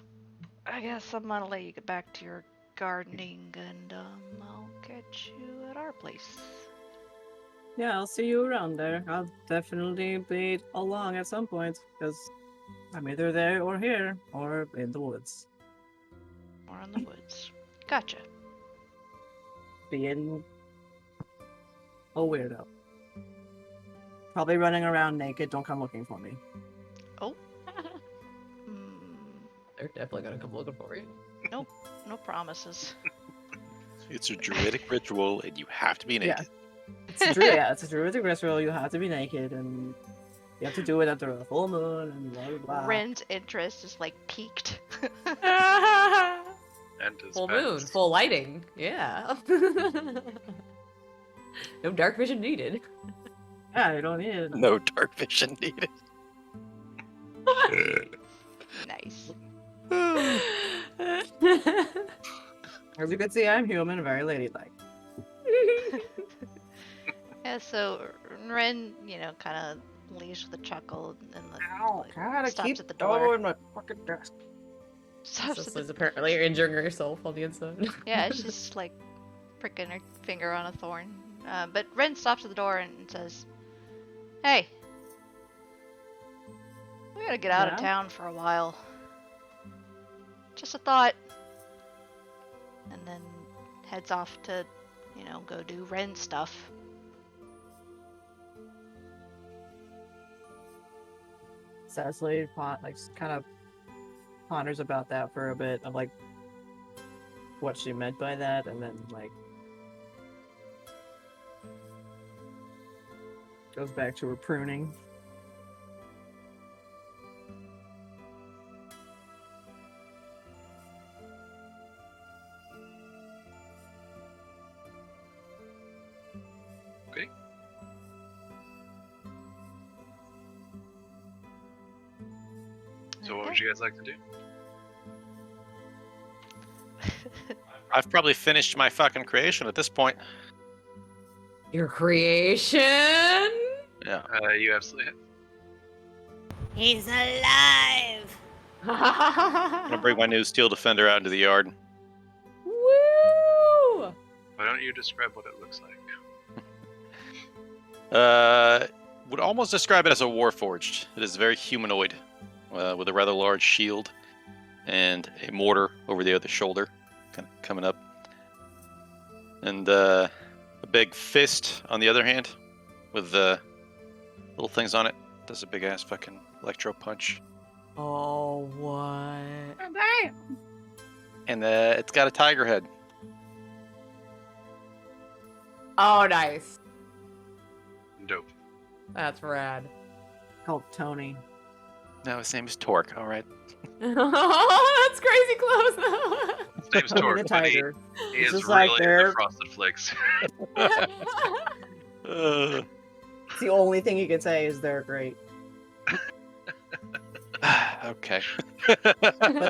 Speaker 2: I guess I'm gonna let you get back to your gardening, and I'll catch you at our place.
Speaker 4: Yeah, I'll see you around there. I'll definitely be along at some point, because I'm either there or here, or in the woods.
Speaker 2: Or in the woods. Gotcha.
Speaker 4: Being a weirdo. Probably running around naked, don't come looking for me.
Speaker 2: Oh.
Speaker 3: They're definitely gonna come looking for you.
Speaker 2: Nope. No promises.
Speaker 5: It's a druidic ritual, and you have to be naked.
Speaker 4: Yeah. It's a druidic ritual, you have to be naked, and you have to do it under a full moon, and blah, blah, blah.
Speaker 2: Ren's interest is peaked.
Speaker 1: And his
Speaker 3: Full moon,
Speaker 1: pets.
Speaker 3: full lighting. Yeah. No dark vision needed.
Speaker 4: Yeah, you don't need it.
Speaker 5: No dark vision needed.
Speaker 2: Nice.
Speaker 4: As you can see, I'm human, very ladylike.
Speaker 2: Yeah, so Ren, kind of leaves with a chuckle and
Speaker 4: Ow, gotta
Speaker 2: stops
Speaker 4: keep
Speaker 2: at the door.
Speaker 4: in my fucking desk.
Speaker 2: Stops at
Speaker 3: Cecily's
Speaker 2: the...
Speaker 3: apparently injuring herself on the inside.
Speaker 2: Yeah, she's pricking her finger on a thorn. But Ren stops at the door and says, "Hey, we gotta get out of
Speaker 4: Yeah?
Speaker 2: town for a while. Just a thought." And then heads off to, go do Ren stuff.
Speaker 4: Cecily kind of ponders about that for a bit of what she meant by that, and then goes back to her pruning.
Speaker 1: Okay. So what would you guys like to do?
Speaker 5: I've probably finished my fucking creation at this point.
Speaker 3: Your creation?
Speaker 5: Yeah.
Speaker 1: You absolutely have.
Speaker 6: He's alive.
Speaker 5: I'm gonna bring my new steel defender out into the yard.
Speaker 3: Woo!
Speaker 1: Why don't you describe what it looks like?
Speaker 5: Would almost describe it as a warforged. It is very humanoid, with a rather large shield and a mortar over the other shoulder, kind of coming up. And a big fist on the other hand, with the little things on it. Does a big ass fucking electro punch.
Speaker 3: Oh, what?
Speaker 5: And it's got a tiger head.
Speaker 3: Oh, nice.
Speaker 1: Dope.
Speaker 3: That's rad.
Speaker 4: Called Tony.
Speaker 5: No, his name is Torque. All right.
Speaker 3: Oh, that's crazy close.
Speaker 1: His name's
Speaker 4: Tony
Speaker 1: Torque,
Speaker 4: the
Speaker 1: but he
Speaker 4: tiger.
Speaker 1: is
Speaker 4: just
Speaker 1: really
Speaker 4: like
Speaker 1: the
Speaker 4: they're-
Speaker 1: Frosted Flakes.
Speaker 4: It's the only thing you can say is they're great.
Speaker 5: Okay.
Speaker 4: But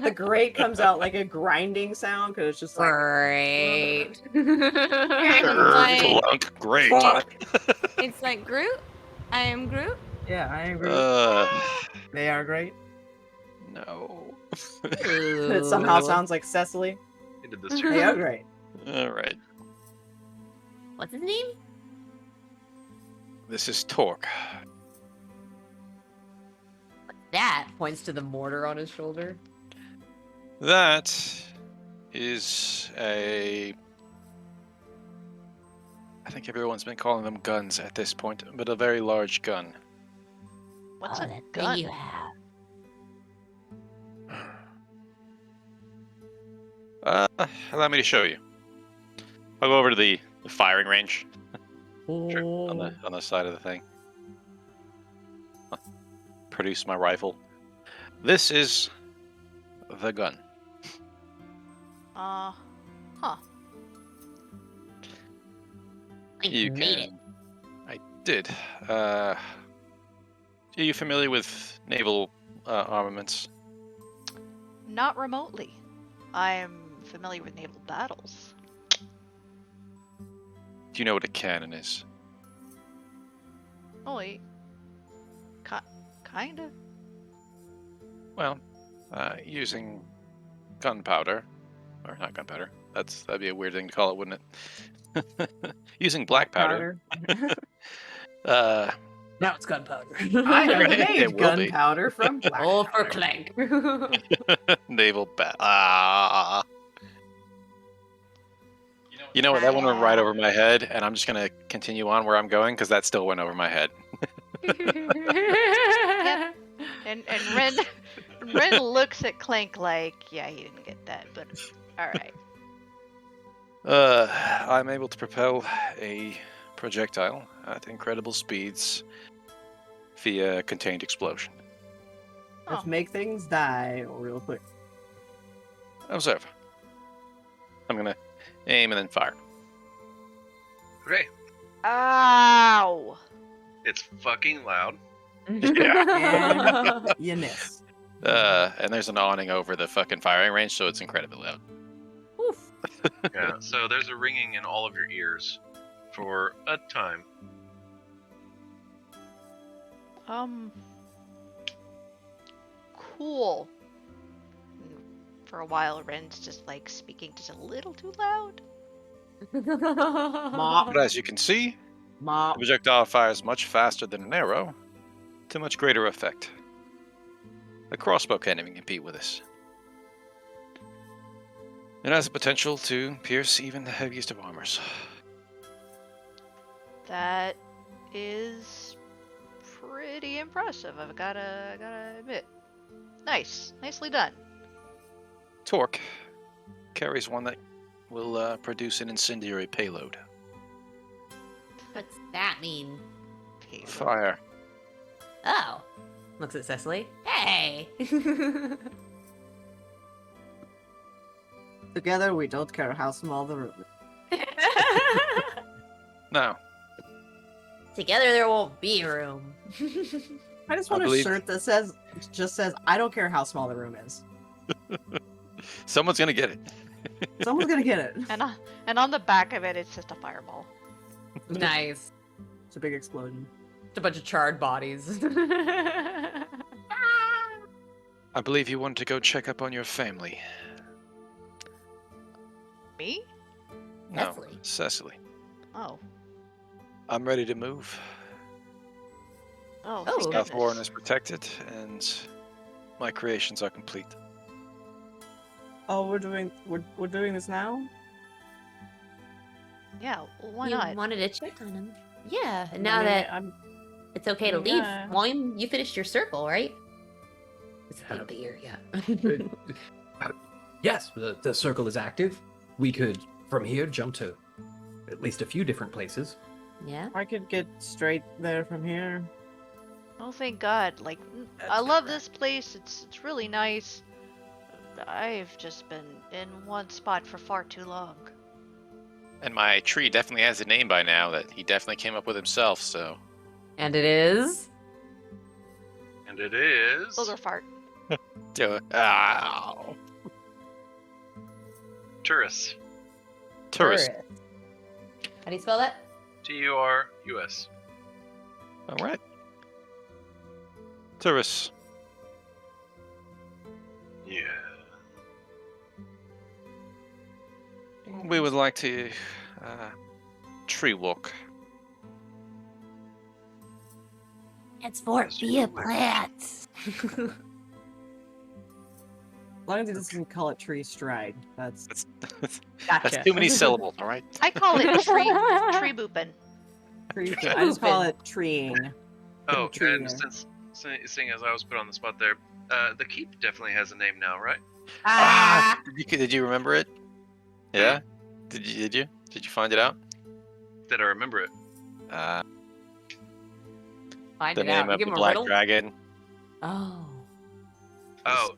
Speaker 4: the great comes out like a grinding sound because it's just like
Speaker 3: Great.
Speaker 5: Clank, great.
Speaker 6: It's like Groot. I am Groot.
Speaker 4: yeah, I agree. They are great.
Speaker 5: No.
Speaker 4: It somehow sounds like Cecily.
Speaker 1: He did this
Speaker 4: They are great.
Speaker 5: All right.
Speaker 7: What's his name?
Speaker 5: This is Torque.
Speaker 7: That.
Speaker 3: Points to the mortar on his shoulder.
Speaker 5: That is a... I think everyone's been calling them guns at this point, but a very large gun.
Speaker 2: What's
Speaker 7: Oh,
Speaker 2: a
Speaker 7: that
Speaker 2: gun?
Speaker 7: thing you have.
Speaker 5: Allow me to show you. I'll go over to the firing range on
Speaker 3: Oh.
Speaker 5: the side of the thing. Produce my rifle. This is the gun.
Speaker 2: Huh.
Speaker 7: You made it.
Speaker 5: I did. Are you familiar with naval armaments?
Speaker 2: Not remotely. I am familiar with naval battles.
Speaker 5: Do you know what a cannon is?
Speaker 2: Oh wait. Kind of.
Speaker 5: Well, using gunpowder, or not gunpowder. That'd be a weird thing to call it, wouldn't it? Using black powder.
Speaker 8: Now it's gunpowder.
Speaker 4: I have
Speaker 5: Right, it
Speaker 4: made
Speaker 5: will be.
Speaker 4: gunpowder from black
Speaker 3: All for
Speaker 4: powder.
Speaker 3: Clank.
Speaker 5: Naval You know what? That one went right over my head, and I'm just gonna continue on where I'm going because that still went over my head.
Speaker 2: Yep. And Ren looks at Clank like, yeah, he didn't get that, but all right.
Speaker 5: I'm able to propel a projectile at incredible speeds via contained explosion.
Speaker 4: Let's make things die real quick.
Speaker 5: Observe. I'm gonna aim and then fire.
Speaker 1: Okay,
Speaker 2: Ow!
Speaker 1: it's fucking loud.
Speaker 4: And you miss.
Speaker 5: And there's an awning over the fucking firing range, so it's incredibly loud.
Speaker 1: Yeah, so there's a ringing in all of your ears for a time.
Speaker 2: Cool. For a while, Ren's just like speaking just a little too loud.
Speaker 5: But as you can see, the projectile fires much faster than an arrow, to much greater effect. A crossbow can't even compete with this. It has the potential to pierce even the heaviest of armors.
Speaker 2: That is pretty impressive. I've gotta admit. Nicely done.
Speaker 5: Torque carries one that will produce an incendiary payload.
Speaker 7: What's that mean?
Speaker 2: Payload.
Speaker 5: Fire.
Speaker 7: Oh.
Speaker 3: Looks at Cecily.
Speaker 7: Hey.
Speaker 4: Together, we don't care how small the room is.
Speaker 5: Now,
Speaker 7: Together there won't be a room.
Speaker 4: I just
Speaker 5: I
Speaker 4: want a
Speaker 5: believe-
Speaker 4: shirt that says, I don't care how small the room is.
Speaker 5: someone's gonna get it.
Speaker 4: Someone's gonna get it.
Speaker 2: And on the back of it, it's just a fireball.
Speaker 3: Nice.
Speaker 4: It's a big explosion.
Speaker 3: Just a bunch of charred bodies.
Speaker 5: I believe you want to go check up on your family.
Speaker 2: Me?
Speaker 5: No,
Speaker 7: Cecily.
Speaker 5: Cecily.
Speaker 2: Oh.
Speaker 5: I'm ready to move.
Speaker 2: Oh,
Speaker 7: Oh.
Speaker 2: thank
Speaker 5: South Warren
Speaker 2: goodness.
Speaker 5: is protected, and my creations are complete.
Speaker 4: Oh, we're doing this now?
Speaker 2: Yeah, well, why
Speaker 3: you
Speaker 2: not?
Speaker 3: wanted to check on him. Yeah, and
Speaker 4: I
Speaker 3: now
Speaker 4: mean,
Speaker 3: that
Speaker 4: I'm
Speaker 3: it's okay to leave,
Speaker 4: Yeah.
Speaker 3: William, you finished your circle, right? It's the
Speaker 8: Yeah.
Speaker 3: end of the year, yeah.
Speaker 8: Yes, the circle is active. We could, from here, jump to at least a few different places.
Speaker 3: Yeah.
Speaker 4: I could get straight there from here.
Speaker 2: Oh, thank God! Like, I
Speaker 8: That's
Speaker 2: love
Speaker 8: correct.
Speaker 2: this place. It's really nice. I've just been in one spot for far too long.
Speaker 5: And my tree definitely has a name by now that he definitely came up with himself, so.
Speaker 3: And it is.
Speaker 1: And it is.
Speaker 2: Boogerfart.
Speaker 5: Ow.
Speaker 1: Turris.
Speaker 5: Tourist.
Speaker 3: How do you spell that?
Speaker 1: Turus.
Speaker 5: All right. Tourist.
Speaker 1: Yeah.
Speaker 5: We would like to tree walk.
Speaker 7: Henceforth, be a plant.
Speaker 4: As long as it doesn't call it tree stride, that's
Speaker 5: That's
Speaker 3: Gotcha.
Speaker 5: too many syllables, all right?
Speaker 2: I call it tree booping.
Speaker 4: tree. I just call it treeing.
Speaker 1: Oh,
Speaker 4: Tree
Speaker 1: and
Speaker 4: there.
Speaker 1: seeing as I was put on the spot there, the keep definitely has a name now, right?
Speaker 3: Ah!
Speaker 5: Did you remember it? Yeah? Did you? Did you find it out?
Speaker 1: Did I remember it?
Speaker 3: Find
Speaker 5: The
Speaker 3: it
Speaker 5: name
Speaker 3: out. You
Speaker 5: of
Speaker 3: give
Speaker 5: the
Speaker 3: him a
Speaker 5: Black
Speaker 3: riddle?
Speaker 5: Dragon.
Speaker 3: Oh.
Speaker 1: Oh,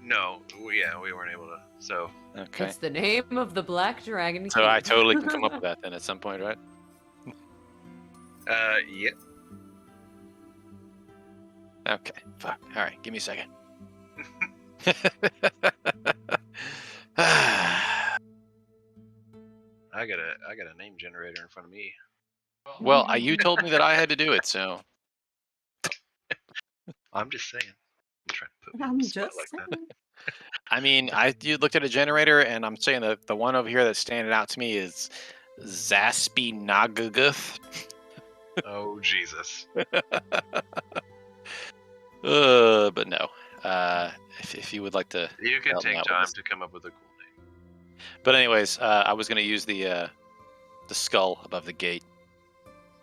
Speaker 1: no. Yeah, we weren't able to. So,
Speaker 5: Okay.
Speaker 3: It's the name of the Black Dragon.
Speaker 5: So I
Speaker 3: King.
Speaker 5: totally can come up with that then at some point, right?
Speaker 1: yeah.
Speaker 5: Okay. Fuck. All right. Give me a second.
Speaker 1: I got a name generator in front of me.
Speaker 5: Well, you told me that I had to do it, so
Speaker 1: I'm just saying. I'm trying to put me
Speaker 4: I'm
Speaker 1: on the spot
Speaker 4: just
Speaker 1: like that.
Speaker 4: saying.
Speaker 5: I mean, you looked at a generator, and I'm saying that the one over here that's standing out to me is Zaspy Nagaguth.
Speaker 1: Oh, Jesus.
Speaker 5: But no. If you would like to,
Speaker 1: You can
Speaker 5: help me
Speaker 1: take
Speaker 5: out with
Speaker 1: time
Speaker 5: this.
Speaker 1: to come up with a cool name.
Speaker 5: But anyways, I was gonna use the skull above the gate.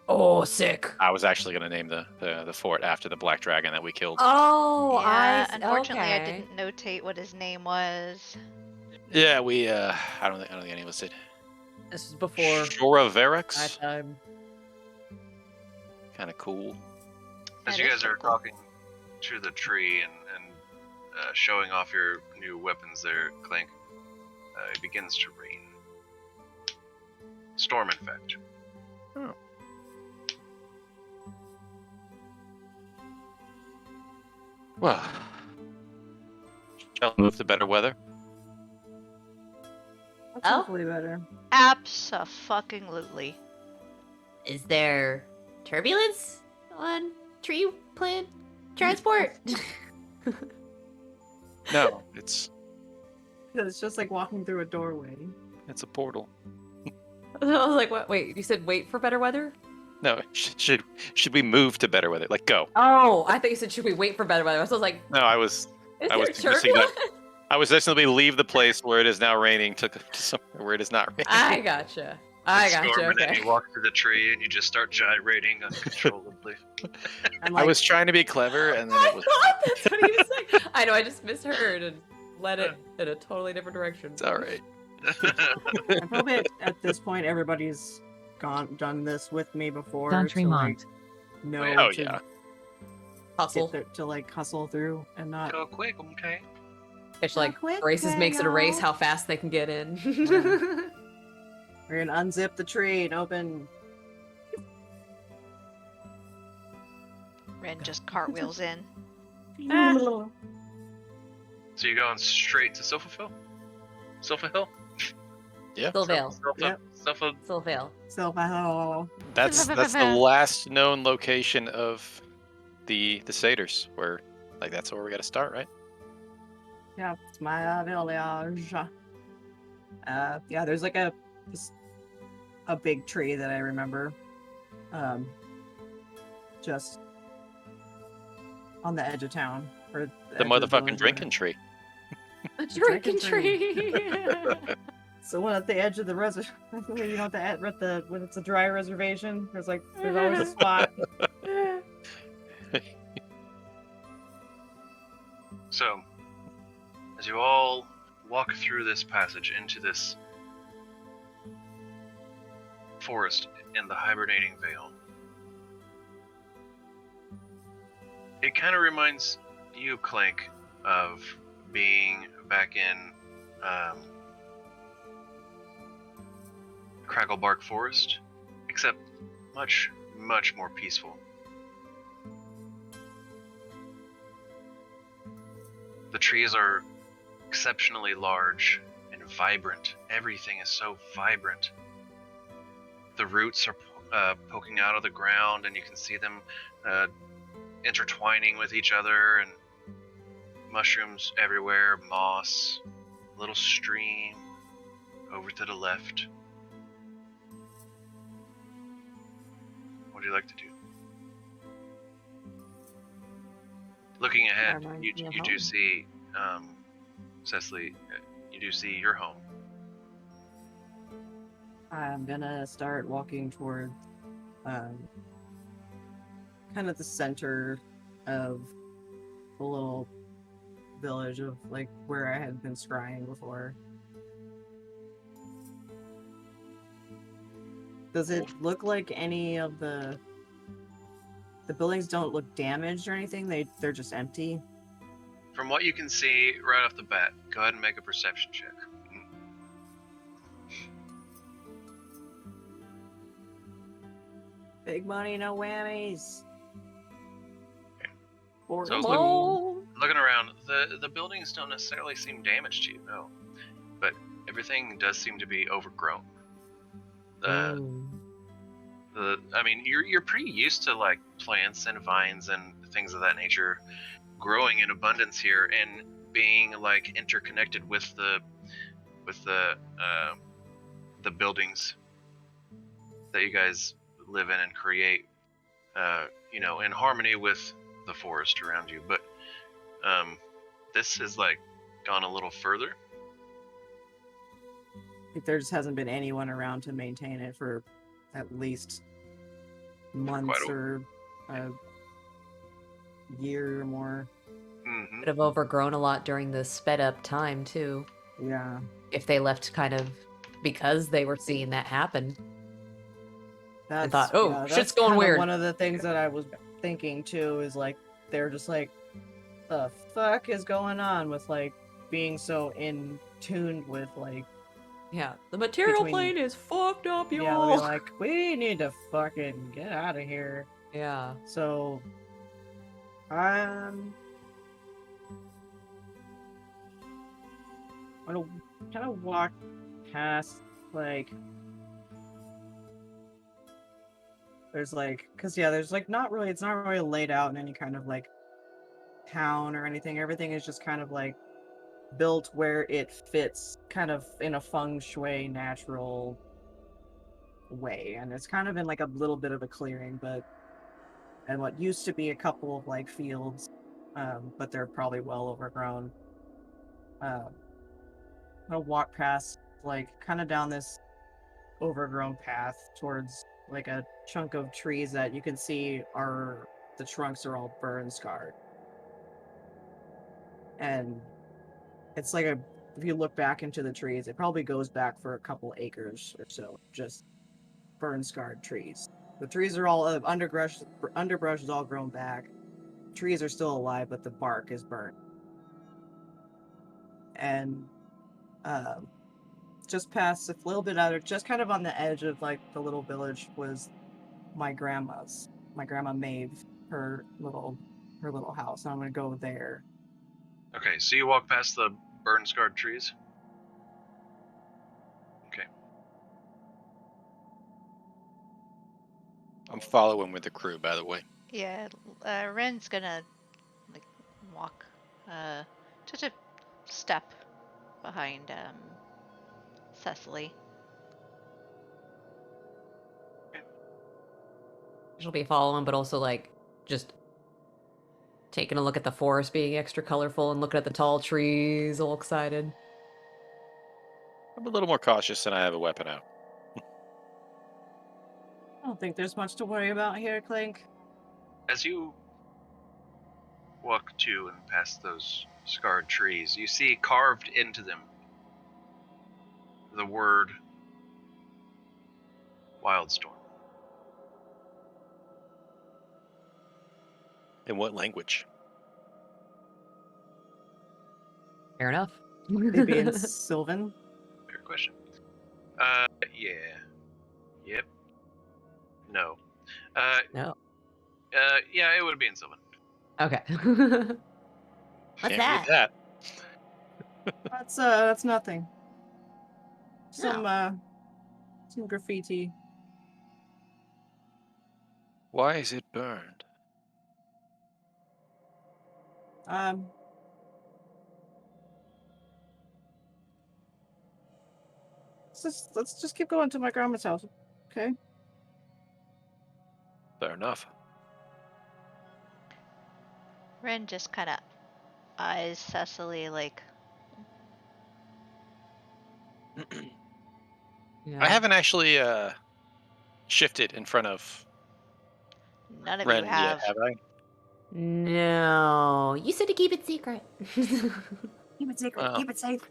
Speaker 3: Oh, sick.
Speaker 5: I was actually gonna name the fort after the black dragon that we killed.
Speaker 3: Oh,
Speaker 2: Yeah,
Speaker 3: I
Speaker 2: unfortunately, I
Speaker 3: okay.
Speaker 2: didn't notate what his name was.
Speaker 5: Yeah, we I don't think any of us did.
Speaker 3: This is before
Speaker 5: Shora
Speaker 3: my
Speaker 5: Verex.
Speaker 3: time.
Speaker 5: Kind of cool.
Speaker 1: As
Speaker 2: That
Speaker 1: you
Speaker 2: is
Speaker 1: guys are
Speaker 2: cool.
Speaker 1: talking to the tree and showing off your new weapons there, Clank, it begins to rain. Storm, in fact.
Speaker 5: Well, shall we move to better weather?
Speaker 4: That's
Speaker 3: Oh.
Speaker 4: hopefully better.
Speaker 2: Abso-fucking-lutely.
Speaker 3: Is there turbulence on tree plant transport?
Speaker 5: No, it's
Speaker 4: It's just like walking through a doorway.
Speaker 5: a portal.
Speaker 3: I was like, what? Wait, you said wait for better weather?
Speaker 5: No, should we move to better weather? Like go?
Speaker 3: Oh, I thought you said should we wait for better weather? So I was like,
Speaker 5: No, I was
Speaker 3: is
Speaker 5: I was
Speaker 3: there
Speaker 5: suggesting that-
Speaker 3: turbulence?
Speaker 5: I was just gonna leave the place where it is now raining to somewhere where it is not raining.
Speaker 3: I gotcha. I gotcha.
Speaker 1: Storm, and then
Speaker 3: Okay.
Speaker 1: you walk to the tree and you just start gyrating uncontrollably.
Speaker 4: I'm
Speaker 5: I
Speaker 4: like,
Speaker 5: was trying to be clever, and then
Speaker 3: I
Speaker 5: it was.
Speaker 3: thought that's what he was saying. I know. I just misheard and led it in a totally different direction.
Speaker 5: It's all right.
Speaker 4: I probably at this point everybody's done this with me before.
Speaker 10: Don
Speaker 4: to,
Speaker 10: Tremont.
Speaker 4: like, know
Speaker 5: Oh
Speaker 4: to,
Speaker 5: yeah.
Speaker 3: Hustle.
Speaker 4: to like hustle through and not.
Speaker 1: Go quick, okay?
Speaker 3: It's like
Speaker 4: quick
Speaker 3: races
Speaker 4: there,
Speaker 3: makes it a race
Speaker 4: y'all.
Speaker 3: how fast they can get in.
Speaker 4: We're gonna unzip the tree and open.
Speaker 2: Ren just cartwheels in.
Speaker 4: Ah.
Speaker 1: So you're going straight to Sophafil? Sophafil?
Speaker 3: Sylvale.
Speaker 4: Yep.
Speaker 3: Sylvale.
Speaker 4: So oh,
Speaker 5: That's the last known location of the satyrs. Where like that's where we got to start, right?
Speaker 4: yeah, it's my village. Yeah, there's like a big tree that I remember. Just on the edge of town. Or
Speaker 5: The
Speaker 4: edge of
Speaker 5: motherfucking
Speaker 4: village,
Speaker 5: drinking tree.
Speaker 3: A drinking tree.
Speaker 4: So when at the edge of the reservation, you know, when it's a dry reservation, there's always a spot.
Speaker 1: So, as you all walk through this passage into this forest in the hibernating vale, it kind of reminds you, Clank, of being back in Cracklebark Forest, except much, much more peaceful. The trees are exceptionally large and vibrant. Everything is so vibrant. The roots are poking out of the ground, and you can see them intertwining with each other, and mushrooms everywhere, moss, a little stream over to the left. What would you like to do? Looking ahead, you do see, Cecily, you do see your home.
Speaker 4: I'm gonna start walking toward kind of the center of the little village of like where I had been scrying before. Does it look like any of the buildings don't look damaged or anything? They're just empty?
Speaker 1: From what you can see right off the bat, go ahead and make a perception check.
Speaker 4: Big money, no whammies.
Speaker 1: So looking around, the buildings don't necessarily seem damaged to you, no. But everything does seem to be overgrown. I mean, you're pretty used to like plants and vines and things of that nature growing in abundance here and being like interconnected with the buildings that you guys live in and create, you know, in harmony with the forest around you. But this has like gone a little further.
Speaker 4: There just hasn't been anyone around to maintain it for at least months or a year or more.
Speaker 1: Mm-hmm.
Speaker 3: Would have overgrown a lot during the sped up time too.
Speaker 4: Yeah.
Speaker 3: If they left kind of because they were seeing that happen. I thought, shit's going weird.
Speaker 4: One of the things that I was thinking too is like they're just like, the fuck is going on with like being so in tuned with like.
Speaker 3: Yeah, the material plane is fucked up, y'all.
Speaker 4: Yeah, they're like, we need to fucking get out of here.
Speaker 3: Yeah.
Speaker 4: So, I'm gonna kind of walk past, like, there's like, cause yeah, there's like it's not really laid out in any kind of like town or anything. Everything is just kind of like built where it fits kind of in a feng shui natural way, and it's kind of in like a little bit of a clearing, and what used to be a couple of like fields, but they're probably well overgrown. I'll walk past like kind of down this overgrown path towards like a chunk of trees that you can see the trunks are all burn scarred, and it's like if you look back into the trees, it probably goes back for a couple acres or so, just burn-scarred trees. The trees are all underbrush is all grown back. Trees are still alive, but the bark is burnt. And just past a little bit out, just kind of on the edge of like the little village was my grandma Maeve, her little house. And I'm gonna go there.
Speaker 1: Okay, so you walk past the burn-scarred trees? Okay.
Speaker 5: I'm following with the crew, by the way.
Speaker 2: Yeah, Ren's gonna like walk just a step behind Cecily.
Speaker 3: She'll be following, but also like just taking a look at the forest being extra colorful and looking at the tall trees, all excited.
Speaker 5: I'm a little more cautious, and I have a weapon out.
Speaker 4: I don't think there's much to worry about here, Clank.
Speaker 1: As you walk to and past those scarred trees, you see carved into them the word Wildstorm.
Speaker 5: In what language?
Speaker 3: Fair enough.
Speaker 4: Maybe in Sylvan.
Speaker 1: Fair question. Yeah. Yep. No.
Speaker 3: No.
Speaker 1: Yeah, it would be in Sylvan.
Speaker 3: Okay.
Speaker 7: What's
Speaker 5: Can't read
Speaker 7: that?
Speaker 5: that.
Speaker 4: That's nothing.
Speaker 7: No.
Speaker 4: Some graffiti.
Speaker 5: Why is it burned?
Speaker 4: Let's just keep going to my grandma's house, okay?
Speaker 5: Fair enough.
Speaker 2: Ren just kind of eyes Cecily like,
Speaker 3: Yeah.
Speaker 5: I haven't actually shifted in front of
Speaker 2: none of
Speaker 5: Ren
Speaker 2: you
Speaker 5: yet,
Speaker 2: have.
Speaker 5: have I?
Speaker 7: No. You said to keep it secret.
Speaker 4: Keep it secret.
Speaker 5: Well,
Speaker 4: Keep it safe.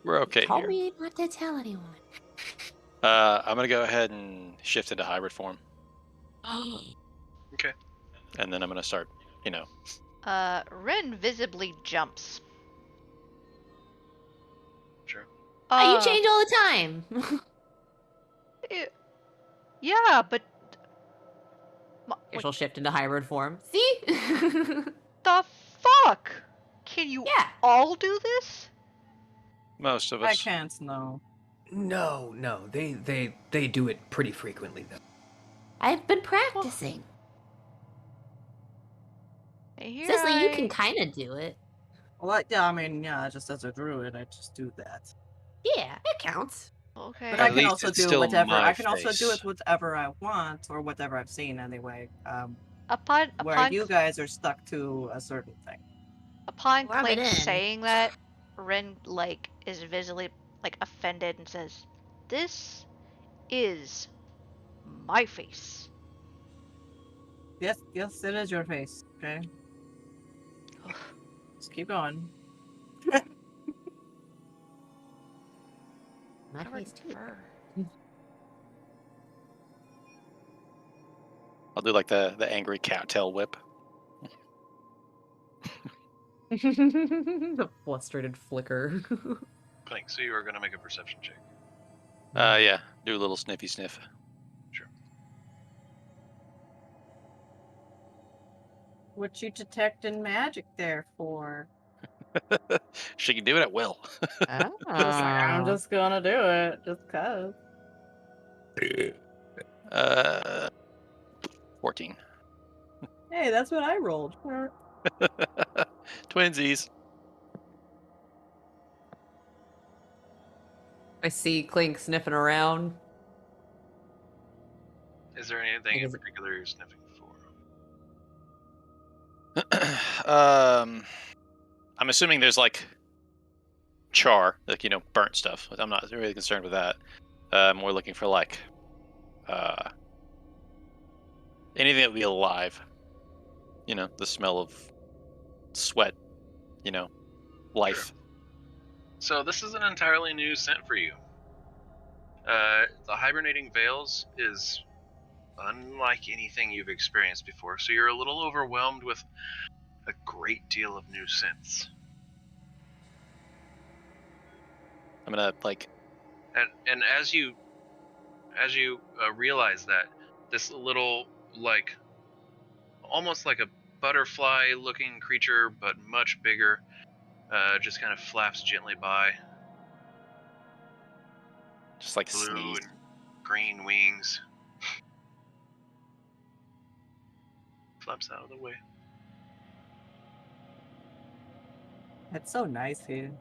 Speaker 5: We're okay
Speaker 7: Told
Speaker 5: here.
Speaker 7: me not to tell anyone.
Speaker 5: I'm gonna go ahead and shift into hybrid form,
Speaker 1: Okay.
Speaker 5: and then I'm gonna start,
Speaker 2: Ren visibly jumps.
Speaker 1: Sure.
Speaker 7: You change all the time.
Speaker 2: Yeah, but
Speaker 3: She'll shift into hybrid form.
Speaker 7: See?
Speaker 2: the fuck? Can you
Speaker 7: Yeah.
Speaker 2: all do this?
Speaker 5: most of
Speaker 4: I
Speaker 5: us.
Speaker 4: can't, no.
Speaker 8: No, they do it pretty frequently though.
Speaker 7: I've been practicing.
Speaker 2: Here
Speaker 7: Cicely, you
Speaker 2: I-
Speaker 7: can kind of do it.
Speaker 4: Well, yeah, just as a druid, I just do that.
Speaker 7: Yeah, it counts.
Speaker 2: Okay.
Speaker 4: But
Speaker 5: At
Speaker 4: I can
Speaker 5: least
Speaker 4: also
Speaker 5: it's
Speaker 4: do
Speaker 5: still
Speaker 4: whatever.
Speaker 5: my
Speaker 4: I can also do
Speaker 5: face.
Speaker 4: it whatever I want, or whatever I've seen anyway.
Speaker 2: Upon
Speaker 4: Where you guys are stuck to a certain thing.
Speaker 2: upon
Speaker 7: Rub it
Speaker 2: Clank
Speaker 7: in.
Speaker 2: saying that, Ren is visibly offended and says, "This is my face."
Speaker 4: Yes, it is your face. Okay. Just keep going.
Speaker 7: My
Speaker 2: Covered
Speaker 7: face
Speaker 2: in
Speaker 7: too.
Speaker 2: fur.
Speaker 5: I'll do like the angry cattail whip.
Speaker 3: The frustrated flicker.
Speaker 1: Clank, so you are going to make a perception check.
Speaker 5: Yeah, do a little sniffy sniff.
Speaker 1: Sure.
Speaker 4: What you detecting magic there for?
Speaker 5: She can do it at will.
Speaker 4: I'm just gonna do it, just cause.
Speaker 5: 14.
Speaker 4: Hey, that's what I rolled.
Speaker 5: Twinsies.
Speaker 3: I see Clink sniffing around.
Speaker 1: Is there anything in
Speaker 3: Is it-
Speaker 1: particular you're sniffing for?
Speaker 5: I'm assuming there's like char, like burnt stuff. I'm not really concerned with that. More looking for like anything that would be alive. The smell of sweat. Life.
Speaker 1: Sure. So this is an entirely new scent for you. The hibernating veils is unlike anything you've experienced before, so you're a little overwhelmed with a great deal of new scents.
Speaker 5: I'm gonna like.
Speaker 1: And as you realize that, this little almost like a butterfly-looking creature, but much bigger, just kind of flaps gently by.
Speaker 5: Just like
Speaker 1: Blue
Speaker 5: sneeze.
Speaker 1: and green wings. Flaps out of the way.
Speaker 4: It's so nice here.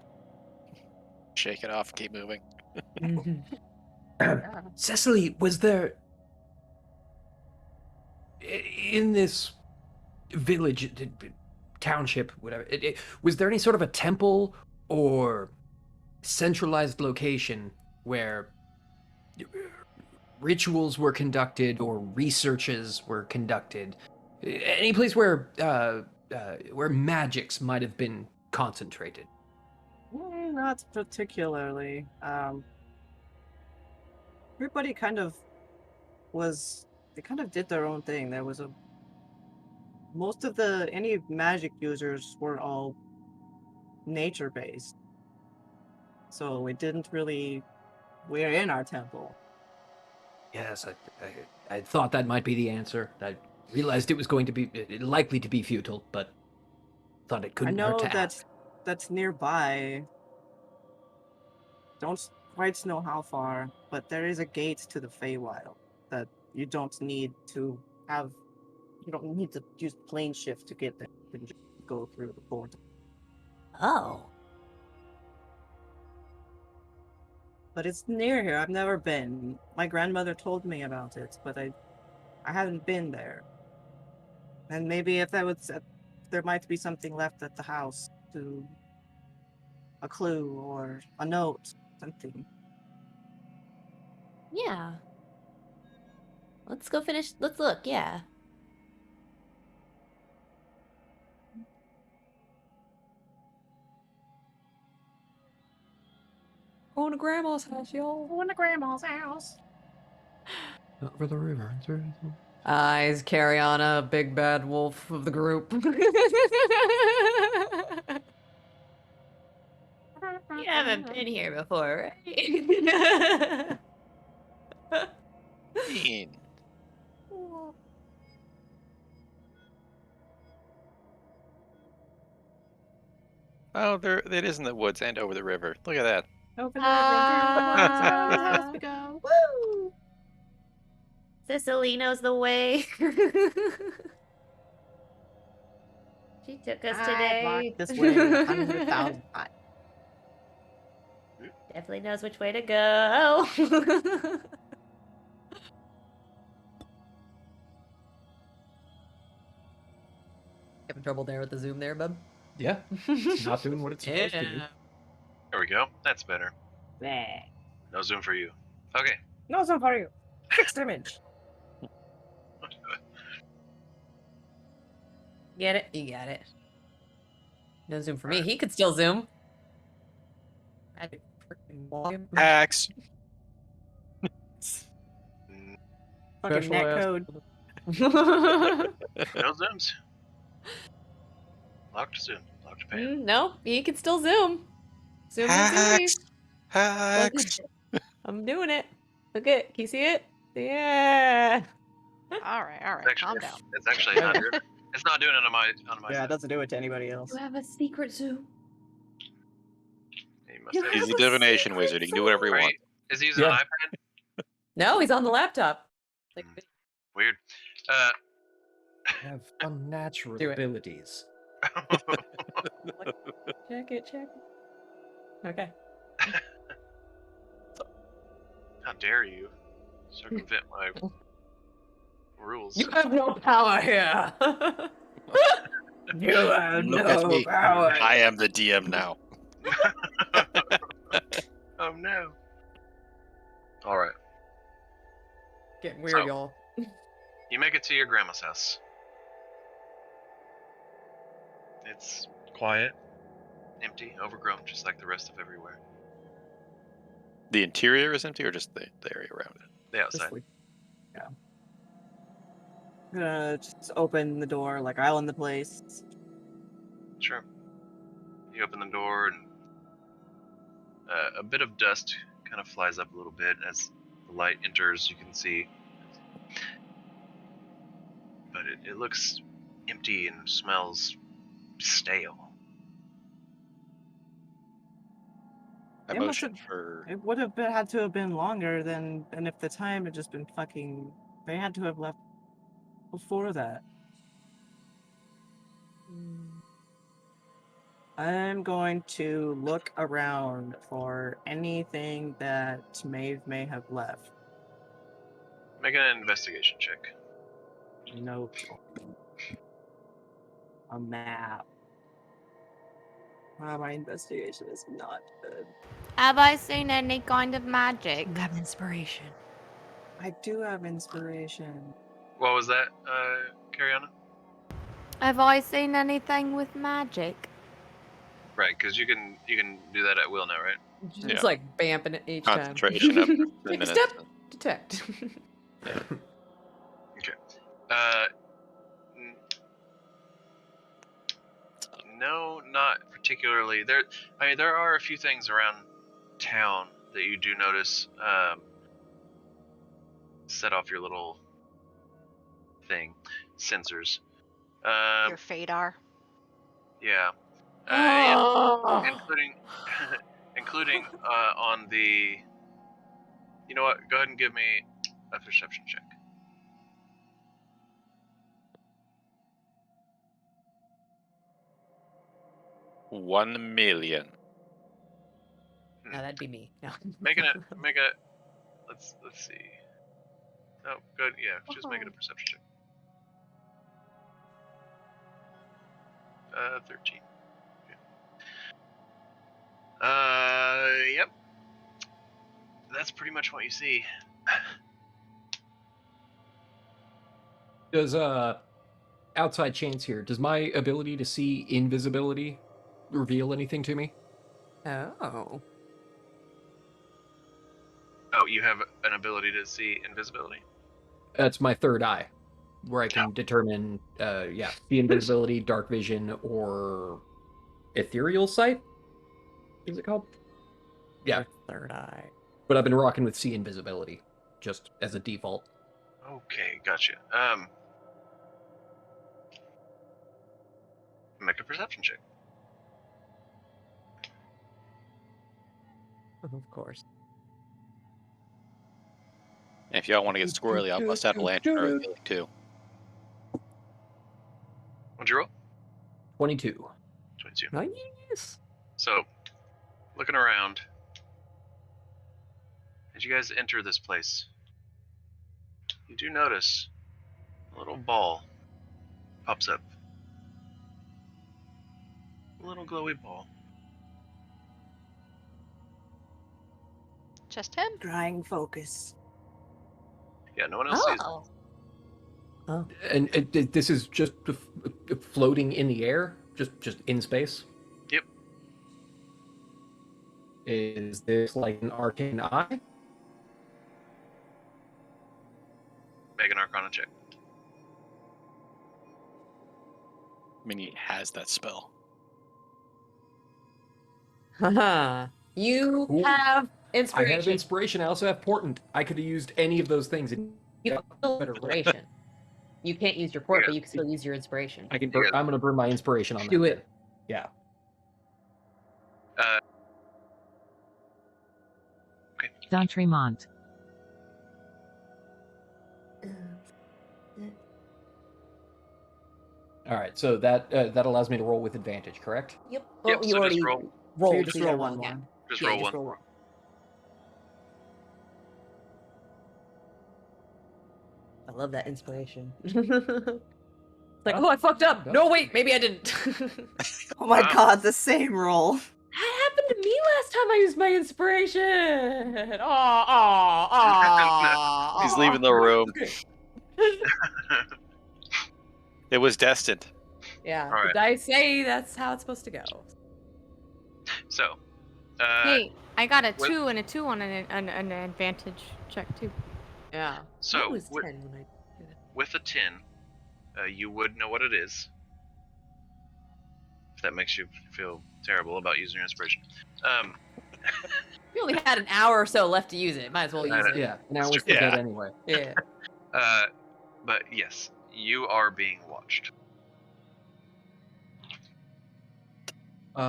Speaker 5: Shake it off. Keep moving.
Speaker 8: Cecily, was there in this village, township, whatever? Was there any sort of a temple or centralized location where rituals were conducted or researches were conducted. Any place where magics might have been concentrated.
Speaker 4: Not particularly. Everybody kind of they kind of did their own thing. There was most of any magic users were all nature based. So it didn't really, we're in our temple.
Speaker 8: Yes, I thought that might be the answer. I realized it was going to be likely to be futile, but thought it couldn't
Speaker 4: I know
Speaker 8: hurt to ask.
Speaker 4: that's nearby. Don't quite know how far, but there is a gate to the Feywild that you don't need to use plane shift to get there. You can just go through the portal.
Speaker 7: Oh.
Speaker 4: But it's near here. I've never been. My grandmother told me about it, but I haven't been there. And maybe if there might be something left at the house, to a clue or a note, something.
Speaker 7: Yeah. Let's go finish. Let's look, yeah.
Speaker 3: Going to grandma's house, y'all.
Speaker 4: Going to grandma's house.
Speaker 8: Not for the river.
Speaker 3: Is Cariana, big bad wolf of the group?
Speaker 7: You haven't been here before, right?
Speaker 5: Mean. Oh, it is in the woods and over the river. Look at that.
Speaker 4: Over the river, we go. Woo!
Speaker 7: Cicely knows the way. She took us
Speaker 4: I
Speaker 7: today.
Speaker 4: walked this way 100,000 times.
Speaker 7: Definitely knows which way to go.
Speaker 3: Having trouble there with the zoom there, bub?
Speaker 8: Yeah, it's not doing what it's supposed to do.
Speaker 1: There we go. That's better.
Speaker 4: Bleh.
Speaker 1: No zoom for you. Okay.
Speaker 4: No zoom for you. Fixed image.
Speaker 3: Get it? You got it. No zoom for me. He could still zoom.
Speaker 5: Hacks.
Speaker 4: Fucking
Speaker 3: Special ass.
Speaker 4: netcode.
Speaker 1: No zooms. Locked zoom. Locked pan.
Speaker 3: No, he can still zoom. Zoom in
Speaker 5: Hacks.
Speaker 3: series.
Speaker 5: Hacks.
Speaker 3: I'm doing it. Look it. Can you see it? Yeah.
Speaker 2: All right,
Speaker 1: It's
Speaker 2: calm
Speaker 1: actually,
Speaker 2: down.
Speaker 1: it's actually not doing. It's not doing it on my
Speaker 4: Yeah,
Speaker 1: side.
Speaker 4: it doesn't do it to anybody else.
Speaker 3: You have a secret zoom.
Speaker 1: He must
Speaker 4: You
Speaker 1: have-
Speaker 5: He's a divination wizard. He can do whatever he
Speaker 1: Right?
Speaker 5: wants.
Speaker 1: Is he using
Speaker 8: Yeah.
Speaker 1: an iPad?
Speaker 3: No, he's on the laptop. Like,
Speaker 1: Weird.
Speaker 8: Have unnatural
Speaker 3: Do it.
Speaker 8: abilities.
Speaker 3: check it. Okay.
Speaker 1: How dare you circumvent my rules?
Speaker 3: You have no power here.
Speaker 4: You have
Speaker 5: Look at me.
Speaker 4: power.
Speaker 5: I am the DM now.
Speaker 1: Oh no. All right.
Speaker 3: Getting weird,
Speaker 1: So-
Speaker 3: y'all.
Speaker 1: You make it to your grandma's house. It's quiet, empty, overgrown, just like the rest of everywhere.
Speaker 5: The interior is empty, or just the area around it?
Speaker 1: The outside.
Speaker 4: Yeah. I'm gonna just open the door, like I'll in the place.
Speaker 1: Sure. You open the door, and a bit of dust kind of flies up a little bit as the light enters. You can see, but it looks empty and smells stale.
Speaker 5: I
Speaker 4: It must
Speaker 5: motion
Speaker 4: have-
Speaker 5: for.
Speaker 4: It would have had to have been longer than if the time had just been fucking. They had to have left before that. I'm going to look around for anything that Maeve may have left.
Speaker 1: Make an investigation check.
Speaker 4: Nope. A map. My investigation is not good.
Speaker 6: Have I seen any kind of magic?
Speaker 3: You have inspiration.
Speaker 4: I do have inspiration.
Speaker 1: What was that, Cariana?
Speaker 6: Have I seen anything with magic?
Speaker 1: Right, because you can do that at will now, right?
Speaker 3: It's
Speaker 5: Yeah.
Speaker 3: like bamping it each time.
Speaker 5: Concentration up to 10
Speaker 3: Take a
Speaker 5: minutes.
Speaker 3: step. Detect.
Speaker 1: Okay. N- no, not particularly. There are a few things around town that you do notice set off your little thing, sensors.
Speaker 2: Your Fadar.
Speaker 1: Yeah.
Speaker 3: Oh.
Speaker 1: Including including on the. You know what? Go ahead and give me a perception check.
Speaker 5: $1 million.
Speaker 3: No, that'd be me. No.
Speaker 1: Make a. Let's see. No, good. Yeah, just make it a perception check. 13. Okay. Yep. That's pretty much what you see.
Speaker 8: Does outside chance here? Does my ability to see invisibility reveal anything to me?
Speaker 3: Oh.
Speaker 1: Oh, you have an ability to see invisibility?
Speaker 8: That's my third eye, where I can determine, see invisibility, dark vision, or ethereal sight. Is it called? Yeah,
Speaker 3: Your third eye.
Speaker 8: but I've been rocking with see invisibility, just as a default.
Speaker 1: Okay, gotcha. Make a perception check.
Speaker 3: Of course.
Speaker 5: And if y'all want to get squirrely, I'll bust out a lantern or a healing too.
Speaker 1: What'd you roll?
Speaker 8: 22.
Speaker 1: 22.
Speaker 3: Nice.
Speaker 1: So, looking around, as you guys enter this place, you do notice a little ball pops up. A little glowy ball.
Speaker 2: Just him?
Speaker 4: Drawing focus.
Speaker 1: Yeah, no one else sees it.
Speaker 7: Oh.
Speaker 3: Oh.
Speaker 8: And this is just floating in the air, just in space.
Speaker 1: Yep.
Speaker 8: Is this like an arcane eye?
Speaker 1: Make an Arcana check.
Speaker 5: I mean, he has that spell.
Speaker 3: Haha. You
Speaker 8: Cool.
Speaker 3: have
Speaker 8: I
Speaker 3: inspiration.
Speaker 8: have inspiration. I also have portent. I could have used any of those things.
Speaker 3: You have inspiration. You can't use your port, but you can still use your inspiration.
Speaker 8: I can. I'm gonna burn my inspiration on that.
Speaker 3: Do it.
Speaker 8: Yeah.
Speaker 1: Okay.
Speaker 10: D'Entremont.
Speaker 8: All right. So that allows me to roll with advantage, correct?
Speaker 3: Yep.
Speaker 1: Yep,
Speaker 3: Well, you
Speaker 1: so
Speaker 3: already
Speaker 1: just roll.
Speaker 4: So
Speaker 3: rolled.
Speaker 4: you just
Speaker 3: so
Speaker 4: roll
Speaker 3: you
Speaker 4: one
Speaker 3: again.
Speaker 4: one.
Speaker 1: Just
Speaker 3: Yeah,
Speaker 1: roll
Speaker 3: you
Speaker 1: one.
Speaker 3: just roll one. I love that inspiration. Like, oh, I fucked up. No, wait, maybe I didn't.
Speaker 4: Oh my
Speaker 1: Wow.
Speaker 4: god, the same roll.
Speaker 3: That happened to me last time I used my inspiration. Oh,
Speaker 5: He's leaving the room. It was destined.
Speaker 3: Yeah,
Speaker 1: All right.
Speaker 3: the dice say that's how it's supposed to go.
Speaker 1: So,
Speaker 6: Hey, I got a
Speaker 1: with-
Speaker 6: 2 and a 2 on an advantage check too.
Speaker 3: Yeah.
Speaker 1: So,
Speaker 3: it was
Speaker 1: with-
Speaker 3: 10 when I did it.
Speaker 1: with a 10, you would know what it is. If that makes you feel terrible about using your inspiration.
Speaker 3: We only had an hour or so left to use it. Might as well use it.
Speaker 8: Yeah. Now it's
Speaker 5: Yeah.
Speaker 8: dead anyway.
Speaker 3: Yeah.
Speaker 1: But yes, you are being watched.
Speaker 8: Do you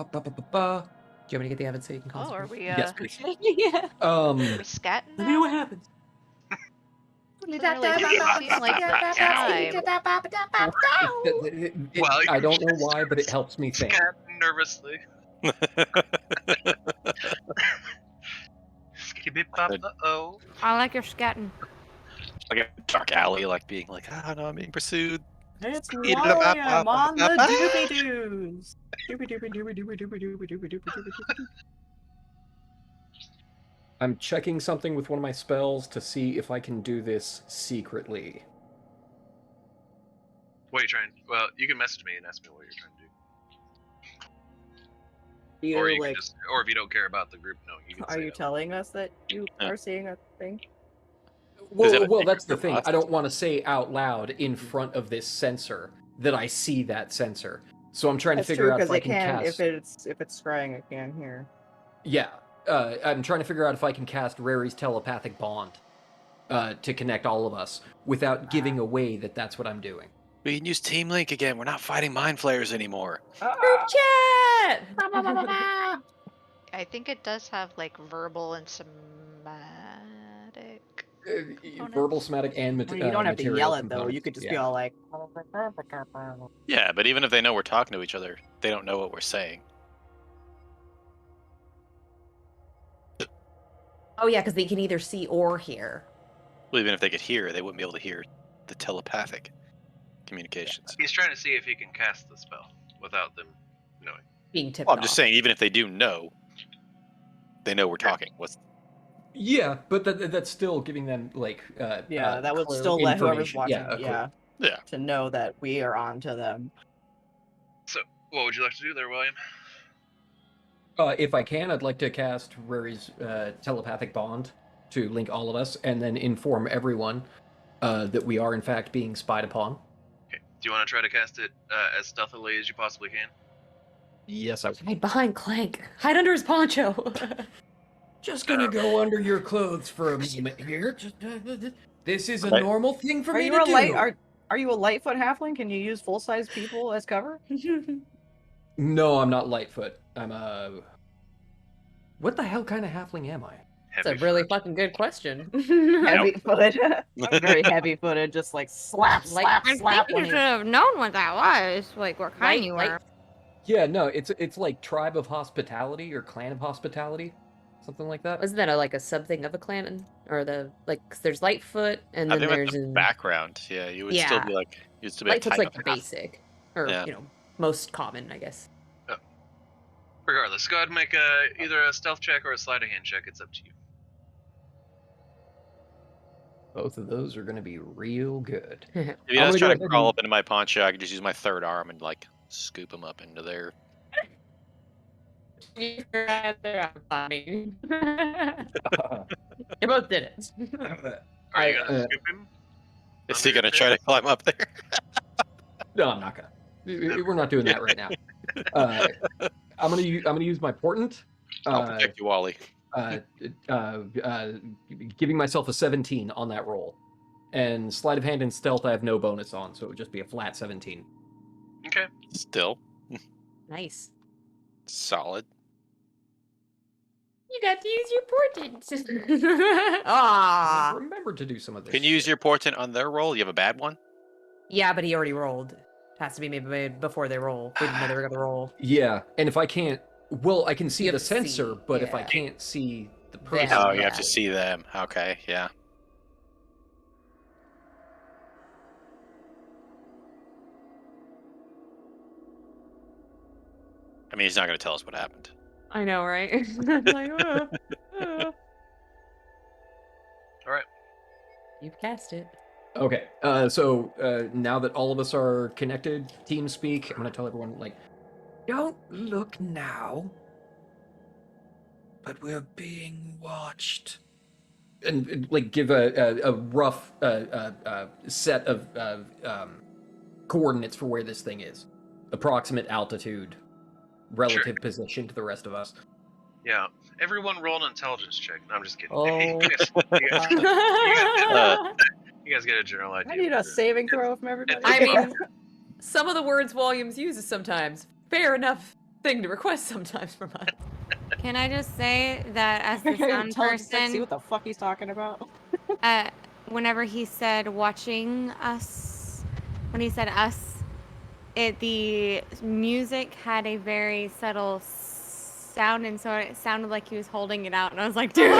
Speaker 8: want me to get the evidence so you can
Speaker 2: Oh, are
Speaker 8: concentrate?
Speaker 2: we,
Speaker 8: Yes, please.
Speaker 3: Yeah.
Speaker 2: are we scatting
Speaker 3: Let me know
Speaker 2: now?
Speaker 3: what happens.
Speaker 2: Doesn't really seem like the time.
Speaker 1: Well,
Speaker 8: I don't know why, but it helps me think.
Speaker 1: Scat nervously. Skibby-bop-uh-oh.
Speaker 6: I like your scatting.
Speaker 5: Like a dark alley, like being like, oh no, I'm being pursued.
Speaker 4: It's William on the doobie doos. Doobie doobie doobie doobie doobie doobie doobie doobie doobie.
Speaker 8: I'm checking something with one of my spells to see if I can do this secretly.
Speaker 1: What are you trying? Well, you can message me and ask me what you're trying to do.
Speaker 4: You,
Speaker 1: Or you
Speaker 4: like,
Speaker 1: can just, or if you don't care about the group, no, you can.
Speaker 4: are
Speaker 1: say
Speaker 4: you
Speaker 1: that.
Speaker 4: telling us that you are seeing a thing?
Speaker 8: Well, that's the
Speaker 5: secret
Speaker 8: thing.
Speaker 5: boss?
Speaker 8: I don't want to say out loud in front of this sensor that I see that sensor. So I'm trying to
Speaker 4: That's
Speaker 8: figure
Speaker 4: true
Speaker 8: out if
Speaker 4: because
Speaker 8: I
Speaker 4: it
Speaker 8: can
Speaker 4: can.
Speaker 8: cast.
Speaker 4: If it's scrying, it can hear.
Speaker 8: Yeah, I'm trying to figure out if I can cast Rary's telepathic bond to connect all of us without giving away that that's what I'm doing.
Speaker 5: We can use Team Link again. We're not fighting mind flayers anymore.
Speaker 3: Group chat!
Speaker 2: I think it does have like verbal and somatic.
Speaker 8: Verbal, somatic, and
Speaker 4: I mean, you don't have to yell it though.
Speaker 8: components.
Speaker 4: You could just
Speaker 8: Yeah.
Speaker 4: be all like.
Speaker 5: Yeah, but even if they know we're talking to each other, they don't know what we're saying.
Speaker 3: Oh yeah, because they can either see or hear.
Speaker 5: Well, even if they could hear, they wouldn't be able to hear the telepathic communications.
Speaker 1: He's trying to see if he can cast the spell without them knowing.
Speaker 3: Being tipped
Speaker 5: Well, I'm just
Speaker 3: off.
Speaker 5: saying, even if they do know, they know we're talking. What's
Speaker 8: Yeah, but that's still giving them like
Speaker 4: Yeah, that would
Speaker 8: clear
Speaker 4: still let whoever's
Speaker 8: information.
Speaker 4: watching,
Speaker 8: Yeah, cool.
Speaker 5: yeah?
Speaker 4: to know that we are on to them.
Speaker 1: So, what would you like to do there, William?
Speaker 8: If I can, I'd like to cast Rary's telepathic bond to link all of us, and then inform everyone that we are in fact being spied upon.
Speaker 1: Okay. Do you want to try to cast it as stealthily as you possibly can?
Speaker 8: Yes, I.
Speaker 3: Hide behind Clank. Hide under his poncho.
Speaker 8: Just gonna go under your clothes for a moment here. This is a
Speaker 5: Right.
Speaker 8: normal thing for
Speaker 4: Are
Speaker 8: me
Speaker 4: you
Speaker 8: to
Speaker 4: a
Speaker 8: do.
Speaker 4: light? Are you a Lightfoot halfling? Can you use full size people as cover?
Speaker 8: No, I'm not Lightfoot. I'm a. What the hell kind of halfling am I?
Speaker 3: That's a really fucking good question.
Speaker 4: Heavy footed. Very heavy footed, just like slap,
Speaker 3: Like,
Speaker 4: slap,
Speaker 6: I
Speaker 4: slap.
Speaker 6: think you should have known what that was. Like, what kind you were.
Speaker 8: Yeah, no, it's like tribe of hospitality or clan of hospitality, something like that.
Speaker 3: Wasn't that like a sub thing of a clan, or the like? 'Cause there's Lightfoot, and
Speaker 5: I
Speaker 3: then
Speaker 5: think
Speaker 3: there's
Speaker 5: with the background, yeah, you would still
Speaker 3: Yeah.
Speaker 5: be like, you'd still be a
Speaker 3: Lightfoot's
Speaker 5: type
Speaker 3: like
Speaker 5: of
Speaker 3: the
Speaker 5: half.
Speaker 3: basic, or
Speaker 5: Yeah.
Speaker 3: you know, most common, I guess.
Speaker 1: Regardless, go ahead and make either a stealth check or a sleight of hand check. It's up to you.
Speaker 8: Both of those are going to be real good.
Speaker 5: If you
Speaker 8: I'm
Speaker 5: guys
Speaker 8: gonna
Speaker 5: try
Speaker 8: go
Speaker 5: to
Speaker 8: ahead
Speaker 5: crawl
Speaker 8: and-
Speaker 5: up into my poncho, I could just use my third arm and like scoop them up into there.
Speaker 3: You both did it.
Speaker 1: Are you gonna scoop him?
Speaker 5: Is he gonna try to climb up there?
Speaker 8: No, I'm not gonna. We're not doing that right now. I'm gonna use my portent.
Speaker 5: I'll protect you, Wally.
Speaker 8: Giving myself a 17 on that roll, and sleight of hand and stealth I have no bonus on, so it would just be a flat 17.
Speaker 1: Okay.
Speaker 5: Still
Speaker 3: Nice.
Speaker 5: solid.
Speaker 3: You got to use your portent. Ah.
Speaker 8: Remember to do some of this.
Speaker 5: Can you use your portent on their roll? You have a bad one?
Speaker 3: Yeah, but he already rolled. Has to be maybe before they roll. We didn't know they were gonna roll.
Speaker 8: Yeah, and if I can't, well, I can see
Speaker 3: You
Speaker 8: the
Speaker 3: have to see,
Speaker 8: sensor, but if I
Speaker 3: yeah.
Speaker 8: can't see the
Speaker 3: Them.
Speaker 8: person,
Speaker 5: Oh, you have
Speaker 3: Yeah.
Speaker 5: to see them. Okay, yeah. I mean, he's not going to tell us what happened.
Speaker 3: I know, right? Like,
Speaker 1: Alright.
Speaker 3: You've cast it.
Speaker 8: Okay, so now that all of us are connected, team speak, I'm gonna tell everyone, like, don't look now, but we're being watched. And like, give a rough set of coordinates for where this thing is. Approximate altitude, relative position to the rest of us.
Speaker 1: Yeah. Everyone roll an intelligence check. No, I'm just kidding.
Speaker 3: Oh.
Speaker 1: You guys get a general idea.
Speaker 4: I need a saving throw from everybody.
Speaker 3: I mean, some of the words Volumes uses sometimes. Fair enough thing to request sometimes from us.
Speaker 6: Can I just say that as the sound
Speaker 4: Tell him see
Speaker 6: person,
Speaker 4: what the fuck he's talking about.
Speaker 6: whenever he said watching us, when he said us, the music had a very subtle sound, and so it sounded like he was holding it out, and I was like, dude.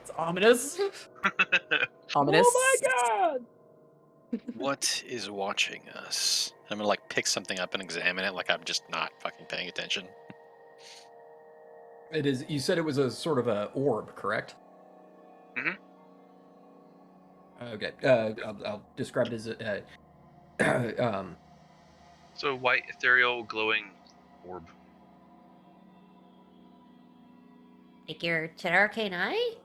Speaker 3: It's ominous. Ominous.
Speaker 4: Oh my god!
Speaker 5: What is watching us? I'm gonna like pick something up and examine it like I'm just not fucking paying attention.
Speaker 8: It is. You said it was a sort of a orb, correct?
Speaker 1: Mhm.
Speaker 8: Okay. I'll describe it as a.
Speaker 1: So white, ethereal, glowing orb.
Speaker 7: Like your arcane eye?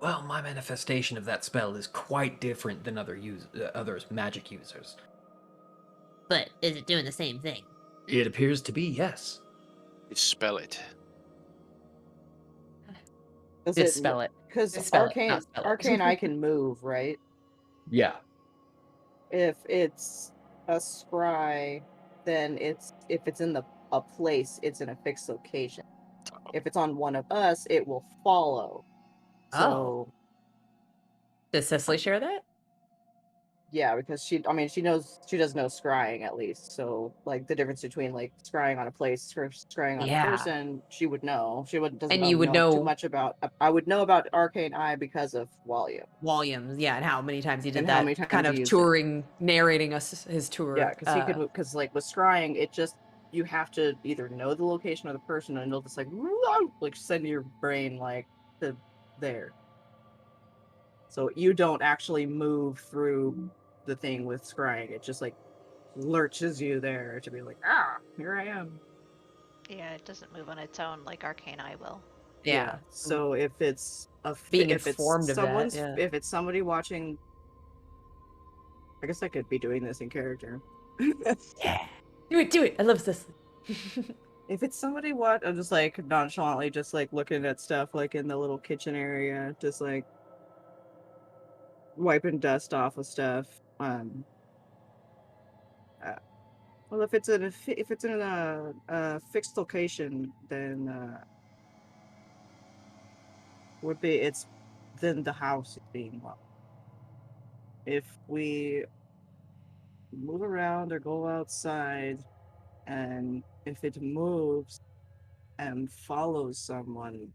Speaker 8: Well, my manifestation of that spell is quite different than others magic users.
Speaker 7: But is it doing the same thing?
Speaker 8: It appears to be, yes.
Speaker 5: Spell it.
Speaker 3: Just spell it.
Speaker 4: Because
Speaker 3: Just spell it,
Speaker 4: arcane
Speaker 3: not spell it.
Speaker 4: arcane eye can move, right?
Speaker 8: Yeah.
Speaker 4: If it's a scry, then if it's in a place, it's in a fixed location. If it's on one of us, it will follow. So
Speaker 3: Does Cecily share that?
Speaker 4: yeah, because she does know scrying at least. So like the difference between like scrying on a place, scrying on
Speaker 3: Yeah.
Speaker 4: a person, she would know. Doesn't
Speaker 3: And you would
Speaker 4: know too
Speaker 3: know-
Speaker 4: much about. I would know about arcane eye because of volume.
Speaker 3: Volumes, yeah, and how many times he did
Speaker 4: And
Speaker 3: that
Speaker 4: how many times
Speaker 3: kind
Speaker 4: he
Speaker 3: of
Speaker 4: used it.
Speaker 3: touring, narrating us his tour.
Speaker 4: Yeah, because he could move. Because like with scrying, it just you have to either know the location of the person, and it'll just like send your brain like to there. So you don't actually move through the thing with scrying. It just like lurches you there to be like, here I am.
Speaker 2: Yeah, it doesn't move on its own like Arcane Eye will.
Speaker 3: Yeah.
Speaker 4: So if it's
Speaker 3: Being
Speaker 4: if
Speaker 3: informed
Speaker 4: it's
Speaker 3: of that,
Speaker 4: someone's
Speaker 3: yeah.
Speaker 4: if it's somebody watching, I guess I could be doing this in character.
Speaker 3: Yeah. Do it. I love this.
Speaker 4: If it's somebody I'm just like nonchalantly just like looking at stuff like in the little kitchen area, just like wiping dust off of stuff. Well, if it's in a fixed location, then then the house is being locked. If we move around or go outside, and if it moves and follows someone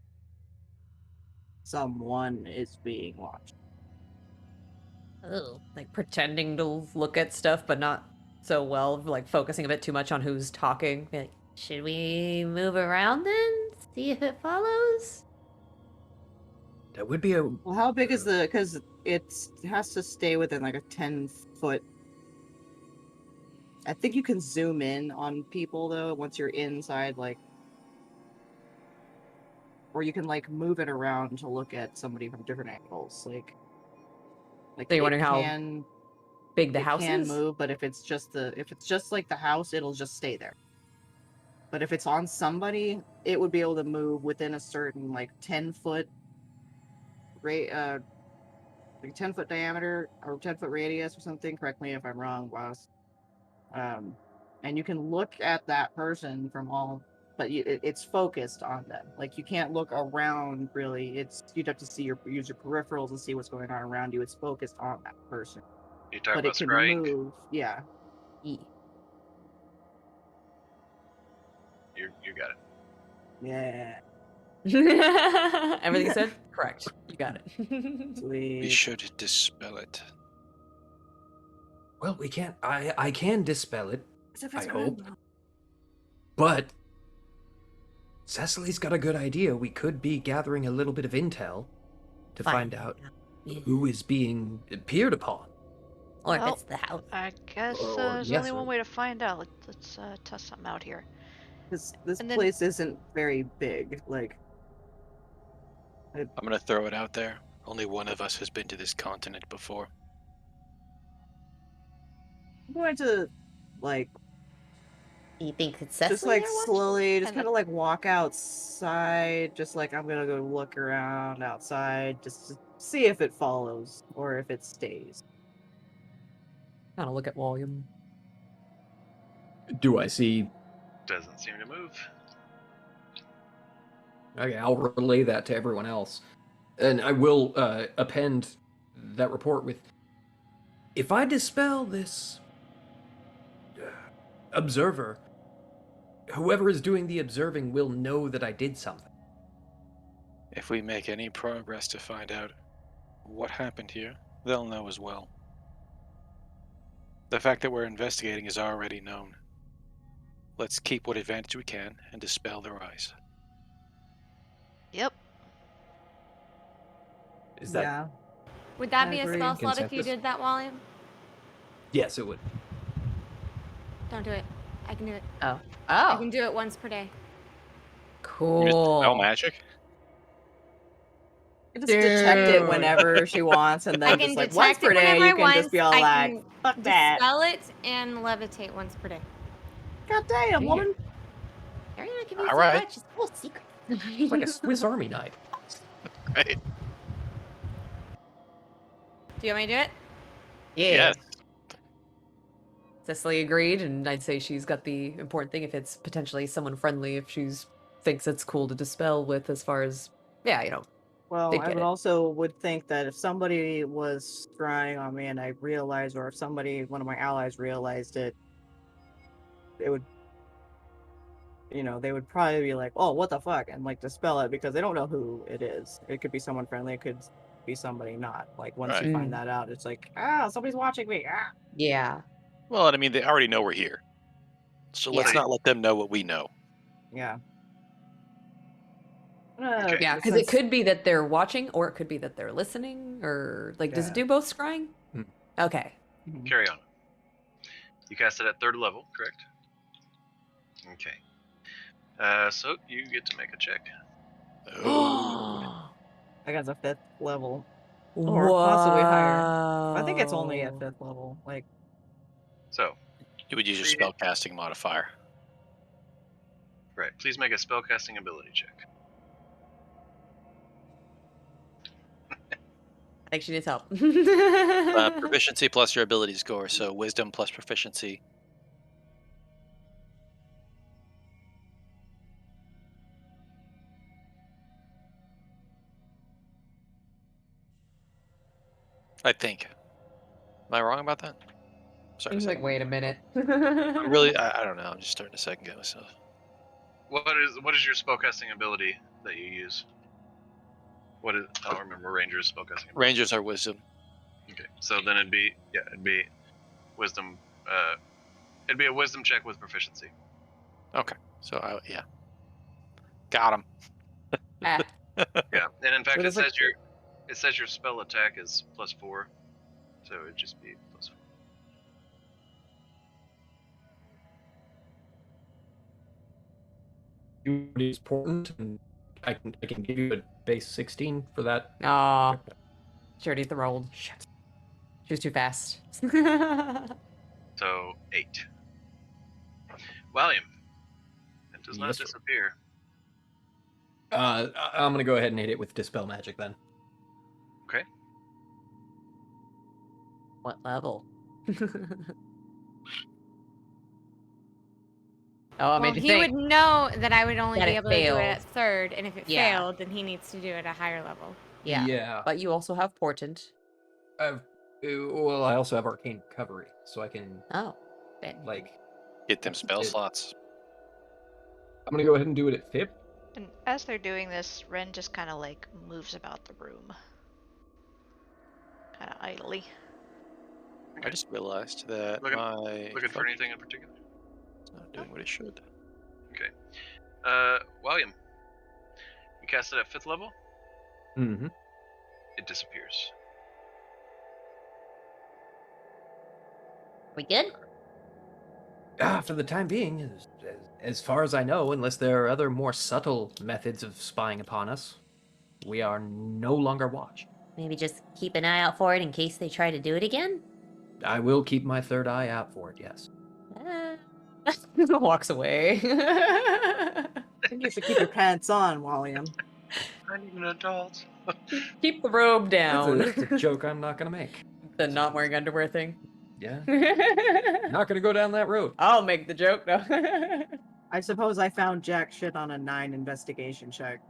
Speaker 4: is being watched.
Speaker 7: Oh.
Speaker 3: Like pretending to look at stuff, but not so well, like focusing a bit too much on who's talking. Be like,
Speaker 7: Should we move around then? See if it follows?
Speaker 8: That would be a.
Speaker 4: Well, how big is because it has to stay within like a 10-foot. I think you can zoom in on people though once you're inside, like, or you can like move it around to look at somebody from different angles. Like
Speaker 3: So you're
Speaker 4: it
Speaker 3: wondering how
Speaker 4: can
Speaker 3: big the
Speaker 4: it
Speaker 3: house
Speaker 4: can
Speaker 3: is?
Speaker 4: move, but if it's just like the house, it'll just stay there. But if it's on somebody, it would be able to move within a certain like 10-foot like 10-foot diameter or 10-foot radius or something. Correct me if I'm wrong, boss. And you can look at that person from all, but it's focused on them. Like you can't look around really. You'd have to use your peripherals and see what's going on around you. It's focused on that person.
Speaker 1: You talking
Speaker 4: But
Speaker 1: about
Speaker 4: it can
Speaker 1: scrying?
Speaker 4: move. Yeah.
Speaker 1: You got it.
Speaker 4: Yeah.
Speaker 3: Everything said? Correct. You got it.
Speaker 5: We
Speaker 4: Sweet.
Speaker 5: should dispel it.
Speaker 8: Well, we can't. I can dispel it,
Speaker 4: Except
Speaker 8: I
Speaker 4: it's
Speaker 8: hope.
Speaker 4: good.
Speaker 8: but Cecily's got a good idea. We could be gathering a little bit of intel to find out who is being peered upon.
Speaker 7: Or
Speaker 2: Well,
Speaker 7: if it's the house.
Speaker 2: I guess
Speaker 8: Or
Speaker 2: there's
Speaker 8: yes,
Speaker 2: only
Speaker 8: or-
Speaker 2: one way to find out. Let's test something out here.
Speaker 4: This
Speaker 2: And then-
Speaker 4: place isn't very big. Like
Speaker 5: I'm gonna throw it out there. Only one of us has been to this continent before.
Speaker 4: I'm going to like
Speaker 7: You think it's Cecily
Speaker 4: just like
Speaker 7: they're watching?
Speaker 4: slowly just
Speaker 2: And
Speaker 4: kind of like walk outside, just like I'm gonna go look around outside just to see if it follows or if it stays.
Speaker 3: Kind of look at volume.
Speaker 8: Do I see?
Speaker 1: Doesn't seem to move.
Speaker 8: Okay, I'll relay that to everyone else, and I will append that report with. If I dispel this observer, whoever is doing the observing will know that I did something.
Speaker 5: If we make any progress to find out what happened here, they'll know as well. The fact that we're investigating is already known. Let's keep what advantage we can and dispel their eyes.
Speaker 2: Yep.
Speaker 8: Is that?
Speaker 4: Yeah.
Speaker 6: Would that
Speaker 4: I
Speaker 6: be a
Speaker 4: agree.
Speaker 6: spell slot if you
Speaker 8: Consensus?
Speaker 6: did that, William?
Speaker 8: Yes, it would.
Speaker 6: Don't do it. I can do it.
Speaker 3: Oh.
Speaker 6: I
Speaker 3: Oh.
Speaker 6: can do it once per day.
Speaker 5: You just dispel
Speaker 3: Cool.
Speaker 5: magic?
Speaker 4: You just detect it
Speaker 3: Dude.
Speaker 4: whenever she wants, and
Speaker 6: I
Speaker 4: then
Speaker 6: can
Speaker 4: just like
Speaker 6: detect
Speaker 4: once
Speaker 6: it
Speaker 4: per day,
Speaker 6: whenever
Speaker 4: you
Speaker 6: I
Speaker 4: can
Speaker 6: want.
Speaker 4: just be all
Speaker 6: I
Speaker 4: like,
Speaker 6: can
Speaker 4: "Fuck that!"
Speaker 6: dispel it and levitate once per day.
Speaker 4: God damn, woman!
Speaker 7: Ariana can be
Speaker 5: All
Speaker 7: so
Speaker 5: right.
Speaker 7: much. It's a whole secret.
Speaker 8: It's like a Swiss Army knife.
Speaker 5: Right.
Speaker 6: Do you want me to do it?
Speaker 3: Yeah.
Speaker 5: Yes.
Speaker 3: Cecily agreed, and I'd say she's got the important thing if it's potentially someone friendly, if she's thinks it's cool to dispel with, as far as
Speaker 4: Well,
Speaker 3: They
Speaker 4: I
Speaker 3: get
Speaker 4: would
Speaker 3: it.
Speaker 4: also would think that if somebody was scrying on me and I realized, or if one of my allies realized it, it would, they would probably be like, "Oh, what the fuck," and like dispel it because they don't know who it is. It could be someone friendly. It could be somebody not. Like once you
Speaker 5: Right.
Speaker 4: find that out, it's like, somebody's watching me. Ah.
Speaker 3: Yeah.
Speaker 5: Well, I mean, they already know we're here. So let's
Speaker 3: Yeah.
Speaker 5: not let them know what we know.
Speaker 4: Yeah.
Speaker 1: Okay.
Speaker 3: Yeah, because it could be that they're watching, or it could be that they're listening, or like, does it
Speaker 4: Yeah.
Speaker 3: do both scrying?
Speaker 8: Hmm.
Speaker 3: Okay.
Speaker 1: Carry on. You cast it at 3rd level, correct? Okay. So you get to make a check.
Speaker 5: Oh.
Speaker 4: I got a 5th level. Or possibly higher. I think it's only at
Speaker 3: Whoa.
Speaker 4: 5th level. Like,
Speaker 1: So,
Speaker 5: You would use your
Speaker 1: Three-
Speaker 5: spellcasting modifier.
Speaker 1: right. Please make a spellcasting ability check.
Speaker 3: I think she needs help.
Speaker 5: Proficiency plus your ability score, so wisdom plus proficiency. I think. Am I wrong about that? Sorry.
Speaker 3: He's like, wait a minute.
Speaker 5: I'm really, I don't know. I'm just starting to second guess myself.
Speaker 1: What is your spellcasting ability that you use? What is? I don't remember Ranger's spellcasting ability.
Speaker 5: Rangers are wisdom.
Speaker 1: Okay. So then it'd be wisdom. It'd be a wisdom check with proficiency.
Speaker 5: Okay. So yeah. Got him.
Speaker 3: Ah.
Speaker 1: Yeah. And in fact,
Speaker 4: But
Speaker 1: it
Speaker 4: it's like-
Speaker 1: says your spell attack is +4, so it'd just be +4.
Speaker 8: Is important, and I can give you a base 16 for that.
Speaker 3: Aw. She already rolled. Shit. She was too fast.
Speaker 1: So 8. William. It does not
Speaker 8: Yes, sir.
Speaker 1: disappear.
Speaker 8: I'm gonna go ahead and hit it with dispel magic then.
Speaker 1: Okay.
Speaker 3: What level? Oh, I
Speaker 6: Well,
Speaker 3: made you
Speaker 6: he
Speaker 3: think.
Speaker 6: would know that I would only
Speaker 3: That
Speaker 6: be
Speaker 3: it
Speaker 6: able to do it
Speaker 3: failed.
Speaker 6: at 3rd, and if it
Speaker 3: Yeah.
Speaker 6: failed, then he needs to do it at a higher level.
Speaker 3: Yeah.
Speaker 8: Yeah.
Speaker 3: But you also have portent.
Speaker 8: Well, I also have arcane recovery, so I can
Speaker 3: Oh. Ben.
Speaker 8: like.
Speaker 5: Get them spell
Speaker 8: It-
Speaker 5: slots.
Speaker 8: I'm gonna go ahead and do it at 5th.
Speaker 2: And as they're doing this, Ren just kind of like moves about the room. Kind of idly.
Speaker 5: I just realized that
Speaker 1: Looking-
Speaker 5: my
Speaker 1: Looking for anything in particular?
Speaker 5: It's not doing what it should.
Speaker 1: Okay. William. You cast it at 5th level.
Speaker 8: Mm-hmm.
Speaker 1: It disappears.
Speaker 7: We good?
Speaker 8: For the time being, as far as I know, unless there are other more subtle methods of spying upon us, we are no longer watched.
Speaker 7: Maybe just keep an eye out for it in case they try to do it again?
Speaker 8: I will keep my third eye out for it, yes.
Speaker 3: Walks away.
Speaker 4: I think you should keep your pants on, William.
Speaker 1: I'm an adult.
Speaker 3: Keep the robe down.
Speaker 8: That's a joke I'm not gonna make.
Speaker 3: The not wearing underwear thing.
Speaker 8: Yeah. Not gonna go down that road.
Speaker 3: I'll make the joke though.
Speaker 4: I suppose I found jack shit on a 9 investigation check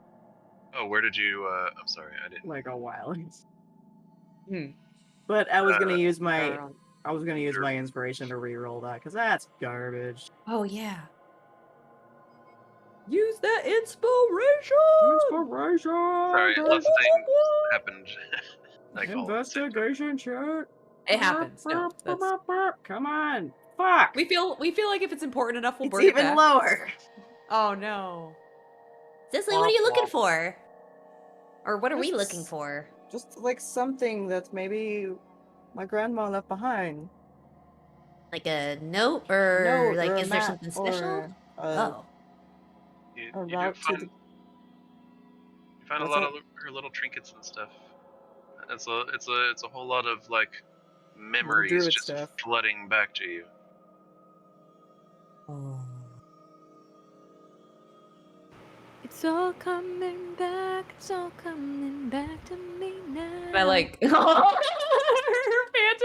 Speaker 1: Oh, where did you? I'm sorry, I didn't.
Speaker 4: like a while.
Speaker 3: Hmm.
Speaker 4: But I was gonna use
Speaker 3: Girl.
Speaker 4: my inspiration to re-roll that because that's garbage.
Speaker 3: Oh yeah. Use that inspiration.
Speaker 4: Inspiration.
Speaker 1: Sorry, lots of things happened. like all at the same time.
Speaker 4: Investigation check.
Speaker 3: It happens. No, that's...
Speaker 4: Come on. Fuck.
Speaker 3: We feel like if it's important enough, we'll
Speaker 4: It's
Speaker 3: bring it
Speaker 4: even
Speaker 3: back.
Speaker 4: lower.
Speaker 3: Oh no.
Speaker 7: Cicely, what are you looking for? Or what are we
Speaker 4: Just-
Speaker 7: looking for?
Speaker 4: Just like something that maybe my grandma left behind.
Speaker 7: Like a note, or
Speaker 4: Note
Speaker 7: like
Speaker 4: or a
Speaker 7: is there
Speaker 4: map
Speaker 7: something special?
Speaker 4: or,
Speaker 7: Oh,
Speaker 1: You
Speaker 4: a
Speaker 1: do
Speaker 4: route to
Speaker 1: find,
Speaker 4: the.
Speaker 1: you find a
Speaker 4: What's
Speaker 1: lot
Speaker 4: up?
Speaker 1: of her little trinkets and stuff. It's a whole lot of like memories
Speaker 4: druid
Speaker 1: just
Speaker 4: stuff.
Speaker 1: flooding back to you.
Speaker 6: It's all coming back. It's all coming back to me now.
Speaker 3: I like her pantomime.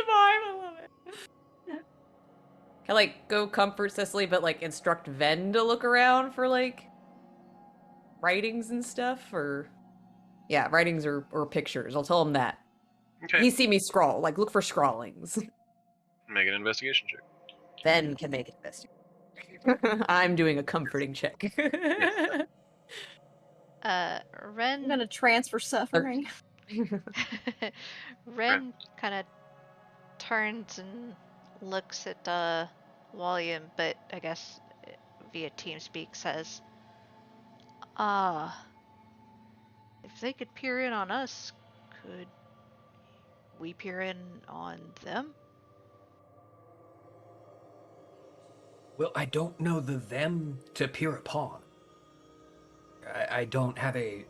Speaker 3: I love it. I like go comfort Cicely, but like instruct Ven to look around for like writings and stuff, or yeah, writings or pictures. I'll tell him that.
Speaker 1: Okay.
Speaker 3: He see me scrawl, like look for scrawlings.
Speaker 1: Make an investigation check.
Speaker 3: Ven can make it best. I'm doing a comforting check.
Speaker 4: I'm
Speaker 2: Ren
Speaker 4: gonna transfer suffering.
Speaker 2: Ren kind of turns and looks at William, but I guess via TeamSpeak says, if they could peer in on us, could we peer in on them?
Speaker 8: Well, I don't know the them to peer upon. I don't have a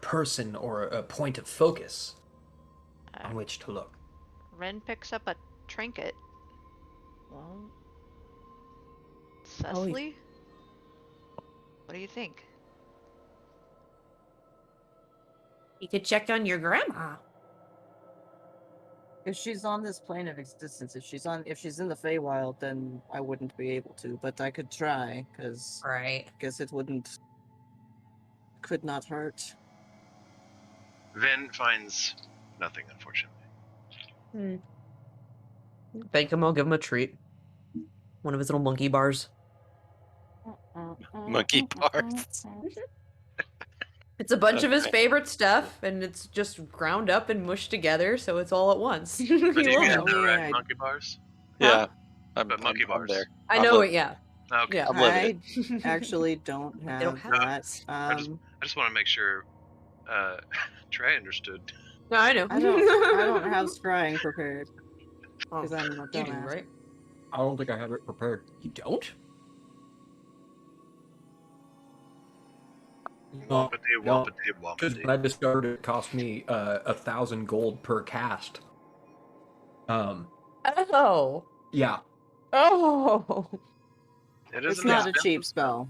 Speaker 8: person or a point of focus on which to look.
Speaker 2: Ren picks up a trinket. Well, Cecily? What do you think?
Speaker 7: you could check on your grandma.
Speaker 4: If she's on this plane of existence, if she's in the Feywild, then I wouldn't be able to. But I could try, because
Speaker 3: Right.
Speaker 4: I guess it could not hurt.
Speaker 1: Ven finds nothing, unfortunately.
Speaker 3: Thank him. I'll give him a treat. One of his little monkey bars.
Speaker 5: Monkey parts.
Speaker 3: It's a bunch of his
Speaker 5: Okay.
Speaker 3: favorite stuff, and it's just ground up and mushed together, so it's all at once. He
Speaker 1: But do you
Speaker 3: loves
Speaker 1: get
Speaker 3: it.
Speaker 1: direct
Speaker 4: Yeah.
Speaker 1: monkey bars?
Speaker 5: Yeah.
Speaker 1: But monkey
Speaker 5: I'm
Speaker 1: bars.
Speaker 5: there.
Speaker 3: I
Speaker 5: I'm
Speaker 3: know
Speaker 5: li-
Speaker 3: it, yeah.
Speaker 1: Okay.
Speaker 3: Yeah.
Speaker 5: I'm living
Speaker 4: I actually don't have,
Speaker 3: don't have
Speaker 4: that.
Speaker 1: I just want to make sure Trey understood.
Speaker 3: No, I know.
Speaker 4: I don't have scrying prepared
Speaker 3: Oh,
Speaker 4: because I'm a
Speaker 3: you do,
Speaker 4: dumbass.
Speaker 3: right?
Speaker 8: I don't think I have it prepared.
Speaker 3: You don't?
Speaker 8: No,
Speaker 1: Wampity,
Speaker 8: no.
Speaker 1: wampity,
Speaker 8: Because
Speaker 1: wampity.
Speaker 8: when I discovered it cost me 1,000 gold per cast.
Speaker 3: Oh.
Speaker 8: Yeah.
Speaker 3: Oh.
Speaker 1: It
Speaker 4: It's
Speaker 1: is
Speaker 4: not a
Speaker 1: expensive
Speaker 4: cheap spell.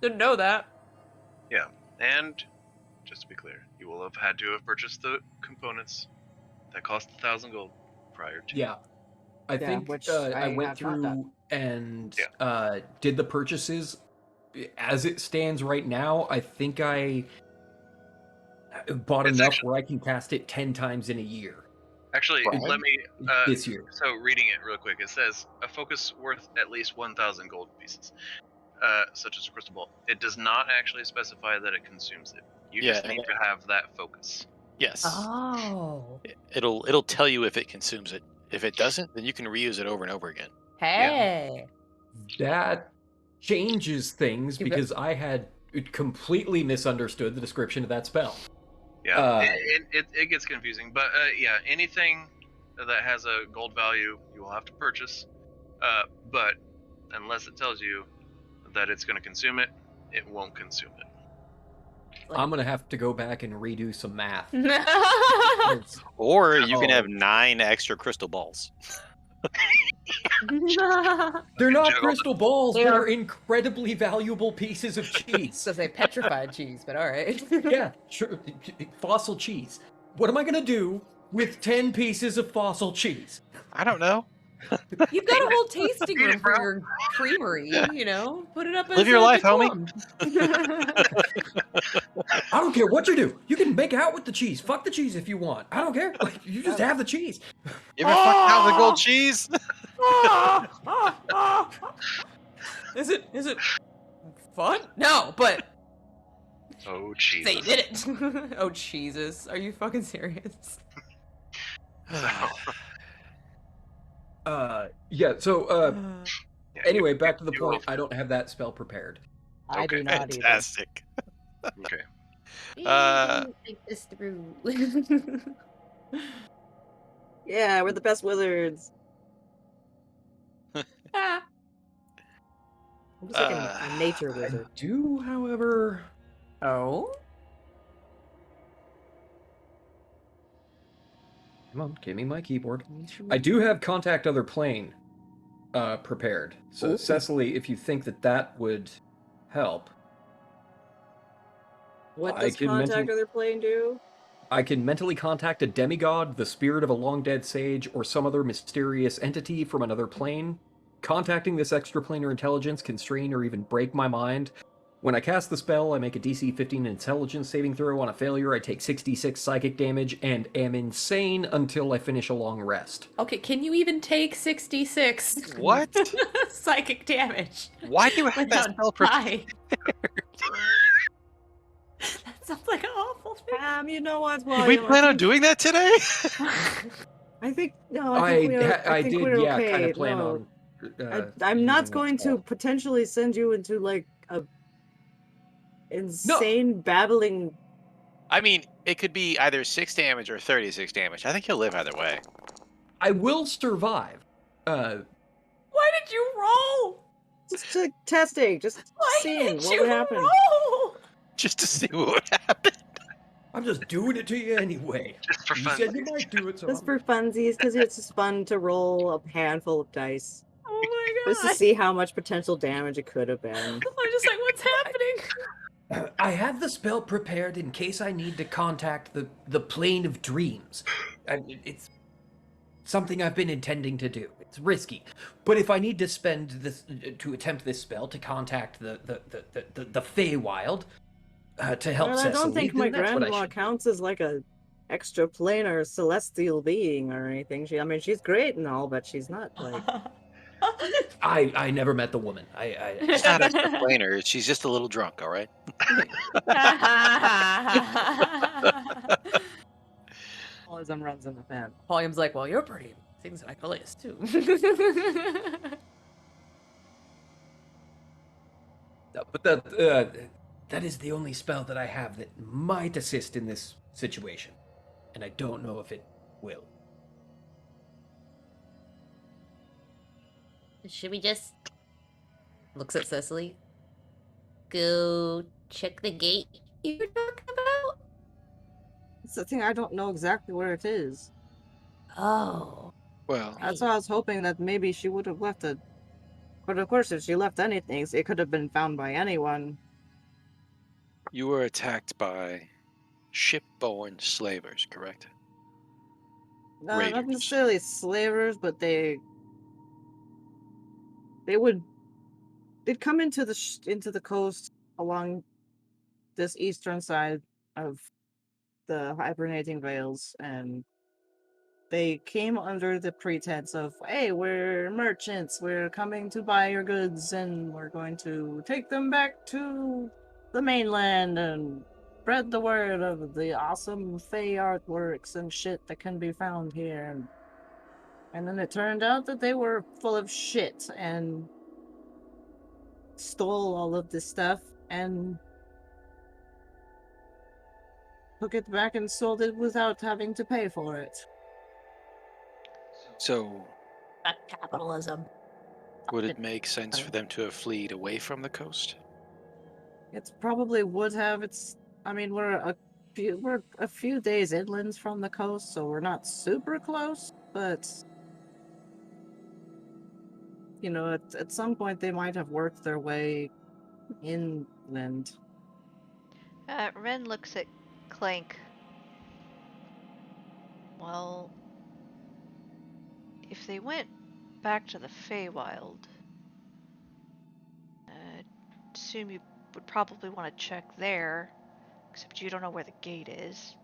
Speaker 3: Didn't know that.
Speaker 1: Yeah, and just to be clear, you will have had to have purchased the components that cost 1,000 gold prior to.
Speaker 8: Yeah. I
Speaker 4: Yeah,
Speaker 8: think
Speaker 4: which
Speaker 8: I
Speaker 4: I
Speaker 8: went
Speaker 4: have not done.
Speaker 8: through and did the purchases. As it stands right now, I think I bought
Speaker 1: It's
Speaker 8: enough
Speaker 1: actually-
Speaker 8: where I can cast it 10 times in a year.
Speaker 1: Actually,
Speaker 5: Right.
Speaker 1: let me.
Speaker 8: This year.
Speaker 1: So reading it real quick, it says a focus worth at least 1,000 gold pieces, such as a crystal ball. It does not actually specify that it consumes it. You just
Speaker 5: Yeah,
Speaker 1: need to have that focus.
Speaker 5: Yes.
Speaker 3: Oh.
Speaker 5: It'll tell you if it consumes it. If it doesn't, then you can reuse it over and over again.
Speaker 3: Hey.
Speaker 8: That changes things
Speaker 3: You bet.
Speaker 8: because I had completely misunderstood the description of that spell.
Speaker 1: Yeah, it gets confusing, but yeah, anything that has a gold value, you will have to purchase. But unless it tells you that it's going to consume it, it won't consume it.
Speaker 8: I'm gonna have to go back and redo some math.
Speaker 5: Or you can
Speaker 8: Oh.
Speaker 5: have 9 extra crystal balls.
Speaker 8: They're not
Speaker 1: Juggle.
Speaker 8: crystal balls.
Speaker 3: They
Speaker 8: They're
Speaker 3: are-
Speaker 8: incredibly valuable pieces of cheese.
Speaker 3: So say petrified cheese, but all right.
Speaker 8: Yeah, sure. Fossil cheese. What am I gonna do with 10 pieces of fossil cheese?
Speaker 5: I don't know.
Speaker 3: You've got a whole tasting
Speaker 1: Eat it,
Speaker 3: room for
Speaker 1: bro.
Speaker 3: your creamery, you know? Put it up as
Speaker 5: Live your
Speaker 3: a
Speaker 5: life, homie.
Speaker 8: I don't care what you do. You can make out with the cheese. Fuck the cheese if you want. I don't care. Like, you just have the cheese.
Speaker 5: You ever fucked out the gold cheese?
Speaker 3: Is it fun? No, but
Speaker 1: Oh, Jesus.
Speaker 3: they did it. Oh, Jesus. Are you fucking serious?
Speaker 8: Yeah, so,
Speaker 1: Yeah,
Speaker 8: anyway, back to the
Speaker 1: you
Speaker 8: point.
Speaker 1: roll
Speaker 8: I don't have that spell prepared.
Speaker 4: I do
Speaker 1: Okay.
Speaker 4: not either.
Speaker 5: Fantastic.
Speaker 1: Okay.
Speaker 6: Think this through.
Speaker 4: Yeah, we're the best wizards.
Speaker 3: Ah.
Speaker 4: I'm just like a nature
Speaker 8: I
Speaker 4: wizard.
Speaker 8: do, however...
Speaker 3: Oh?
Speaker 8: Come on, give me my keyboard. I do have Contact Other Plane prepared. So,
Speaker 4: Ooh.
Speaker 8: Cecily, if you think that would help...
Speaker 4: What
Speaker 8: I
Speaker 4: does
Speaker 8: can
Speaker 4: contact
Speaker 8: mentally-
Speaker 4: other plane do?
Speaker 8: I can mentally contact a demigod, the spirit of a long-dead sage, or some other mysterious entity from another plane. Contacting this extraplanar intelligence can strain or even break my mind. When I cast the spell, I make a DC 15 intelligence saving throw. On a failure, I take 66 psychic damage and am insane until I finish a long rest.
Speaker 3: Okay, can you even take 66
Speaker 5: What?
Speaker 3: psychic damage
Speaker 5: Why do you have that
Speaker 3: without
Speaker 5: spell prepared?
Speaker 3: dying? That sounds like an awful thing.
Speaker 4: You know what?
Speaker 5: Did
Speaker 4: Well,
Speaker 5: we
Speaker 4: you know,
Speaker 5: plan on doing that today?
Speaker 4: I think no. I think
Speaker 8: I
Speaker 4: think
Speaker 8: did,
Speaker 4: we're
Speaker 8: yeah,
Speaker 4: okay.
Speaker 8: kind of plan
Speaker 4: No,
Speaker 8: on.
Speaker 4: I'm not
Speaker 8: using
Speaker 4: going
Speaker 8: that
Speaker 4: to
Speaker 8: spell.
Speaker 4: potentially send you into like a insane babbling.
Speaker 5: I mean, it could be either 6 damage or 36 damage. I think he'll live either way.
Speaker 8: I will survive.
Speaker 3: Why did you roll?
Speaker 4: Just testing, just
Speaker 3: Why
Speaker 4: seeing
Speaker 3: did
Speaker 4: what
Speaker 3: you
Speaker 4: would happen.
Speaker 3: roll?
Speaker 5: Just to see what would happen.
Speaker 8: I'm just doing it to you anyway.
Speaker 1: Just for
Speaker 8: You
Speaker 1: fun.
Speaker 8: said you might do it, so
Speaker 4: Just
Speaker 8: I'm-
Speaker 4: for funsies, because it's just fun to roll a handful of dice,
Speaker 3: Oh my
Speaker 4: just to
Speaker 3: god.
Speaker 4: see how much potential damage it could have been.
Speaker 3: I'm just like, what's happening?
Speaker 8: I have the spell prepared in case I need to contact the plane of dreams. It's something I've been intending to do. It's risky, but if I need to spend this to attempt this spell to contact the Feywild to help
Speaker 4: Well, I
Speaker 8: Cecily,
Speaker 4: don't think
Speaker 8: then
Speaker 4: my
Speaker 8: that's what I
Speaker 4: grandma
Speaker 8: should.
Speaker 4: counts as like a extraplanar celestial being or anything. I mean, she's great and all, but she's not like.
Speaker 8: I never met the woman.
Speaker 5: She's not a complainer. She's just a little drunk, all right?
Speaker 4: Allism runs in the fan.
Speaker 3: Paulium's like, well, you're pretty. Things like a list too.
Speaker 8: But that is the only spell that I have that might assist in this situation, and I don't know if it will.
Speaker 7: Should we just
Speaker 3: Looks at Cecily.
Speaker 7: go check the gate you were talking about?
Speaker 4: It's the thing, I don't know exactly where it is.
Speaker 7: Oh.
Speaker 5: Well,
Speaker 4: That's why I was hoping that maybe she would have left it. But of course, if she left anything, it could have been found by anyone.
Speaker 5: you were attacked by ship-borne slavers, correct?
Speaker 4: Not
Speaker 5: Raiders.
Speaker 4: necessarily slavers, but they'd come into the coast along this eastern side of the hibernating vales, and they came under the pretense of, hey, we're merchants, we're coming to buy your goods, and we're going to take them back to the mainland and spread the word of the awesome Fey artworks and shit that can be found here. And then it turned out that they were full of shit and stole all of this stuff and took it back and sold it without having to pay for it.
Speaker 5: So,
Speaker 7: Fuck capitalism.
Speaker 5: would it make sense for them to have fled away from the coast?
Speaker 4: It probably would have. I mean, we're a few days inland from the coast, so we're not super close, but you know, at some point they might have worked their way inland.
Speaker 2: Ren looks at Clank. Well, if they went back to the Feywild, assume you would probably want to check there, except you don't know where the gate is.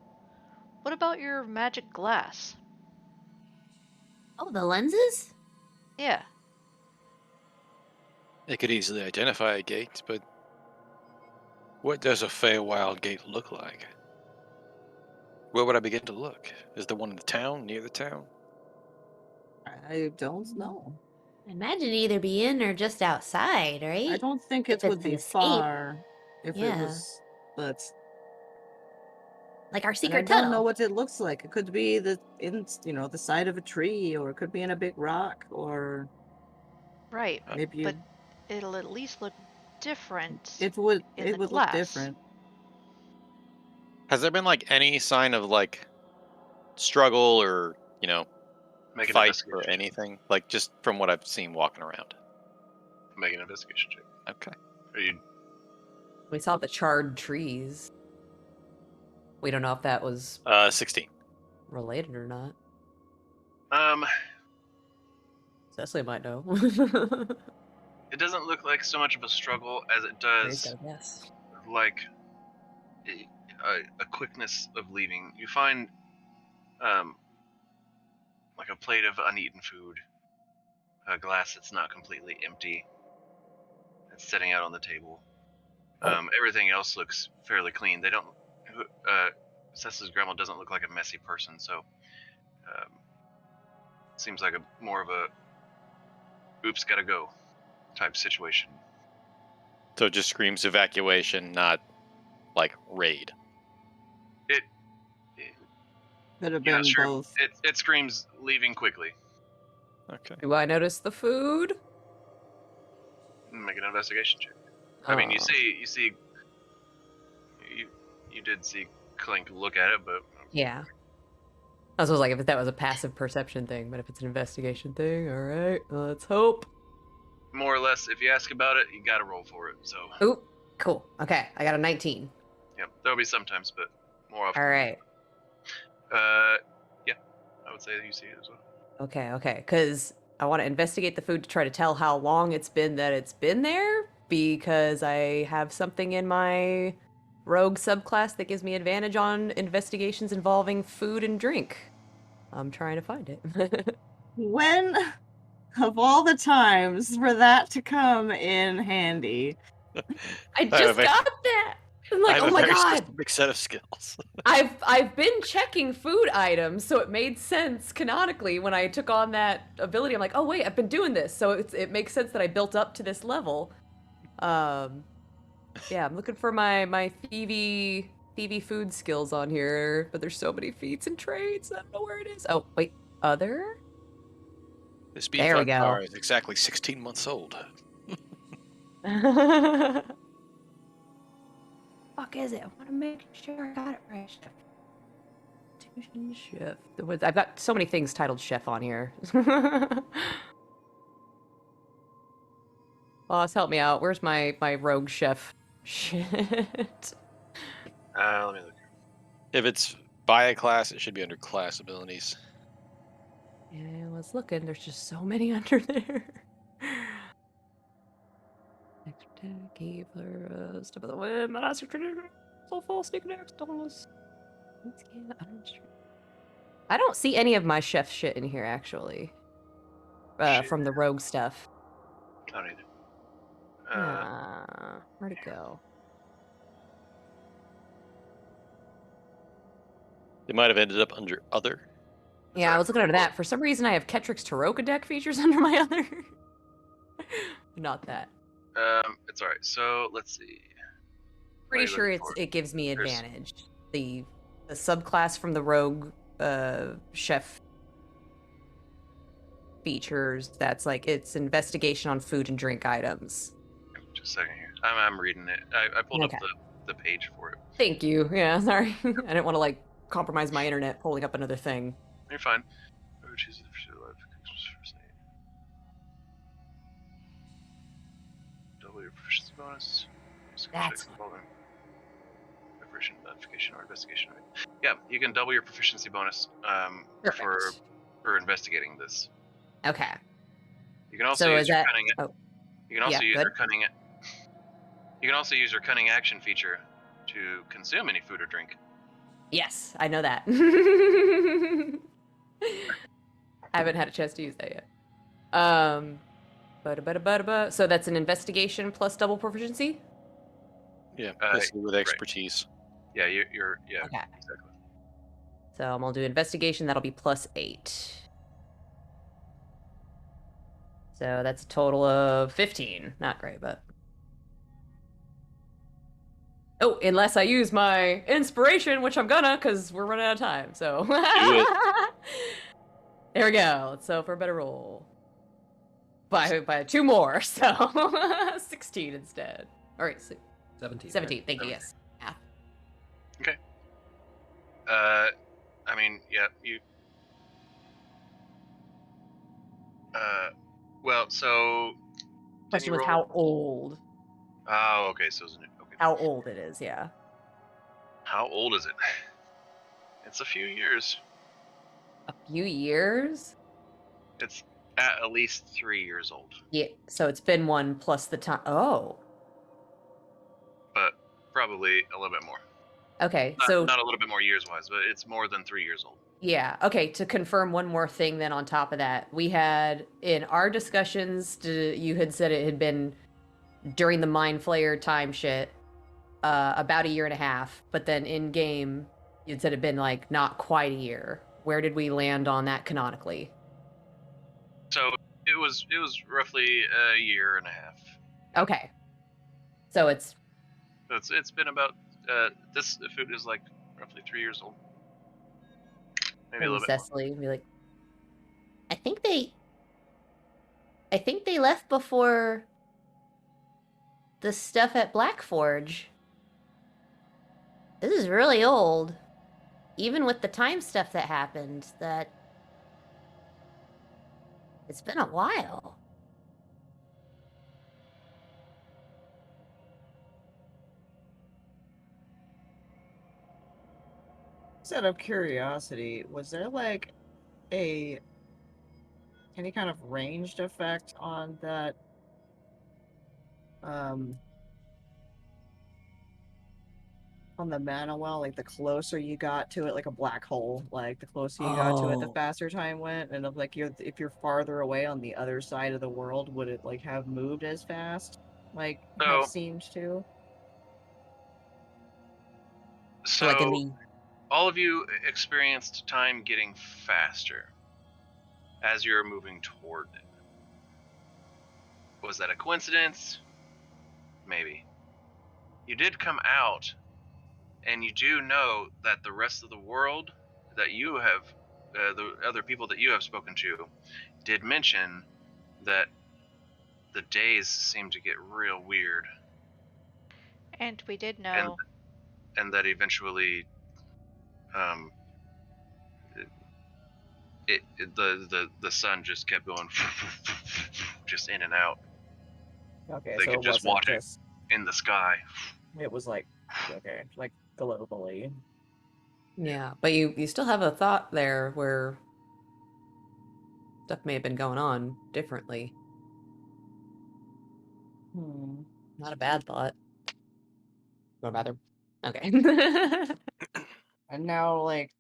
Speaker 2: What about your magic glass?
Speaker 7: Oh, the lenses?
Speaker 2: Yeah.
Speaker 5: It could easily identify a gate, but what does a Feywild gate look like? Where would I begin to look? Is there one in the town, near the town?
Speaker 4: I don't know.
Speaker 7: I imagine it'd either be in or just outside, right?
Speaker 4: I don't think
Speaker 7: If
Speaker 4: it
Speaker 7: it's
Speaker 4: would
Speaker 7: an
Speaker 4: be
Speaker 7: escape.
Speaker 4: far if it
Speaker 7: Yeah.
Speaker 4: was, but
Speaker 7: Like our
Speaker 4: and I
Speaker 7: secret
Speaker 4: don't know
Speaker 7: tunnel.
Speaker 4: what it looks like. It could be the side of a tree, or it could be in a big rock, or
Speaker 2: Right,
Speaker 4: maybe
Speaker 2: but it'll at least look different
Speaker 4: it would
Speaker 2: in the
Speaker 4: look
Speaker 2: glass.
Speaker 4: different.
Speaker 5: Has there been like any sign of like struggle or
Speaker 1: Make an
Speaker 5: fight
Speaker 1: investigation
Speaker 5: or
Speaker 1: check.
Speaker 5: anything? Like just from what I've seen walking around.
Speaker 1: Make an investigation check.
Speaker 5: Okay.
Speaker 1: Are you?
Speaker 3: We saw the charred trees. We don't know if that was
Speaker 5: 16.
Speaker 3: related or not. Cecily might know.
Speaker 1: It doesn't look like so much of a struggle as it
Speaker 3: Grace
Speaker 1: does
Speaker 3: got a guess.
Speaker 1: like a quickness of leaving. You find like a plate of uneaten food, a glass that's not completely empty, that's sitting out on the table. Everything else looks fairly clean. They don't. Cecily's grandma doesn't look like a messy person, so seems like more of a oops, gotta go type situation.
Speaker 5: So it just screams evacuation, not like raid.
Speaker 4: Could have
Speaker 1: Yeah,
Speaker 4: been
Speaker 1: sure.
Speaker 4: both.
Speaker 1: It screams leaving quickly.
Speaker 5: Okay.
Speaker 3: Do I notice the food?
Speaker 1: Make an investigation check. I mean, you did see Clank look at it, but
Speaker 3: Yeah. I was like, if that was a passive perception thing, but if it's an investigation thing, all right, let's hope.
Speaker 1: more or less, if you ask about it, you gotta roll for it. So,
Speaker 3: Ooh, cool. Okay, I got a 19.
Speaker 1: yep, there'll be sometimes, but more often.
Speaker 3: All right.
Speaker 1: Yeah, I would say that you see it as well.
Speaker 3: Okay, because I want to investigate the food to try to tell how long it's been that it's been there, because I have something in my rogue subclass that gives me advantage on investigations involving food and drink. I'm trying to find it.
Speaker 4: When of all the times for that to come in handy?
Speaker 3: I just got that. I'm like, oh my god.
Speaker 5: Big set of skills.
Speaker 3: I've been checking food items, so it made sense canonically when I took on that ability. I'm like, oh wait, I've been doing this, so it makes sense that I built up to this level. Yeah, I'm looking for my thievy food skills on here, but there's so many feats and traits. I don't know where it is. Oh wait, other.
Speaker 5: This
Speaker 3: There we
Speaker 5: beefheart
Speaker 3: go.
Speaker 5: car is exactly 16 months old.
Speaker 3: Fuck is it? I want to make sure I got it right. Chef. I've got so many things titled chef on here. Boss, help me out. Where's my rogue chef? Shit.
Speaker 1: Let me look.
Speaker 5: If it's by a class, it should be under class abilities.
Speaker 3: Yeah, I was looking. There's just so many under there. Step of the wind, so full sneak next. I don't see any of my chef shit in here actually. From the rogue stuff.
Speaker 1: I don't either.
Speaker 3: Where'd it go?
Speaker 5: They might have ended up under other.
Speaker 3: Yeah, I was looking under that. For some reason, I have Ketric's Taroka deck features under my other. Not that.
Speaker 1: It's alright. So let's see.
Speaker 3: Pretty sure it gives me advantage. The subclass from the rogue chef features. That's like it's investigation on food and drink items.
Speaker 1: Just a second here. I'm reading it. I pulled up the page for it.
Speaker 3: Thank you. Yeah, sorry. I didn't want to like compromise my internet pulling up another thing.
Speaker 1: You're fine. Choose the first aid. Double your proficiency bonus.
Speaker 3: That's
Speaker 1: Proficiency identification or investigation. Right? Yeah, you can double your proficiency bonus for investigating this.
Speaker 3: okay.
Speaker 1: You can also use your cunning.
Speaker 3: Oh.
Speaker 1: You can also use your cunning. You can also use your cunning action feature to consume any food or drink.
Speaker 3: Yes, I know that. I haven't had a chance to use that yet. So that's an investigation plus double proficiency?
Speaker 5: Yeah, with expertise.
Speaker 1: Right. Yeah, you're
Speaker 3: okay.
Speaker 1: Exactly.
Speaker 3: So I'm gonna do investigation, that'll be +8. So that's a total of 15. Not great, but... Oh, unless I use my inspiration, which I'm gonna, because we're running out of time, so...
Speaker 5: Do it.
Speaker 3: There we go. So for a better roll. By 2 more, so... 16 instead. Alright,
Speaker 8: 17.
Speaker 3: 17, thank you, yes. Math.
Speaker 1: Okay. I mean, yeah, you. Well, so. Did
Speaker 3: Question
Speaker 1: you
Speaker 3: was
Speaker 1: roll?
Speaker 3: how old?
Speaker 1: Oh, okay. So it's new. Okay.
Speaker 3: How old it is, yeah.
Speaker 1: How old is it? It's a few years.
Speaker 3: A few years?
Speaker 1: It's at least 3 years old,
Speaker 3: Yeah, so it's been 1 plus the time. Oh.
Speaker 1: but probably a little bit more.
Speaker 3: Okay,
Speaker 1: Not,
Speaker 3: so
Speaker 1: not a little bit more years wise, but it's more than 3 years old.
Speaker 3: yeah, okay, to confirm one more thing then on top of that, we had in our discussions, you had said it had been during the Mind Flayer time shit, about 1.5 years, but then in game, you'd said it'd been like not quite a year. Where did we land on that canonically?
Speaker 1: So it was roughly a year and a half.
Speaker 3: Okay. So it's
Speaker 1: It's been about this food is like roughly 3 years old. Maybe a
Speaker 3: and
Speaker 1: little bit more.
Speaker 3: Cecily would be like,
Speaker 7: I think they left before the stuff at Blackforge. This is really old. Even with the time stuff that happened, that it's been a while.
Speaker 4: Just out of curiosity, was there like any kind of ranged effect on that on the mana well? Like the closer you got to it, like a black hole, like the closer you got to it, the
Speaker 3: Oh.
Speaker 4: faster time went. And if like if you're farther away on the other side of the world, would it like have moved as fast? Like have
Speaker 1: So-
Speaker 4: seemed to?
Speaker 1: So
Speaker 3: like in the
Speaker 1: all of you experienced time getting faster as you're moving toward it. Was that a coincidence? Maybe. You did come out, and you do know that the rest of the world that you have, the other people that you have spoken to, did mention that the days seem to get real weird,
Speaker 2: And we did know.
Speaker 1: and that eventually, the sun just kept going, just in and out.
Speaker 4: Okay,
Speaker 1: They
Speaker 4: so
Speaker 1: could
Speaker 4: it
Speaker 1: just
Speaker 4: wasn't
Speaker 1: watch it
Speaker 4: just
Speaker 1: in the sky.
Speaker 4: it was like okay, like globally.
Speaker 3: yeah, but you still have a thought there where stuff may have been going on differently. Not a bad thought. Go to the bathroom. Okay.
Speaker 4: And now like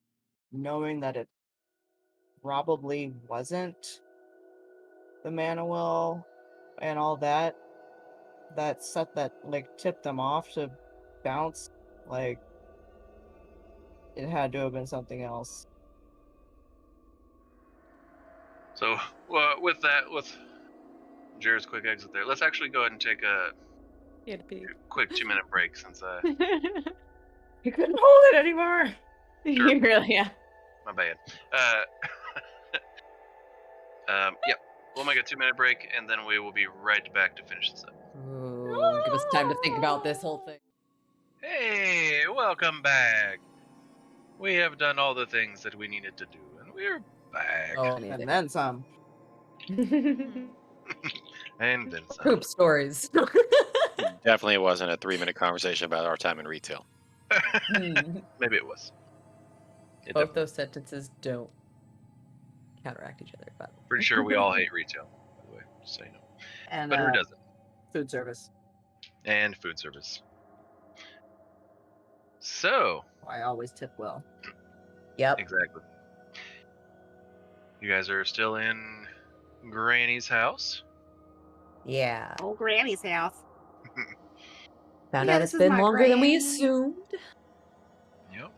Speaker 4: knowing that it probably wasn't the mana well and all that set that like tipped them off to bounce, like it had to have been something else.
Speaker 1: So, well, with Jared's quick exit there, let's actually go ahead and take a quick 2-minute break since
Speaker 4: You couldn't hold it anymore.
Speaker 1: Sure.
Speaker 3: You really, yeah.
Speaker 1: my bad. Yep. We'll make a 2-minute break, and then we will be right back to finish this up.
Speaker 3: Ooh, give us time to think about this whole thing.
Speaker 1: Hey, welcome back. We have done all the things that we needed to do, and we're back.
Speaker 3: Oh,
Speaker 4: And then some.
Speaker 1: And then some.
Speaker 3: Poop stories.
Speaker 5: Definitely wasn't a 3-minute conversation about our time in retail.
Speaker 1: Maybe it was. It
Speaker 3: Both
Speaker 1: def-
Speaker 3: those sentences don't counteract each other. But
Speaker 1: Pretty sure we all hate retail, by the way, just so you know.
Speaker 4: And
Speaker 1: But who doesn't?
Speaker 4: food service.
Speaker 1: And food service. So,
Speaker 4: I always tip well.
Speaker 3: Yep.
Speaker 1: exactly. You guys are still in Granny's house?
Speaker 3: Yeah.
Speaker 4: Old Granny's house.
Speaker 3: Found
Speaker 4: Yeah,
Speaker 3: out
Speaker 4: this
Speaker 3: it's
Speaker 4: is
Speaker 3: been
Speaker 4: my
Speaker 3: longer than we
Speaker 4: granny.
Speaker 3: assumed.
Speaker 1: Yep.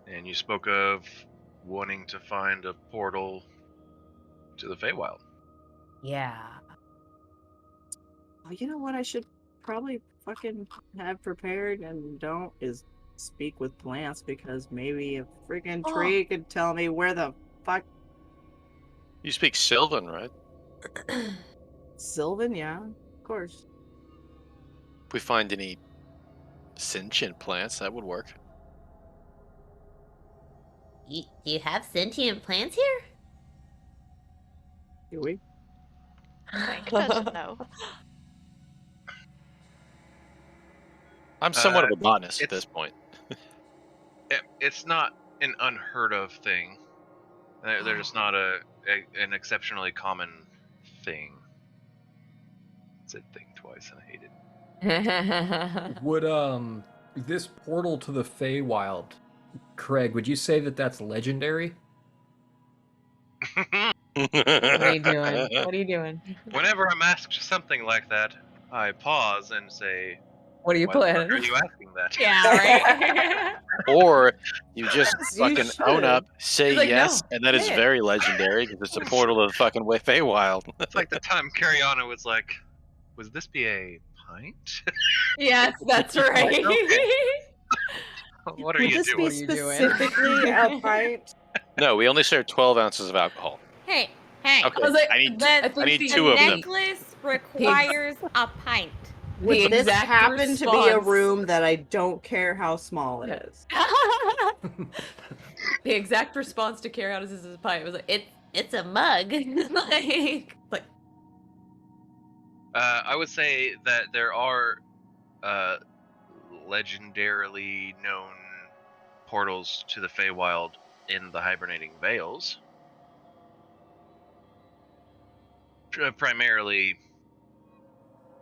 Speaker 1: And you spoke of wanting to find a portal to the Feywild.
Speaker 3: Yeah.
Speaker 4: Oh, you know what I should probably fucking have prepared and don't is speak with plants, because maybe a freaking tree could tell me where the fuck.
Speaker 5: You speak Sylvan, right?
Speaker 4: Sylvan, yeah, of course.
Speaker 5: If we find any sentient plants, that would work.
Speaker 7: Do you have sentient plants here?
Speaker 4: Do we?
Speaker 2: Clank doesn't know.
Speaker 5: I'm somewhat of a botanist at this point.
Speaker 1: It's not an unheard of thing. They're just not an exceptionally common thing. I said thing twice and I hate it.
Speaker 8: Would this portal to the Feywild, Craig, would you say that that's legendary?
Speaker 3: What are you doing? What are you doing?
Speaker 1: Whenever I'm asked something like that, I pause and say,
Speaker 3: What are you
Speaker 1: "Why the fuck
Speaker 3: planning?
Speaker 1: are you asking that?"
Speaker 3: Yeah, right.
Speaker 5: Or you just
Speaker 4: You
Speaker 5: fucking own
Speaker 4: should.
Speaker 5: up, say
Speaker 3: He's like,
Speaker 5: yes,
Speaker 3: "No,
Speaker 5: and that is
Speaker 3: say it."
Speaker 5: very legendary because it's a portal to the fucking Feywild.
Speaker 1: It's like the time Cariana was like, "Was this be a pint?"
Speaker 3: Yes, that's right.
Speaker 1: What are
Speaker 4: Would
Speaker 1: you
Speaker 4: this
Speaker 1: doing?
Speaker 4: be
Speaker 3: What are you doing?
Speaker 4: specifically a pint?
Speaker 5: No, we only serve 12 ounces of alcohol.
Speaker 6: Hey,
Speaker 5: Okay,
Speaker 3: I was like,
Speaker 5: I need
Speaker 6: the,
Speaker 5: I need
Speaker 3: the
Speaker 5: two of them.
Speaker 6: necklace requires a pint.
Speaker 4: Would
Speaker 3: The
Speaker 4: this
Speaker 3: exact
Speaker 4: happen to be a
Speaker 3: response.
Speaker 4: room that I don't care how small it is?
Speaker 3: The exact response to carry out as a pie was like,
Speaker 7: It's a mug.
Speaker 3: like
Speaker 1: I would say that there are legendarily known portals to the Feywild in the Hibernating Vales. Primarily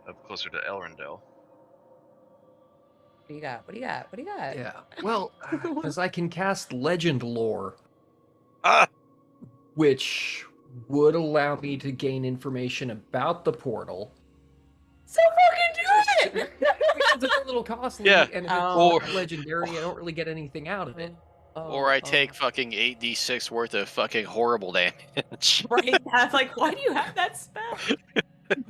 Speaker 1: up closer to Elrondale.
Speaker 3: what do you got? What do you got? What do you got?
Speaker 8: Yeah. Well, because I can cast legend lore,
Speaker 5: Ah!
Speaker 8: which would allow me to gain information about the portal.
Speaker 3: So fucking do it!
Speaker 8: Because it's a little costly,
Speaker 5: Yeah,
Speaker 8: and if
Speaker 3: Oh.
Speaker 8: it's legendary, I don't really get anything out of it.
Speaker 5: Or I take fucking 8d6 worth of fucking horrible damage.
Speaker 3: Right, that's like, why do you have that spell?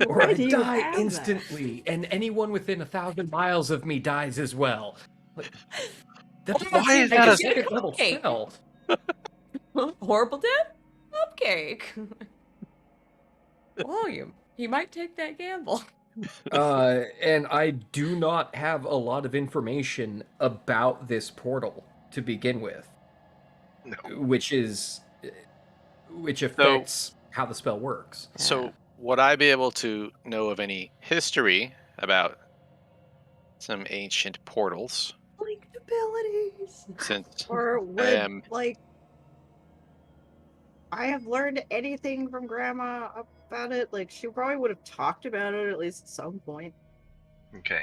Speaker 8: Or
Speaker 4: Why
Speaker 8: I
Speaker 4: do you
Speaker 8: die
Speaker 4: have that?
Speaker 8: instantly, and anyone within 1,000 miles of me dies as well. Like, that's
Speaker 5: Why is that a
Speaker 8: second level
Speaker 3: cupcake?
Speaker 8: spell?
Speaker 3: Horrible death? Cupcake. Volume. He might take that gamble.
Speaker 8: And I do not have a lot of information about this portal to begin with,
Speaker 1: No.
Speaker 8: which affects how the spell works.
Speaker 5: So, would I be able to know of any history about some ancient portals?
Speaker 3: Linked abilities.
Speaker 5: Since
Speaker 4: Or would,
Speaker 5: am-
Speaker 4: like, I have learned anything from Grandma about it? Like, she probably would have talked about it at least at some point.
Speaker 1: Okay.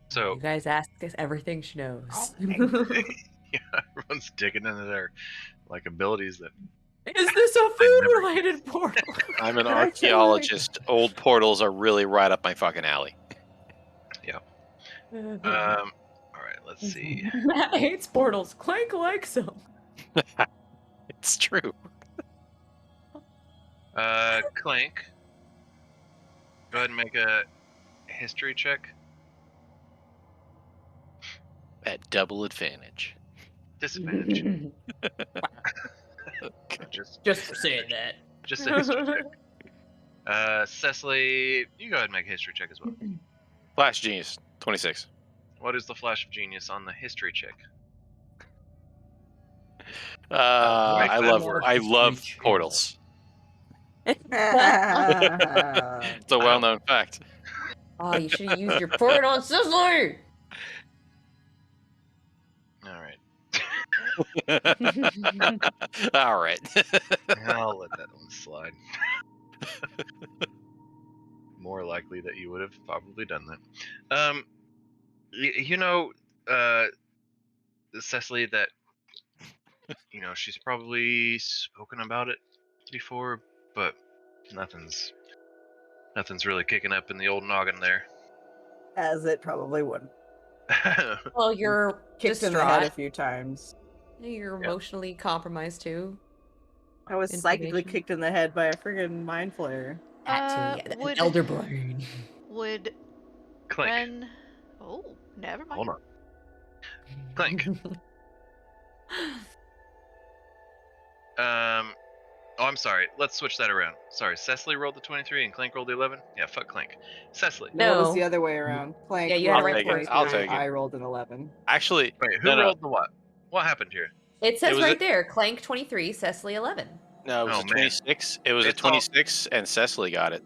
Speaker 1: So
Speaker 3: You guys ask us everything she knows.
Speaker 1: yeah, everyone's digging into their like abilities that
Speaker 3: Is this a food-related portal?
Speaker 5: I'm an
Speaker 4: I feel like-
Speaker 5: archaeologist, old portals are really right up my fucking alley.
Speaker 1: all right, let's see.
Speaker 3: Matt hates portals. Clank likes them.
Speaker 5: It's true.
Speaker 1: Clank, go ahead and make a history check.
Speaker 5: At double advantage.
Speaker 1: Disadvantage.
Speaker 3: Just for saying that.
Speaker 1: Just a history check. Cecily, you go ahead and make a history check as well.
Speaker 5: Flash Genius, 26.
Speaker 1: What is the flash of genius on the history check?
Speaker 5: I love portals. It's a well-known fact.
Speaker 3: Oh, you should have used your portal on Sizzler!
Speaker 1: All right.
Speaker 5: All right.
Speaker 1: I'll let that one slide. More likely that you would have probably done that. Cecily, that she's probably spoken about it before, but nothing's really kicking up in the old noggin there.
Speaker 4: As it probably would.
Speaker 3: Well, you're
Speaker 4: Kicked in the head a
Speaker 3: distraught.
Speaker 4: few times.
Speaker 3: You're emotionally compromised too.
Speaker 4: I was psychically
Speaker 3: Information.
Speaker 4: kicked in the head by a friggin' mind flayer.
Speaker 3: That too, yeah,
Speaker 2: would-
Speaker 3: an elder brain.
Speaker 2: Would
Speaker 1: Clank.
Speaker 2: Ren... Oh, never mind.
Speaker 1: Hold on. Clank. Oh, I'm sorry. Let's switch that around. Sorry, Cecily rolled the 23 and Clank rolled the 11. Yeah, fuck Clank. Cecily.
Speaker 4: No, it was
Speaker 3: No.
Speaker 4: the other way around. Clank
Speaker 3: Yeah, you had it
Speaker 4: rolled
Speaker 3: right
Speaker 4: a
Speaker 3: the first
Speaker 4: 23,
Speaker 5: time. I'll take it.
Speaker 4: I rolled an 11.
Speaker 5: Actually,
Speaker 1: Wait, who
Speaker 5: no,
Speaker 1: rolled the what? What happened here?
Speaker 3: It says
Speaker 5: was
Speaker 3: right
Speaker 5: a-
Speaker 3: there, Clank 23, Cecily 11.
Speaker 5: no, it was
Speaker 1: Oh,
Speaker 5: a
Speaker 1: man.
Speaker 5: 26. It was a
Speaker 1: It's all-
Speaker 5: 26, and Cecily got it.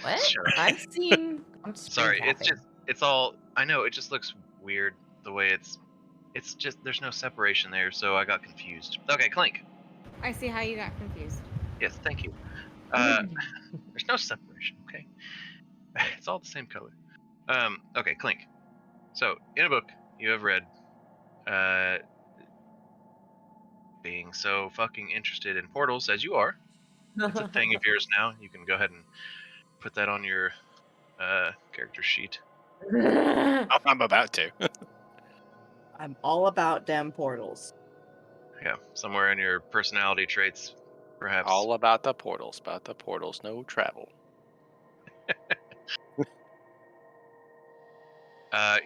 Speaker 3: What?
Speaker 1: Sure.
Speaker 3: I'm seeing. I'm
Speaker 1: Sorry,
Speaker 3: screen
Speaker 1: it's
Speaker 3: capping.
Speaker 1: just, it's all, I know, it just looks weird the way it's just, there's no separation there, so I got confused. Okay, Clank.
Speaker 6: I see how you got confused.
Speaker 1: Yes, thank you. There's no separation, okay? It's all the same color. Okay, Clink. So, in a book, you have read, being so fucking interested in portals as you are, it's a thing of yours now. You can go ahead and put that on your character sheet.
Speaker 5: I'm about to.
Speaker 4: I'm all about damn portals.
Speaker 1: Yeah, somewhere in your personality traits, perhaps.
Speaker 5: All about the portals. No travel.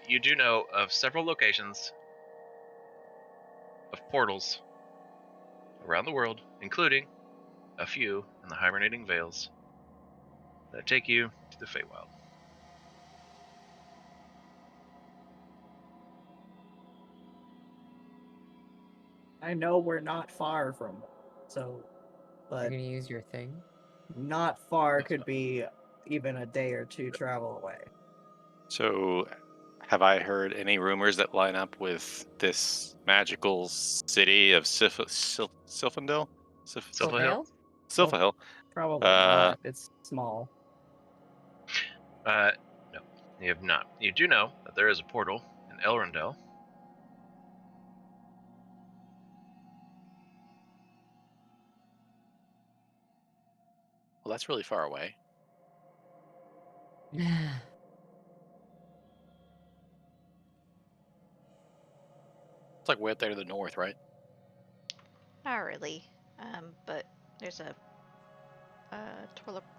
Speaker 1: You do know of several locations of portals around the world, including a few in the hibernating vales that take you to the Feywild.
Speaker 4: I know we're not far from them, so,
Speaker 3: You're
Speaker 4: but
Speaker 3: gonna use your thing.
Speaker 4: not far could be even a day or two travel away.
Speaker 5: So, have I heard any rumors that line up with this magical city of Sylphendil?
Speaker 1: Silverhill?
Speaker 5: Sylphill.
Speaker 4: Probably not. It's small.
Speaker 1: No, you have not. You do know that there is a portal in Elrondel.
Speaker 5: Well, that's really far away. It's like way up there to the north, right?
Speaker 2: Not really. But there's a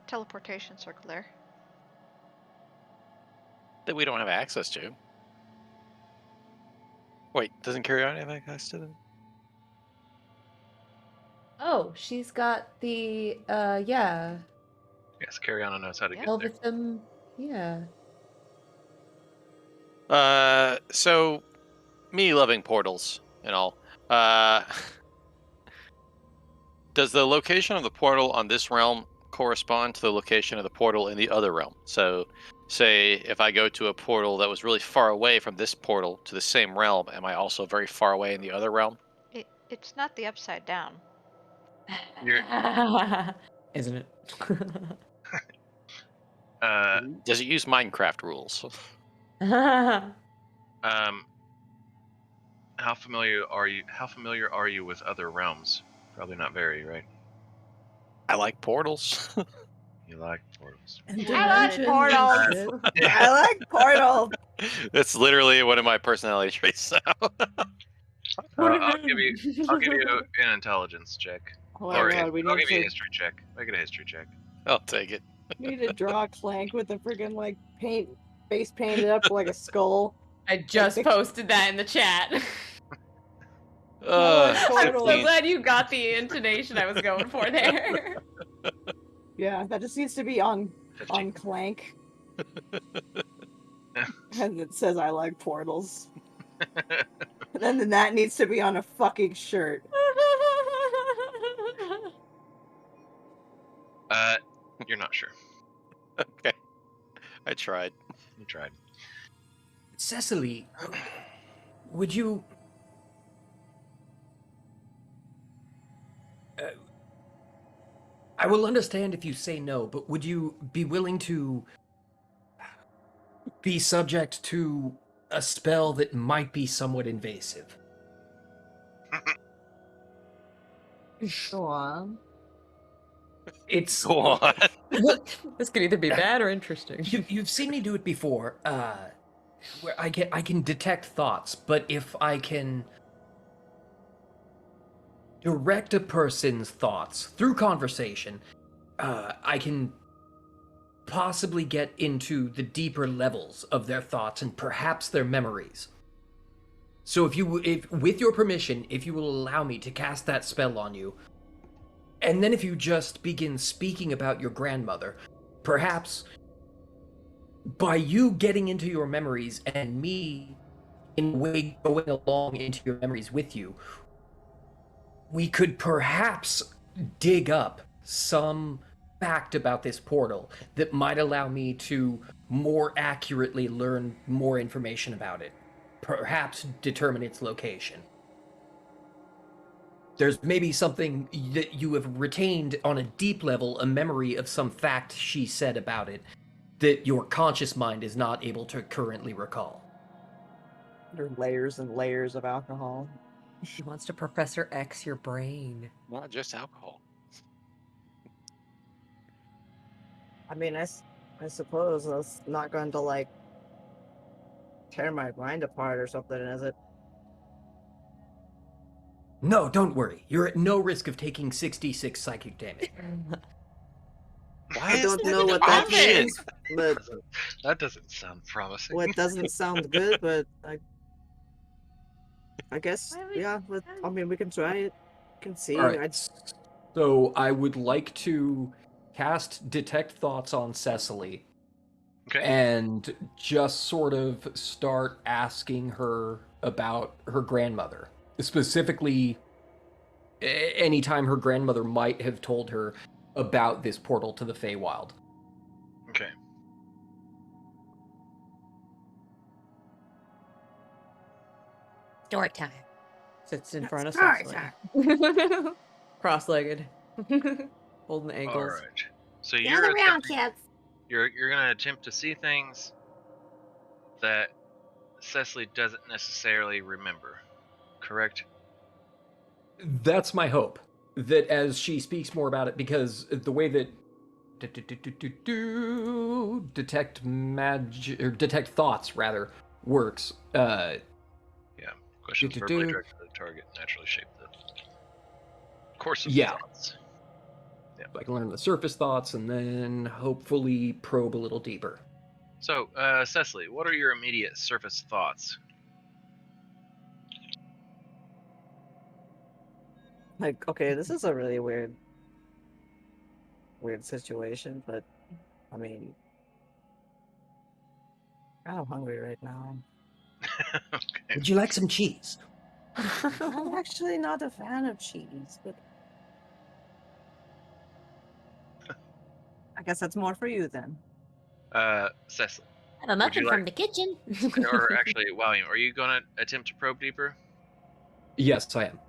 Speaker 2: teleportation circle there.
Speaker 5: That we don't have access to. Wait, doesn't Carrion have access to them?
Speaker 3: Oh, she's got the yeah,
Speaker 1: Yes, Cariana knows how to get there.
Speaker 3: Elvitham. Yeah.
Speaker 5: So me loving portals and all. Does the location of the portal on this realm correspond to the location of the portal in the other realm? So, say if I go to a portal that was really far away from this portal to the same realm, am I also very far away in the other realm?
Speaker 2: It's not the upside down.
Speaker 3: Isn't it?
Speaker 5: Does it use Minecraft rules?
Speaker 1: How familiar are you? How familiar are you with other realms? Probably not very, right?
Speaker 5: I like portals.
Speaker 1: You like portals.
Speaker 3: I like portals.
Speaker 4: I like portal.
Speaker 5: That's literally one of my personality traits.
Speaker 1: I'll give you an intelligence check.
Speaker 4: Oh
Speaker 1: Or
Speaker 4: my god, we
Speaker 1: I'll
Speaker 4: need
Speaker 1: give you a
Speaker 4: to,
Speaker 1: history check. Make it a history check.
Speaker 5: I'll take it.
Speaker 4: we need to draw a Clank with a friggin' like face painted up like a skull.
Speaker 3: I just posted that in the chat.
Speaker 4: Oh,
Speaker 3: I'm so
Speaker 5: 15.
Speaker 3: glad you got the intonation I was going for there.
Speaker 4: Yeah, that just needs to be on
Speaker 1: 15.
Speaker 4: Clank. And it says I like portals. And then that needs to be on a fucking shirt.
Speaker 1: You're not sure.
Speaker 5: Okay. I tried.
Speaker 1: You tried.
Speaker 8: Cecily, would you... I will understand if you say no, but would you be willing to be subject to a spell that might be somewhat invasive?
Speaker 4: Go on.
Speaker 8: It's...
Speaker 5: Go on.
Speaker 3: This could either be bad or interesting.
Speaker 8: You've seen me do it before, where I can detect thoughts, but if I can direct a person's thoughts through conversation, I can possibly get into the deeper levels of their thoughts and perhaps their memories. So if with your permission, if you will allow me to cast that spell on you, and then if you just begin speaking about your grandmother, perhaps by you getting into your memories and me in a way going along into your memories with you, we could perhaps dig up some fact about this portal that might allow me to more accurately learn more information about it. Perhaps determine its location. There's maybe something that you have retained on a deep level, a memory of some fact she said about it, that your conscious mind is not able to currently recall.
Speaker 4: There are layers and layers of alcohol.
Speaker 3: He wants to Professor X your brain.
Speaker 5: Not just alcohol.
Speaker 4: I mean, I suppose that's not going to, like, tear my mind apart or something, is it?
Speaker 8: No, don't worry. You're at no risk of taking 66 psychic damage.
Speaker 4: I don't know what that means, but
Speaker 1: That doesn't sound promising.
Speaker 4: well, it doesn't sound good, but I guess, yeah, but, I mean, we can try it. We can see.
Speaker 8: All right. So I would like to cast Detect Thoughts on Cecily.
Speaker 1: Okay.
Speaker 8: And just sort of start asking her about her grandmother. Specifically, anytime her grandmother might have told her about this portal to the Feywild.
Speaker 1: Okay.
Speaker 6: Story time.
Speaker 3: Sits in front of
Speaker 4: Story
Speaker 3: Cecily. Cross-legged. Holding the ankles.
Speaker 1: All right. So
Speaker 6: Gather around, kids.
Speaker 1: you're gonna attempt to see things that Cecily doesn't necessarily remember, correct?
Speaker 8: That's my hope. That as she speaks more about it, because the way that detect thoughts rather works.
Speaker 1: Yeah. Questions verbally directed to the target naturally shape the course of the thoughts.
Speaker 8: I can learn the surface thoughts and then hopefully probe a little deeper.
Speaker 1: So, Cecily, what are your immediate surface thoughts?
Speaker 4: Like, okay, this is a really weird situation, but I mean, I'm hungry right now.
Speaker 1: Okay.
Speaker 8: Would you like some cheese?
Speaker 4: I'm actually not a fan of cheese, but I guess that's more for you then.
Speaker 1: Cecily,
Speaker 7: I have a
Speaker 1: Would you
Speaker 7: muffin from the kitchen.
Speaker 1: or actually, William, are you going to attempt to probe deeper?
Speaker 8: Yes, I am.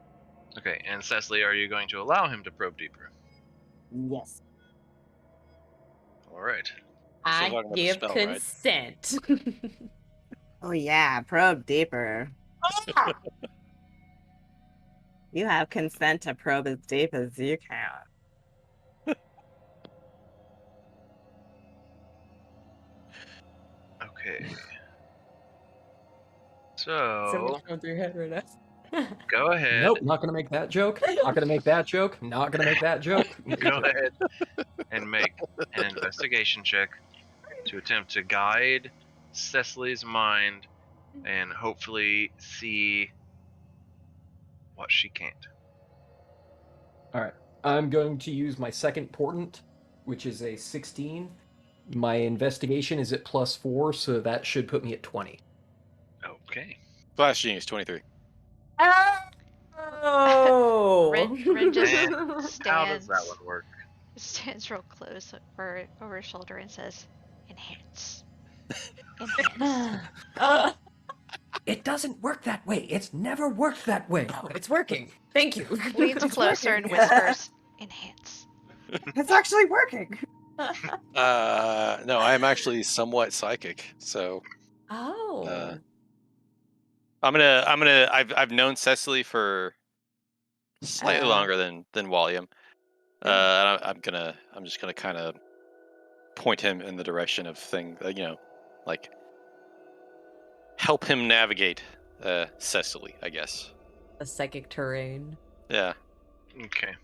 Speaker 1: Okay, and Cecily, are you going to allow him to probe deeper?
Speaker 4: Yes.
Speaker 1: All right.
Speaker 3: I
Speaker 5: talking about the
Speaker 3: give
Speaker 5: spell, right?
Speaker 3: consent.
Speaker 4: Oh yeah, probe deeper. You have consent to probe as deep as you can.
Speaker 1: Okay. So,
Speaker 3: Somebody's going through your head right now.
Speaker 1: go ahead.
Speaker 8: Nope, not gonna make that joke. Not gonna make that joke. Not gonna make that joke.
Speaker 1: Go ahead and make an investigation check to attempt to guide Cecily's mind and hopefully see what she can't.
Speaker 8: All right. I'm going to use my second portent, which is a 16. My investigation is at +4, so that should put me at 20.
Speaker 1: Okay.
Speaker 5: Flash Genius 23.
Speaker 3: Oh!
Speaker 2: Rin just
Speaker 1: And How does
Speaker 2: stands,
Speaker 1: that one work?
Speaker 2: stands real close over his shoulder and says, "Enhance." Enhance.
Speaker 8: It doesn't work that way. It's never worked that way.
Speaker 3: Oh, it's working. Thank you.
Speaker 2: Leans closer and whispers, "Enhance."
Speaker 4: It's actually working.
Speaker 5: No, I am actually somewhat psychic, so
Speaker 3: Oh.
Speaker 5: I've known Cecily for slightly longer than William. I'm just gonna kind of point him in the direction of things, like help him navigate Cecily, I guess.
Speaker 3: A psychic terrain.
Speaker 5: Yeah.
Speaker 1: Okay.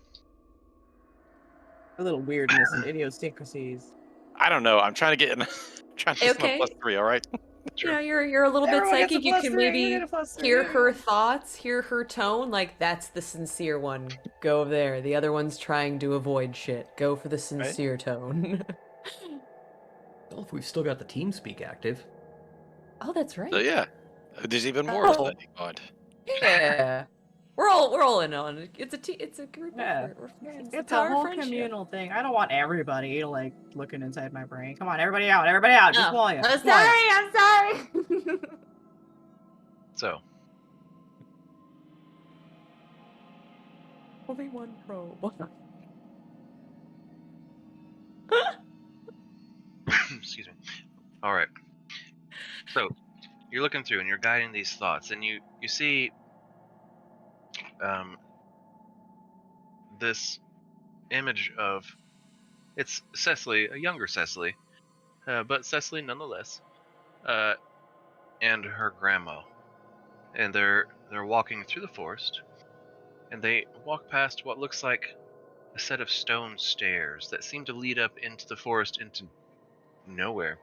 Speaker 4: A little weirdness and idiosyncrasies.
Speaker 5: I don't know. I'm trying to get in. Trying to get my
Speaker 3: Okay.
Speaker 5: +3. All right.
Speaker 3: You know, you're a little bit
Speaker 4: Everyone gets a
Speaker 3: psychic. You can
Speaker 4: +3, you
Speaker 3: maybe
Speaker 4: get a +3,
Speaker 3: hear
Speaker 4: yeah.
Speaker 3: her thoughts, hear her tone. Like, that's the sincere one. Go over there. The other one's trying to avoid shit. Go for the sincere tone.
Speaker 8: Well, if we've still got the team speak active.
Speaker 3: Oh, that's right.
Speaker 5: So yeah, there's even more of
Speaker 3: Oh.
Speaker 5: that. God.
Speaker 3: Yeah. We're all in on it. It's a group
Speaker 4: Yeah.
Speaker 3: effort. We're friends.
Speaker 4: It's
Speaker 3: our
Speaker 4: a whole
Speaker 3: friendship.
Speaker 4: communal thing. I don't want everybody like looking inside my brain. Come on, everybody out, everybody out. Just
Speaker 3: Oh,
Speaker 4: volume.
Speaker 3: I'm
Speaker 4: just volume.
Speaker 3: sorry. I'm sorry.
Speaker 1: So,
Speaker 3: Only one probe.
Speaker 1: excuse me. All right. So, you're looking through and you're guiding these thoughts, and you see this image of it's Cecily, a younger Cecily, but Cecily nonetheless, and her grandma, and they're walking through the forest, and they walk past what looks like a set of stone stairs that seem to lead up into the forest into nowhere.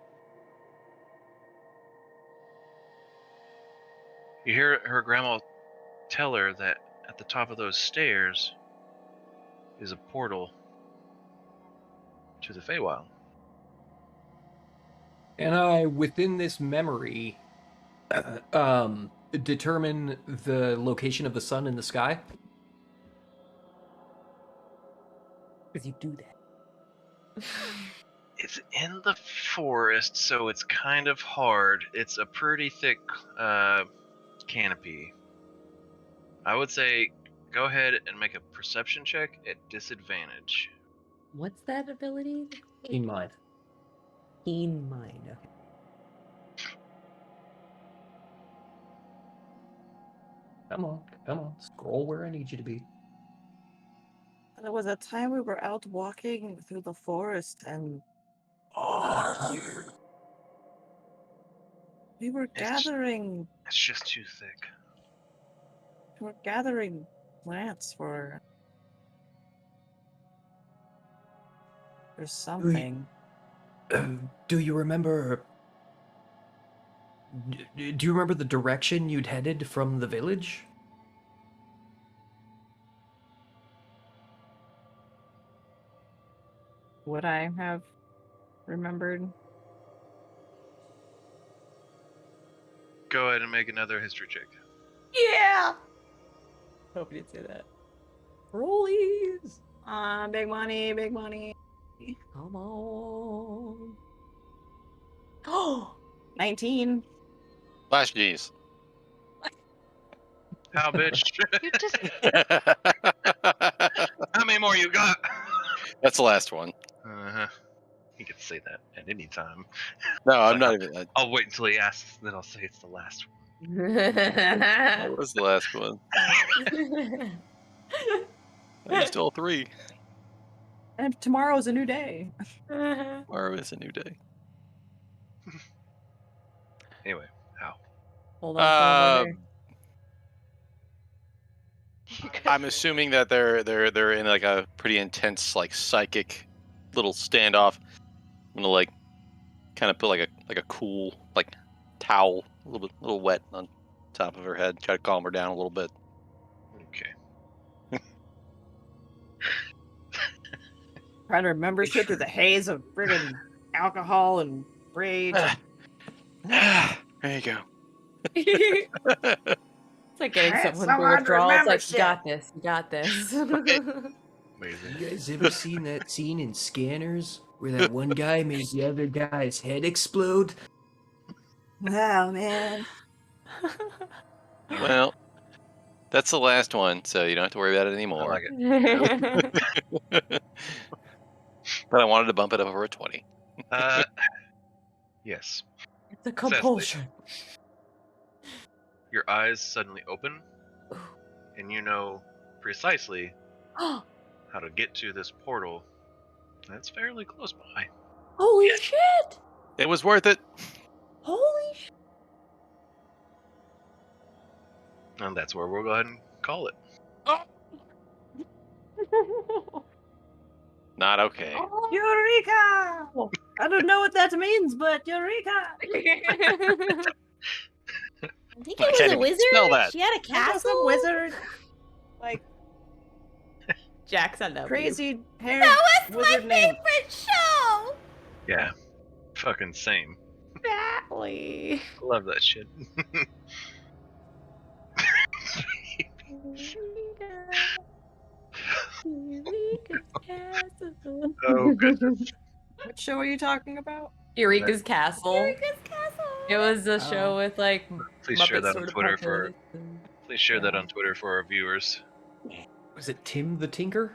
Speaker 1: You hear her grandma tell her that at the top of those stairs is a portal to the Feywild.
Speaker 8: And I, within this memory, determine the location of the sun in the sky. Because you do that.
Speaker 1: It's in the forest, so it's kind of hard. It's a pretty thick canopy. I would say go ahead and make a perception check at disadvantage.
Speaker 3: What's that ability?
Speaker 8: Keen mind.
Speaker 3: Keen mind. Okay.
Speaker 8: Come on. Scroll where I need you to be.
Speaker 4: There was a time we were out walking through the forest and we were gathering.
Speaker 1: It's just too thick.
Speaker 4: We're gathering plants for. There's something.
Speaker 8: Do you remember? Do you remember the direction you'd headed from the village?
Speaker 4: Would I have remembered?
Speaker 1: Go ahead and make another history check.
Speaker 3: Yeah. Hope you didn't say that. Rollies.
Speaker 4: Big money, big money.
Speaker 3: Come on. Oh.
Speaker 4: 19.
Speaker 5: Flash G's.
Speaker 1: How, bitch?
Speaker 2: You just
Speaker 1: How many more you got?
Speaker 5: That's the last one.
Speaker 1: Uh-huh. He could say that at any time.
Speaker 5: No, I'm not even.
Speaker 1: I'll wait until he asks, then I'll say it's the last one.
Speaker 5: That was the last one. I used all 3.
Speaker 4: And tomorrow's a new day.
Speaker 5: Tomorrow is a new day.
Speaker 1: Anyway, how?
Speaker 3: Hold on.
Speaker 5: I'm assuming that they're in like a pretty intense like psychic little standoff. I'm gonna like kind of put like a cool like towel, a little wet on top of her head, try to calm her down a little bit.
Speaker 1: Okay.
Speaker 4: Trying to remember shit through the haze of friggin' alcohol and rage.
Speaker 5: There you go.
Speaker 3: It's like getting
Speaker 4: Alright,
Speaker 3: someone to
Speaker 4: someone
Speaker 3: withdrawal. It's
Speaker 4: remember
Speaker 3: like,
Speaker 4: shit.
Speaker 3: you got this. You got this.
Speaker 1: Amazing.
Speaker 8: You guys ever seen that scene in Scanners where that one guy made the other guy's head explode?
Speaker 4: Oh, man.
Speaker 5: Well, that's the last one, so you don't have to worry about it
Speaker 1: I
Speaker 5: anymore.
Speaker 1: like it.
Speaker 5: But I wanted to bump it up over a 20.
Speaker 1: Yes.
Speaker 3: It's a compulsion.
Speaker 1: Your eyes suddenly open, and you know precisely how to get to this portal. That's fairly close by.
Speaker 3: Holy shit!
Speaker 5: It was worth it.
Speaker 3: Holy shit!
Speaker 1: And that's where we'll go ahead and call it.
Speaker 5: Not okay.
Speaker 4: Eureka! I don't know what that means, but Eureka!
Speaker 7: I think
Speaker 5: I
Speaker 7: it was
Speaker 5: can't
Speaker 7: a
Speaker 5: even
Speaker 7: wizard.
Speaker 5: spell that.
Speaker 7: She had a
Speaker 4: I know
Speaker 7: castle.
Speaker 4: some wizard, like
Speaker 3: Jax, I love you.
Speaker 4: crazy hair
Speaker 6: That was my
Speaker 4: wizard name.
Speaker 6: favorite show.
Speaker 1: Yeah. Fucking same.
Speaker 3: Exactly.
Speaker 1: Love that shit. Oh goodness.
Speaker 4: What show are you talking about?
Speaker 3: Eureka's Castle.
Speaker 6: Eureka's Castle.
Speaker 3: It was a
Speaker 4: Oh.
Speaker 3: show with like
Speaker 1: Please
Speaker 3: Muppet
Speaker 1: share that on
Speaker 3: sort of
Speaker 1: Twitter for.
Speaker 3: puppets and-
Speaker 1: Please share that on Twitter for our viewers.
Speaker 8: Was it Tim the Tinker?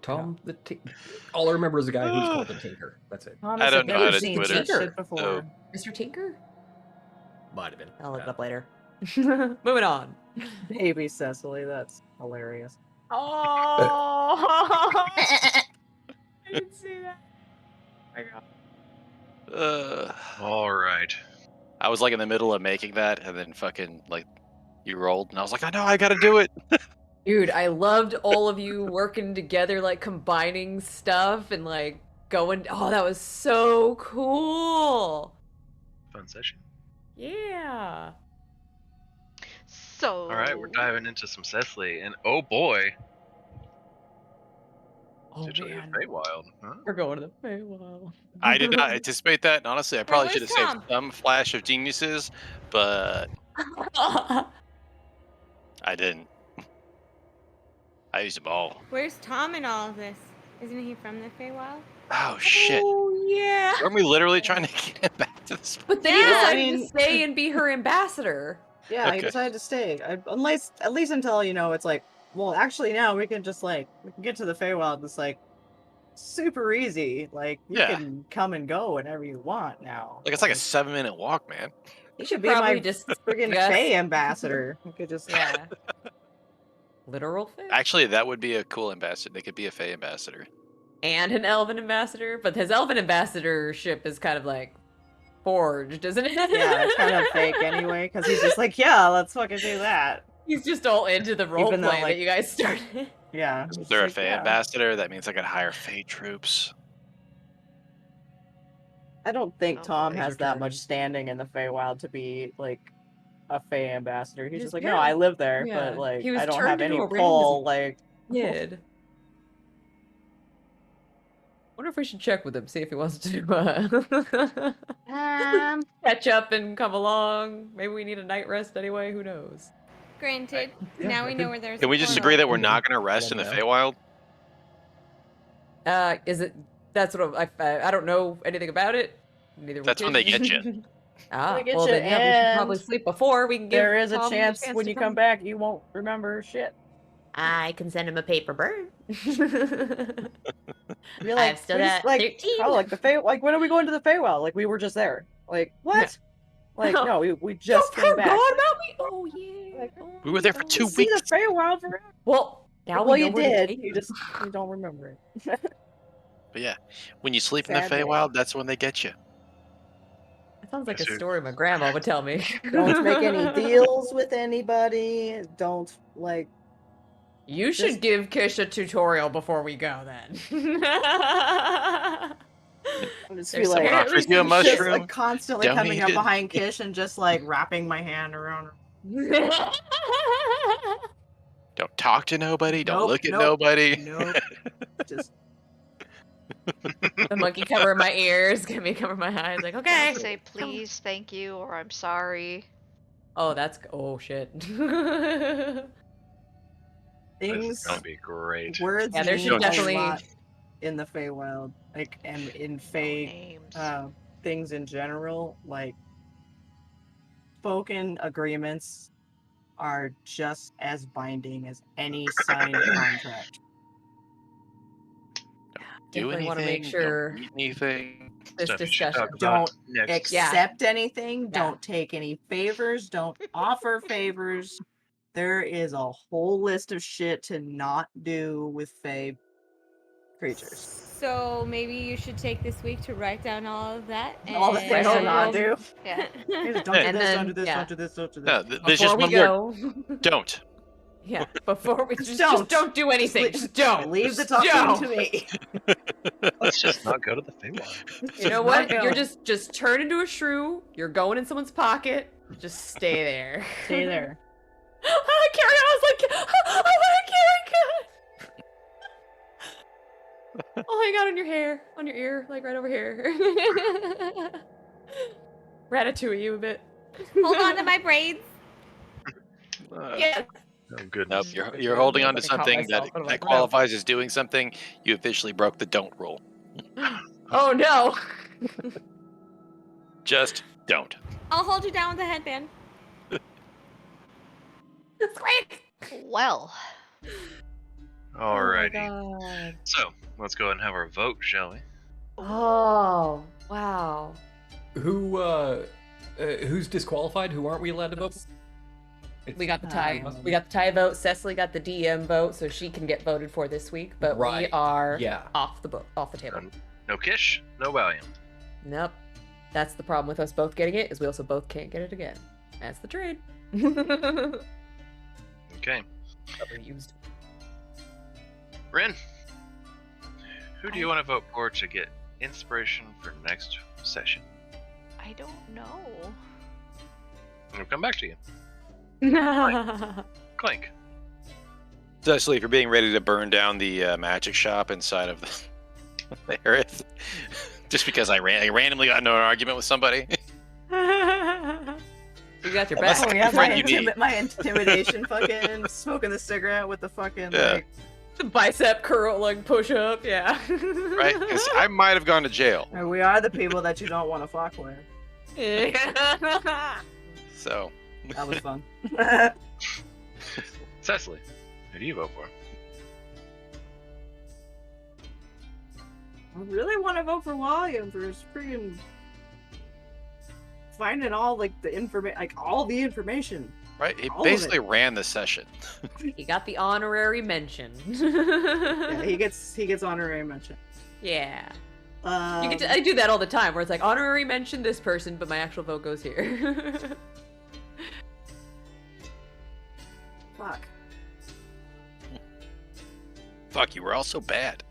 Speaker 8: Tom the Tinker? All I remember is a guy who was called the Tinker. That's it.
Speaker 4: Honestly,
Speaker 5: I don't know
Speaker 4: I've
Speaker 5: how
Speaker 4: never
Speaker 5: to
Speaker 4: seen
Speaker 5: Twitter,
Speaker 4: that shit before.
Speaker 5: so-
Speaker 3: Mr. Tinker?
Speaker 8: Might have been.
Speaker 3: I'll look it up later. Moving on.
Speaker 4: Baby Cecily, that's hilarious.
Speaker 3: Oh, I didn't see that. Oh my god.
Speaker 1: All right.
Speaker 5: I was like in the middle of making that, and then fucking like you rolled, and I was like, I know, I gotta do it.
Speaker 3: Dude, I loved all of you working together, like combining stuff and like going. Oh, that was so cool.
Speaker 1: Fun session.
Speaker 3: Yeah.
Speaker 2: So.
Speaker 1: All right, we're diving into some Cecily, and oh boy,
Speaker 3: Oh
Speaker 1: Digital
Speaker 3: man,
Speaker 1: Feywild. Huh?
Speaker 3: we're going to the Feywild.
Speaker 5: I did not anticipate that, and honestly, I probably should
Speaker 6: where's
Speaker 5: have saved
Speaker 6: Tom?
Speaker 5: some flash of geniuses, but I didn't. I used them all.
Speaker 6: Where's Tom in all of this? Isn't he from the Feywild?
Speaker 5: Oh shit!
Speaker 3: Oh yeah.
Speaker 5: Aren't we literally trying to get him back to this?
Speaker 3: But then he
Speaker 6: Yeah,
Speaker 3: decided
Speaker 4: I mean-
Speaker 3: to stay and be her ambassador.
Speaker 4: Yeah, I
Speaker 5: Okay.
Speaker 4: decided to stay. Unless, at least until, it's like, well, actually now we can just, we can get to the Feywild. It's, super easy. Like, you
Speaker 5: Yeah.
Speaker 4: can come and go whenever you want now.
Speaker 5: Like it's like a 7-minute walk, man.
Speaker 4: You should be
Speaker 3: Probably
Speaker 4: my
Speaker 3: just
Speaker 4: friggin'
Speaker 3: yes.
Speaker 4: Fey ambassador. You could just,
Speaker 3: Yeah. Literal Fey.
Speaker 5: Actually, that would be a cool ambassador. They could be a Fey ambassador.
Speaker 3: And an elven ambassador, but his elven ambassadorship is kind of like forged, isn't it?
Speaker 4: yeah, it's kind of fake anyway, because he's just like, yeah, let's fucking do that.
Speaker 3: He's just all into the role
Speaker 4: Even though,
Speaker 3: play
Speaker 4: like-
Speaker 3: that you guys started.
Speaker 4: Yeah.
Speaker 5: If
Speaker 4: it's
Speaker 5: they're a
Speaker 4: like,
Speaker 5: Fey
Speaker 4: yeah.
Speaker 5: ambassador, that means I could hire Fey troops.
Speaker 4: I don't think
Speaker 2: Oh,
Speaker 4: Tom
Speaker 2: boy.
Speaker 4: has that much standing in the Feywild to be, a Fey ambassador. He's
Speaker 3: He's-
Speaker 4: just like,
Speaker 3: yeah.
Speaker 4: no, I live there,
Speaker 3: Yeah.
Speaker 4: but,
Speaker 3: He was
Speaker 4: I don't
Speaker 3: turned
Speaker 4: have any
Speaker 3: into a
Speaker 4: pull,
Speaker 3: Kid. Wonder if we should check with him, see if he wants to catch up and come along. Maybe we need a night rest anyway. Who knows?
Speaker 6: Granted,
Speaker 8: Yeah,
Speaker 6: now
Speaker 8: I
Speaker 6: we
Speaker 8: think-
Speaker 6: know where there's.
Speaker 5: Can
Speaker 6: a
Speaker 5: we just
Speaker 6: portal.
Speaker 5: agree that we're not going to rest in the
Speaker 8: Yeah.
Speaker 5: Feywild?
Speaker 3: Is it? That's what I don't know anything about it. Neither.
Speaker 5: That's when they get you.
Speaker 3: Ah,
Speaker 4: They get
Speaker 3: well
Speaker 4: you,
Speaker 3: then yeah, we should probably
Speaker 4: and
Speaker 3: sleep before we can give.
Speaker 4: there is a
Speaker 3: Tom
Speaker 4: chance when
Speaker 3: to
Speaker 4: you come back, you won't remember shit.
Speaker 7: I can send him a paper bird.
Speaker 4: You're
Speaker 7: I've still
Speaker 4: we just,
Speaker 7: got 13.
Speaker 4: oh, the Fey, when are we going to the Feywild? Like, we were just there. Like, what? Like,
Speaker 3: No.
Speaker 4: no, we just
Speaker 3: You
Speaker 4: came
Speaker 3: forgot
Speaker 4: back.
Speaker 3: about me? Oh yeah.
Speaker 4: Like,
Speaker 5: We were there for
Speaker 4: I
Speaker 5: 2
Speaker 4: see
Speaker 5: weeks.
Speaker 4: the Feywild forever.
Speaker 3: Well, now
Speaker 4: Well,
Speaker 3: we know
Speaker 4: you
Speaker 3: where to
Speaker 4: did.
Speaker 3: take
Speaker 4: You just you don't remember it.
Speaker 5: But yeah, when you sleep in the
Speaker 4: Sadly.
Speaker 5: Feywild, that's when they get you.
Speaker 3: That sounds like
Speaker 1: Yes,
Speaker 3: a
Speaker 1: sir.
Speaker 3: story my grandma would tell me.
Speaker 4: Don't make any deals with anybody. Don't
Speaker 3: You should
Speaker 4: Just-
Speaker 3: give Kish a tutorial before we go then.
Speaker 4: just
Speaker 3: There's
Speaker 4: be like,
Speaker 3: some
Speaker 5: offers you a
Speaker 4: just
Speaker 5: mushroom.
Speaker 4: constantly
Speaker 5: Don't
Speaker 4: coming
Speaker 5: eat
Speaker 4: up
Speaker 5: it.
Speaker 4: behind Kish and just wrapping my hand around her.
Speaker 5: Don't talk to nobody. Don't
Speaker 4: Nope,
Speaker 5: look at
Speaker 4: nope,
Speaker 5: nobody.
Speaker 4: Nope. Just
Speaker 3: The monkey cover my ears, give me cover my eyes. Like, okay.
Speaker 2: Say please, thank you, or I'm sorry.
Speaker 3: Oh, that's oh shit.
Speaker 1: This is
Speaker 4: things,
Speaker 1: gonna be great.
Speaker 4: words
Speaker 3: Yeah, there
Speaker 4: mean
Speaker 3: should
Speaker 4: a
Speaker 3: definitely-
Speaker 4: lot in the Feywild, and in
Speaker 2: No
Speaker 4: Fey
Speaker 2: names.
Speaker 4: things in general, spoken agreements are just as binding as any signed contract.
Speaker 5: Do
Speaker 3: Definitely
Speaker 5: anything.
Speaker 3: want to make
Speaker 5: don't
Speaker 3: sure
Speaker 5: eat anything.
Speaker 3: this
Speaker 1: Stuff you should
Speaker 3: discussion.
Speaker 1: talk about
Speaker 4: Don't
Speaker 1: next.
Speaker 4: Accept anything.
Speaker 3: Yeah.
Speaker 4: Don't take any favors. Don't offer favors. There is a whole list of shit to not do with Fey creatures.
Speaker 6: So maybe you should take this week to write down all of that.
Speaker 4: All the things to not do.
Speaker 2: Yeah.
Speaker 4: Don't do
Speaker 3: And
Speaker 4: this,
Speaker 3: then-
Speaker 4: don't do this,
Speaker 3: yeah.
Speaker 4: don't do this, don't do this.
Speaker 5: No, there's
Speaker 3: Before
Speaker 5: just
Speaker 3: we
Speaker 5: one word.
Speaker 3: go,
Speaker 5: Don't.
Speaker 3: Yeah, before we just
Speaker 4: Don't.
Speaker 3: don't do anything. Just don't.
Speaker 4: Leave the
Speaker 3: Just
Speaker 4: talking
Speaker 3: don't.
Speaker 4: to me.
Speaker 1: Let's just not go to the Feywild.
Speaker 3: You know what? You're just turn into a shrew. You're going in someone's pocket. Just stay there.
Speaker 4: Stay there.
Speaker 3: Carry on. I was like, I want to carry good. I'll hang out on your hair, on your ear, like right over here. Ratatouille you a bit.
Speaker 6: Hold on to my braids.
Speaker 3: Yes.
Speaker 1: Oh goodness.
Speaker 5: Nope, you're holding on to
Speaker 3: I caught
Speaker 5: something
Speaker 3: myself,
Speaker 5: that,
Speaker 3: but I'm
Speaker 5: that
Speaker 3: like,
Speaker 5: qualifies as doing something. You officially broke the don't rule.
Speaker 3: Oh no.
Speaker 5: Just don't.
Speaker 6: I'll hold you down with a headband.
Speaker 3: It's great.
Speaker 2: Well,
Speaker 1: Alrighty.
Speaker 3: Oh, my God.
Speaker 1: So let's go ahead and have our vote, shall we?
Speaker 3: Oh, wow.
Speaker 8: Who's disqualified? Who aren't we allowed to vote?
Speaker 3: We got the tie. We got the tie vote. Cecily got the DM vote, so she can get voted for this week. But we
Speaker 8: Right.
Speaker 3: are
Speaker 8: Yeah.
Speaker 3: off the table.
Speaker 1: No Kish, no Valium.
Speaker 3: Nope. That's the problem with us both getting it, is we also both can't get it again. That's the trade.
Speaker 1: Okay.
Speaker 3: Used.
Speaker 1: Rin, who do you want to vote for to get inspiration for next session?
Speaker 2: I don't know.
Speaker 1: We'll come back to you. Clank.
Speaker 5: Cecily, if you're being ready to burn down the magic shop inside of the Ayrith, just because I randomly got into an argument with somebody.
Speaker 3: You got your
Speaker 5: That's
Speaker 3: back.
Speaker 4: Oh yeah,
Speaker 5: friend you need.
Speaker 4: my intimidation, fucking smoking the cigarette with the fucking
Speaker 5: Yeah.
Speaker 4: like.
Speaker 3: Bicep curl, like push up, yeah.
Speaker 5: Right? Because I might have gone to jail.
Speaker 4: We are the people that you don't want to fuck with.
Speaker 5: So.
Speaker 4: That was fun.
Speaker 1: Cecily, who do you vote for?
Speaker 4: I really want to vote for William for his freaking finding all like the information, like all the information.
Speaker 5: Right? He
Speaker 4: All of
Speaker 5: basically ran the session.
Speaker 3: He got the honorary mention.
Speaker 4: Yeah, he gets honorary mention.
Speaker 3: Yeah.
Speaker 4: Um,
Speaker 3: I do that all the time, where it's like honorary mention this person, but my actual vote goes here.
Speaker 4: fuck.
Speaker 5: Fuck, you were all so bad.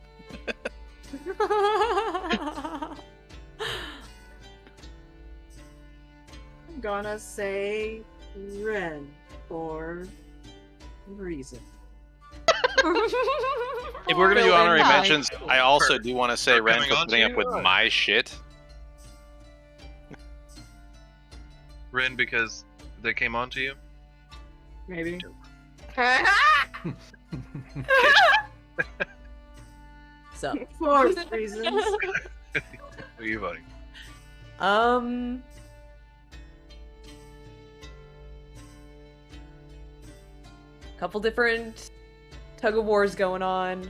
Speaker 4: I'm gonna say Ren for reason.
Speaker 5: If we're gonna do
Speaker 3: Really
Speaker 5: honorary
Speaker 3: nice.
Speaker 5: mentions, I also do want to say
Speaker 1: We're
Speaker 5: Ren
Speaker 1: coming
Speaker 5: for
Speaker 1: on to
Speaker 5: putting up
Speaker 1: you,
Speaker 5: with
Speaker 1: or-
Speaker 5: my shit.
Speaker 1: Rin, because they came on to you?
Speaker 4: Maybe.
Speaker 3: So,
Speaker 4: For reasons.
Speaker 1: Who are you voting?
Speaker 3: Couple different tug of wars going on.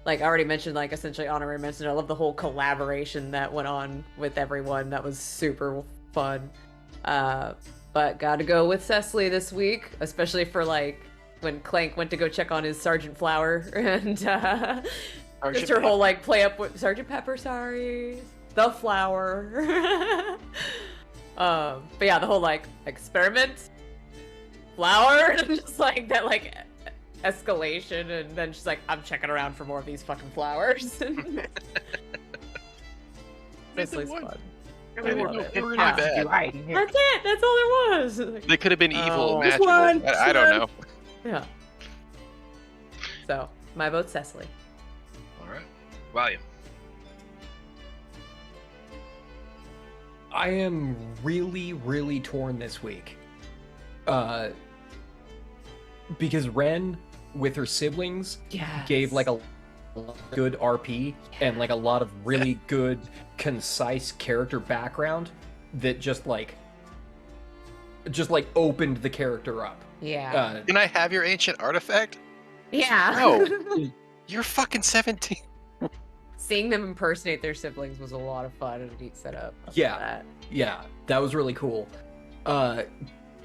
Speaker 3: Like I already mentioned, like essentially honorary mention. I love the whole collaboration that went on with everyone. That was super fun. But gotta go with Cecily this week, especially for like when Clank went to go check on his Sergeant Flower and just her whole like play up with Sergeant Pepper. Sorry, the flower. But yeah, the whole like experiment. Flower, and just like that, like escalation, and then she's like, "I'm checking around for more of these fucking flowers." This was fun.
Speaker 5: They were
Speaker 3: love it.
Speaker 5: really
Speaker 3: Yeah.
Speaker 5: bad.
Speaker 3: That's it. That's all there was. Like,
Speaker 5: They could have been evil,
Speaker 3: Oh.
Speaker 5: magical.
Speaker 4: One,
Speaker 5: I don't know.
Speaker 3: yeah. So my vote's Cecily.
Speaker 1: Alright. Valium.
Speaker 8: I am really, really torn this week. Because Ren, with her siblings, gave like a good RP and like a lot of really good, concise character background that just like opened the character up.
Speaker 3: Yeah.
Speaker 5: Can I have your ancient artifact?
Speaker 3: Yeah.
Speaker 5: No. You're fucking 17.
Speaker 3: Seeing them impersonate their siblings was a lot of fun and a neat setup. I love
Speaker 8: Yeah.
Speaker 3: that.
Speaker 8: Yeah, that was really cool.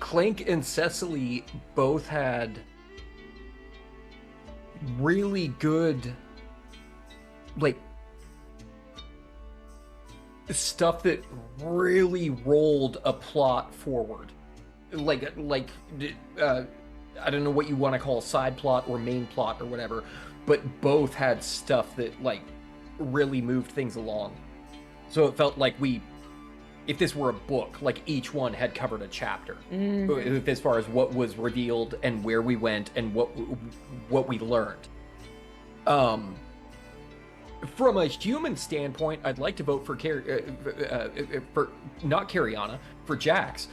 Speaker 8: Clank and Cecily both had really good, like, stuff that really rolled a plot forward. I don't know what you want to call side plot or main plot or whatever, but both had stuff that like really moved things along. So it felt like if this were a book, like each one had covered a chapter as far as what was revealed and where we went and what we learned. From a human standpoint, I'd like to vote for not Cariana, for Jax,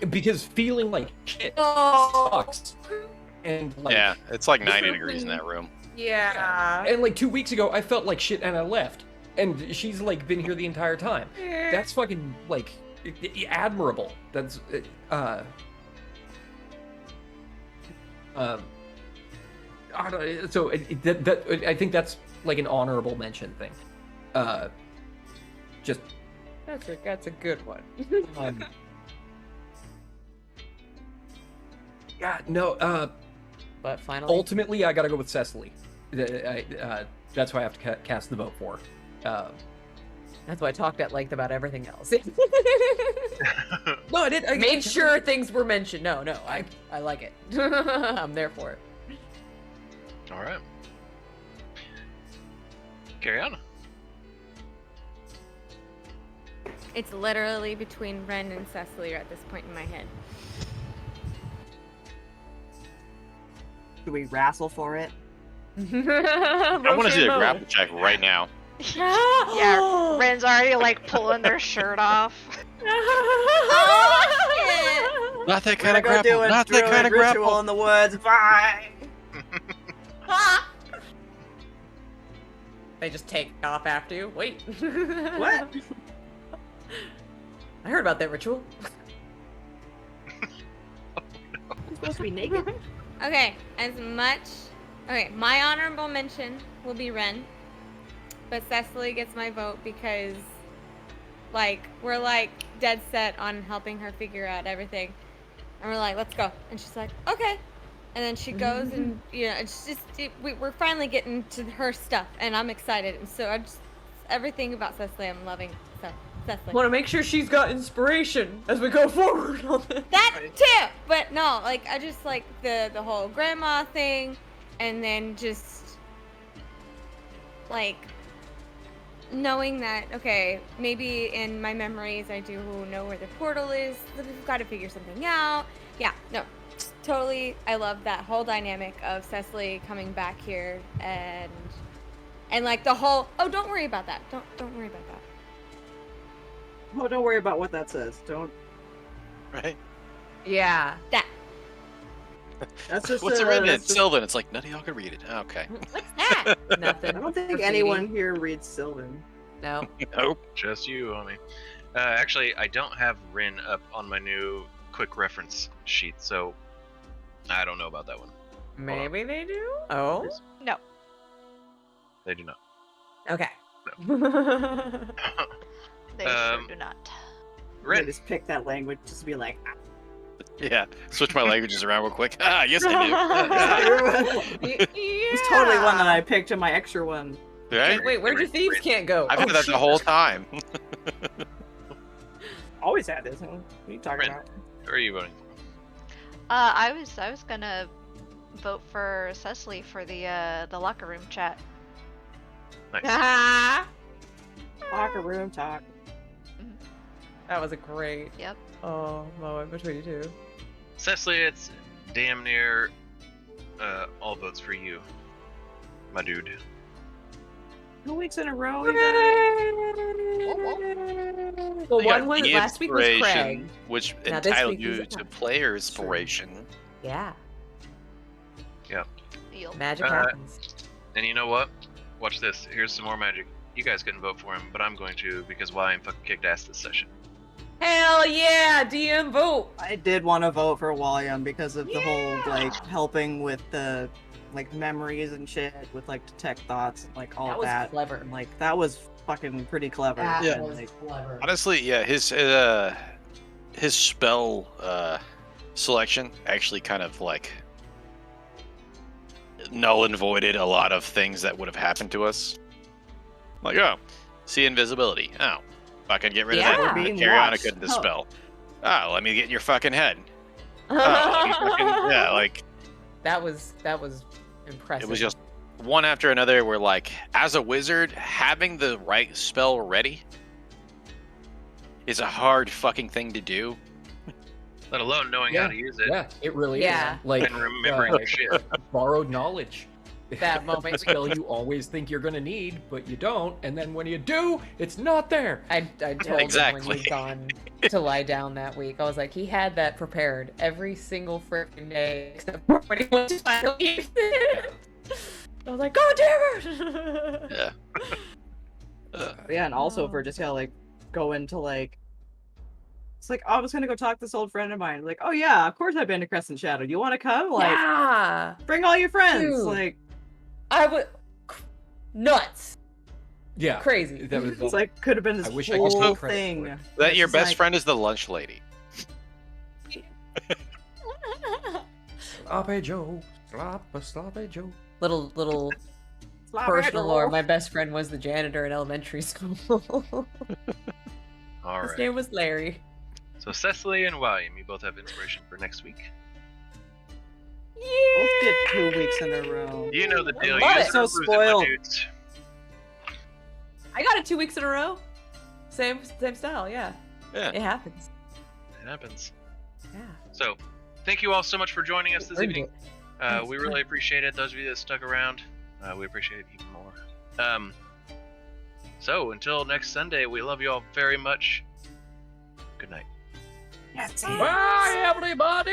Speaker 8: because feeling like shit sucks. And like,
Speaker 5: yeah, it's like 90 degrees in that room.
Speaker 3: Yeah.
Speaker 8: And like 2 weeks ago, I felt like shit and I left. And she's like been here the entire time. That's fucking like admirable. That's I don't, so I think that's like an honorable mention thing. Just
Speaker 3: That's a good one.
Speaker 8: yeah, no.
Speaker 3: But finally,
Speaker 8: Ultimately, I gotta go with Cecily. That's who I have to cast the vote for.
Speaker 3: that's why I talked at length about everything else.
Speaker 8: No, I did. I
Speaker 3: Made sure things were mentioned. No, I like it. I'm there for it.
Speaker 1: All right. Cariana.
Speaker 6: It's literally between Ren and Cecily at this point in my head.
Speaker 4: Do we wrestle for it?
Speaker 5: I want to see a grapple check right now.
Speaker 2: Yeah, Ren's already like pulling their shirt off.
Speaker 5: Not that
Speaker 4: We're
Speaker 5: kind
Speaker 4: gonna
Speaker 5: of
Speaker 4: go
Speaker 5: grapple.
Speaker 4: do a
Speaker 5: Not that kind of
Speaker 4: druid ritual
Speaker 5: grapple.
Speaker 4: in the woods. Bye.
Speaker 3: They just take off after you. Wait.
Speaker 4: What?
Speaker 3: I heard about that ritual.
Speaker 4: I'm supposed to be naked.
Speaker 6: Okay, my honorable mention will be Ren, but Cecily gets my vote because, like, we're like dead set on helping her figure out everything, and we're like, let's go, and she's like, okay, and then she goes, and it's just we're finally getting to her stuff, and I'm excited, and so everything about Cecily I'm loving. So Cecily.
Speaker 3: Want to make sure she's got inspiration as we go forward on this.
Speaker 6: That too, but no, like I just like the whole grandma thing, and then just like knowing that okay, maybe in my memories I do know where the portal is. We've got to figure something out. Yeah, no, totally. I love that whole dynamic of Cecily coming back here and like the whole don't worry about that. Don't worry about that.
Speaker 4: Oh, don't worry about what that says. Don't.
Speaker 5: Right?
Speaker 3: Yeah.
Speaker 6: That.
Speaker 4: That's just.
Speaker 5: What's it written in?
Speaker 4: that's just-
Speaker 5: Sylvan. It's like none of y'all can read it. Okay.
Speaker 6: What's that?
Speaker 3: Nothing.
Speaker 4: I don't think
Speaker 3: Graffiti.
Speaker 4: anyone here reads Sylvan.
Speaker 3: No.
Speaker 5: Nope.
Speaker 1: Just you, homie. Actually, I don't have Rin up on my new quick reference sheet, so I don't know about that one.
Speaker 3: Maybe they do. Oh.
Speaker 2: No.
Speaker 1: They do not.
Speaker 3: Okay.
Speaker 2: They sure
Speaker 1: Um,
Speaker 2: do not.
Speaker 4: I
Speaker 1: Rin.
Speaker 4: just pick that language just to be like.
Speaker 5: Yeah. Switch my languages around real quick. Ah, yes I
Speaker 4: It's totally one that I picked in my extra one.
Speaker 5: do. Right?
Speaker 3: Wait, where'd your thieves can't go?
Speaker 5: I've had that the whole time.
Speaker 4: Always had this. Huh? What are you talking
Speaker 1: Rin.
Speaker 4: about?
Speaker 1: Who are you voting for?
Speaker 2: I was gonna vote for Cecily for the locker room chat.
Speaker 1: Nice.
Speaker 4: Locker room talk.
Speaker 3: That was a great.
Speaker 2: Yep.
Speaker 3: Oh, moment between you two.
Speaker 1: Cecily, it's damn near all votes for you, my dude.
Speaker 4: 2 weeks in a row. You guys.
Speaker 3: Well,
Speaker 5: You got
Speaker 3: one was
Speaker 5: the
Speaker 3: last week was Craig.
Speaker 5: inspiration, which
Speaker 3: Now this
Speaker 5: entitled
Speaker 3: week
Speaker 5: you
Speaker 3: is-
Speaker 5: to player inspiration.
Speaker 3: Yeah.
Speaker 2: You'll-
Speaker 3: Magic happens.
Speaker 1: And you know what? Watch this. Here's some more magic. You guys couldn't vote for him, but I'm going to because William fucking kicked ass this session.
Speaker 3: Hell yeah! DM vote.
Speaker 4: I did want to vote for William because of the whole like helping with the like memories and shit with like detect thoughts and like all
Speaker 3: That
Speaker 4: of
Speaker 3: was
Speaker 4: that.
Speaker 3: clever.
Speaker 4: And, like that was fucking pretty clever.
Speaker 3: That
Speaker 5: Yeah.
Speaker 3: was
Speaker 4: Like,
Speaker 3: clever.
Speaker 5: Honestly, yeah, his spell selection actually kind of like null and voided a lot of things that would have happened to us. Like, oh, see invisibility. Oh, fucking get rid
Speaker 3: Yeah.
Speaker 5: of
Speaker 4: We're
Speaker 5: that.
Speaker 4: being
Speaker 5: Carry on, I
Speaker 4: watched.
Speaker 5: couldn't dispel. Oh, let me get in your fucking head. Yeah, like
Speaker 3: that was impressive.
Speaker 5: it was just one after another. Where like, as a wizard, having the right spell ready is a hard fucking thing to do.
Speaker 1: Let alone knowing how to use it
Speaker 8: Yeah, it really
Speaker 3: Yeah.
Speaker 8: is. Like
Speaker 1: and remembering your shit.
Speaker 8: borrowed knowledge.
Speaker 3: That moment.
Speaker 8: A skill you always think you're gonna need, but you don't, and then when you do, it's not there.
Speaker 3: I told
Speaker 5: Exactly.
Speaker 3: him when you'd gone to lie down that week. I was like, he had that prepared every single freaking day except for when he went to finally use it. I was like, God damn it!
Speaker 5: Yeah.
Speaker 4: Yeah, and also for just like go into like, it's like, oh, I was gonna go talk to this old friend of mine. Like, oh yeah, of course I've been to Crescent Shadow. Do you want to come? Like,
Speaker 3: Yeah,
Speaker 4: bring all your friends.
Speaker 3: Dude.
Speaker 4: Like,
Speaker 3: I would nuts,
Speaker 8: Yeah,
Speaker 3: crazy.
Speaker 8: that was
Speaker 4: it's like could have been this
Speaker 8: I wish I could
Speaker 4: whole
Speaker 8: take credit
Speaker 4: thing.
Speaker 8: for it.
Speaker 5: That
Speaker 4: It's
Speaker 5: your
Speaker 4: just
Speaker 5: best
Speaker 4: like-
Speaker 5: friend is the lunch lady.
Speaker 8: Sloppy Joe, sloppy Joe.
Speaker 3: little
Speaker 4: Slap
Speaker 3: personal
Speaker 4: it,
Speaker 3: lore.
Speaker 4: roll.
Speaker 3: My best friend was the janitor in elementary school.
Speaker 1: All
Speaker 3: His
Speaker 1: right.
Speaker 3: name was Larry.
Speaker 1: So Cecily and William, you both have inspiration for next week.
Speaker 4: Let's get 2 weeks in a row.
Speaker 1: You know the deal.
Speaker 3: love
Speaker 1: You
Speaker 3: it.
Speaker 1: guys
Speaker 4: So
Speaker 1: are losing, my
Speaker 4: spoiled.
Speaker 1: dudes.
Speaker 3: I got it 2 weeks in a row. Same style. Yeah,
Speaker 5: Yeah.
Speaker 3: it happens.
Speaker 1: It happens.
Speaker 3: Yeah.
Speaker 1: So, thank you all so much for joining us this
Speaker 3: Earned
Speaker 1: evening.
Speaker 3: it.
Speaker 1: We really appreciate it. Those of you that stuck around, we appreciate it even more. So until next Sunday, we love you all very much. Good night.
Speaker 8: Bye, everybody.